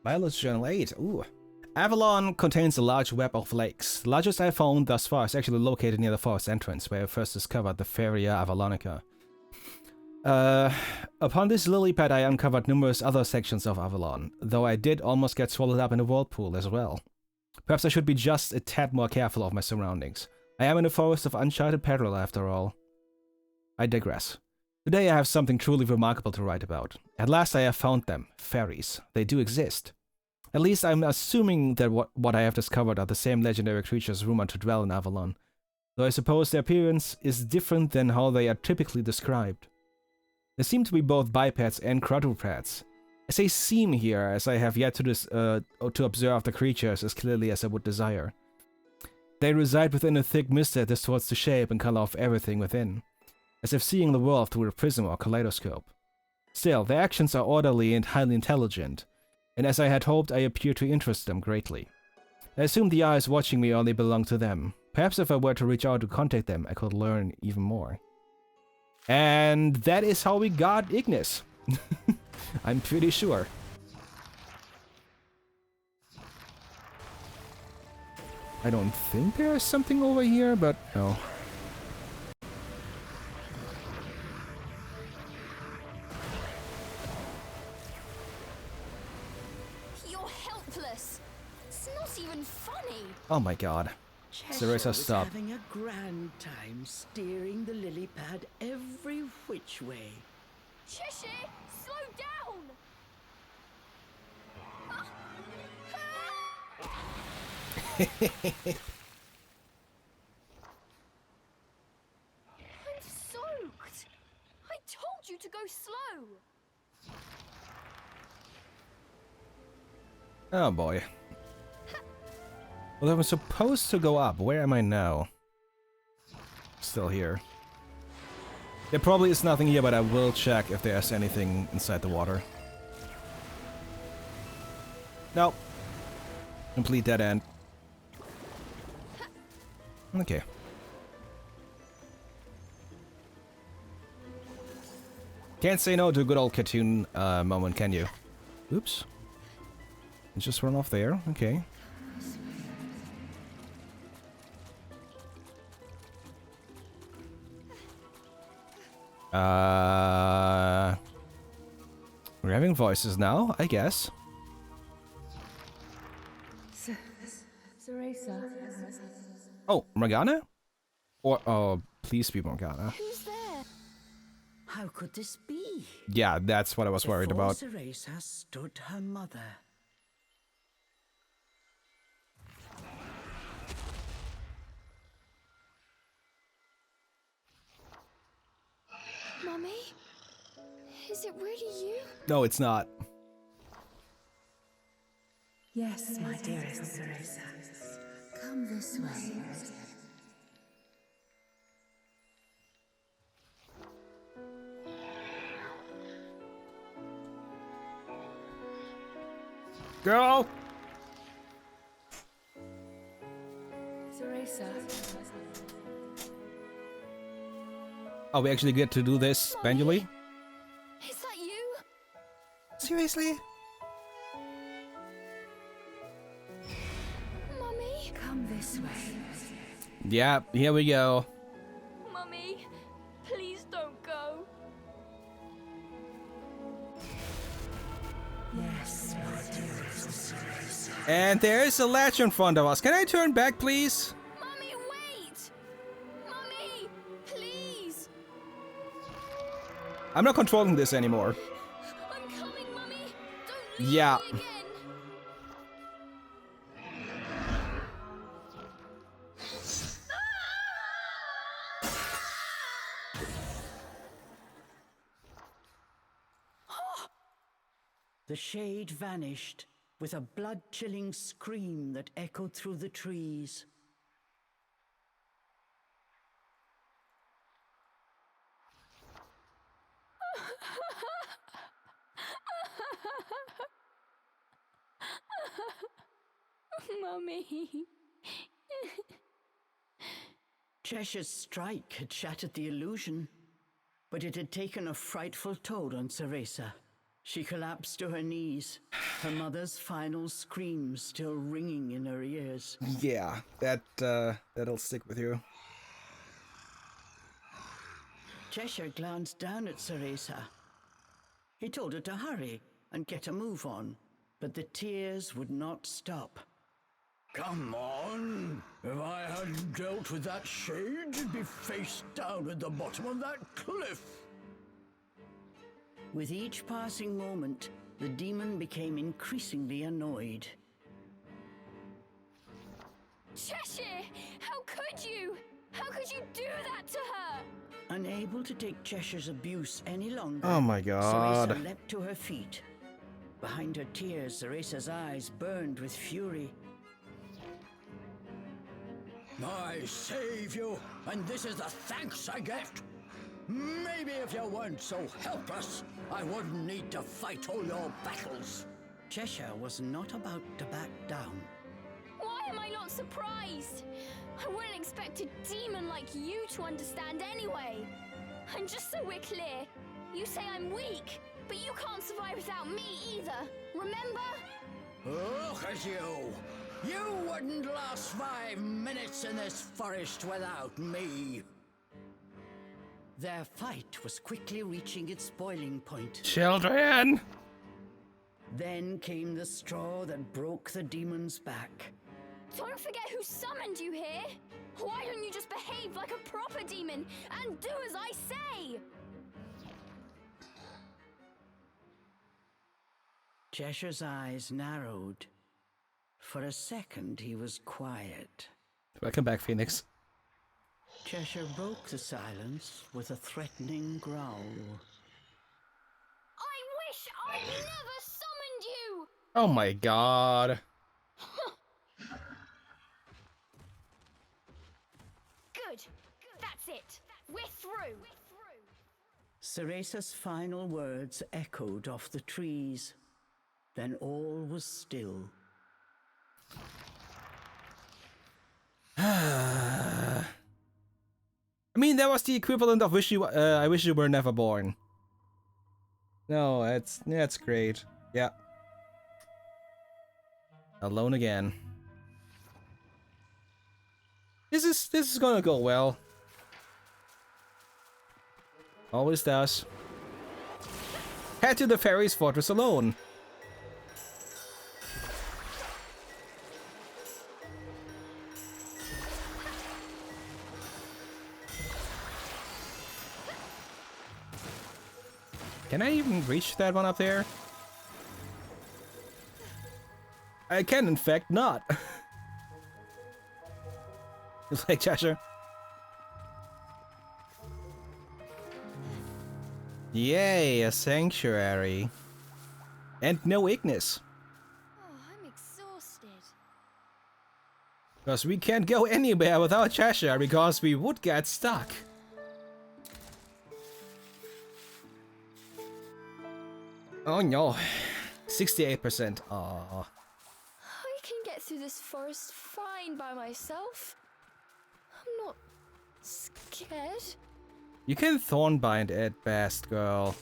B: Violet's Journal 8, ooh. Avalon contains a large web of lakes. The largest I found thus far is actually located near the forest entrance, where I first discovered the Feria Avalonica. Upon this lily pad I uncovered numerous other sections of Avalon, though I did almost get swallowed up in a whirlpool as well. Perhaps I should be just a tad more careful of my surroundings. I am in a forest of uncharted peril after all. I digress. Today I have something truly remarkable to write about. At last I have found them. Fairies. They do exist. At least I'm assuming that what I have discovered are the same legendary creatures rumored to dwell in Avalon, though I suppose their appearance is different than how they are typically described. They seem to be both bipeds and quadrupeds. I say seem here, as I have yet to observe the creatures as clearly as I would desire. They reside within a thick mist that distorts the shape and color of everything within, as if seeing the world through a prism or kaleidoscope. Still, their actions are orderly and highly intelligent, and as I had hoped, I appear to interest them greatly. I assume the eyes watching me only belong to them. Perhaps if I were to reach out to contact them, I could learn even more. And that is how we got Ignis. I'm pretty sure. I don't think there's something over here, but no.
C: You're helpless. It's not even funny.
B: Oh my god. Cereza,
A: was
B: stop.
A: having a grand time steering the lily pad every which way.
C: Cheshire, slow down. I'm soaked. I told you to go slow.
B: Oh boy. Well, I was supposed to go up. Where am I now? Still here. There probably is nothing here, but I will check if there's anything inside the water. Nope. Complete dead end. Okay. Can't say no to a good old cartoon moment, can you? Oops. It just run off there. Okay. We're having voices now, I guess.
H: Cereza.
B: Oh, Morgana? Or, oh, please be Morgana.
C: Who's there?
A: How could this be?
B: Yeah, that's what I was worried
A: Before
B: about.
A: Cereza stood her mother.
C: Mummy? Is it really you?
B: No, it's not.
H: Yes, my dearest Cereza. Come this way.
B: Girl!
H: Cereza.
B: Oh, we actually get to do this manually?
C: Is that you?
B: Seriously?
C: Mummy?
H: Come this way.
B: Yeah, here we go.
C: Mummy, please don't go.
H: Yes, my dearest Cereza.
B: And there is a latch in front of us. Can I turn back, please?
C: Mummy, wait! Mummy, please!
B: I'm not controlling this anymore.
C: I'm coming, Mummy! Don't leave
B: Yeah.
C: me again!
A: The shade vanished with a blood-chilling scream that echoed through the trees.
C: Mummy.
A: Cheshire's strike had shattered the illusion, but it had taken a frightful toll on Cereza. She collapsed to her knees, her mother's final screams still ringing in her ears.
B: Yeah, that'll stick with you.
A: Cheshire glanced down at Cereza. He told her to hurry and get a move on, but the tears would not stop.
E: Come on! If I hadn't dealt with that shade, you'd be face down at the bottom of that cliff.
A: With each passing moment, the demon became increasingly annoyed.
C: Cheshire! How could you? How could you do that to her?
A: Unable to take Cheshire's abuse any longer,
B: Oh my god.
A: Ceresa leapt to her feet. Behind her tears, Ceresa's eyes burned with fury.
E: I save you, and this is the thanks I get. Maybe if you weren't so helpless, I wouldn't need to fight all your battles.
A: Cheshire was not about to back down.
C: Why am I not surprised? I wouldn't expect a demon like you to understand anyway. And just so we're clear, you say I'm weak, but you can't survive without me either. Remember?
E: Look at you! You wouldn't last 5 minutes in this forest without me.
A: Their fight was quickly reaching its boiling point.
B: Children!
A: Then came the straw that broke the demon's back.
C: Don't forget who summoned you here. Why don't you just behave like a proper demon and do as I say?
A: Cheshire's eyes narrowed. For a second, he was quiet.
B: Welcome back, Phoenix.
A: Cheshire broke the silence with a threatening growl.
C: I wish I'd never summoned you!
B: Oh my god.
C: Good. That's it. We're through.
A: Ceresa's final words echoed off the trees. Then all was still.
B: I mean, that was the equivalent of I wish you were never born. No, that's great. Yeah. Alone again. This is gonna go well. Always does. Head to the fairy's fortress alone. Can I even reach that one up there? I can, in fact, not. It's like Cheshire. Yay, a sanctuary. And no Ignis.
C: Oh, I'm exhausted.
B: Because we can't go anywhere without Cheshire, because we would get stuck. Oh no, 68%. Aww.
C: I can get through this forest fine by myself. I'm not scared.
B: You can thornbind at best, girl.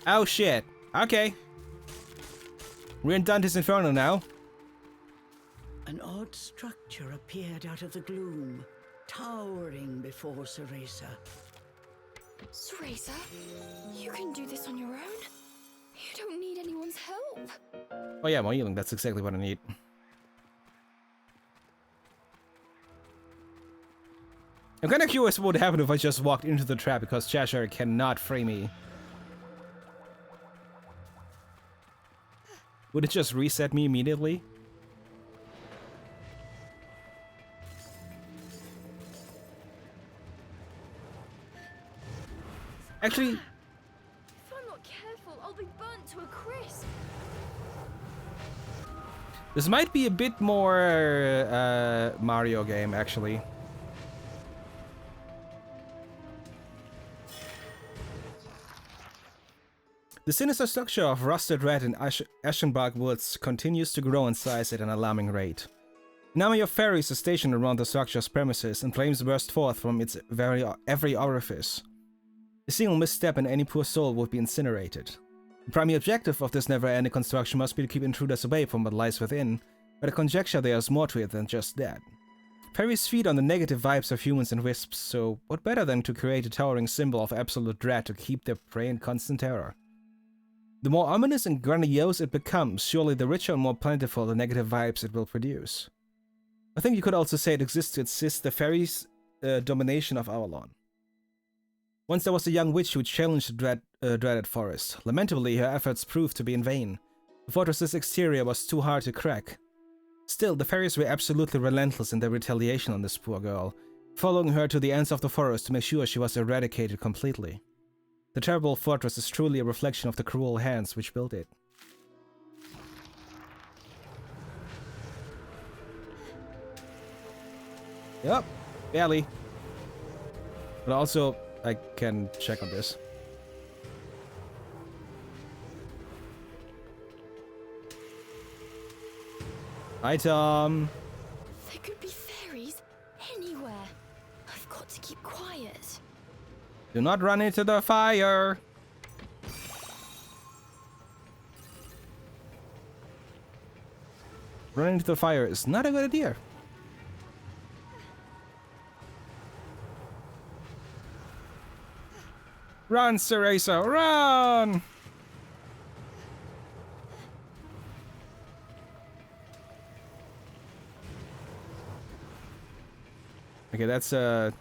B: Oh shit. Okay. We're in Dante's Inferno now.
A: An odd structure appeared out of the gloom, towering before Ceresa.
C: Ceresa, you can do this on your own. You don't need anyone's help.
B: Oh yeah, more healing. That's exactly what I need. I'm kinda curious what would happen if I just walked into the trap, because Cheshire cannot free me. Would it just reset me immediately? Actually,
C: If I'm not careful, I'll be burnt to a crisp.
B: this might be a bit more Mario game, actually. The sinister structure of rusted red and Ashenbark woods continues to grow in size at an alarming rate. A number of fairies are stationed around the structure's premises, and flames burst forth from its every orifice. A single misstep and any poor soul would be incinerated. The primary objective of this never-ending construction must be to keep intruders away from what lies within, but I conjecture there is more to it than just that. Fairies feed on the negative vibes of humans and wisps, so what better than to create a towering symbol of absolute dread to keep their prey in constant terror? The more ominous and grandiose it becomes, surely the richer and more plentiful the negative vibes it will produce. I think you could also say it exists to assist the fairies' domination of Avalon. Once there was a young witch who challenged the dread dreaded forest. Lamentably, her efforts proved to be in vain. The fortress's exterior was too hard to crack. Still, the fairies were absolutely relentless in their retaliation on this poor girl, following her to the ends of the forest to make sure she was eradicated completely. The terrible fortress is truly a reflection of the cruel hands which built it. Yep, barely. But also, I can check on this. Item!
C: There could be fairies anywhere. I've got to keep quiet.
B: Do not run into the fire! Running into the fire is not a good idea. Run, Cereza, run! Okay, that's a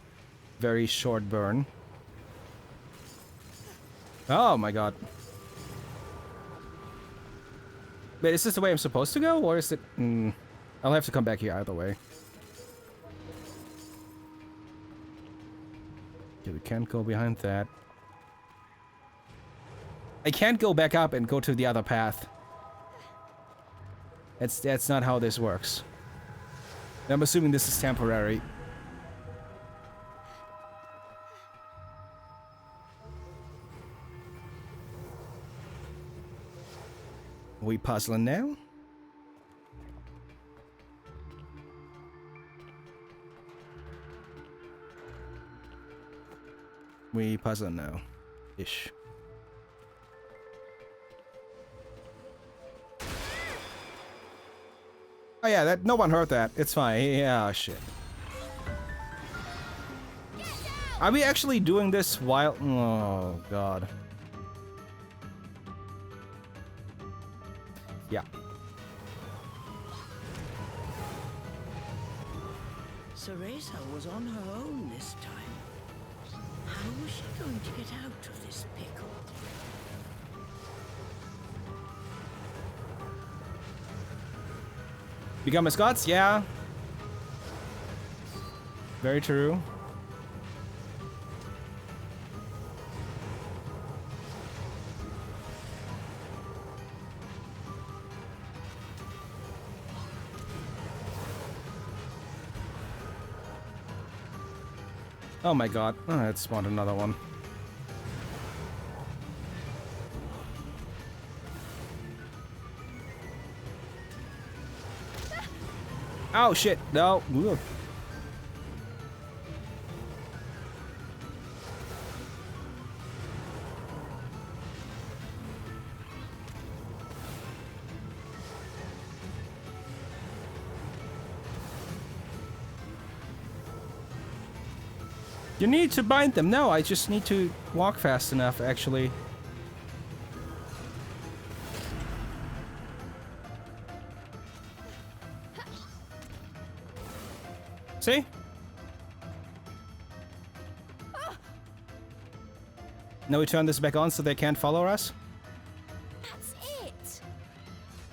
B: very short burn. Oh my god. Wait, is this the way I'm supposed to go, or is it... I'll have to come back here either way. Okay, we can't go behind that. I can't go back up and go to the other path. That's not how this works. I'm assuming this is temporary. We puzzling now? We puzzling now. Ish. Oh yeah, that no one heard that. It's fine. Yeah, shit. Are we actually doing this while... Oh, God. Yeah.
A: Cereza was on her own this time. How was she going to get out of this pickle?
B: Become mascots? Yeah. Very true. Oh my god. Oh, it spawned another one. Oh shit, no. Ugh. You need to bind them. No, I just need to walk fast enough, actually. See? Now we turn this back on so they can't follow us?
C: That's it.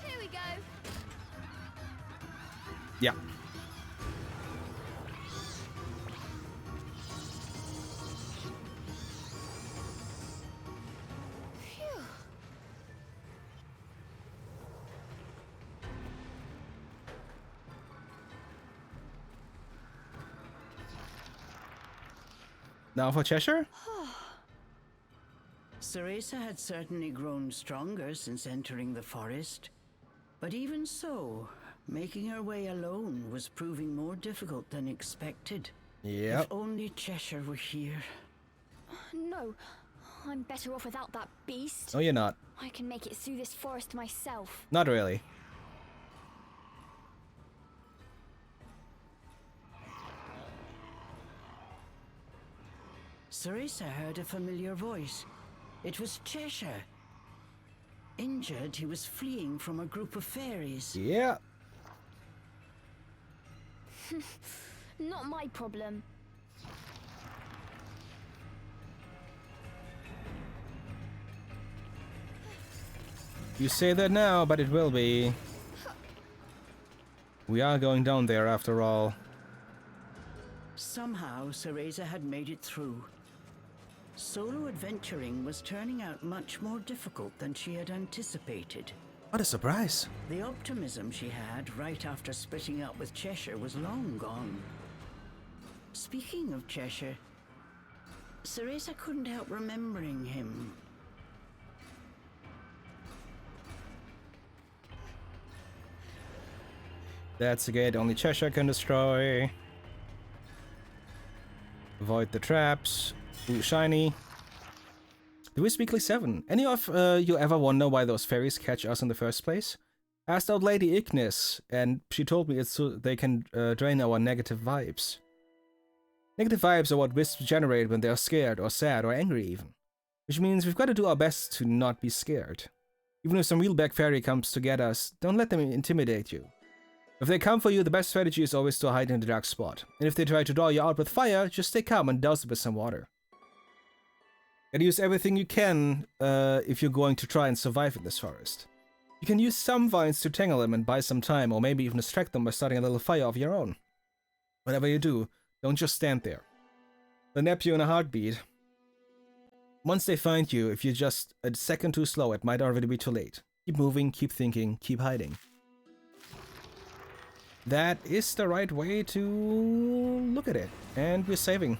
C: Here we go.
B: Yeah.
C: Phew.
B: Now for Cheshire?
A: Cereza had certainly grown stronger since entering the forest. But even so, making her way alone was proving more difficult than expected.
B: Yep.
A: If only Cheshire were here.
C: No, I'm better off without that beast.
B: No, you're not.
C: I can make it through this forest myself.
B: Not really.
A: Cereza heard a familiar voice. It was Cheshire. Injured, he was fleeing from a group of fairies.
B: Yeah.
C: Not my problem.
B: You say that now, but it will be. We are going down there after all.
A: Somehow, Cereza had made it through. Solo adventuring was turning out much more difficult than she had anticipated.
B: What a surprise.
A: The optimism she had right after splitting up with Cheshire was long gone. Speaking of Cheshire, Cereza couldn't help remembering him.
B: That's a gate only Cheshire can destroy. Avoid the traps. Ooh, shiny. Lewis Weekly 7. Any of you ever wonder why those fairies catch us in the first place? Asked out Lady Ignis, and she told me it's so they can drain our negative vibes. Negative vibes are what wisps generate when they are scared or sad or angry even. Which means we've got to do our best to not be scared. Even if some real bad fairy comes to get us, don't let them intimidate you. If they come for you, the best strategy is always to hide in the dark spot. And if they try to draw you out with fire, just stay calm and douse it with some water. And use everything you can if you're going to try and survive in this forest. You can use some vines to tangle them and buy some time, or maybe even distract them by starting a little fire of your own. Whatever you do, don't just stand there. They'll nap you in a heartbeat. Once they find you, if you're just a second too slow, it might already be too late. Keep moving, keep thinking, keep hiding. That is the right way to look at it. And we're saving.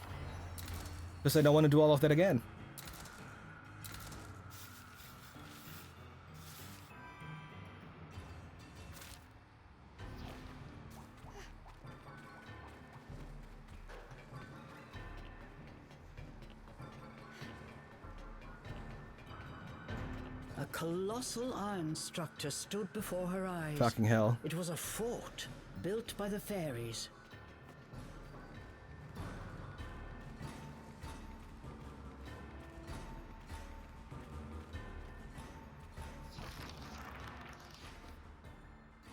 B: Because I don't want to do all of that again.
A: A colossal iron structure stood before her eyes.
B: Fucking hell.
A: It was a fort built by the fairies.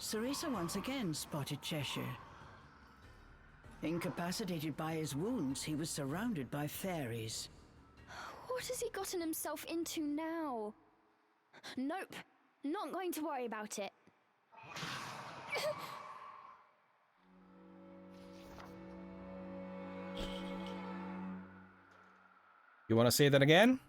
A: Cereza once again spotted Cheshire. Incapacitated by his wounds, he was surrounded by fairies.
C: What has he gotten himself into now? Nope, not going to worry about it.
B: You want to say that again?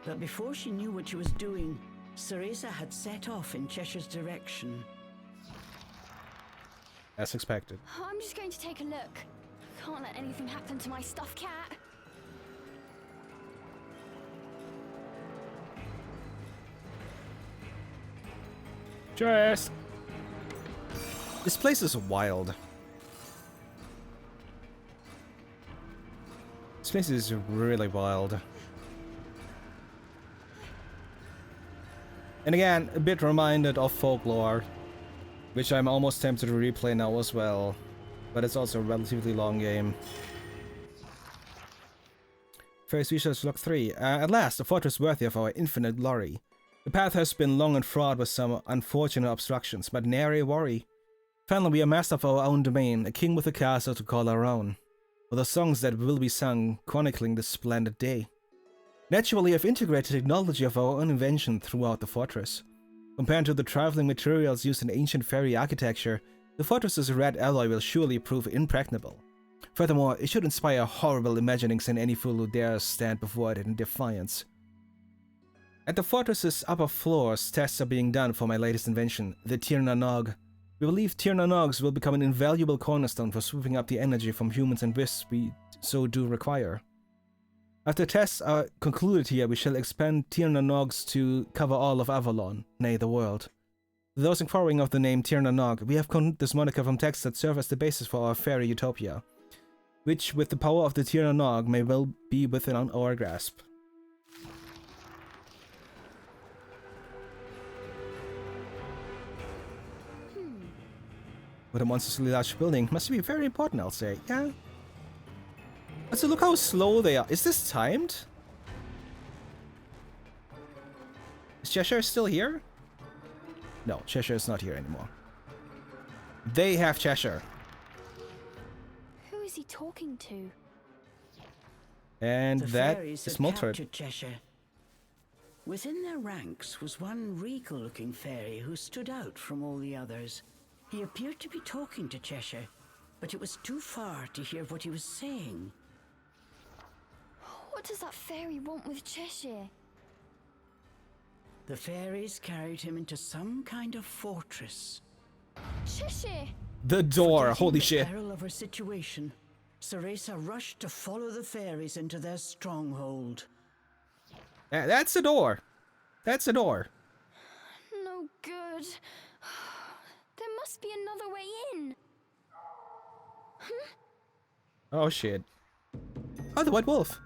A: But before she knew what she was doing, Cereza had set off in Cheshire's direction.
B: As expected.
C: I'm just going to take a look. Can't let anything happen to my stuffed cat.
B: Cheers! This place is wild. This place is really wild. And again, a bit reminded of Folklore, which I'm almost tempted to replay now as well. But it's also a relatively long game. First Research Log 3. At last, a fortress worthy of our infinite glory. The path has been long and fraught with some unfortunate obstructions, but nary worry. Finally, we are master of our own domain, a king with a castle to call our own. With the songs that will be sung, chronicling this splendid day. Naturally, we have integrated technology of our own invention throughout the fortress. Compared to the trifling materials used in ancient fairy architecture, the fortress's red alloy will surely prove impregnable. Furthermore, it should inspire horrible imaginings in any fool who dares stand before it in defiance. At the fortress's upper floors, tests are being done for my latest invention, the Tirna Nog. We believe Tirna Nogs will become an invaluable cornerstone for swooping up the energy from humans and wisps we so do require. After tests are concluded here, we shall expand Tirna Nogs to cover all of Avalon, nay the world. To those inquiring of the name Tirna Nog, we have coined this moniker from texts that serve as the basis for our fairy utopia, which with the power of the Tirna Nog may well be within our grasp. With a monstrously large building, must be very important, I'll say. Yeah. But so look how slow they are. Is this timed? Is Cheshire still here? No, Cheshire is not here anymore. They have Cheshire.
C: Who is he talking to?
B: And
A: The
B: that
A: fairies
B: is
A: had
B: Motred.
A: captured Cheshire. Within their ranks was one regal-looking fairy who stood out from all the others. He appeared to be talking to Cheshire, but it was too far to hear what he was saying.
C: What does that fairy want with Cheshire?
A: The fairies carried him into some kind of fortress.
C: Cheshire!
B: The door,
A: Forgetting
B: holy
A: the
B: shit.
A: peril of her situation, Ceresa rushed to follow the fairies into their stronghold.
B: Yeah, that's the door. That's the door.
C: No good. There must be another way in.
B: Oh shit. Oh, the white wolf.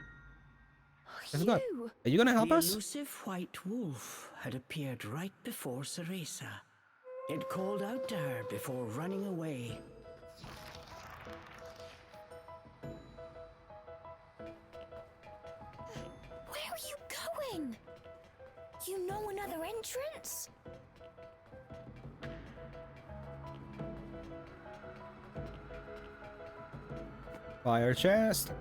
B: I forgot.
C: You!
B: Are you gonna help
A: The
B: us?
A: elusive white wolf had appeared right before Ceresa. It called out to her before running away.
C: Where are you going? You know another entrance?
B: Fire chest.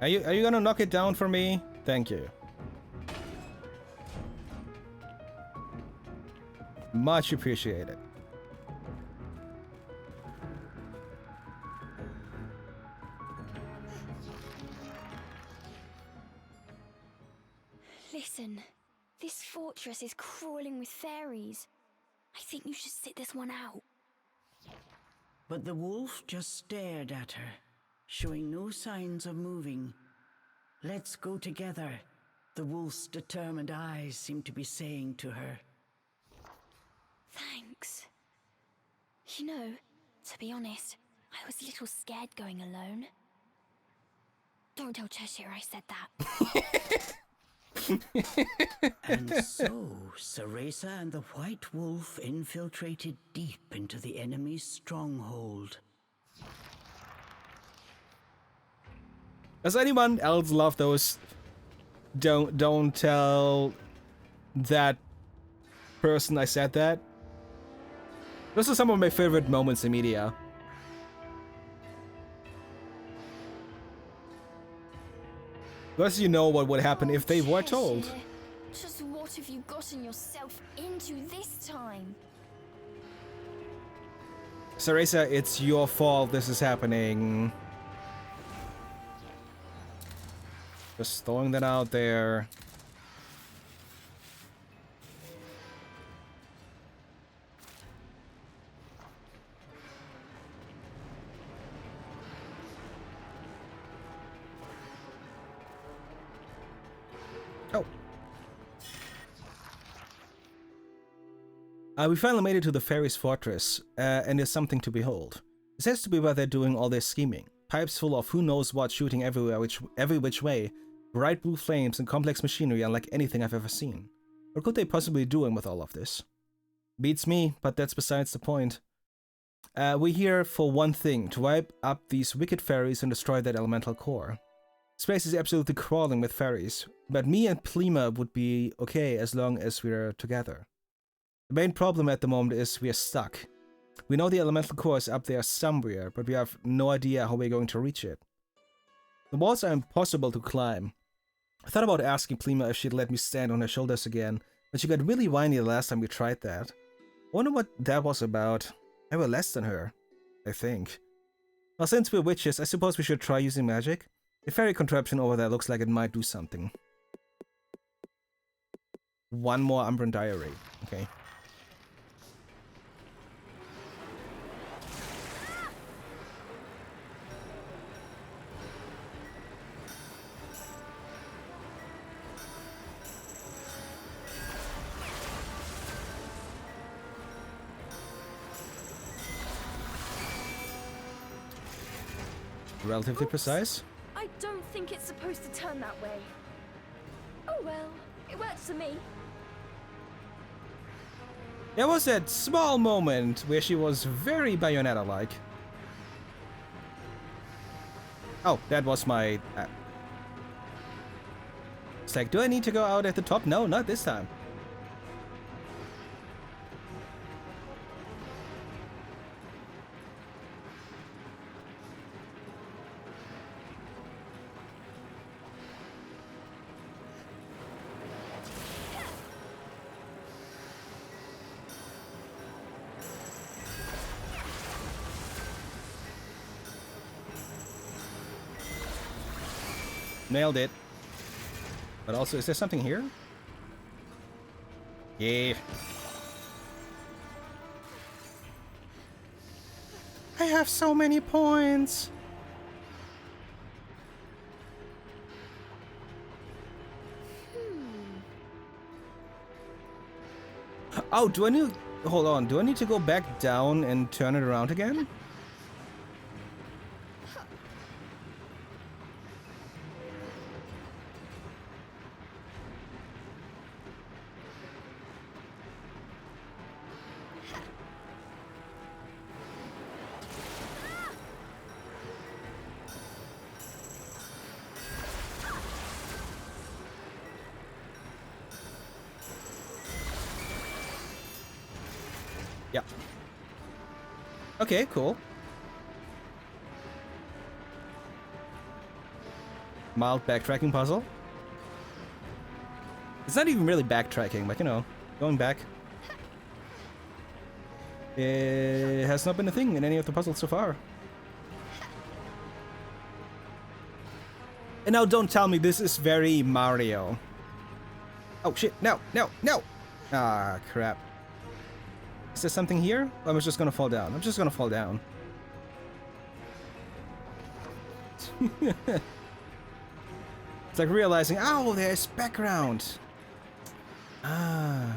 B: Are you gonna knock it down for me? Thank you. Much appreciated.
C: Listen, this fortress is crawling with fairies. I think you should sit this one out.
A: But the wolf just stared at her, showing no signs of moving. "Let's go together," the wolf's determined eyes seemed to be saying to her.
C: Thanks. You know, to be honest, I was a little scared going alone. Don't tell Cheshire I said that.
A: And so, Ceresa and the white wolf infiltrated deep into the enemy's stronghold.
B: Does anyone else love those don't tell that person I said that? Those are some of my favorite moments in media. Because you know what would happen if they were told.
C: Cheshire, just what have you gotten yourself into this time?
B: Ceresa, it's your fault this is happening. Just throwing that out there. Oh. We finally made it to the fairies' fortress, and there's something to behold. This has to be why they're doing all this scheming. Pipes full of who knows what shooting everywhere, every which way. Bright blue flames and complex machinery unlike anything I've ever seen. What could they possibly be doing with all of this? Beats me, but that's besides the point. We're here for one thing, to wipe up these wicked fairies and destroy that elemental core. Space is absolutely crawling with fairies, but me and Plima would be okay as long as we're together. The main problem at the moment is we're stuck. We know the elemental core is up there somewhere, but we have no idea how we're going to reach it. The walls are impossible to climb. I thought about asking Plima if she'd let me stand on her shoulders again, but she got really whiny the last time we tried that. I wonder what that was about. I were less than her, I think. Well, since we're witches, I suppose we should try using magic. The fairy contraption over there looks like it might do something. One more Umbran Diary. Okay. Relatively precise.
C: I don't think it's supposed to turn that way. Oh well, it works for me.
B: There was that small moment where she was very Bayonetta-like. Oh, that was my... It's like, do I need to go out at the top? No, not this time. Nailed it. But also, is there something here? Yeah. I have so many points. Oh, do I need... Hold on. Do I need to go back down and turn it around again? Yeah. Okay, cool. Mild backtracking puzzle. It's not even really backtracking, but you know, going back. It has not been a thing in any of the puzzles so far. And now don't tell me this is very Mario. Oh shit, no, no, no! Ah, crap. Is there something here? Or am I just gonna fall down? I'm just gonna fall down. It's like realizing, oh, there's background. Ah.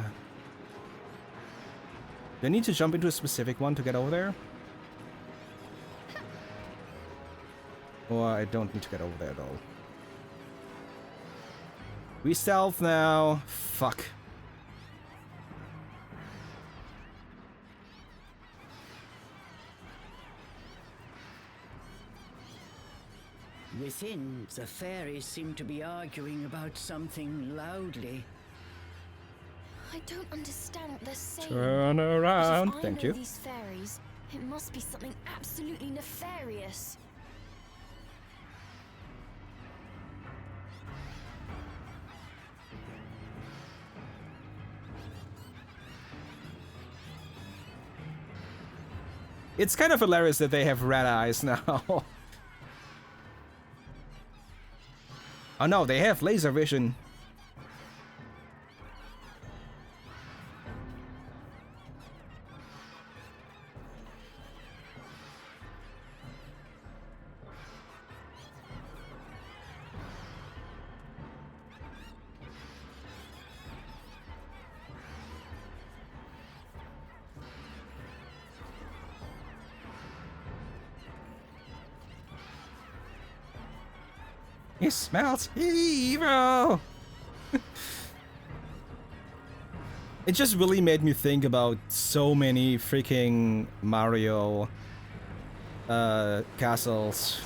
B: Do I need to jump into a specific one to get over there? Or I don't need to get over there at all. We stealth now. Fuck.
A: Within, the fairies seem to be arguing about something loudly.
C: I don't understand what they're saying.
B: Turn around.
C: But if
B: Thank
C: I know
B: you.
C: these fairies, it must be something absolutely nefarious.
B: It's kind of hilarious that they have red eyes now. Oh no, they have laser vision. It smells evil! It just really made me think about so many freaking Mario castles.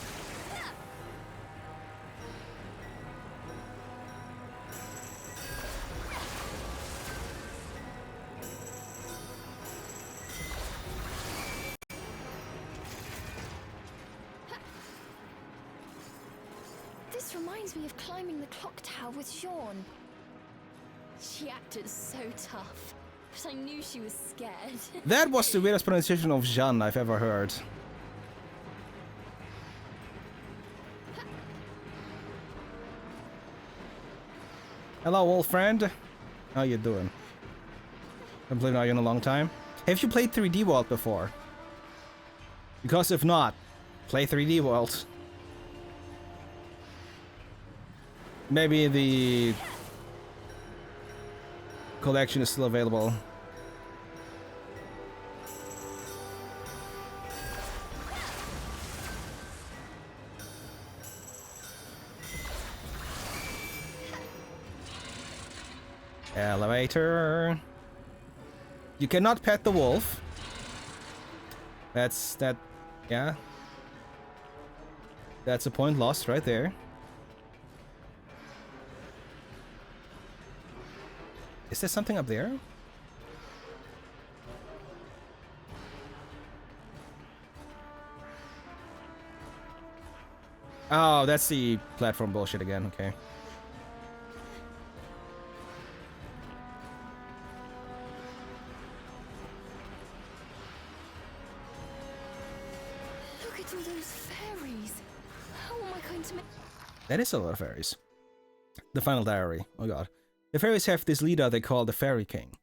C: This reminds me of climbing the clock tower with Jean. She acted so tough, but I knew she was scared.
B: That was the weirdest pronunciation of Jean I've ever heard. Hello, old friend. How you doing? I've played Mario in a long time. Have you played 3D World before? Because if not, play 3D World. Maybe the collection is still available. Elevator. You cannot pet the wolf. Yeah. That's a point lost right there. Is there something up there? Oh, that's the platform bullshit again, okay.
C: Look at all those fairies. How am I going to make...
B: That is a lot of fairies. The final diary. Oh god. The fairies have this leader they call the Fairy King.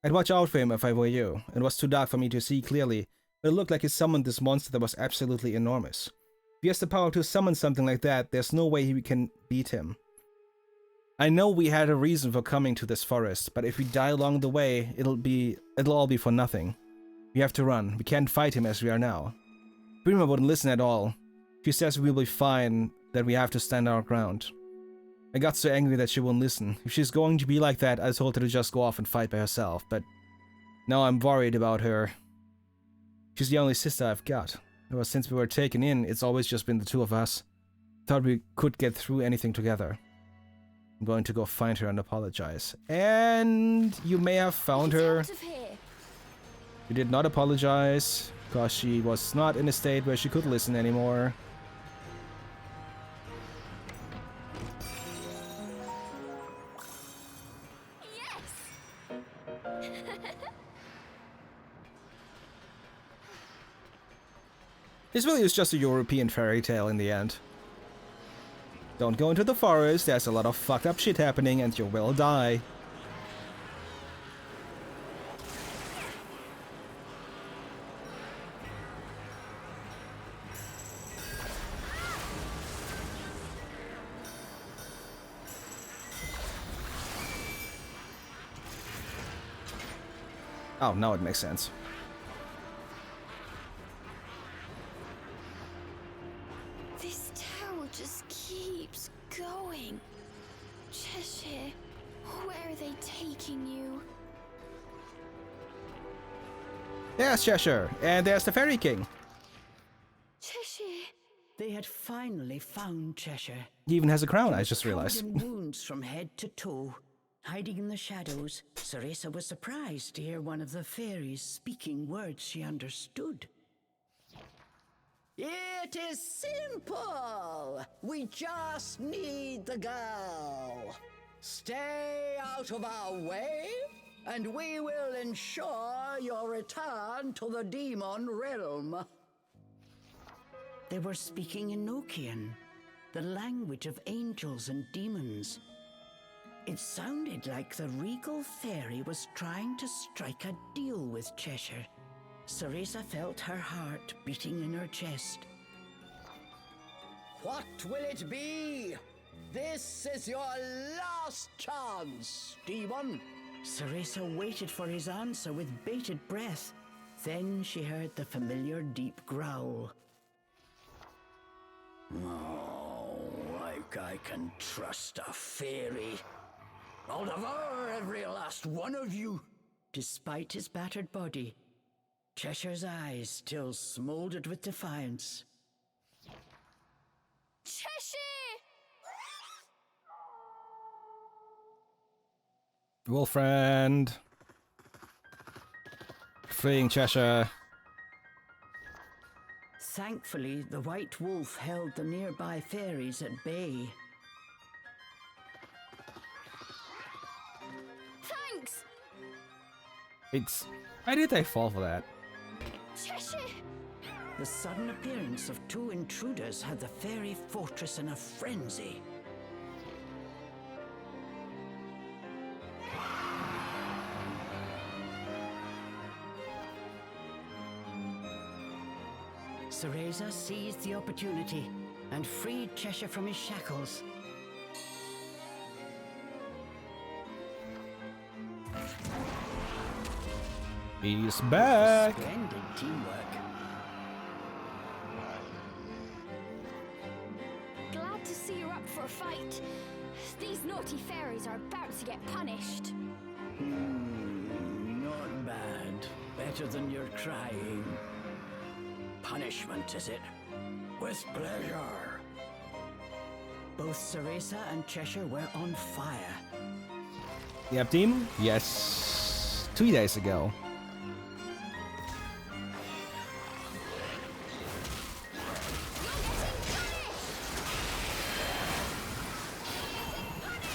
B: I'd watch out for him if I were you. It was too dark for me to see clearly, but it looked like he summoned this monster that was absolutely enormous. If he has the power to summon something like that, there's no way we can beat him. I know we had a reason for coming to this forest, but if we die along the way, it'll all be for nothing. We have to run. We can't fight him as we are now. Prima wouldn't listen at all. She says we'll be fine, that we have to stand our ground. I got so angry that she won't listen. If she's going to be like that, I told her to just go off and fight by herself, but now I'm worried about her. She's the only sister I've got. Ever since we were taken in, it's always just been the two of us. Thought we could get through anything together. I'm going to go find her and apologize. And you may have found her.
C: Out of here.
B: You did not apologize, because she was not in a state where she could listen anymore. This really is just a European fairy tale in the end. Don't go into the forest, there's a lot of fucked up shit happening and you will die. Oh, now it makes sense.
C: This tower just keeps going. Cheshire, where are they taking you?
B: There's Cheshire, and there's the Fairy King.
C: Cheshire.
A: They had finally found Cheshire.
B: He even has a crown, I
A: He was
B: just
A: covered
B: realized.
A: in wounds from head to toe. Hiding in the shadows, Ceresa was surprised to hear one of the fairies speaking words she understood. It is simple. We just need the girl. Stay out of our way, and we will ensure your return to the demon realm. They were speaking Enochian, the language of angels and demons. It sounded like the regal fairy was trying to strike a deal with Cheshire. Ceresa felt her heart beating in her chest. What will it be? This is your last chance, demon. Ceresa waited for his answer with bated breath. Then she heard the familiar deep growl. Oh, like I can trust a fairy. I'll devour every last one of you. Despite his battered body, Cheshire's eyes still smoldered with defiance.
C: Cheshire!
B: Wolf friend. Fleeing Cheshire.
A: Thankfully, the white wolf held the nearby fairies at bay.
C: Thanks!
B: Why did they fall for that?
C: Cheshire!
A: The sudden appearance of two intruders had the fairy fortress in a frenzy. Ceresa seized the opportunity and freed Cheshire from his shackles.
B: He's back!
A: Splendid teamwork.
C: Glad to see you're up for a fight. These naughty fairies are about to get punished.
A: Not bad. Better than your crying. Punishment, is it? With pleasure. Both Ceresa and Cheshire were on fire.
B: Yep, team? Yes. 2 days ago.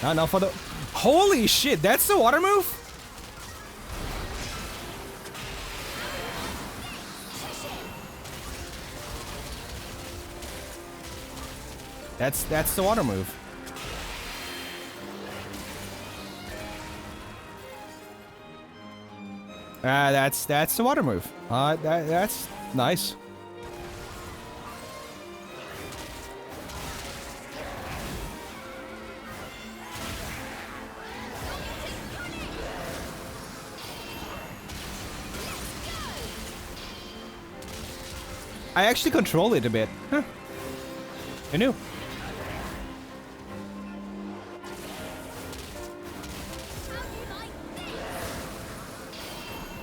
B: Now for the... Holy shit, that's the water move? That's the water move. That's the water move. That's nice. I actually control it a bit. Huh. I knew.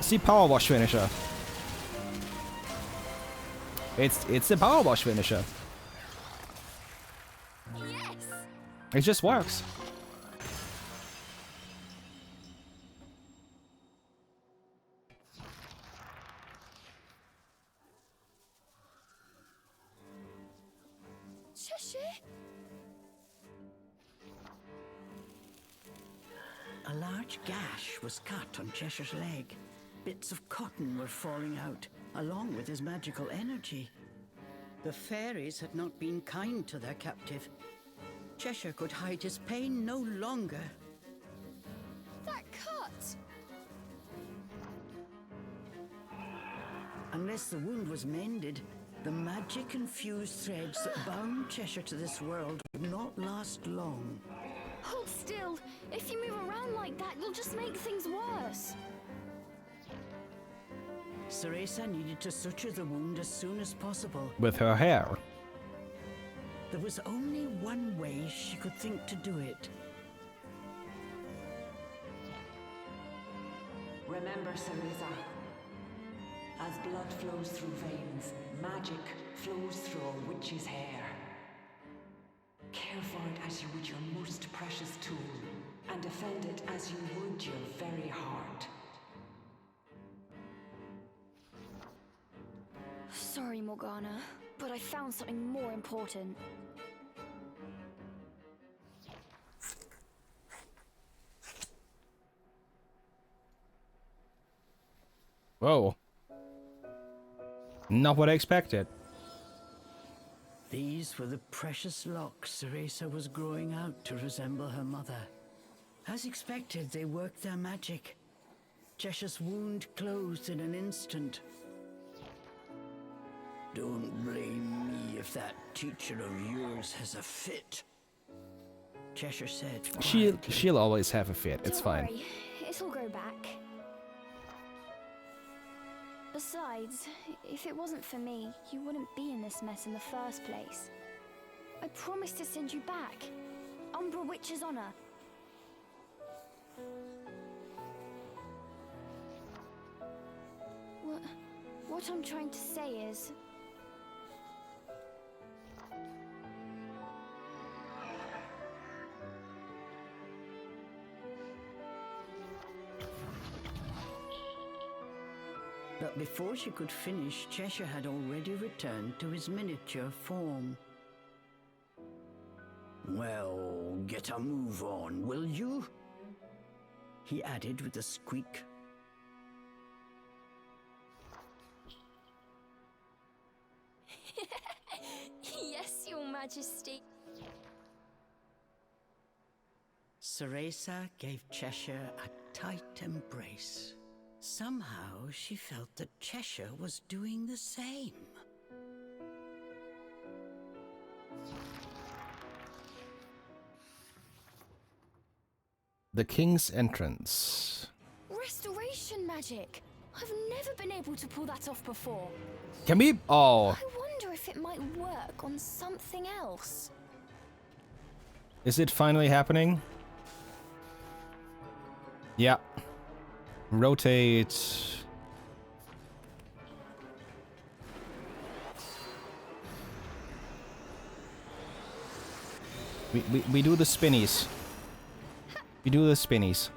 B: See, power wash finisher. It's a power wash finisher.
C: Yes.
B: It just works.
C: Cheshire?
A: A large gash was cut on Cheshire's leg. Bits of cotton were falling out, along with his magical energy. The fairies had not been kind to their captive. Cheshire could hide his pain no longer.
C: That cut!
A: Unless the wound was mended, the magic-infused threads that bound Cheshire to this world would not last long.
C: Hold still. If you move around like that, you'll just make things worse.
A: Ceresa needed to suture the wound as soon as possible.
B: With her hair.
A: There was only one way she could think to do it.
D: Remember, Cereza, as blood flows through veins, magic flows through a witch's hair. Care for it as you would your most precious tool, and defend it as you would your very heart.
C: Sorry, Morgana, but I found something more important.
B: Whoa. Not what I expected.
A: These were the precious locks Ceresa was growing out to resemble her mother. As expected, they worked their magic. Cheshire's wound closed in an instant. Don't blame me if that teacher of yours has a fit, Cheshire said quietly.
B: She'll always have a fit. It's
C: Don't
B: fine.
C: worry, it'll grow back. Besides, if it wasn't for me, you wouldn't be in this mess in the first place. I promised to send you back. Umbra Witch's honor. What I'm trying to say is...
A: But before she could finish, Cheshire had already returned to his miniature form. Well, get a move on, will you? He added with a squeak.
C: Yes, Your Majesty.
A: Ceresa gave Cheshire a tight embrace. Somehow she felt that Cheshire was doing the same.
B: The King's Entrance.
C: Restoration magic. I've never been able to pull that off before.
B: Can we? Oh.
C: I wonder if it might work on something else.
B: Is it finally happening? Yeah. Rotate. We do the spinnies. We do the spinnies.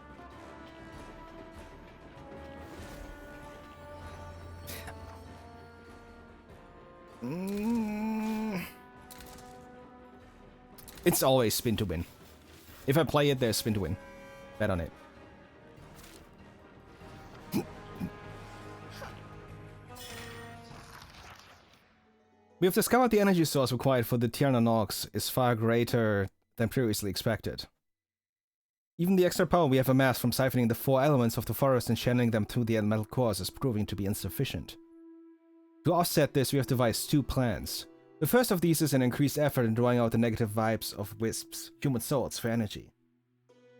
B: It's always spin to win. If I play it, there's spin to win. Bet on it. We have discovered the energy source required for the Tierna Nox is far greater than previously expected. Even the extra power we have amassed from siphoning the 4 elements of the forest and channeling them through the elemental cores is proving to be insufficient. To offset this, we have devised 2 plans. The first of these is an increased effort in drawing out the negative vibes of wisps, human souls, for energy.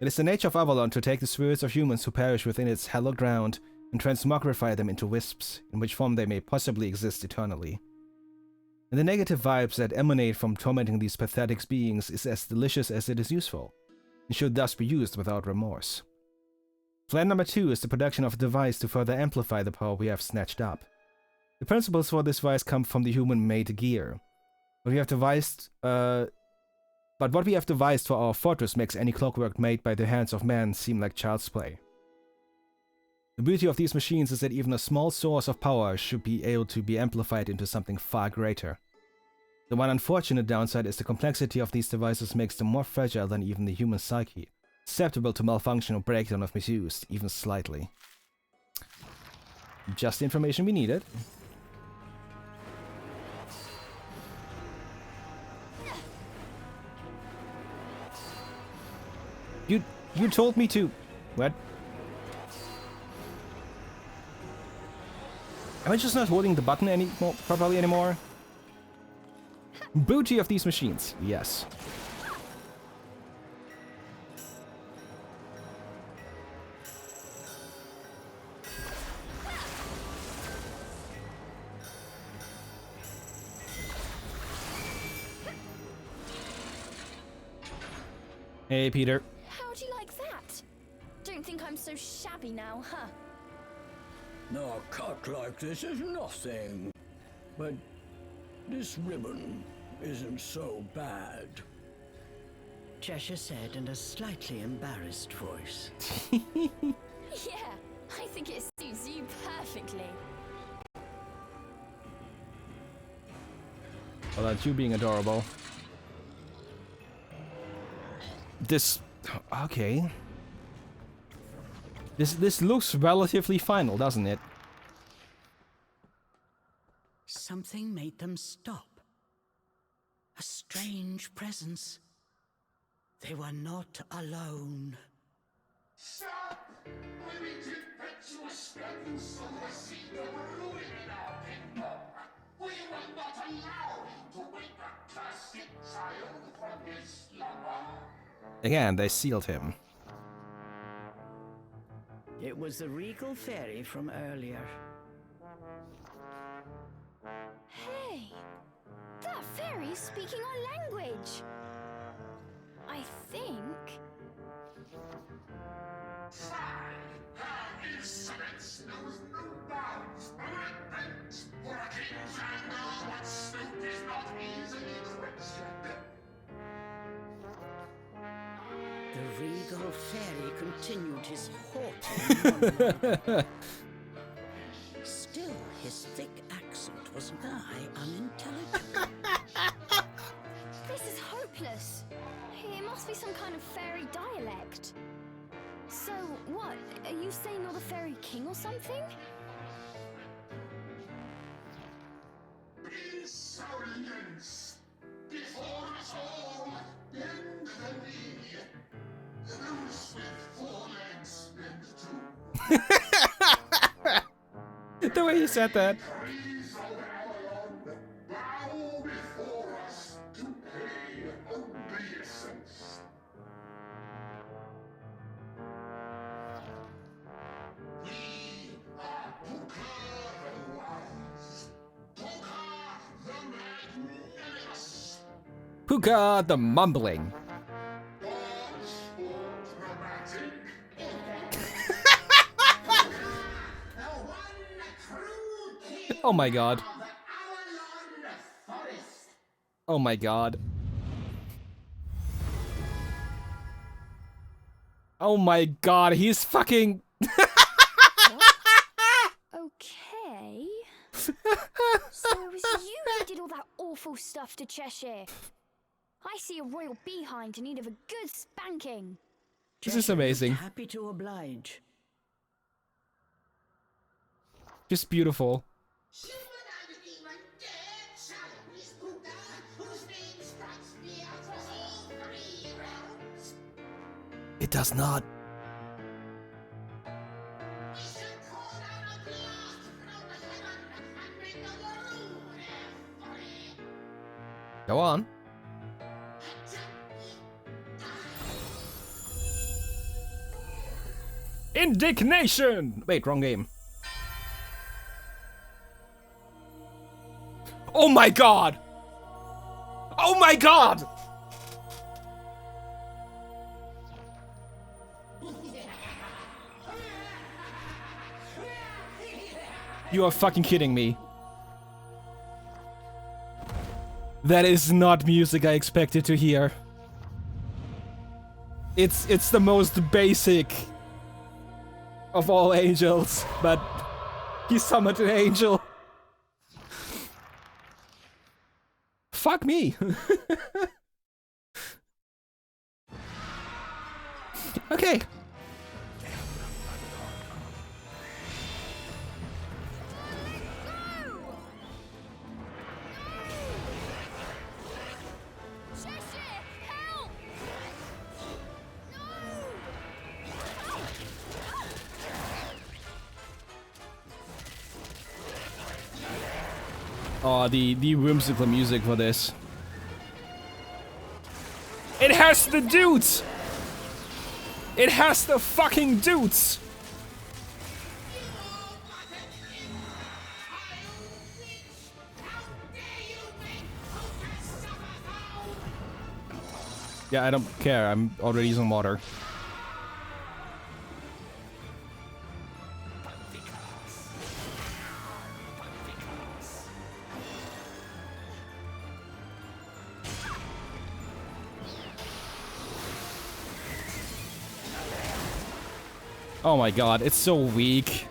B: It is the nature of Avalon to take the spirits of humans who perish within its hallowed ground and transmogrify them into wisps, in which form they may possibly exist eternally. And the negative vibes that emanate from tormenting these pathetic beings is as delicious as it is useful, and should thus be used without remorse. Plan number 2 is the production of a device to further amplify the power we have snatched up. The principles for this device come from the human-made gear. What we have devised for our fortress makes any clockwork made by the hands of man seem like child's play. The beauty of these machines is that even a small source of power should be able to be amplified into something far greater. The one unfortunate downside is the complexity of these devices makes them more fragile than even the human psyche, susceptible to malfunction or breakdown if misused, even slightly. Just the information we needed. You told me to... What? Am I just not holding the button properly anymore? Booty of these machines, yes. Hey, Peter.
C: How do you like that? Don't think I'm so shabby now, huh?
E: No, a cut like this is nothing. But this ribbon isn't so bad.
A: Cheshire said in a slightly embarrassed voice.
C: Yeah, I think it suits you perfectly.
B: Well, that's you being adorable. This... Okay. This looks relatively final, doesn't it?
A: Something made them stop. A strange presence. They were not alone.
I: Stop! We meet impetuous weapons of the sea that were ruining our kingdom. We will not allow him to wake a cursed child from his slumber.
B: Again, they sealed him.
A: It was the regal fairy from earlier.
C: Hey, that fairy's speaking our language. I think.
I: Her insolence knows no bounds. Repent, for a king's anger, what snoop is not easily quenched.
A: The regal fairy continued his haughty monologue. Still, his thick accent was nigh unintelligible.
C: This is hopeless. It must be some kind of fairy dialect. So, what? Are you saying you're the fairy king or something?
I: Insolence! Before us all, bend the knee. Those with 4 legs bend too.
B: The way he said that.
I: Trees of Avalon, bow before us to pay obeisance. We are Puka the Wise, Puka the Magnanimous,
B: Puka the Mumbling.
I: God's dramatic. The one true king
B: Oh my god.
I: of the Avalon Forest.
B: Oh my god. Oh my god, he's fucking...
C: Okay. So it was you who did all that awful stuff to Cheshire. I see a royal behind in need of a good spanking.
B: This is
A: Cheshire was
B: amazing.
A: Happy to oblige.
B: Just beautiful.
I: Human and demon dare challenge
B: does not. Go on. Indignation! Wait, wrong game. Oh my god! Oh my god! You are fucking kidding me. That is not music I expected to hear. It's the most basic of all angels, but he summoned an angel. Fuck me. Okay. Oh, the whimsical music for this. It has the dudes! It has the fucking dudes! Yeah, I don't care. I'm already using water. Oh my god, it's so weak.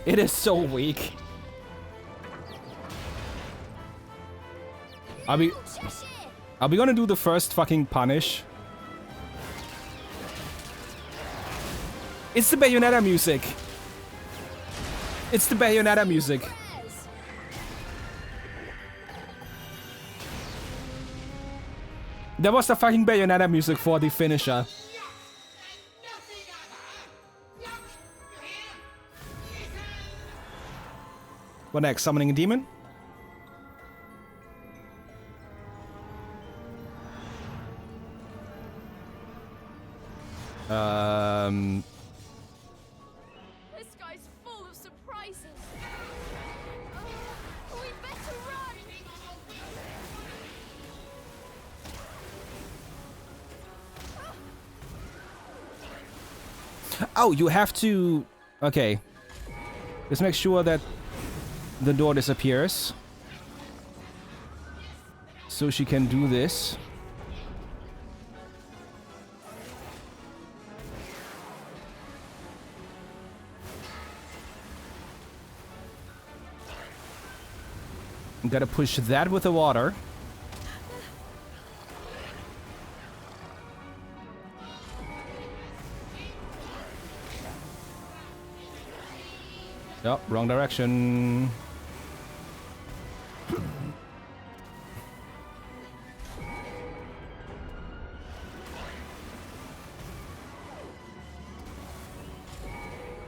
B: It is so weak. Are we gonna do the first fucking punish? It's the Bayonetta music. It's the Bayonetta music. That was the fucking Bayonetta music for the finisher. What next? Summoning a demon?
C: This guy's full of surprises. We better run.
B: Oh, you have to... Okay. Let's make sure that the door disappears. So she can do this. Gotta push that with the water. Oh, wrong direction.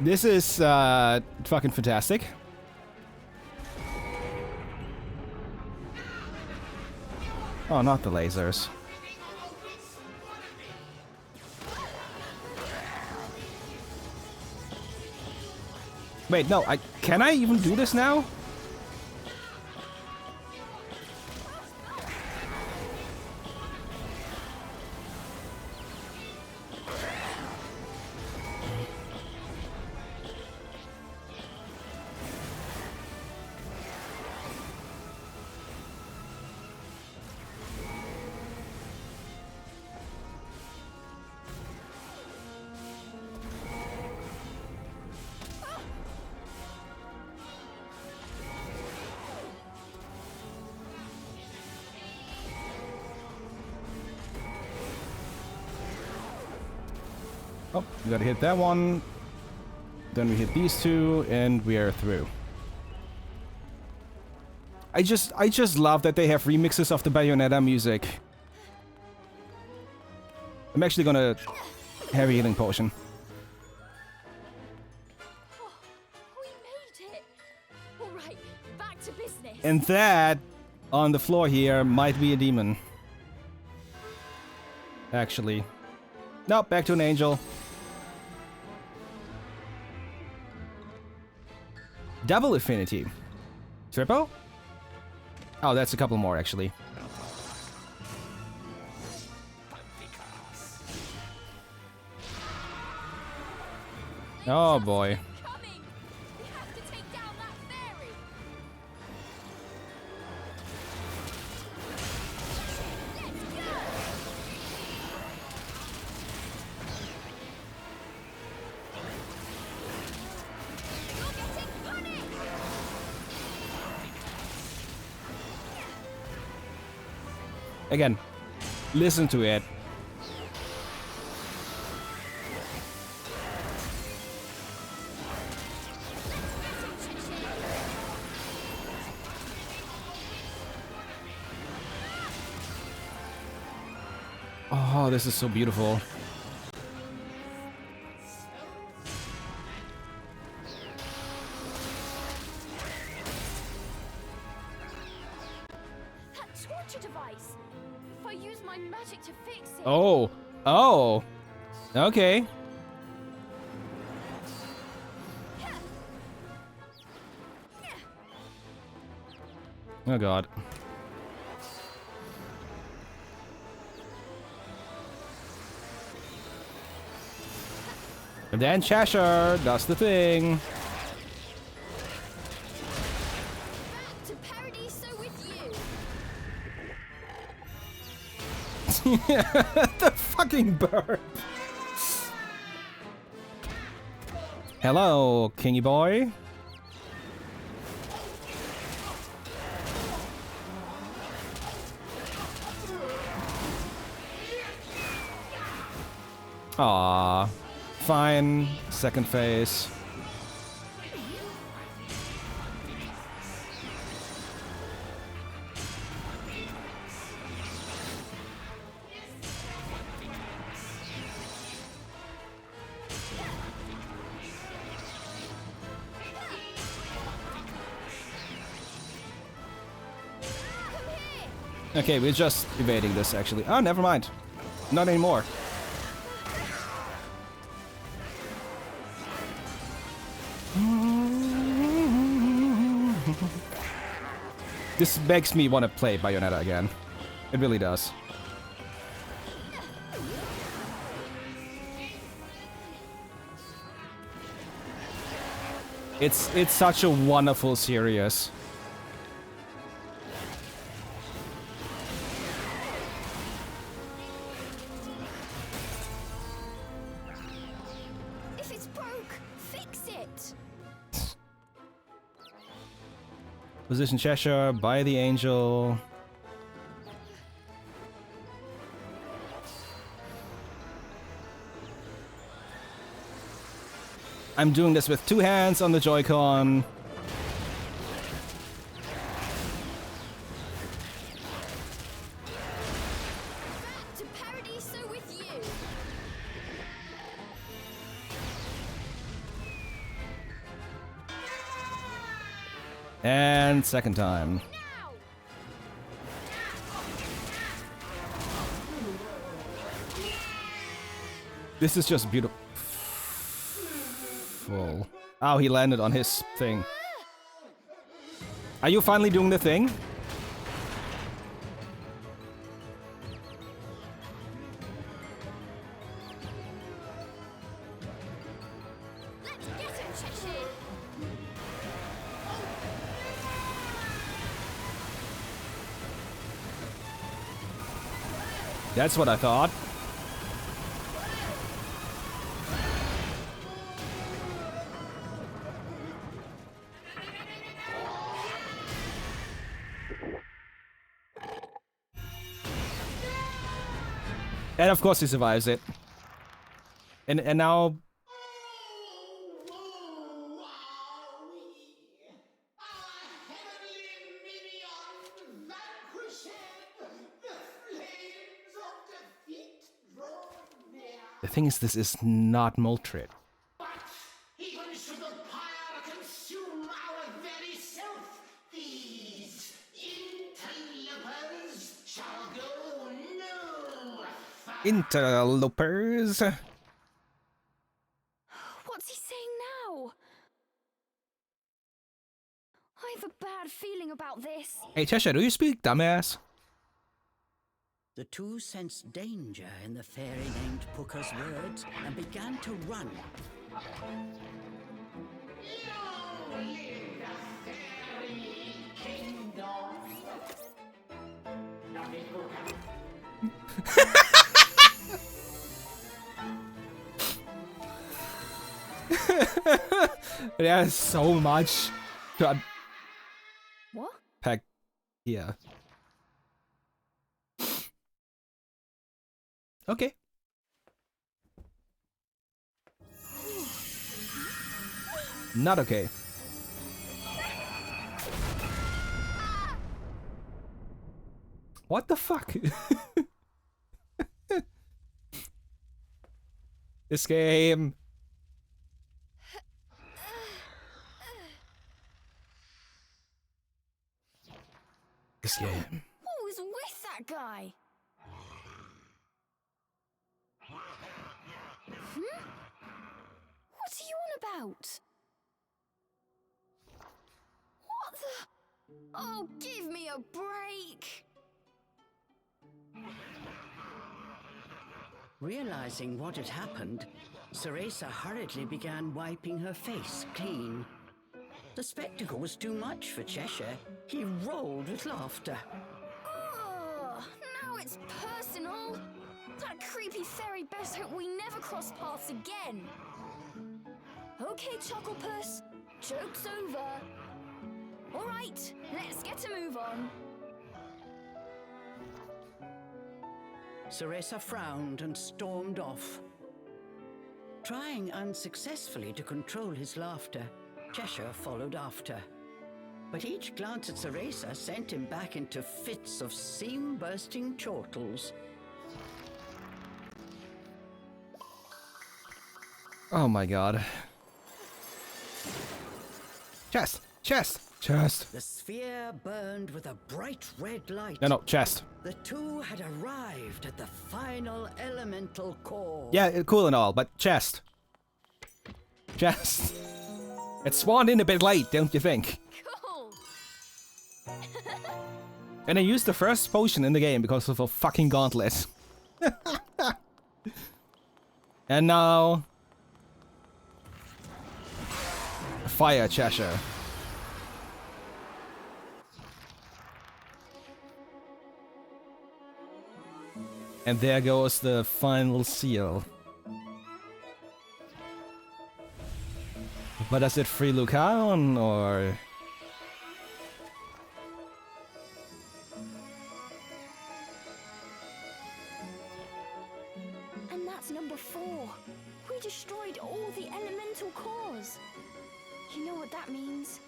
B: This is fucking fantastic. Oh, not the lasers. Wait, no, can I even do this now? Oh, we gotta hit that one. Then we hit these two, and we are through. I just love that they have remixes of the Bayonetta music. I'm actually gonna have a healing potion.
C: Oh, we made it. All right, back to business.
B: And that, on the floor here, might be a demon. Actually. Nope, back to an angel. Double affinity. Triple? Oh, that's a couple more, actually. Oh boy.
C: Coming. We have to take down that fairy. Let's go. You're getting punished.
B: Again, listen to it. Oh, this is so beautiful.
C: That torture device. If I use my magic to fix it.
B: Oh. Oh. Okay. Oh god. And then Cheshire does the thing.
C: Back to Paradiso with you.
B: The fucking bird. Hello, Kingy boy. Aww. Fine. Second phase. Okay, we're just evading this actually. Oh, never mind. Not anymore. This makes me want to play Bayonetta again. It really does. It's such a wonderful series.
C: If it's broke, fix it.
B: Position Cheshire, by the angel. I'm doing this with two hands on the Joy-Con.
C: Back to Paradiso with you.
B: And second time.
C: Now.
B: This is just beautiful. Oh, he landed on his thing. Are you finally doing the thing?
C: Let's get him, Cheshire.
B: That's what I thought. And of course he survives it. And now
I: Our heavenly minion
B: The thing is, this is not Moltrit.
I: But even should the pyre consume our very self, these interlopers shall go no further.
B: Interlopers.
C: What's he saying now? I have a bad feeling about this.
B: Hey, Cheshire, do you speak, dumbass?
A: The two sensed danger in the fairy named Puka's words and began to run.
I: Long live the fairy kingdom. Nothing will happen.
B: There's so much to
C: What?
B: unpack here. Okay. Not okay. What the fuck? This game. This game.
C: What was with that guy? What are you on about? What the? Oh, give me a break!
A: Realizing what had happened, Ceresa hurriedly began wiping her face clean. The spectacle was too much for Cheshire. He rolled with laughter.
C: Oh, now it's personal. That creepy fairy best hope we never cross paths again. Okay, Chucklepuss, joke's over. All right, let's get a move on.
A: Ceresa frowned and stormed off. Trying unsuccessfully to control his laughter, Cheshire followed after. But each glance at Ceresa sent him back into fits of seam-bursting chortles.
B: Oh my god. Chest! Chest! Chest!
A: The sphere burned with a bright red light.
B: No, chest.
A: The two had arrived at the final elemental core.
B: Yeah, cool and all, but chest. Chest. It spawned in a bit late, don't you think?
C: Cool.
B: And I used the first potion in the game because of a fucking gauntlet. And now... Fire Cheshire. And there goes the final seal. But does it free Lucaon, or...?
C: And that's number 4. We destroyed all the elemental cores. You know what that means?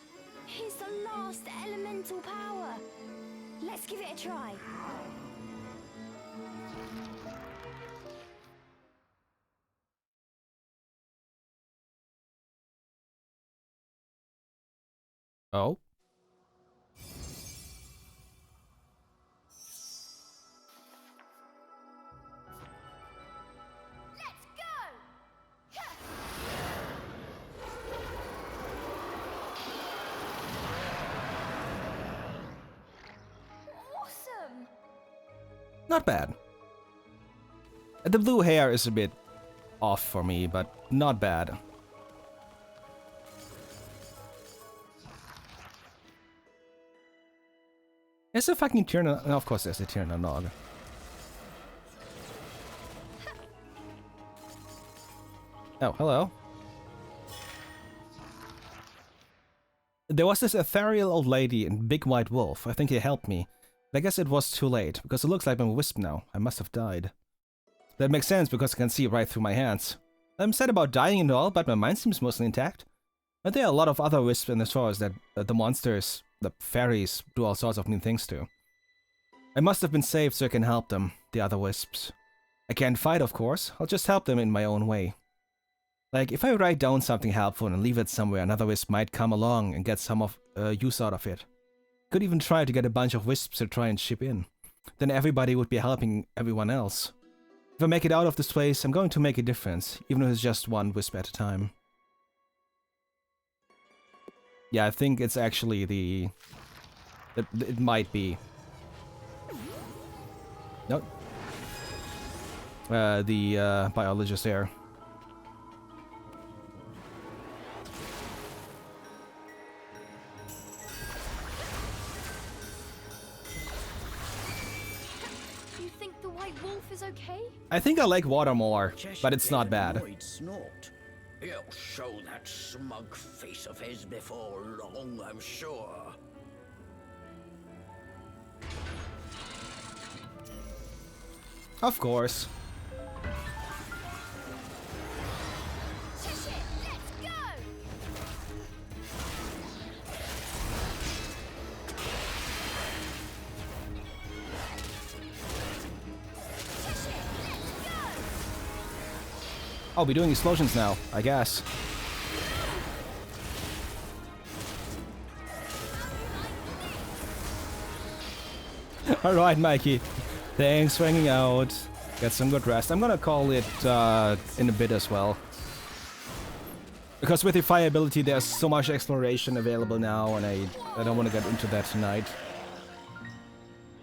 C: Here's the last elemental power. Let's give it a try.
B: Oh?
C: Let's go! Awesome!
B: Not bad. The blue hair is a bit off for me, but not bad. There's a fucking Tyrna. No, of course there's a Tyrna Nog. Oh, hello. There was this ethereal old lady and big white wolf. I think he helped me. But I guess it was too late, because it looks like I'm a wisp now. I must have died. That makes sense, because I can see right through my hands. I'm sad about dying and all, but my mind seems mostly intact. But there are a lot of other wisps in the forest that the monsters, the fairies, do all sorts of mean things to. I must have been saved so I can help them, the other wisps. I can't fight, of course. I'll just help them in my own way. Like, if I write down something helpful and leave it somewhere, another wisp might come along and get some of use out of it. Could even try to get a bunch of wisps to try and ship in. Then everybody would be helping everyone else. If I make it out of this place, I'm going to make a difference, even if it's just one wisp at a time. Yeah, I think it's actually the... It might be... No. The biologist there.
C: You think the white wolf is okay?
B: I think I like water more, but it's not bad.
E: He'll show that smug face of his before long, I'm sure.
B: Of course.
C: Cheshire, let's go! Cheshire, let's go!
B: I'll be doing explosions now, I guess. Alright, Mikey. Thanks for hanging out. Get some good rest. I'm gonna call it in a bit as well. Because with the fire ability, there's so much exploration available now, and I don't want to get into that tonight.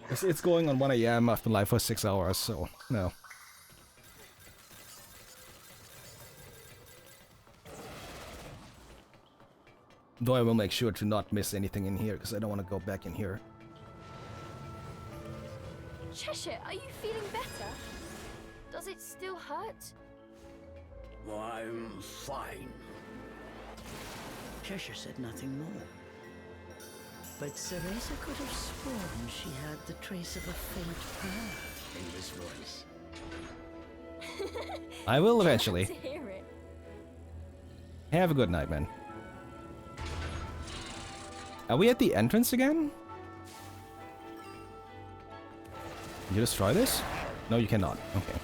B: It's going on 1 AM. I've been live for 6 hours, so no. Though I will make sure to not miss anything in here, because I don't want to go back in here.
C: Cheshire, are you feeling better? Does it still hurt?
E: I'm fine.
A: Cheshire said nothing more. But Cereza could have sworn she had the trace of a faint purr in his voice.
B: I will eventually.
C: Glad to hear it.
B: Have a good night, man. Are we at the entrance again? Can you destroy this? No, you cannot. Okay.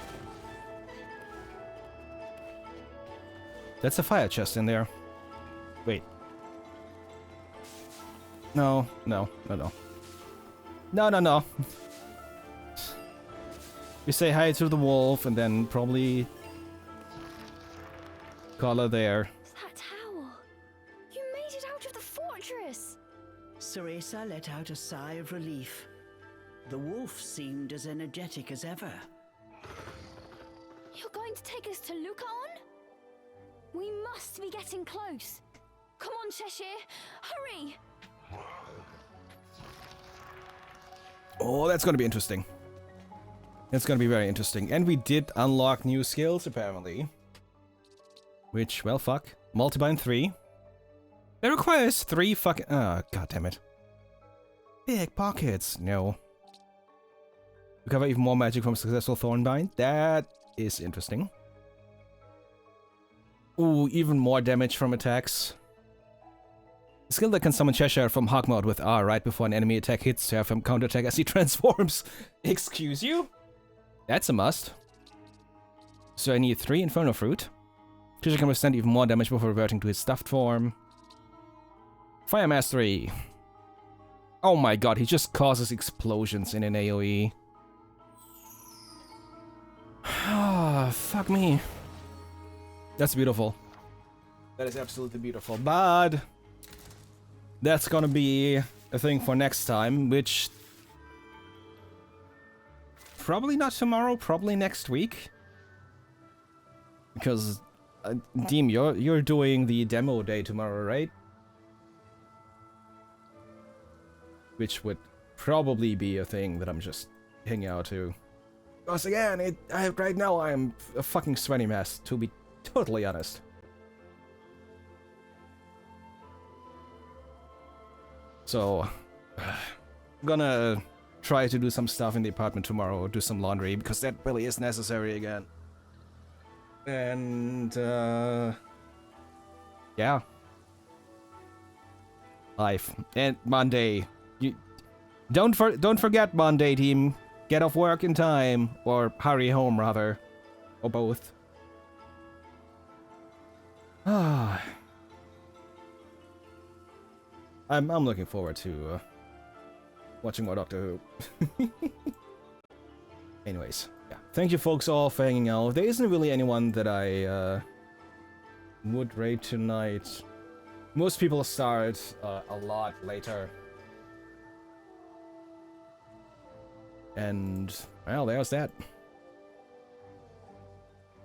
B: That's a fire chest in there. Wait. No, no, no, no. No, no, no. We say hi to the wolf and then probably call her there.
C: That towel. You made it out of the fortress.
A: Cereza let out a sigh of relief. The wolf seemed as energetic as ever.
C: You're going to take us to Lucaon? We must be getting close. Come on, Cheshire. Hurry!
B: Oh, that's gonna be interesting. It's gonna be very interesting. And we did unlock new skills, apparently. Which, well, fuck. Multibind 3. That requires 3 fucking... Ah, god damn it. Big pockets. No. Recover even more magic from successful Thornbind. That is interesting. Ooh, even more damage from attacks. A skill that can summon Cheshire from Hog mode with R right before an enemy attack hits to have him counterattack as he transforms. Excuse you? That's a must. So I need 3 Inferno Fruit. Cheshire can withstand even more damage before reverting to his stuffed form. Fire Mastery. Oh my god, he just causes explosions in an AoE. Ah, fuck me. That's beautiful. That is absolutely beautiful. But that's gonna be a thing for next time, which probably not tomorrow, probably next week. Because Deem, you're doing the demo day tomorrow, right? Which would probably be a thing that I'm just hanging out to. Because again, right now I'm a fucking sweaty mess, to be totally honest. So, I'm gonna try to do some stuff in the apartment tomorrow, do some laundry, because that really is necessary again. And, yeah. Life. And Monday. You don't forget Monday, team. get off work in time, or hurry home rather, or both. Ah, I'm looking forward to watching more Doctor Who. Anyways, yeah, thank you folks all for hanging out. There isn't really anyone that I would raid tonight. Most people start a lot later. And, well, there's that.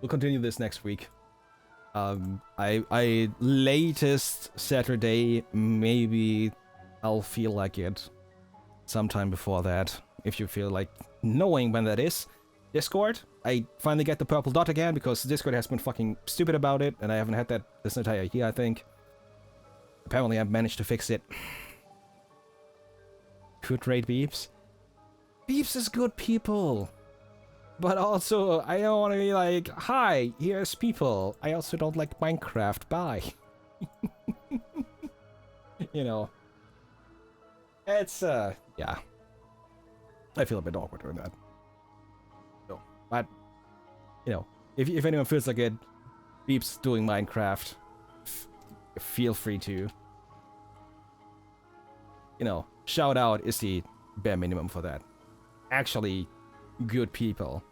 B: We'll continue this next week. I latest Saturday, maybe I'll feel like it sometime before that. If you feel like knowing when that is. Discord, I finally get the purple dot again because Discord has been fucking stupid about it, and I haven't had that this entire year, I think. Apparently I've managed to fix it. Good raid Beeps. Beeps is good people. But also, I don't want to be like, hi, here's people. I also don't like Minecraft, bye. You know. It's, yeah. I feel a bit awkward doing that. So, but, you know, if anyone feels like it, Beeps doing Minecraft, feel free to. You know, shout out is the bare minimum for that. Actually, good people.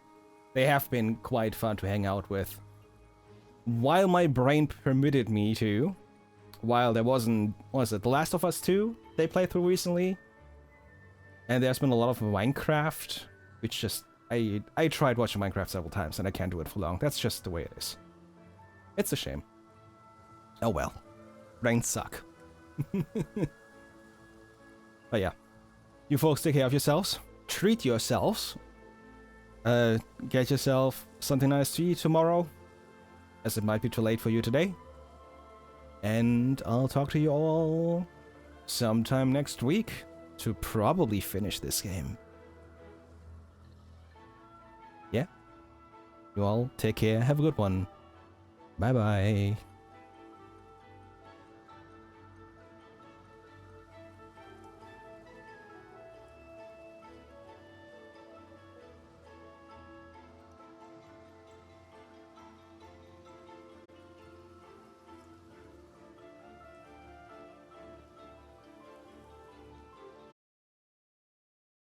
B: They have been quite fun to hang out with. While my brain permitted me to, while there wasn't, what was it, The Last of Us 2 they played through recently? And there's been a lot of Minecraft, which just, I tried watching Minecraft several times and I can't do it for long. That's just the way it is. It's a shame. Oh well. Brains suck. But yeah. You folks take care of yourselves. Treat yourselves. Get yourself something nice to eat tomorrow, as it might be too late for you today. And I'll talk to you all sometime next week to probably finish this game. Yeah? You all take care, have a good one. Bye bye.